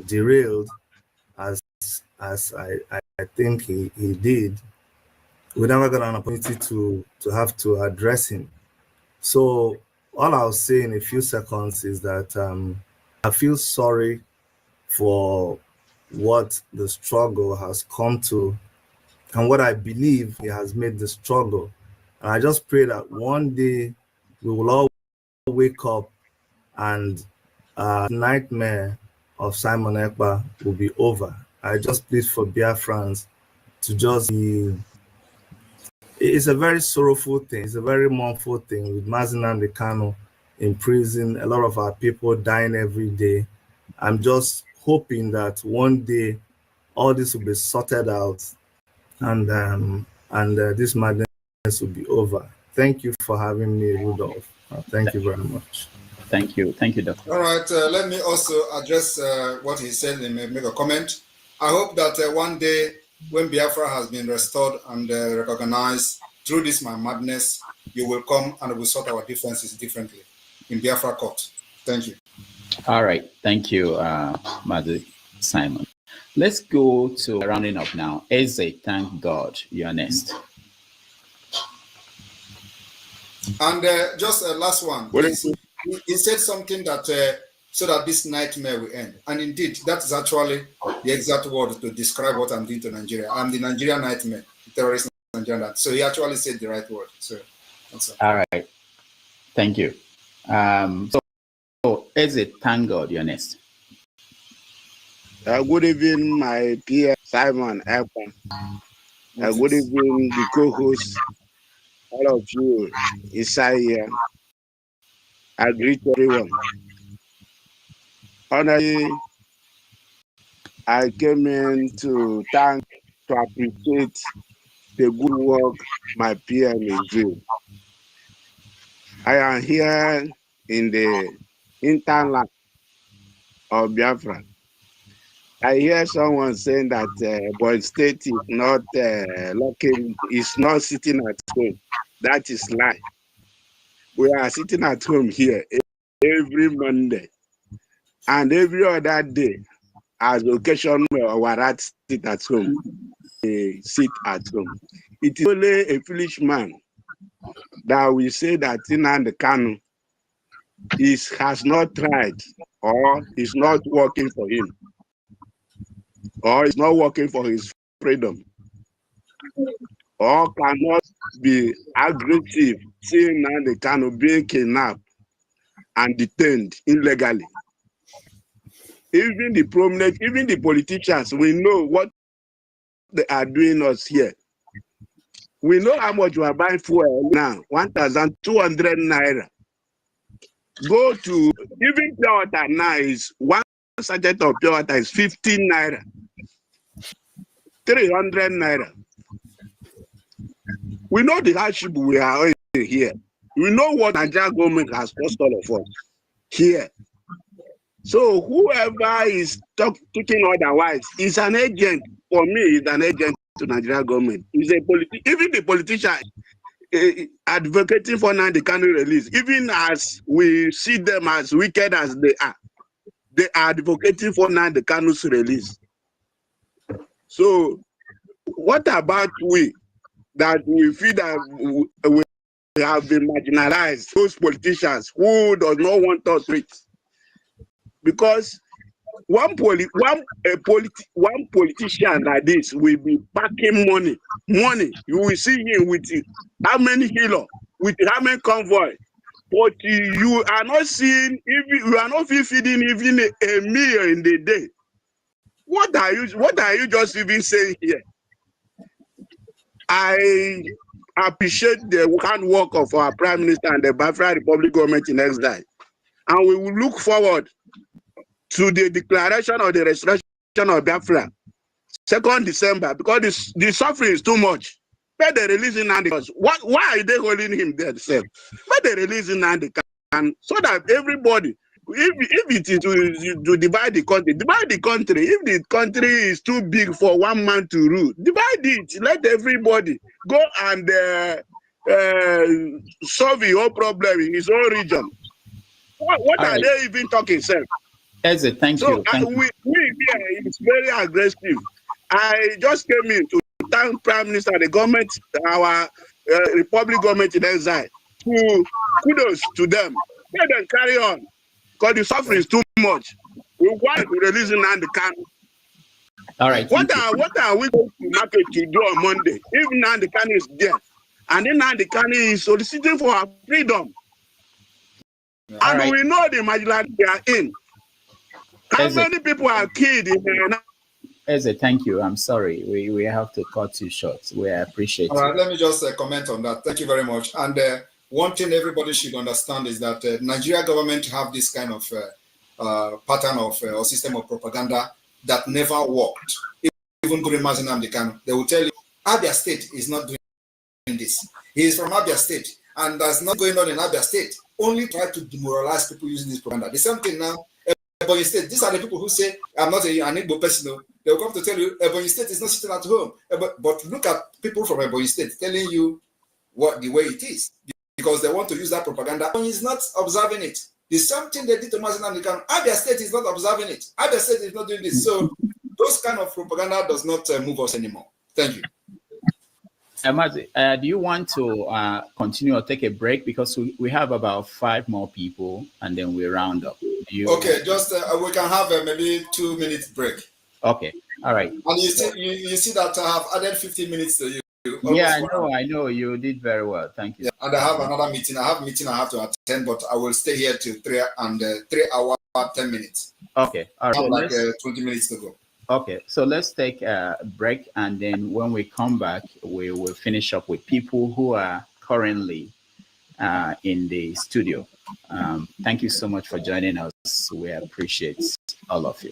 derailed, as I think he did, we never got an opportunity to have to address him. So all I'll say in a few seconds is that I feel sorry for what the struggle has come to and what I believe he has made the struggle. And I just pray that one day we will all wake up and nightmare of Simon Ekpa will be over. I just plead for Biafrans to just be It's a very sorrowful thing. It's a very mournful thing with Mazi Nnamdi Kanu in prison. A lot of our people dying every day. I'm just hoping that one day all this will be sorted out, and this madness will be over. Thank you for having me, Rudolph. Thank you very much. Thank you, Doctor. All right, let me also address what he said and make a comment. I hope that one day when Biafra has been restored and recognized through this my madness, you will come and we'll sort our differences differently in Biafra court. Thank you. All right, thank you, Mazi Simon. Let's go to rounding up now. Eze, thank God, you're next. And just last one, please. He said something that so that this nightmare will end. And indeed, that is actually the exact word to describe what I'm doing to Nigeria. I'm the Nigerian nightmare, the terrorist Nigerian. So he actually said the right word. So that's all. All right. Thank you. So is it thank God you're next? Good evening, my peer Simon Ekpa. Good evening, the co-host, all of you inside here. I greet everyone. Honestly, I came in to appreciate the good work my PM is doing. I am here in the hinterland of Biafra. I hear someone saying that Boy State is not is not sitting at home. That is lie. We are sitting at home here every Monday and every other day. As occasion Warat sit at home, sit at home. It is only a foolish man that we say that Nnamdi Kanu has not tried or is not working for him or is not working for his freedom or cannot be aggressive seeing Nnamdi Kanu being kidnapped and detained illegally. Even the prominent, even the politicians, we know what they are doing us here. We know how much we are buying fuel now, 1,200 naira. Go to, even pure water now is, one sachet of pure water is 15 naira. 300 naira. We know the hardship we are in here. We know what Nigeria government has cost all of us here. So whoever is talking otherwise is an agent. For me, is an agent to Nigeria government. Is a even the politician advocating for Nnamdi Kanu release. Even as we see them as wicked as they are advocating for Nnamdi Kanu's release. So what about we that we feel that we have been marginalized? Those politicians who does not want us rich. Because one politician like this will be packing money. You will see him with how many kilo, with how many convoy. But you are not seeing, you are not feeding even a meal in the day. What are you just even saying here? I appreciate the hard work of our Prime Minister and the Biafra Republic government in exile. And we will look forward to the declaration of the restoration of Biafra, 2nd December, because the suffering is too much. But they release Nnamdi Kanu. Why are they holding him there? But they release Nnamdi Kanu so that everybody, if it is to divide the country. If the country is too big for one man to rule, divide it. Let everybody go and solve the whole problem in his own region. What are they even talking, sir? Thank you. We here is very aggressive. I just came in to thank Prime Minister, the government, our Republic government in exile. Kudos to them. Let them carry on, because the suffering is too much. We want to release Nnamdi Kanu. All right. What are we going to market to do on Monday if Nnamdi Kanu is there, and then Nnamdi Kanu is soliciting for our freedom? And we know the marginality they are in. How many people are killed in As a thank you. I'm sorry. We have to cut you short. We appreciate All right, it. let me just comment on that. Thank you very much. And one thing everybody should understand is that Nigeria government have this kind of pattern of or system of propaganda that never worked. Even during Mazi Nnamdi Kanu, they will tell you, Abia State is not doing this. He is from Abia State, and that's not going on in Abia State. Only try to demoralize people using this propaganda. The same thing now, Ebonyi State. These are the people who say, I'm not an Igbo person. They will come to tell you, Ebonyi State is not sitting at home. But look at people from Ebonyi State telling you what the way it is, because they want to use that propaganda. Ebonyi is not observing it. The same thing they did to Mazi Nnamdi Kanu. Abia State is not observing it. Abia State is not doing this. So those kind of propaganda does not move us anymore. Thank you. Mazi, do you want to continue or take a break? Because we have about 5 more people and then we round up. Okay, just we can have maybe 2 minutes break. Okay, all right. And you see that I have added 15 minutes to you. Yeah, I know. You did very well. Thank you. Yeah, and I have another meeting. I have a meeting I have to attend, but I will stay here till 3 hours, 10 minutes. Okay, all right. I have like 20 minutes to go. Okay, so let's take a break, and then when we come back, we will finish up with people who are currently in the studio. Thank you so much for joining us. We appreciate all of you.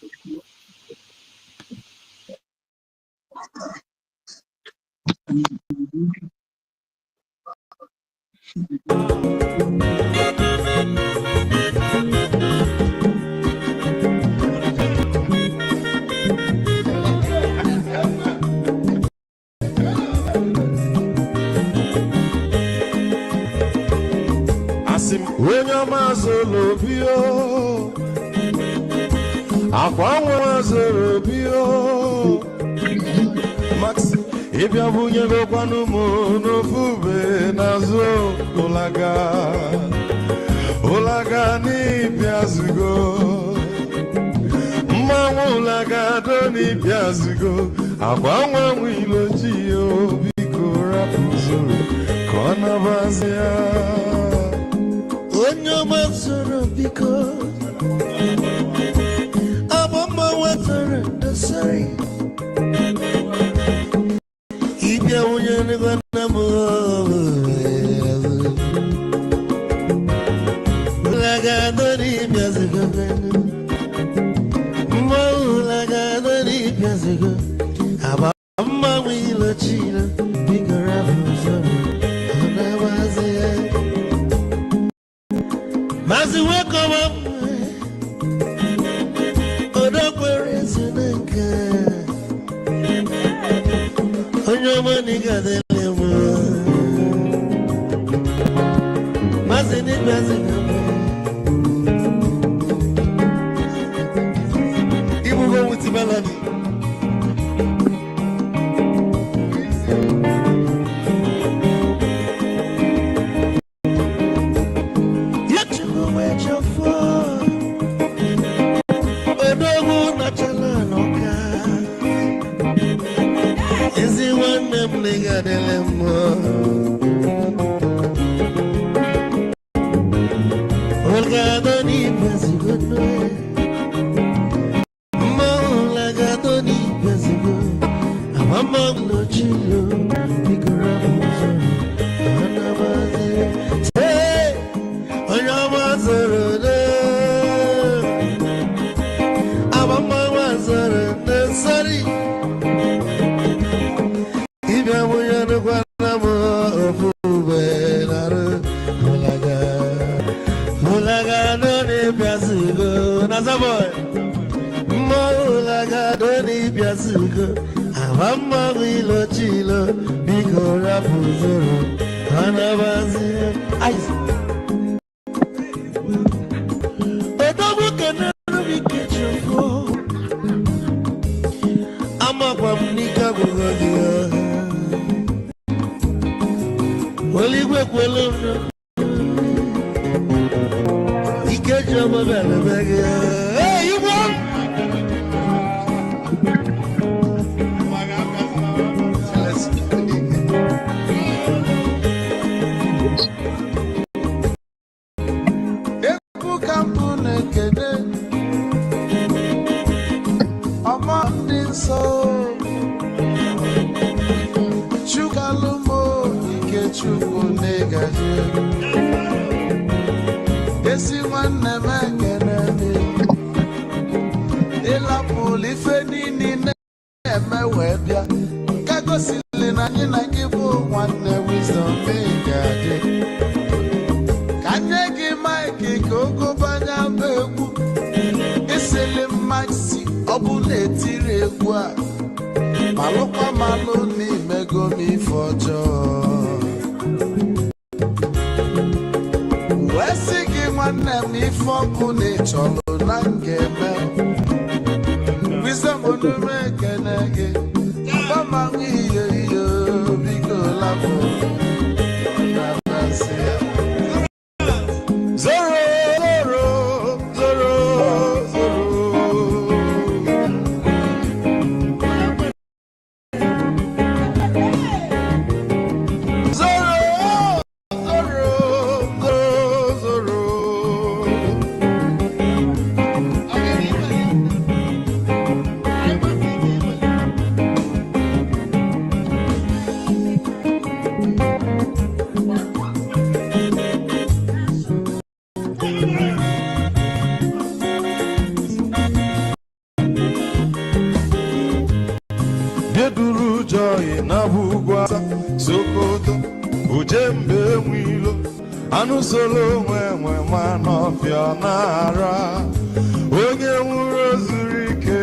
When your mazolo bio, akwanwa mazolo bio, Max, if you bunye go kwanumo no fube nazo olaga ni piazugo, ulaga do ni piazugo, akwanwa wilo jio biko rapuzoro, kona bazia. Onyo mazoro biko abamba watara dasari ibya unyane gwana mo laga dori byazigo mo laga dori byazigo abamba wilo chila bigara fuzoro ona wazia. Mazi wake up, Odakwere Zinaka. On your money, got the lemon. Mazi ni Mazi. You will go with the melody. So chukwu negaji esi nwanne m ekene ịlapụlụ ife niile na-eme wee bịa nke gosili na anyị na gị bụ nwanne Wisdom ga-adị ka nye gị maịkị ka ogobanya bụ egwu isili mmasị ọ bụ na-etiri egwu a malụkwa malụ n'imego m ife ọjọọ wee sị gị nwanne m ife ọkụ na ịchọlụ na nga-eme Wisdom onume ekene gị agbamanwụ ihe ihe biko lapụ na basị ya zoro Sokoto ujembe nwilo anụ solo nwe ma n'ọfịa n'ara onye nwụrụ zuru ike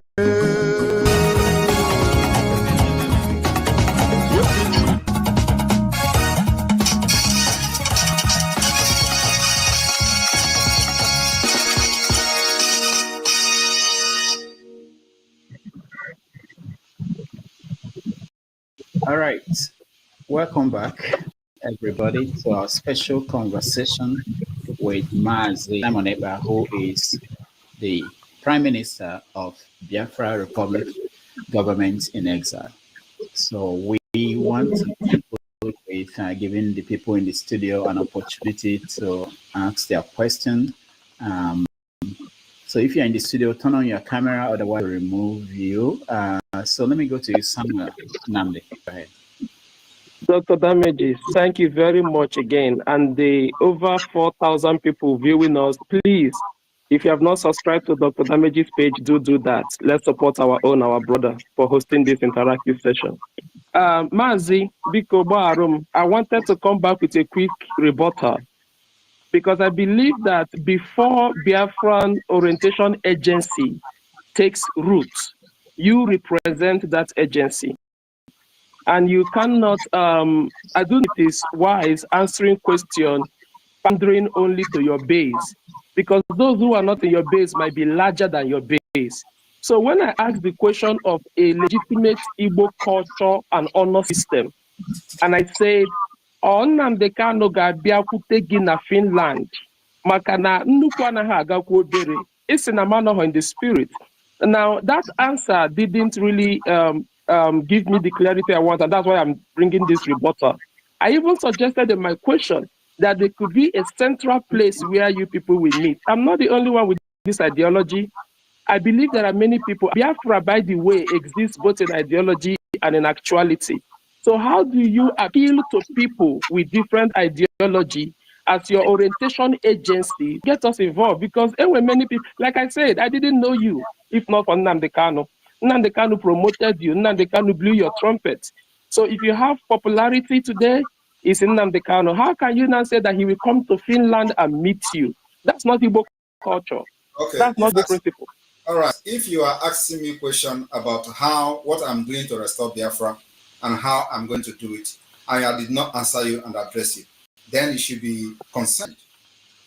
All right. Welcome back, everybody, to our special conversation with Mazi Simon Ekpa, who is the Prime Minister of Biafra Republic Government in Exile. So we want to conclude with giving the people in the studio an opportunity to ask their question. So if you're in the studio, turn on your camera, otherwise we'll remove you. So let me go to you, Samuel Namdi. Go ahead. Dr. Damages, thank you very much again. And the over 4,000 people viewing us, please, if you have not subscribed to Dr. Damages' page, do that. Let's support our brother, for hosting this interactive session. Mazi, Biko Barum, I wanted to come back with a quick rebuttal, because I believe that before Biafran Orientation Agency takes root, you represent that agency. And you cannot, I do think it is wise answering question, pandering only to your base, because those who are not in your base might be larger than your base. So when I ask the question of a legitimate Igbo culture and honor system, and I said, Nnamdi Kanu ga-abịa kwute gị na Finland, maka na nnukwu anaghị agakwa obere, isi na manọhọ in the spirit. Now that answer didn't really give me the clarity I want, and that's why I'm bringing this rebuttal. I even suggested in my question that there could be a central place where you people will meet. I'm not the only one with this ideology. I believe there are many people. Biafra, by the way, exists both in ideology and in actuality. So how do you appeal to people with different ideology as your orientation agency? Get us involved, because there were many people, like I said, I didn't know you, if not for Nnamdi Kanu. Nnamdi Kanu promoted you. Nnamdi Kanu blew your trumpet. So if you have popularity today, it's in Nnamdi Kanu. How can you now say that he will come to Finland and meet you? That's not Igbo culture. Okay. That's not the principle. All right. If you are asking me a question about what I'm doing to restore Biafra and how I'm going to do it, and I did not answer you and address you, then you should be concerned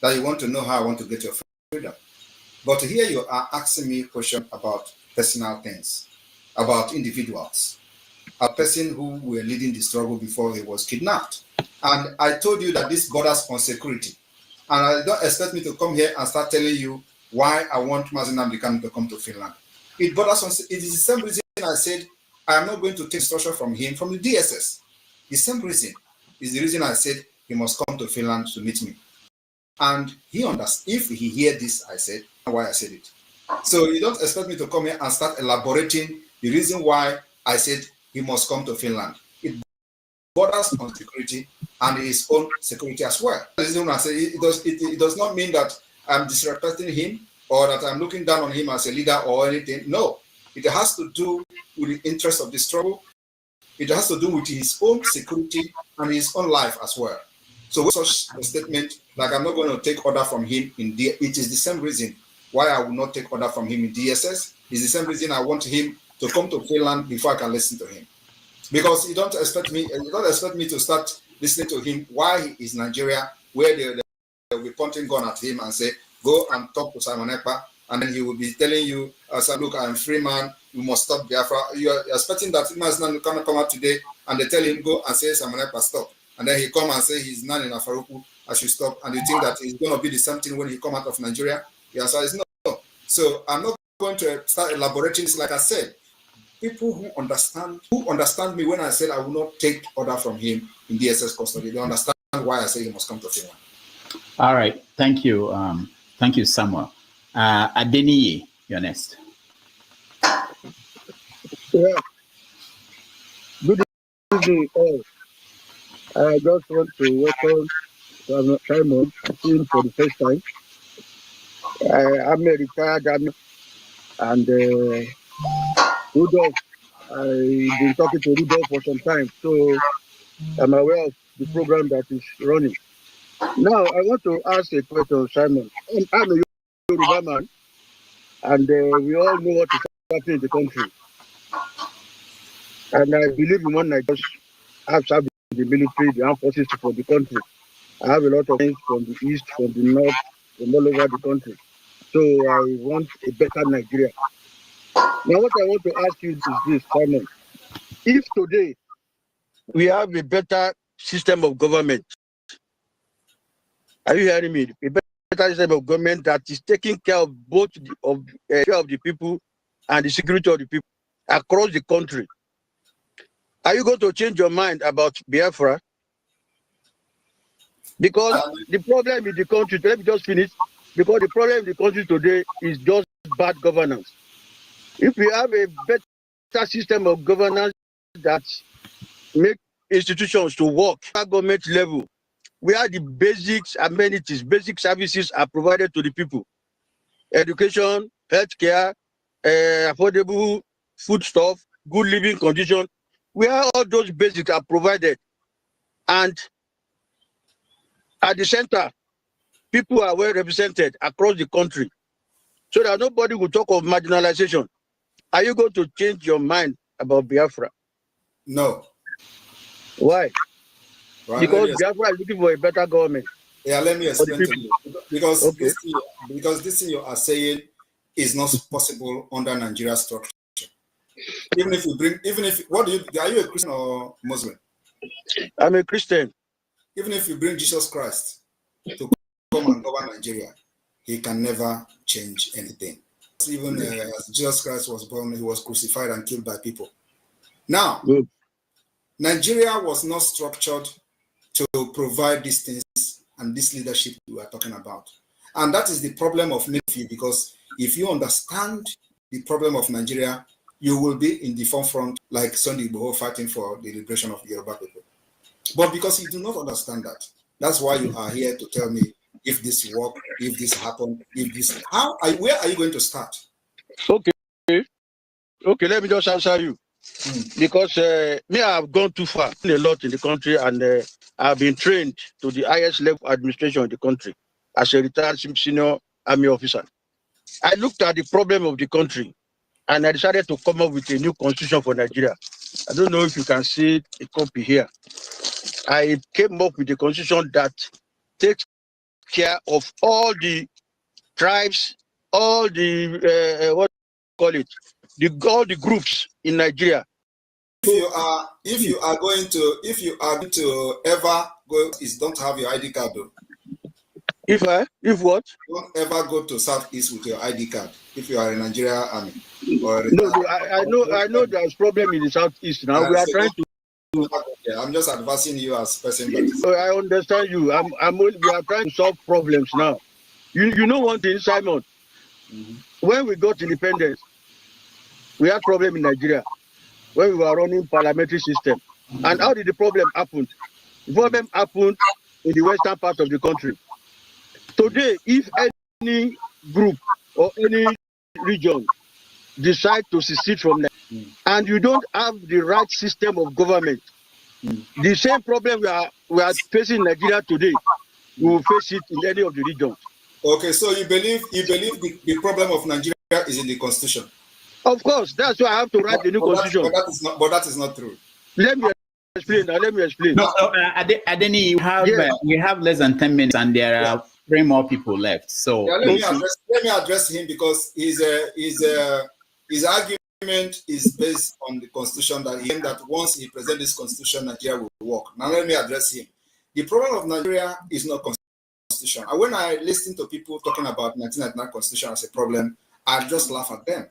that you want to know how I want to get your freedom. But here you are asking me a question about personal things, about individuals, a person who were leading the struggle before he was kidnapped. And I told you that this borders on security. And I don't expect me to come here and start telling you why I want Mazi Nnamdi Kanu to come to Finland. It borders on, it is the same reason I said I am not going to take instruction from him, from the DSS. The same reason is the reason I said he must come to Finland to meet me. And he understands. If he hear this, I said, why I said it. So you don't expect me to come here and start elaborating the reason why I said he must come to Finland. It borders focused on security and his own security as well. It does not mean that I'm disrespecting him or that I'm looking down on him as a leader or anything. No, it has to do with the interest of the struggle. It has to do with his own security and his own life as well. So with such a statement, like I'm not going to take order from him in it is the same reason why I will not take order from him in DSS. It's the same reason I want him to come to Finland before I can listen to him. Because you don't expect me to start listening to him while he is Nigeria, where they'll be pointing gun at him and say, go and talk to Simon Ekpa, and then he will be telling you, look, I'm a free man, you must stop Biafra. You're expecting that he must not come out today and they tell him, go and say, Simon Ekpa, stop. And then he come and say he's not in Afaruku, I should stop. And you think that it's going to be the same thing when he come out of Nigeria? The answer is no. So I'm not going to start elaborating this. Like I said, people who understand me when I said I will not take order from him in DSS custody, they understand why I say he must come to Finland. All right, thank you. Thank you, Samuel. Adeniyi, you're next. Yeah. Good evening, all. I just want to welcome Simon for the first time. I'm a retired army, and Rudolph, I've been talking to Rudolph for some time, so I'm aware of the program that is running. Now, I want to ask a question, Simon. I'm a Yoruba man, and we all know what is happening in the country. And I believe in one night, I've served in the military, the armed forces for the country. I have a lot of things from the east, from the north, from all over the country. So I want a better Nigeria. Now, what I want to ask you is this, Simon. If today we have a better system of government, are you hearing me? A better system of government that is taking care of both the people and the security of the people across the country. Are you going to change your mind about Biafra? Because the problem in the country, let me just finish, because the problem in the country today is just bad governance. If we have a better system of governance that make institutions to work at government level, where the basics amenities, basic services are provided to the people, education, healthcare, affordable foodstuff, good living condition, where all those basics are provided, and at the center, people are well represented across the country, so that nobody will talk of marginalization. Are you going to change your mind about Biafra? No. Why? Right, because Biafra is looking for a better government. Yeah, let me explain to you. Because, okay. This thing you are saying is not possible under Nigeria structure. Even if, are you a Christian or Muslim? I'm a Christian. Even if you bring Jesus Christ to come and govern Nigeria, he can never change anything. Even as Jesus Christ was born, he was crucified and killed by people. Now, Nigeria was not structured to provide these things and this leadership we are talking about. And that is the problem of many of you, because if you understand the problem of Nigeria, you will be in the forefront like Sunday Igboho fighting for the liberation of the Yoruba people. But because you do not understand that, that's why you are here to tell me if this work, if this happened, if this, where are you going to start? Okay, let me just answer you. Because me, I've gone too far a lot in the country, and I've been trained to the highest level administration in the country as a retired senior army officer. I looked at the problem of the country, and I decided to come up with a new constitution for Nigeria. I don't know if you can see a copy here. I came up with a constitution that takes care of all the tribes, all the all the groups in Nigeria. If you are going to ever go, don't have your ID card though. If what? Don't ever go to Southeast with your ID card if you are a Nigeria army. Or no, I know there's problem in the Southeast now. We are trying to. I'm just advising you as person. I understand you. We are trying to solve problems now. You know one thing, Simon. When we got independence, we had problem in Nigeria when we were running parliamentary system. And how did the problem happen? The problem happened in the western part of the country. Today, if any group or any region decide to secede from them, and you don't have the right system of government, the same problem we are facing in Nigeria today, we will face it in any of the regions. Okay, so you believe the problem of Nigeria is in the constitution? Of course, that's why I have to write the new constitution. But that is not true. Let me explain. Now, let me explain. No, Adeni, we have less than 10 minutes, and there are 3 more people left. So yeah, let me address him, because his argument is based on the constitution, that once he presents this constitution, Nigeria will work. Now let me address him. The problem of Nigeria is not constitution. And when I listen to people talking about 1999 constitution as a problem, I just laugh at them.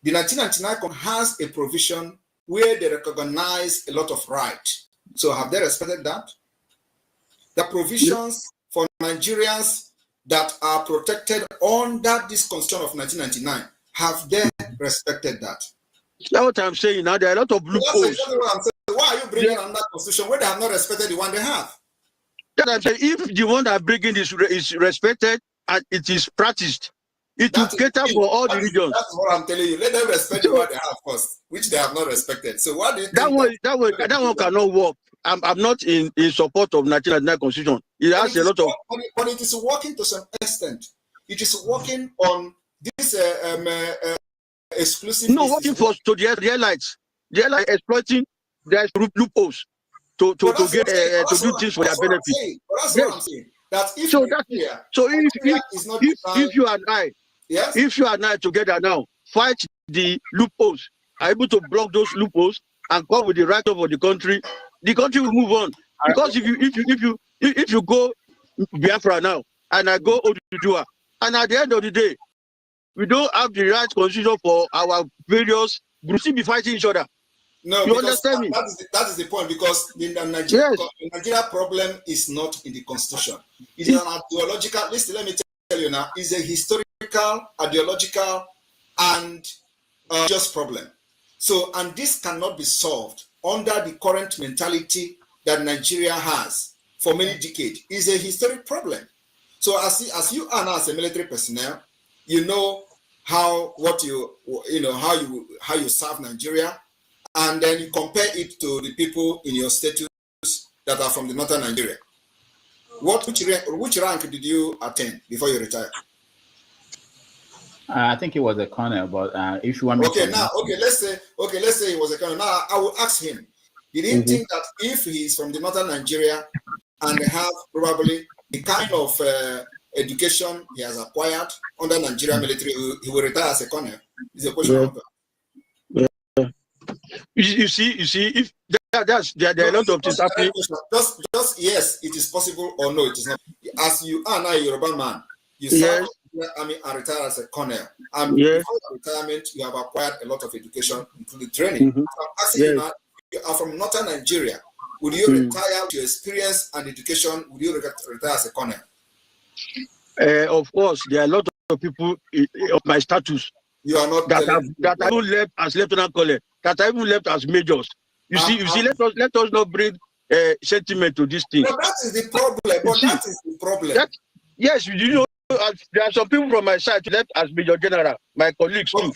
The 1999 has a provision where they recognize a lot of rights. So have they respected that? The provisions for Nigerians that are protected under this constitution of 1999, have they respected that? That's what I'm saying. Now there are a lot of loopholes. That's exactly what I'm saying. Why are you bringing another constitution where they have not respected the one they have? That I'm saying, if the one that bringing this is respected and it is practiced, it will cater for all the regions. That's what I'm telling you. Let them respect the one they have first, which they have not respected. So what do you think? That one cannot work. I'm not in support of 1999 constitution. It has a lot of. But it is working to some extent. It is working on this exclusive. No, working for to the airlines. The airlines exploiting their loopholes to do things for their benefit. That's what I'm saying. That if if you and I, yes, if you and I together now fight the loopholes, are able to block those loopholes and come with the right of the country will move on. Because if you go Biafra now and I go OGOJA, and at the end of the day, we don't have the right constitution for our various groups to be fighting each other. No, you understand me? That is the point, because the Nigeria problem is not in the constitution. It is an ideological. Listen, let me tell you now, it's a historical, ideological, and just problem. So, and this cannot be solved under the current mentality that Nigeria has for many decades. It's a historic problem. So, as you are now as a military personnel, you know how you serve Nigeria. And then you compare it to the people in your status that are from the northern Nigeria. Which rank did you attain before you retired? I think it was a colonel, but if you want me let's say it was a colonel. Now I will ask him. Did he think that if he is from the northern Nigeria and have probably the kind of education he has acquired under Nigerian military, he will retire as a colonel? Is a question. You see, if there are a lot of things happening. Just yes, it is possible, or no, it is not. As you are now a Yoruba man, you serve in the army and retire as a colonel. And before retirement, you have acquired a lot of education, including training. So I'm asking you now, you are from northern Nigeria. Would you retire with your experience and education? Would you retire as a colonel? Of course, there are a lot of people of my status. You are not that have left as lieutenant colonel, that I even left as majors. You see, let us not bring sentiment to this thing. But that is the problem. Yes, you know, there are some people from my side who left as major general, my colleagues too.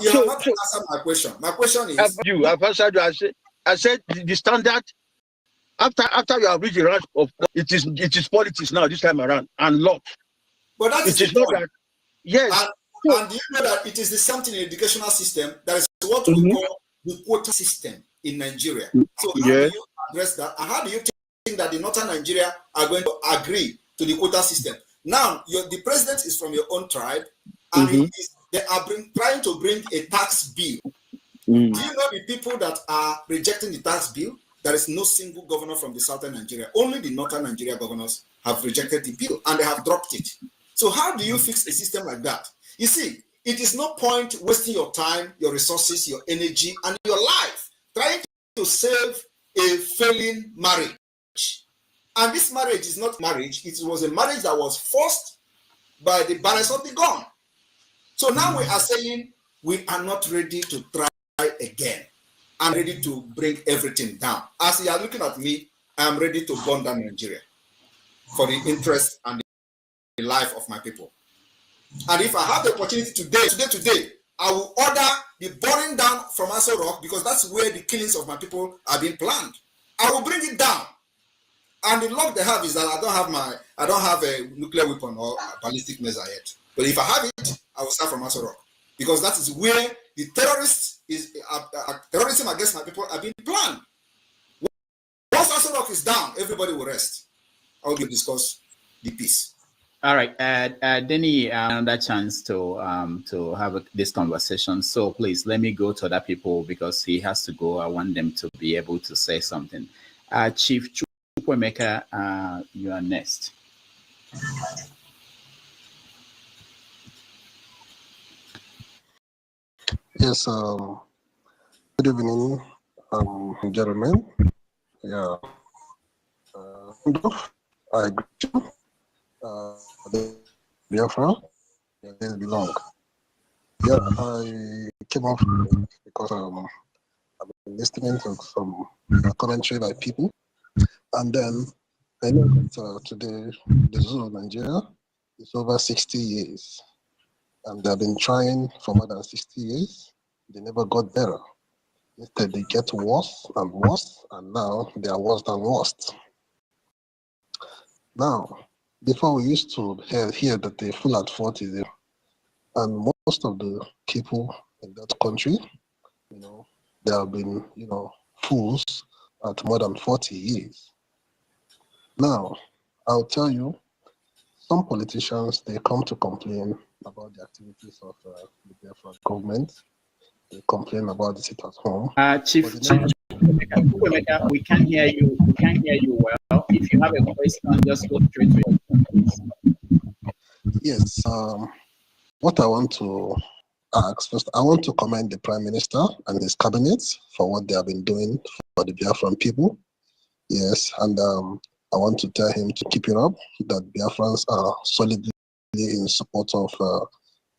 You have not answered my question. My question is: I've answered you. I said the standard. After you have reached the rank of, it is politics now this time around and law. But that is not that. Yes. And you know that it is the something in the educational system that is what we call the quota system in Nigeria. So how do you address that? And how do you think that the northern Nigeria are going to agree to the quota system? Now, the president is from your own tribe, and they are trying to bring a tax bill. Do you know the people that are rejecting the tax bill? There is no single governor from the southern Nigeria. Only the northern Nigeria governors have rejected the bill, and they have dropped it. So how do you fix a system like that? You see, it is no point wasting your time, your resources, your energy, and your life trying to save a failing marriage. And this marriage is not marriage. It was a marriage that was forced by the barrels of the gun. So now we are saying we are not ready to try again. I'm ready to bring everything down. As you are looking at me, I'm ready to burn down Nigeria for the interest and the life of my people. And if I have the opportunity today, I will order the burning down from Aso Rock, because that's where the killings of my people are being planned. I will bring it down. And the luck they have is that I don't have a nuclear weapon or a ballistic missile yet. But if I have it, I will start from Aso Rock, because that is where the terrorism against my people are being planned. Once Aso Rock is down, everybody will rest. I will discuss the peace. All right, Denny, another chance to have this conversation. So please let me go to other people because he has to go. I want them to be able to say something. Chief Chukwemeka, you are next. Yes. Good evening, gentlemen. Yeah. I greet you. Biafra, your days belong. Yeah, I came off because I've been listening to some commentary by people, and then I know that today the zoo of Nigeria is over 60 years, and they've been trying for more than 60 years. They never got better. Instead, they get worse, and now they are worse than worst. Now, before we used to hear that the full at 40 there, and most of the people in that country, they have been, fools at more than 40 years. Now, I'll tell you, some politicians, they come to complain about the activities of the Biafran government. They complain about the sit at home. Chief, we can't hear you. We can't hear you well. If you have a question, just go straight to your point, please. Yes. What I want to ask first, I want to commend the Prime Minister and his cabinet for what they have been doing for the Biafran people. Yes, and I want to tell him to keep it up. That Biafrans are solidly in support of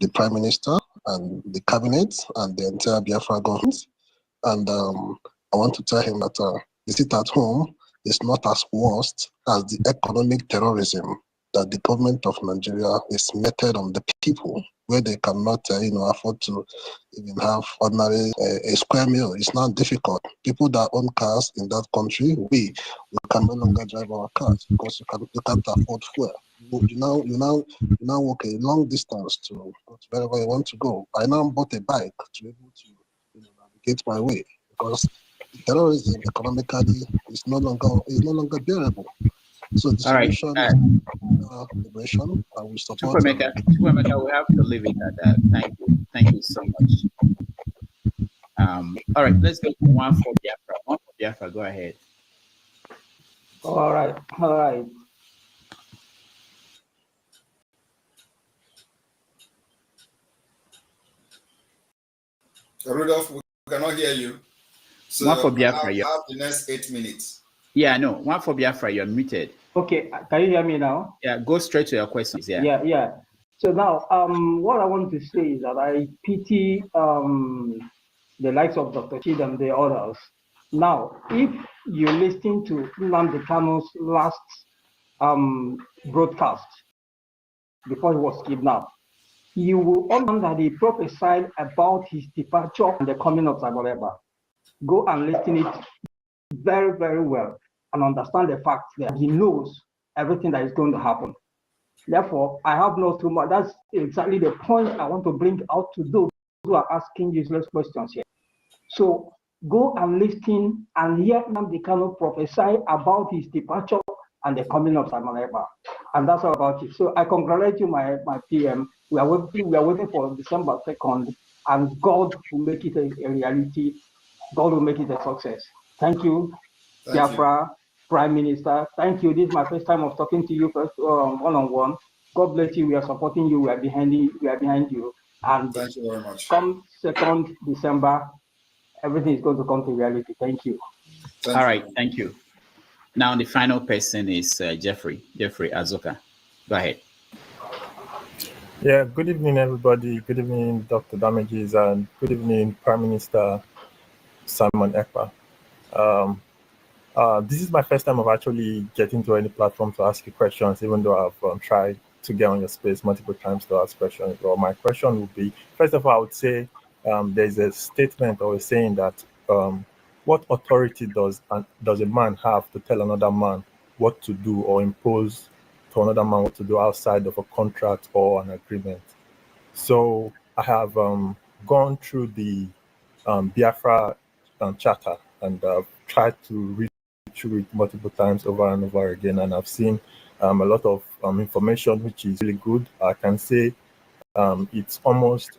the Prime Minister and the cabinet and the entire Biafra government. And I want to tell him that the sit at home is not as worst as the economic terrorism that the government of Nigeria is meted on the people, where they cannot, afford to even have ordinary a square meal. It's not difficult. People that own cars in that country, we can no longer drive our cars because you can't afford fuel. You now walk a long distance to go to wherever you want to go. I now bought a bike to be able to navigate my way because terrorism economically is no longer bearable. So the solution is liberation, and we support. Chukwemeka, we have to leave it at that. Thank you so much. All right, let's go to one for Biafra. One for Biafra, go ahead. All right. Rudolph, we cannot hear you. So one for Biafra, I have the next 8 minutes. Yeah, no, one for Biafra, you're muted. Okay, can you hear me now? Yeah, go straight to your questions. Yeah. So now, what I want to say is that I pity the likes of Dr. Chid and the others. Now, if you listen to Nnamdi Kanu's last broadcast before he was kidnapped, you will understand that he prophesied about his departure and the coming of Zagoreba. Go and listen it very, very well and understand the fact that he knows everything that is going to happen. Therefore, I have no too much. That's exactly the point I want to bring out to those who are asking useless questions here. So go and listen and hear Nnamdi Kanu prophesy about his departure and the coming of Zagoreba. And that's all about it. So I congratulate you, my PM. We are waiting for December 2nd, and God will make it a reality. God will make it a success. Thank you, Biafra, Prime Minister. Thank you. This is my first time of talking to you first one-on-one. God bless you. We are supporting you. We are behind you. And thank you very much. Come 2nd December, everything is going to come to reality. Thank you. All right. Thank you. Now the final person is Jeffrey Azuka. Go ahead. Yeah. Good evening, everybody. Good evening, Dr. Damages, and good evening, Prime Minister. Simon Ekpa. This is my first time of actually getting to any platform to ask you questions, even though I've tried to get on your space multiple times to ask questions. Well, my question would be, first of all, I would say there's a statement or a saying that what authority does a man have to tell another man what to do or impose to another man what to do outside of a contract or an agreement? So I have gone through the Biafra charter and tried to read through it multiple times over and over again, and I've seen a lot of information which is really good. I can say it's almost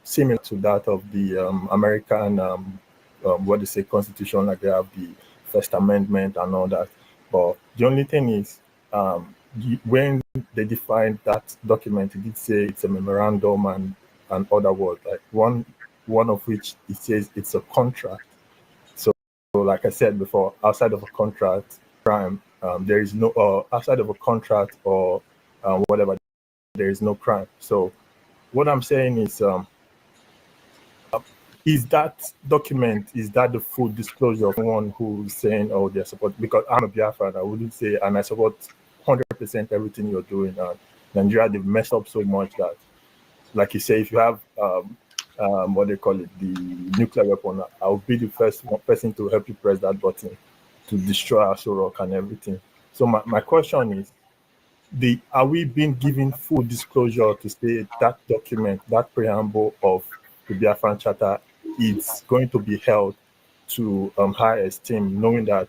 similar to that of the American what they say constitution, like they have the First Amendment and all that. But the only thing is, when they defined that document, it did say it's a memorandum and other words, like one of which it says it's a contract. So like I said before, outside of a contract, crime, there is no, outside of a contract or whatever, there is no crime. So what I'm saying is that document, is that the full disclosure of someone who's saying, oh, they're support? Because I'm a Biafran, I wouldn't say, and I support 100% everything you're doing. Nigeria, they've messed up so much that, like you say, if you have what they call it, the nuclear weapon, I'll be the first person to help you press that button to destroy our Rock and everything. So my question is, are we being given full disclosure to say that document, that preamble of the Biafran Charter is going to be held to high esteem, knowing that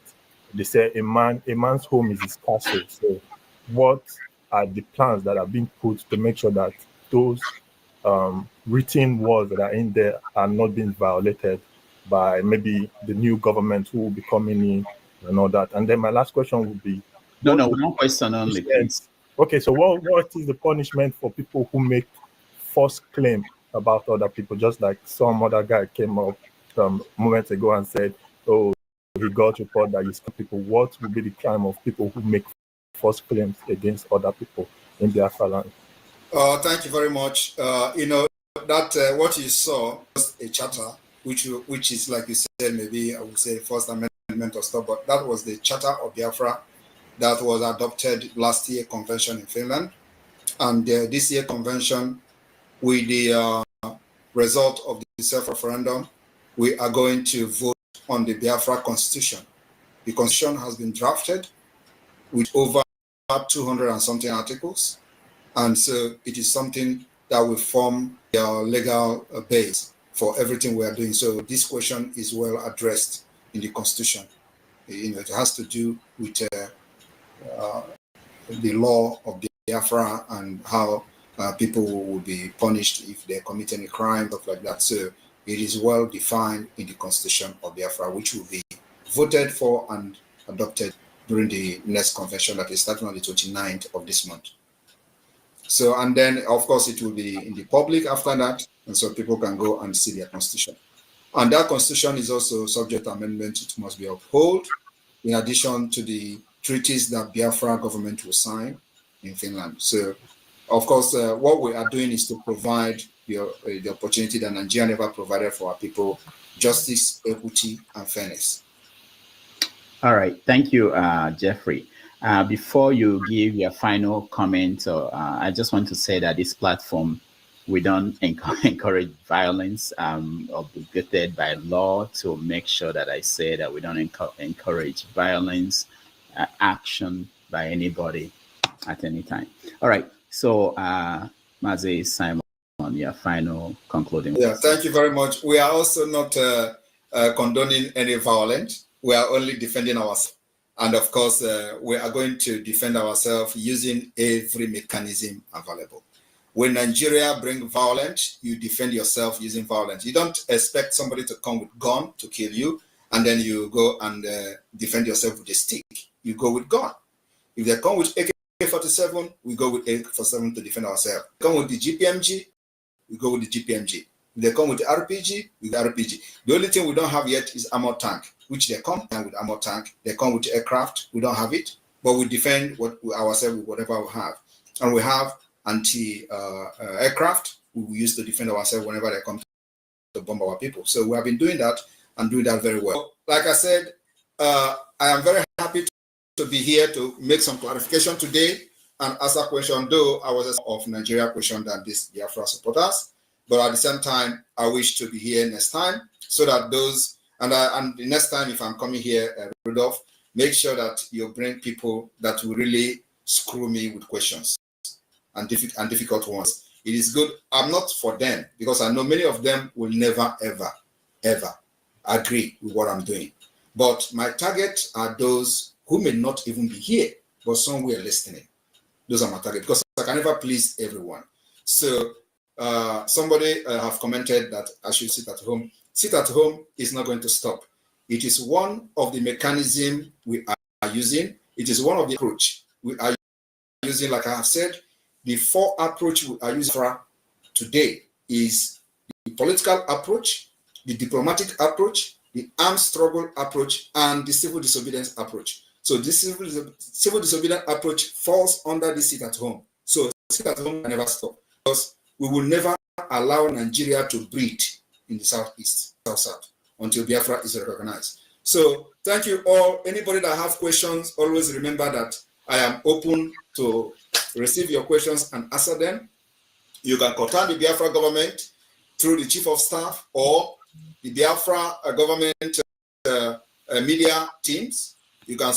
they say a man's home is his castle. So what are the plans that are being put to make sure that those written words that are in there are not being violated by maybe the new government who will be coming in and all that? And then my last question would be, one question only, please. Okay, so what is the punishment for people who make false claim about other people, just like some other guy came up moments ago and said, oh, he got report that you scam people? What would be the crime of people who make false claims against other people in Biafralands? Thank you very much. You know, that what you saw was a charter, which is, like you said, maybe I would say First Amendment or stuff, but that was the Charter of Biafra that was adopted last year convention in Finland. And this year convention, with the result of the self-referendum, we are going to vote on the Biafra Constitution. The Constitution has been drafted with over 200 and something articles. And so it is something that will form the legal base for everything we are doing. So this question is well addressed in the Constitution. You know, it has to do with the law of Biafra and how people will be punished if they commit any crime, stuff like that. So it is well defined in the Constitution of Biafra, which will be voted for and adopted during the next convention that is starting on the 29th of this month. So, and then of course it will be in the public after that, and so people can go and see their constitution. And that constitution is also subject to amendment. It must be upheld in addition to the treaties that Biafra government will sign in Finland. So, of course, what we are doing is to provide the opportunity that Nigeria never provided for our people: justice, equity, and fairness. All right, thank you, Jeffrey. Before you give your final comment, I just want to say that this platform, we don't encourage violence, obligated by law to make sure that I say that we don't encourage violence, action by anybody at any time. All right, so Mazi Simon, your final concluding. Yeah, thank you very much. We are also not condoning any violence. We are only defending ourselves. And of course, we are going to defend ourselves using every mechanism available. When Nigeria brings violence, you defend yourself using violence. You don't expect somebody to come with gun to kill you, and then you go and defend yourself with a stick. You go with gun. If they come with AK-47, we go with AK-47 to defend ourselves. If they come with the GPMG, we go with the GPMG. If they come with the RPG, with the RPG. The only thing we don't have yet is armor tank, which they come with armor tank. They come with aircraft. We don't have it, but we defend ourselves with whatever we have. And we have anti-aircraft we use to defend ourselves whenever they come to bomb our people. So we have been doing that, and doing that very well. Like I said, I am very happy to be here to make some clarification today and answer question, though I was of Nigeria question than this Biafra supporters. But at the same time, I wish to be here next time so that those, and the next time if I'm coming here, Rudolph, make sure that you bring people that will really screw me with questions and difficult ones. It is good. I'm not for them because I know many of them will never, ever, ever agree with what I'm doing. But my target are those who may not even be here, but somewhere listening. Those are my target because I can never please everyone. So somebody have commented that I should sit at home. Sit at home is not going to stop. It is one of the mechanisms we are using. It is one of the approach we are using. Like I have said, the 4 approach we are using for today is the political approach, the diplomatic approach, the armed struggle approach, and the civil disobedience approach. So this civil disobedience approach falls under the sit at home. So sit at home can never stop because we will never allow Nigeria to breathe in the southeast, south, until Biafra is recognized. So thank you all. Anybody that have questions, always remember that I am open to receive your questions and answer them. You can contact the Biafra government through the chief of staff or the Biafra government media teams. You can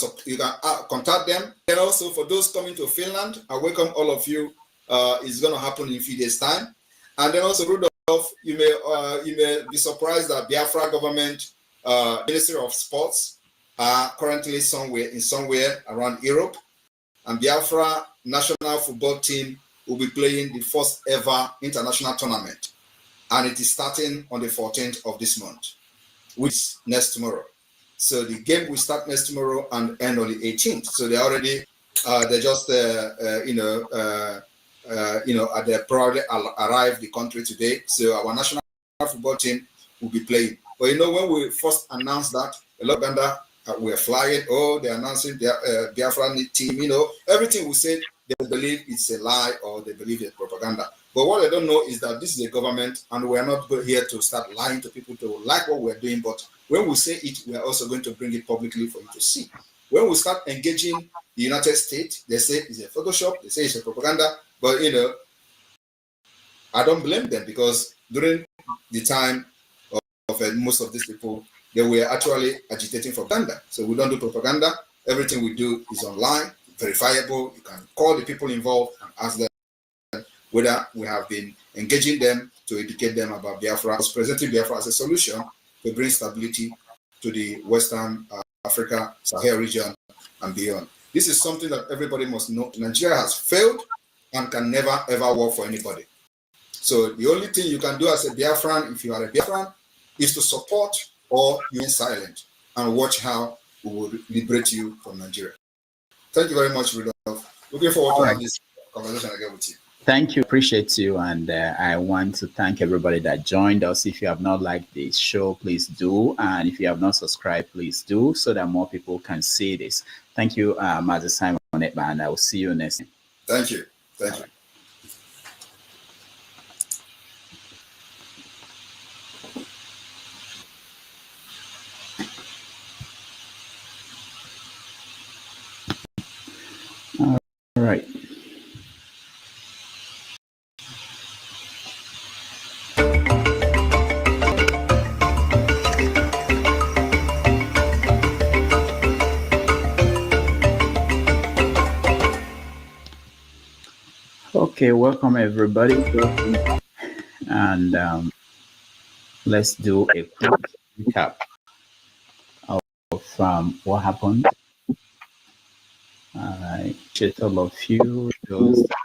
contact them. And also for those coming to Finland, I welcome all of you. It's going to happen in a few days' time. And then also, Rudolph, you may be surprised that Biafra government Ministry of Sports are currently somewhere around Europe, and Biafra national football team will be playing the first ever international tournament, and it is starting on the 14th of this month, which is next tomorrow. So the game will start next tomorrow and end on the 18th. So they already they just they probably arrived the country today. So our national football team will be playing. But when we first announced that, a lot of Uganda were flying. Oh, they're announcing their Biafra team. Everything we said, they believe it's a lie or they believe it's propaganda. But what they don't know is that this is the government, and we're not here to start lying to people to like what we're doing. But when we say it, we're also going to bring it publicly for you to see. When we start engaging the United States, they say it's a Photoshop, they say it's a propaganda. But I don't blame them because during the time of most of these people, they were actually agitating for propaganda. So we don't do propaganda. Everything we do is online, verifiable. You can call the people involved and ask them whether we have been engaging them to educate them about Biafra, presenting Biafra as a solution to bring stability to the Western Africa, Sahel region, and beyond. This is something that everybody must know. Nigeria has failed and can never, ever work for anybody. So the only thing you can do as a Biafran, if you are a Biafran, is to support or remain silent and watch how we will liberate you from Nigeria. Thank you very much, Rudolph. Looking forward to having this conversation again with you. Thank you, appreciate you, and I want to thank everybody that joined us. If you have not liked this show, please do, and if you have not subscribed, please do, so that more people can see this. Thank you, Master Simon, and I will see you next time. Thank you. Thank you. All right. Okay, welcome everybody, and let's do a quick recap of what happened. I appreciate all of you, those that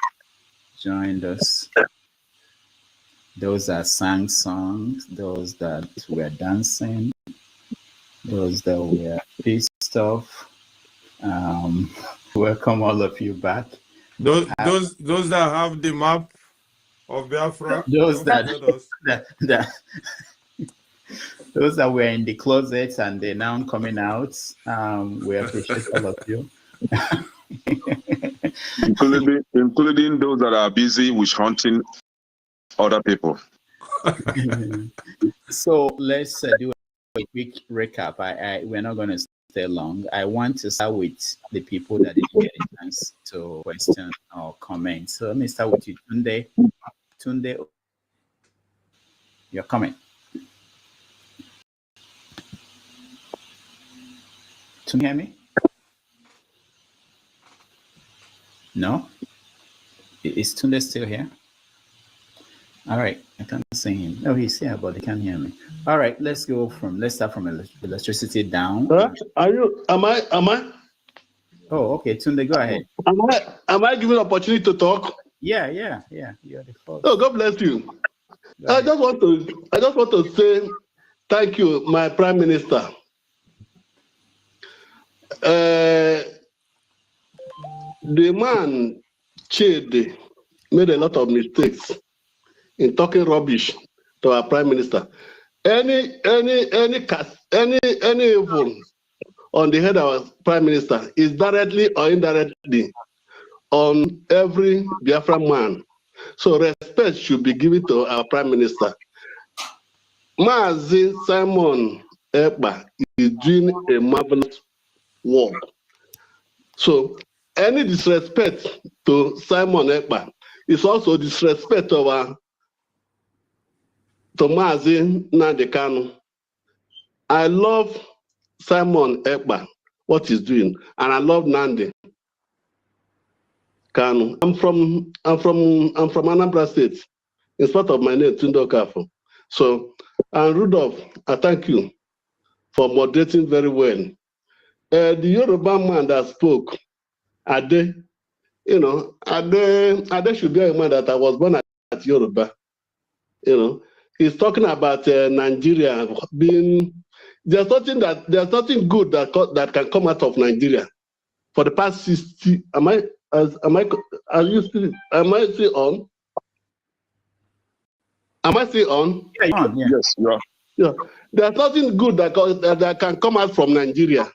joined us, those that sang songs, those that were dancing, those that were pissed off. Welcome all of you back. Those that have the map of Biafra, those that those that were in the closet and they're now coming out. We appreciate all of you. including those that are busy with hunting other people. So let's do a quick recap. We're not going to stay long. I want to start with the people that didn't get a chance to question or comment. So let me start with you, Tunde. Tunde, your comment. Can you hear me? No? Is Tunde still here? All right, I can't see him. Oh, he's here, but he can't hear me. All right, let's start from electricity down. Am I? Oh, okay, Tunde, go ahead. Am I given opportunity to talk? Yeah. You're the first. Oh, God bless you. I just want to say thank you, my Prime Minister. The man Chede made a lot of mistakes in talking rubbish to our Prime Minister. Any evil on the head of our Prime Minister is directly or indirectly on every Biafran man. So respect should be given to our Prime Minister. Mazi Simon Ekpa is doing a marvelous work. So any disrespect to Simon Ekpa is also disrespect to Mazi Nnamdi Kanu. I love Simon Ekpa, what he's doing, and I love Nnamdi Kanu. I'm from Anambra State, in spite of my name, Tunde Okafor. So, and Rudolph, I thank you for moderating very well. The Yoruba man that spoke, Ade, Ade should be a man that I was born at Yoruba. He's talking about Nigeria being. There's nothing good that can come out of Nigeria. For the past 60, am I still on? Am I still on? Yeah, you're on. Yeah. Yes, you are. Yeah. There's nothing good that can come out from Nigeria.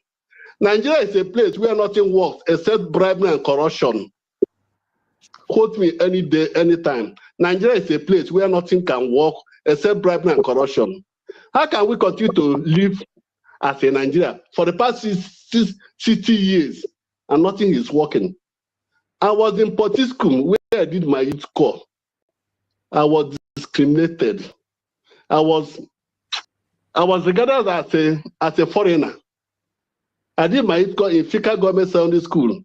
Nigeria is a place where nothing works except bribery and corruption. Quote me any day, anytime. Nigeria is a place where nothing can work except bribery and corruption. How can we continue to live as a Nigeria for the past 60 years and nothing is working? I was in Potiskum where I did my youth corps. I was discriminated. I was regarded as a foreigner. I did my youth corps in Fika Government Secondary School,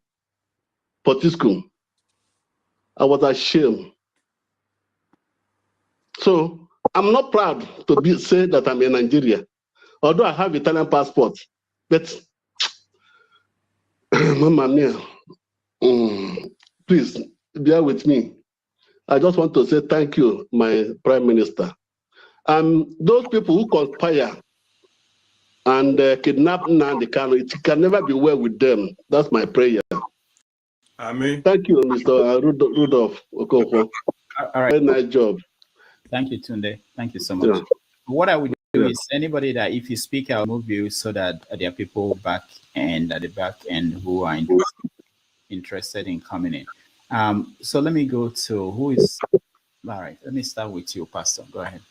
Potiskum. I was ashamed. So I'm not proud to say that I'm a Nigerian, although I have Italian passport. But, Mama mia, please bear with me. I just want to say thank you, my Prime Minister. Those people who conspire and kidnap Nnamdi Kanu, it can never be well with them. That's my prayer. Amen. Thank you, Mr. Rudolph Okonkwo. All right. Very nice job. Thank you, Tunde. Thank you so much. Yeah. What I would do is anybody that if you speak, I'll move you so that there are people back and at the back end who are interested in coming in. So let me go to who is all right. Let me start with you, Pastor. Go ahead.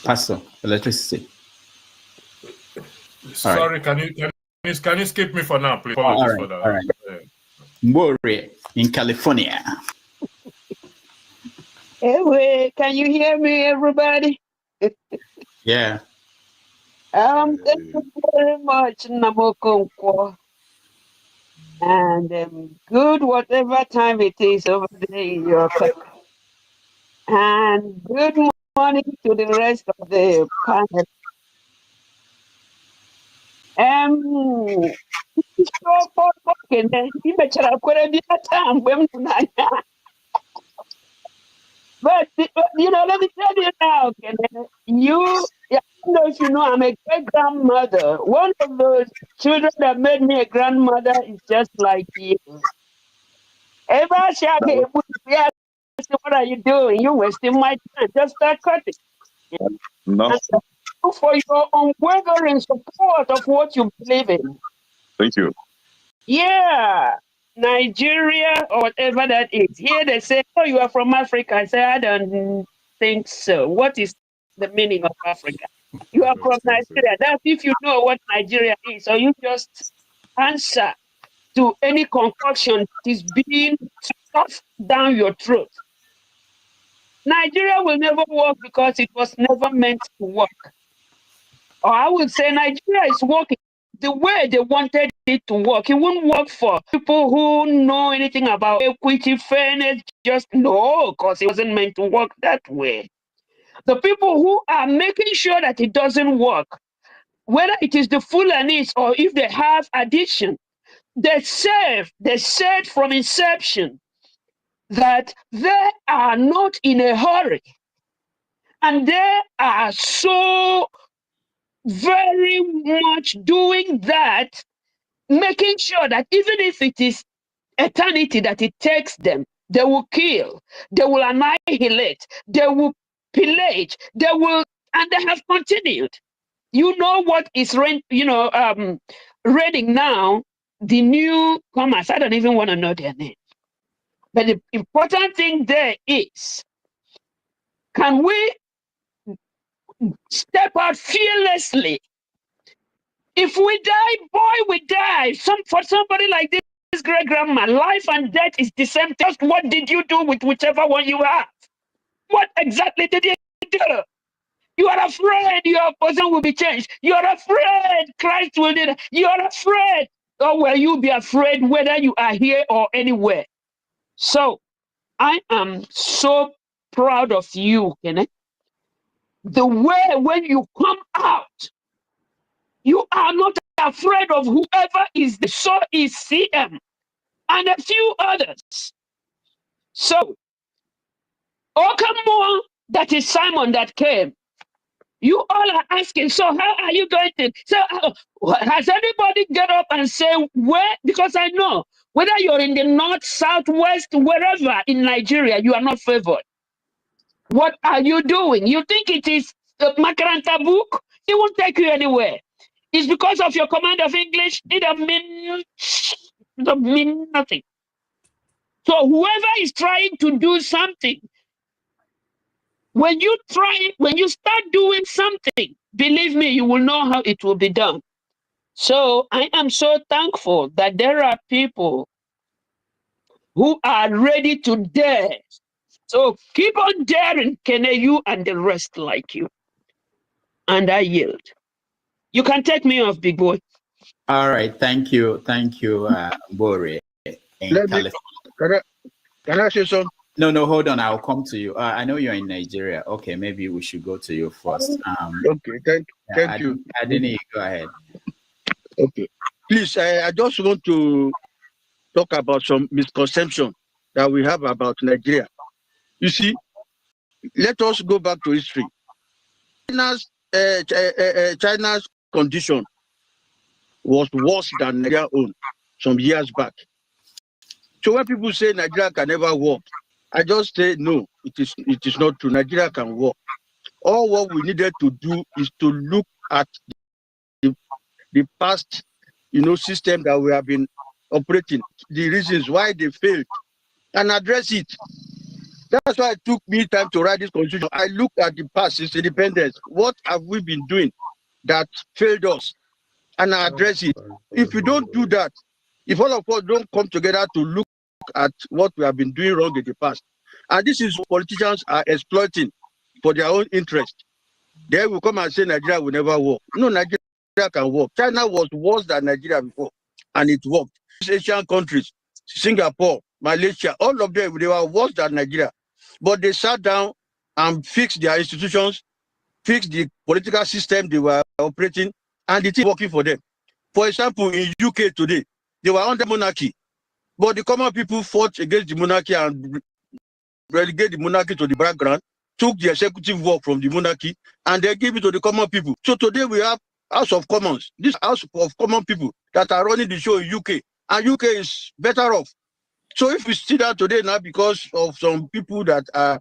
Pastor, electricity. Sorry, can you skip me for now, please? All right. All right. More in California. Anyway, can you hear me, everybody? Yeah. Thank you very much, Namokonkwo. And good whatever time it is over there in your country. And good morning to the rest of the panel. But let me tell you now, I don't know if you know, I'm a great grandmother. One of those children that made me a grandmother is just like you. What are you doing? You're wasting my time. Just start cutting. No. And for your unwavering support of what you believe in. Thank you. Yeah. Nigeria or whatever that is. Here they say, oh, you are from Africa. I say, I don't think so. What is the meaning of Africa? You are from Nigeria. That's if you know what Nigeria is, or you just answer to any concoction that is being stuffed down your throat. Nigeria will never work because it was never meant to work. Or I would say Nigeria is working the way they wanted it to work. It wouldn't work for people who know anything about equity, fairness, just no, because it wasn't meant to work that way. The people who are making sure that it doesn't work, whether it is the Fulanis or if they have addiction, they said from inception that they are not in a hurry. And they are so very much doing that, making sure that even if it is eternity that it takes them, they will kill, they will annihilate, they will pillage, they will, and they have continued. You know what is reading now, the newcomers, I don't even want to know their name. But the important thing there is, can we step out fearlessly? If we die, boy, we die. For somebody like this great grandma, life and death is the same. Just what did you do with whichever one you have? What exactly did you do? You are afraid your person will be changed. You are afraid Christ will do that. You are afraid. Or will you be afraid whether you are here or anywhere? So I am so proud of you, Kenneth. The way when you come out, you are not afraid of whoever is the so is CM and a few others. So, Okamwa, that is Simon that came. You all are asking, so how are you going to? So, has anybody get up and say where? Because I know whether you're in the north, south, west, wherever in Nigeria, you are not favored. What are you doing? You think it is a Makaranta book? It won't take you anywhere. It's because of your command of English. It don't mean nothing. So whoever is trying to do something, when you start doing something, believe me, you will know how it will be done. So I am so thankful that there are people who are ready to dare. So keep on daring, Kene, you and the rest like you. And I yield. You can take me off, big boy. All right, thank you, Bore. Can I say something? No, hold on. I'll come to you. I know you're in Nigeria. Okay, maybe we should go to you first. Okay, thank you. Adini, go ahead. Okay, please. I just want to talk about some misconception that we have about Nigeria. You see, let us go back to history. China's condition was worse than Nigeria's own some years back. So when people say Nigeria can never work, I just say no, it is not true. Nigeria can work. All what we needed to do is to look at the past, system that we have been operating, the reasons why they failed, and address it. That's why it took me time to write this constitution. I look at the past since independence. What have we been doing that failed us? And I address it. If you don't do that, if all of us don't come together to look at what we have been doing wrong in the past, and this is what politicians are exploiting for their own interest, they will come and say Nigeria will never work. No, Nigeria can work. China was worse than Nigeria before, and it worked. Asian countries, Singapore, Malaysia, all of them, they were worse than Nigeria. But they sat down and fixed their institutions, fixed the political system they were operating, and it is working for them. For example, in UK today, they were under monarchy, but the common people fought against the monarchy and relegated the monarchy to the background, took the executive work from the monarchy, and they gave it to the common people. So today we have House of Commons, this House of Common People that are running the show in UK, and UK is better off. So if we sit down today now because of some people that are,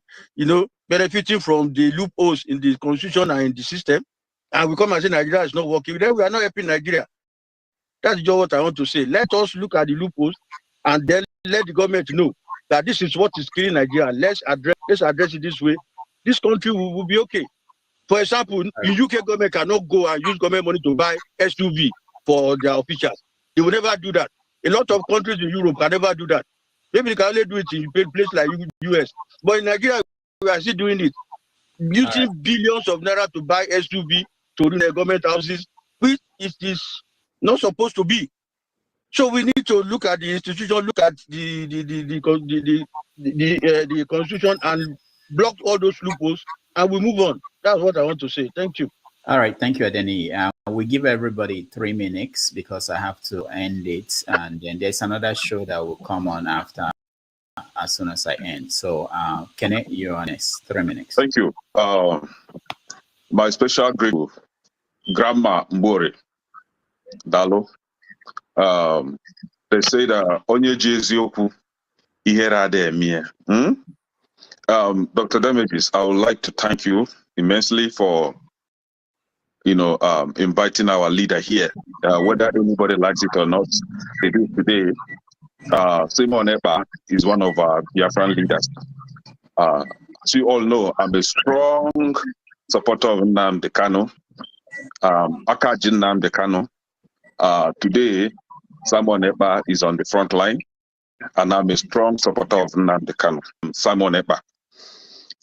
benefiting from the loopholes in the constitution and in the system, and we come and say Nigeria is not working, then we are not helping Nigeria. That's just what I want to say. Let us look at the loopholes and then let the government know that this is what is killing Nigeria. Let's address it this way, this country will be okay. For example, the UK government cannot go and use government money to buy SUV for their officials. They will never do that. A lot of countries in Europe can never do that. Maybe they can only do it in places like US. But in Nigeria, we are still doing it. Using billions of naira to buy SUV to run their government houses, which it is not supposed to be. So we need to look at the institution, look at the constitution, and block all those loopholes, and we move on. That's what I want to say. Thank you. All right, thank you, Adeni. We give everybody 3 minutes because I have to end it, and then there's another show that will come on after as soon as I end. So, Kenneth, you're on next. 3 minutes. Thank you. My special great Grandma Mbore Dalo. They say that onye Jezioku ihera de emie. Dr. Damages, I would like to thank you immensely for inviting our leader here. Whether anybody likes it or not, it is today. Simon Epa is one of our Biafran leaders. As you all know, I'm a strong supporter of Nnamdi Kanu. Akajin Nnamdi Kanu. Today, Simon Epa is on the front line, and I'm a strong supporter of Nnamdi Kanu. Simon Epa.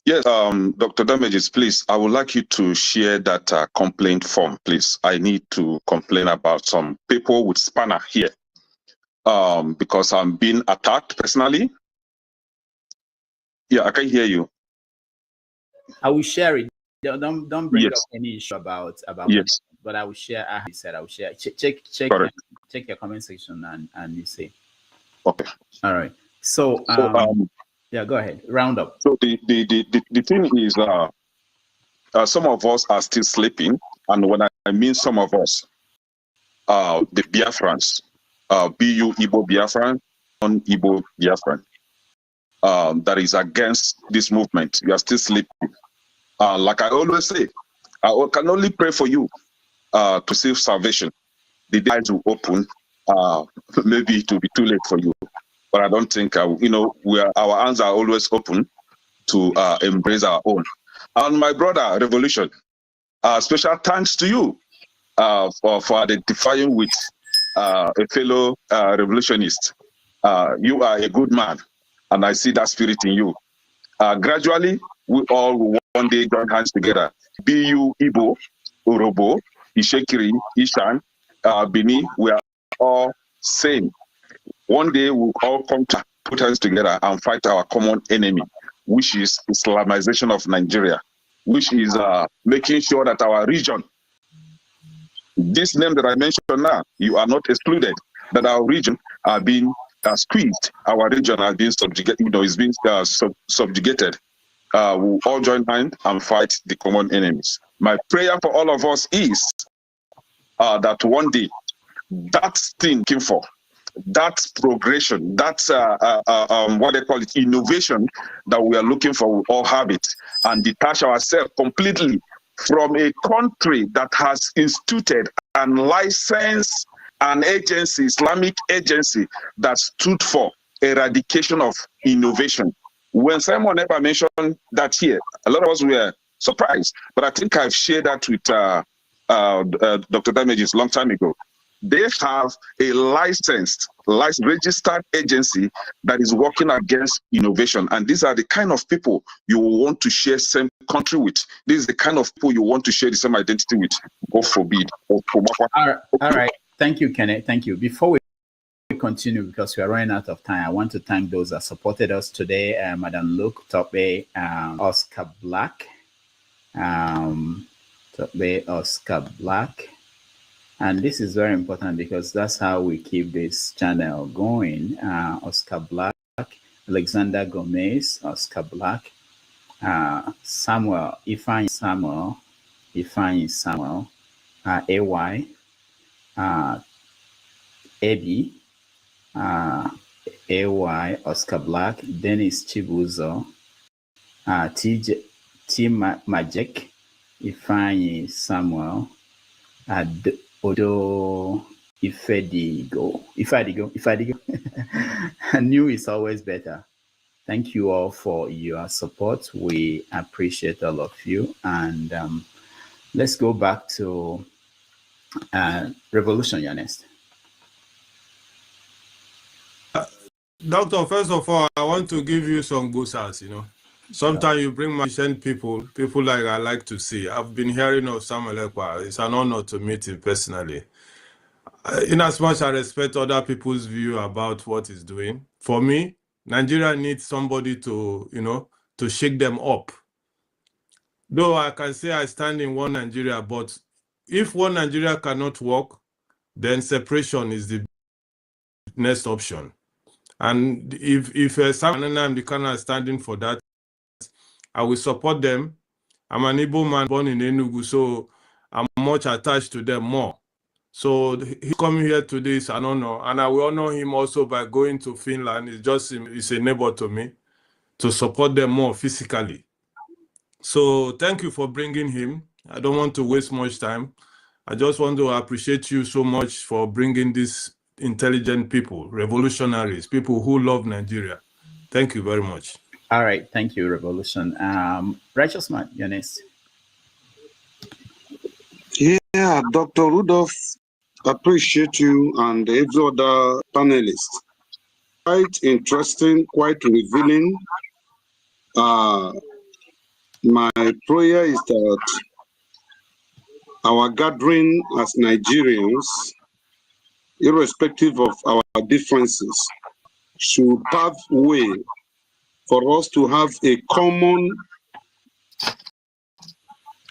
Yes, Dr. Damages, please, I would like you to share that complaint form, please. I need to complain about some people with spanner here because I'm being attacked personally. Yeah, I can hear you. I will share it. Don't bring Yes. up any issue about Yes. but I will share. I said I will share. Check your comment section and you see. Okay. All right. So yeah, go ahead. Round up. So the thing is, some of us are still sleeping, and when I mean some of us, the Biafrans, BU Igbo Biafran, non-Igbo Biafran, that is against this movement. You are still sleeping. Like I always say, I can only pray for you to save salvation. The eyes will open. Maybe it will be too late for you. But I don't think, our hands are always open to embrace our own. And my brother, Revolution, special thanks to you for identifying with a fellow revolutionist. You are a good man, and I see that spirit in you. Gradually, we all will one day join hands together. BU, Igbo, Orobo, Ishekiri, Ishan, Bini, we are all same. One day we'll all come to put hands together and fight our common enemy, which is Islamization of Nigeria, which is making sure that our region, this name that I mentioned now, you are not excluded, that our region are being squeezed, our region are being subjugated, is being subjugated. We'll all join hands and fight the common enemies. My prayer for all of us is that one day that thing came for, that progression, that what they call it, innovation that we are looking for, we all have it, and detach ourselves completely from a country that has instituted and licensed an agency, Islamic agency, that stood for eradication of innovation. When Simon Epa mentioned that here, a lot of us were surprised, but I think I've shared that with Dr. Damages a long time ago. They have a licensed, registered agency that is working against innovation. And these are the kind of people you want to share same country with. This is the kind of people you want to share the same identity with. God forbid. All right. Thank you, Kenneth. Thank you. Before we continue, because we are running out of time, I want to thank those that supported us today. Madam Luke, Tope, Oscar Black, Oscar Black. And this is very important because that's how we keep this channel going. Oscar Black, Alexander Gomez, Oscar Black, Samuel, Ifeanyi Samuel, AY, Ebi, AY, Oscar Black, Dennis Chibuzo, T Majek, Ifeanyi Samuel, Odo Ifedigo. I knew it's always better. Thank you all for your support. We appreciate all of you. And let's go back to Revolution, you're next. Doctor, first of all, I want to give you some boosters, you know. Sometimes you bring my people like I like to see. I've been hearing of Samuel Ekpa. It's an honor to meet him personally. In as much as I respect other people's view about what he's doing, for me, Nigeria needs somebody to, you know, to shake them up. Though I can say I stand in one Nigeria, but if one Nigeria cannot work, then separation is the next option. And if Sam and I'm the kind of standing for that, I will support them. I'm an Igbo man born in Enugu, so I'm much attached to them more. So he coming here today is an honor, and I will honor him also by going to Finland. It's a neighbor to me, to support them more physically. So thank you for bringing him. I don't want to waste much time. I just want to appreciate you so much for bringing these intelligent people, revolutionaries, people who love Nigeria. Thank you very much. All right, thank you, Revolution. Righteous Man, you're next. Yeah, Dr. Rudolph, appreciate you and every other panelist. Quite interesting, quite revealing. My prayer is that our gathering as Nigerians, irrespective of our differences, should pave way for us to have a common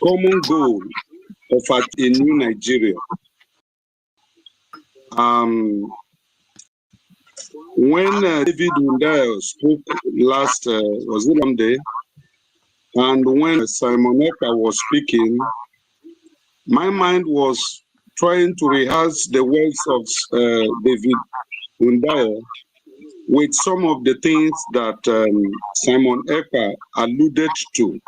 goal of a new Nigeria. When David Wundayo spoke last, was it Monday, and when Simon Ekpa was speaking, my mind was trying to rehearse the words of David Wundayo with some of the things that Simon Ekpa alluded to.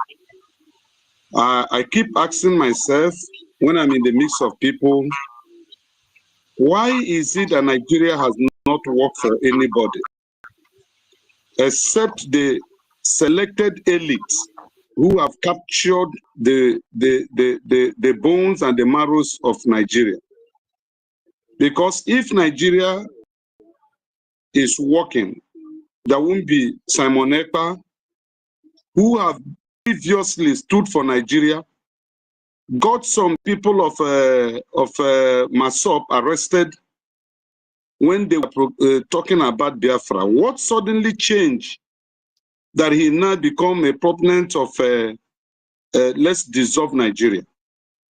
I keep asking myself, when I'm in the midst of people, why is it that Nigeria has not worked for anybody except the selected elites who have captured the bones and the marrows of Nigeria? Because if Nigeria is working, there won't be Simon Ekpa, who have previously stood for Nigeria, got some people of Masop arrested when they were talking about Biafra. What suddenly changed that he now become a proponent of let's dissolve Nigeria?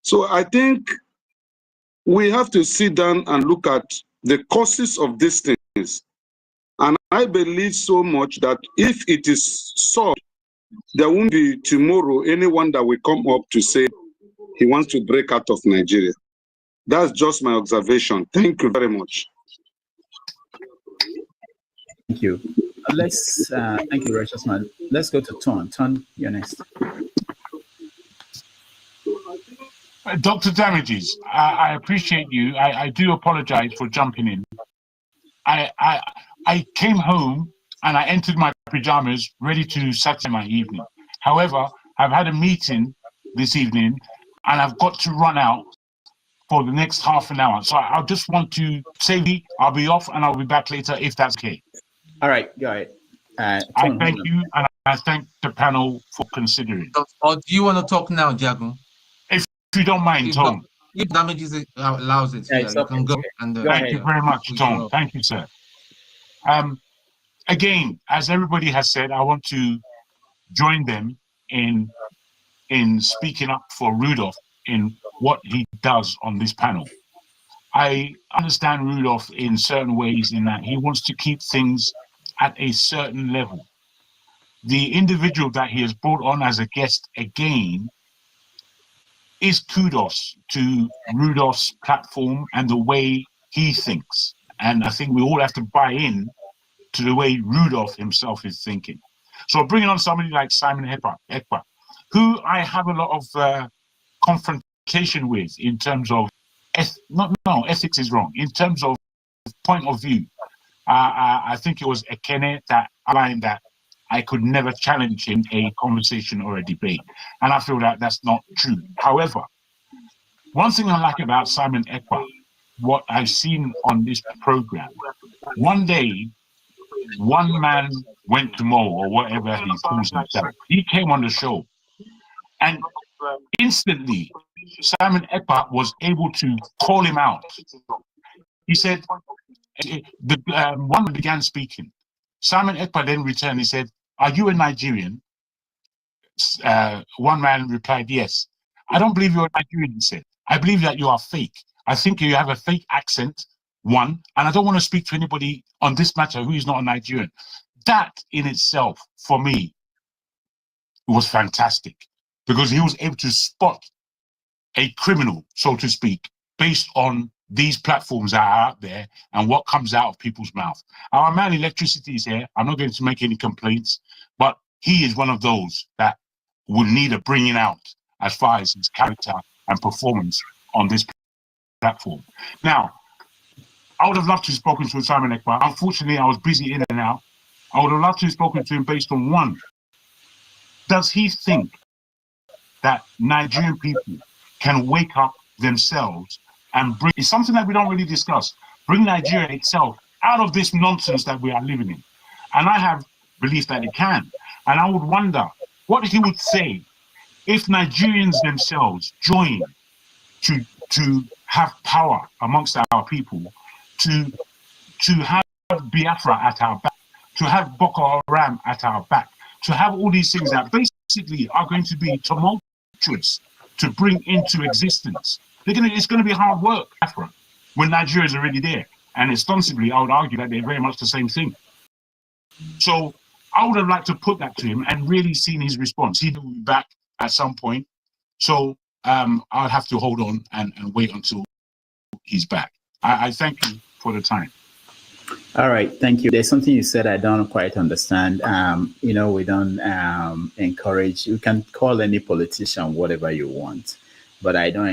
So I think we have to sit down and look at the causes of these things. And I believe so much that if it is solved, there won't be tomorrow anyone that will come up to say he wants to break out of Nigeria. That's just my observation. Thank you very much. Thank you. Let's thank you, Righteous Man. Let's go to Ton. Ton, you're next. Dr. Damages, I appreciate you. I do apologize for jumping in. I came home and I entered my pajamas ready to Saturday my evening. However, I've had a meeting this evening and I've got to run out for the next half an hour. So I just want to say I'll be off and I'll be back later if that's okay. All right, go ahead. I thank you and I thank the panel for considering. Or do you want to talk now, Jago? If you don't mind, Tom. If Damages allows it, yeah, you can go. And, thank you very much, Tom. Thank you, sir. Again, as everybody has said, I want to join them in speaking up for Rudolph in what he does on this panel. I understand Rudolph in certain ways in that he wants to keep things at a certain level. The individual that he has brought on as a guest again is kudos to Rudolph's platform and the way he thinks. And I think we all have to buy in to the way Rudolph himself is thinking. So bringing on somebody like Simon Ekpa, who I have a lot of confrontation with in terms of, ethics is wrong, in terms of point of view. I think it was Ekene that outlined that I could never challenge him a conversation or a debate. And I feel that that's not true. However, one thing I like about Simon Ekpa, what I've seen on this program, one day, one man went to Mo, or whatever he calls himself. He came on the show, and instantly, Simon Ekpa was able to call him out. He said, one began speaking. Simon Ekpa then returned. He said, "Are you a Nigerian?" One man replied, "Yes." "I don't believe you're a Nigerian," he said. "I believe that you are fake. I think you have a fake accent, one, and I don't want to speak to anybody on this matter who is not a Nigerian." That in itself, for me, was fantastic, because he was able to spot a criminal, so to speak, based on these platforms that are out there and what comes out of people's mouth. Our man Electricity is here. I'm not going to make any complaints, but he is one of those that will need a bringing out as far as his character and performance on this platform. Now, I would have loved to have spoken to Simon Ekpa. Unfortunately, I was busy in and out. I would have loved to have spoken to him based on one. Does he think that Nigerian people can wake up themselves and bring, it's something that we don't really discuss, bring Nigeria itself out of this nonsense that we are living in? And I have belief that it can. And I would wonder what he would say if Nigerians themselves join to have power amongst our people, to have Biafra at our back, to have Boko Haram at our back, to have all these things that basically are going to be tumultuous to bring into existence. It's going to be hard work, Biafra, when Nigeria is already there. And ostensibly, I would argue that they're very much the same thing. So I would have liked to put that to him and really seen his response. He will be back at some point. So I'll have to hold on and wait until he's back. I thank you for the time. All right, thank you. There's something you said I don't quite understand. You know, we don't encourage, you can call any politician whatever you want, but I don't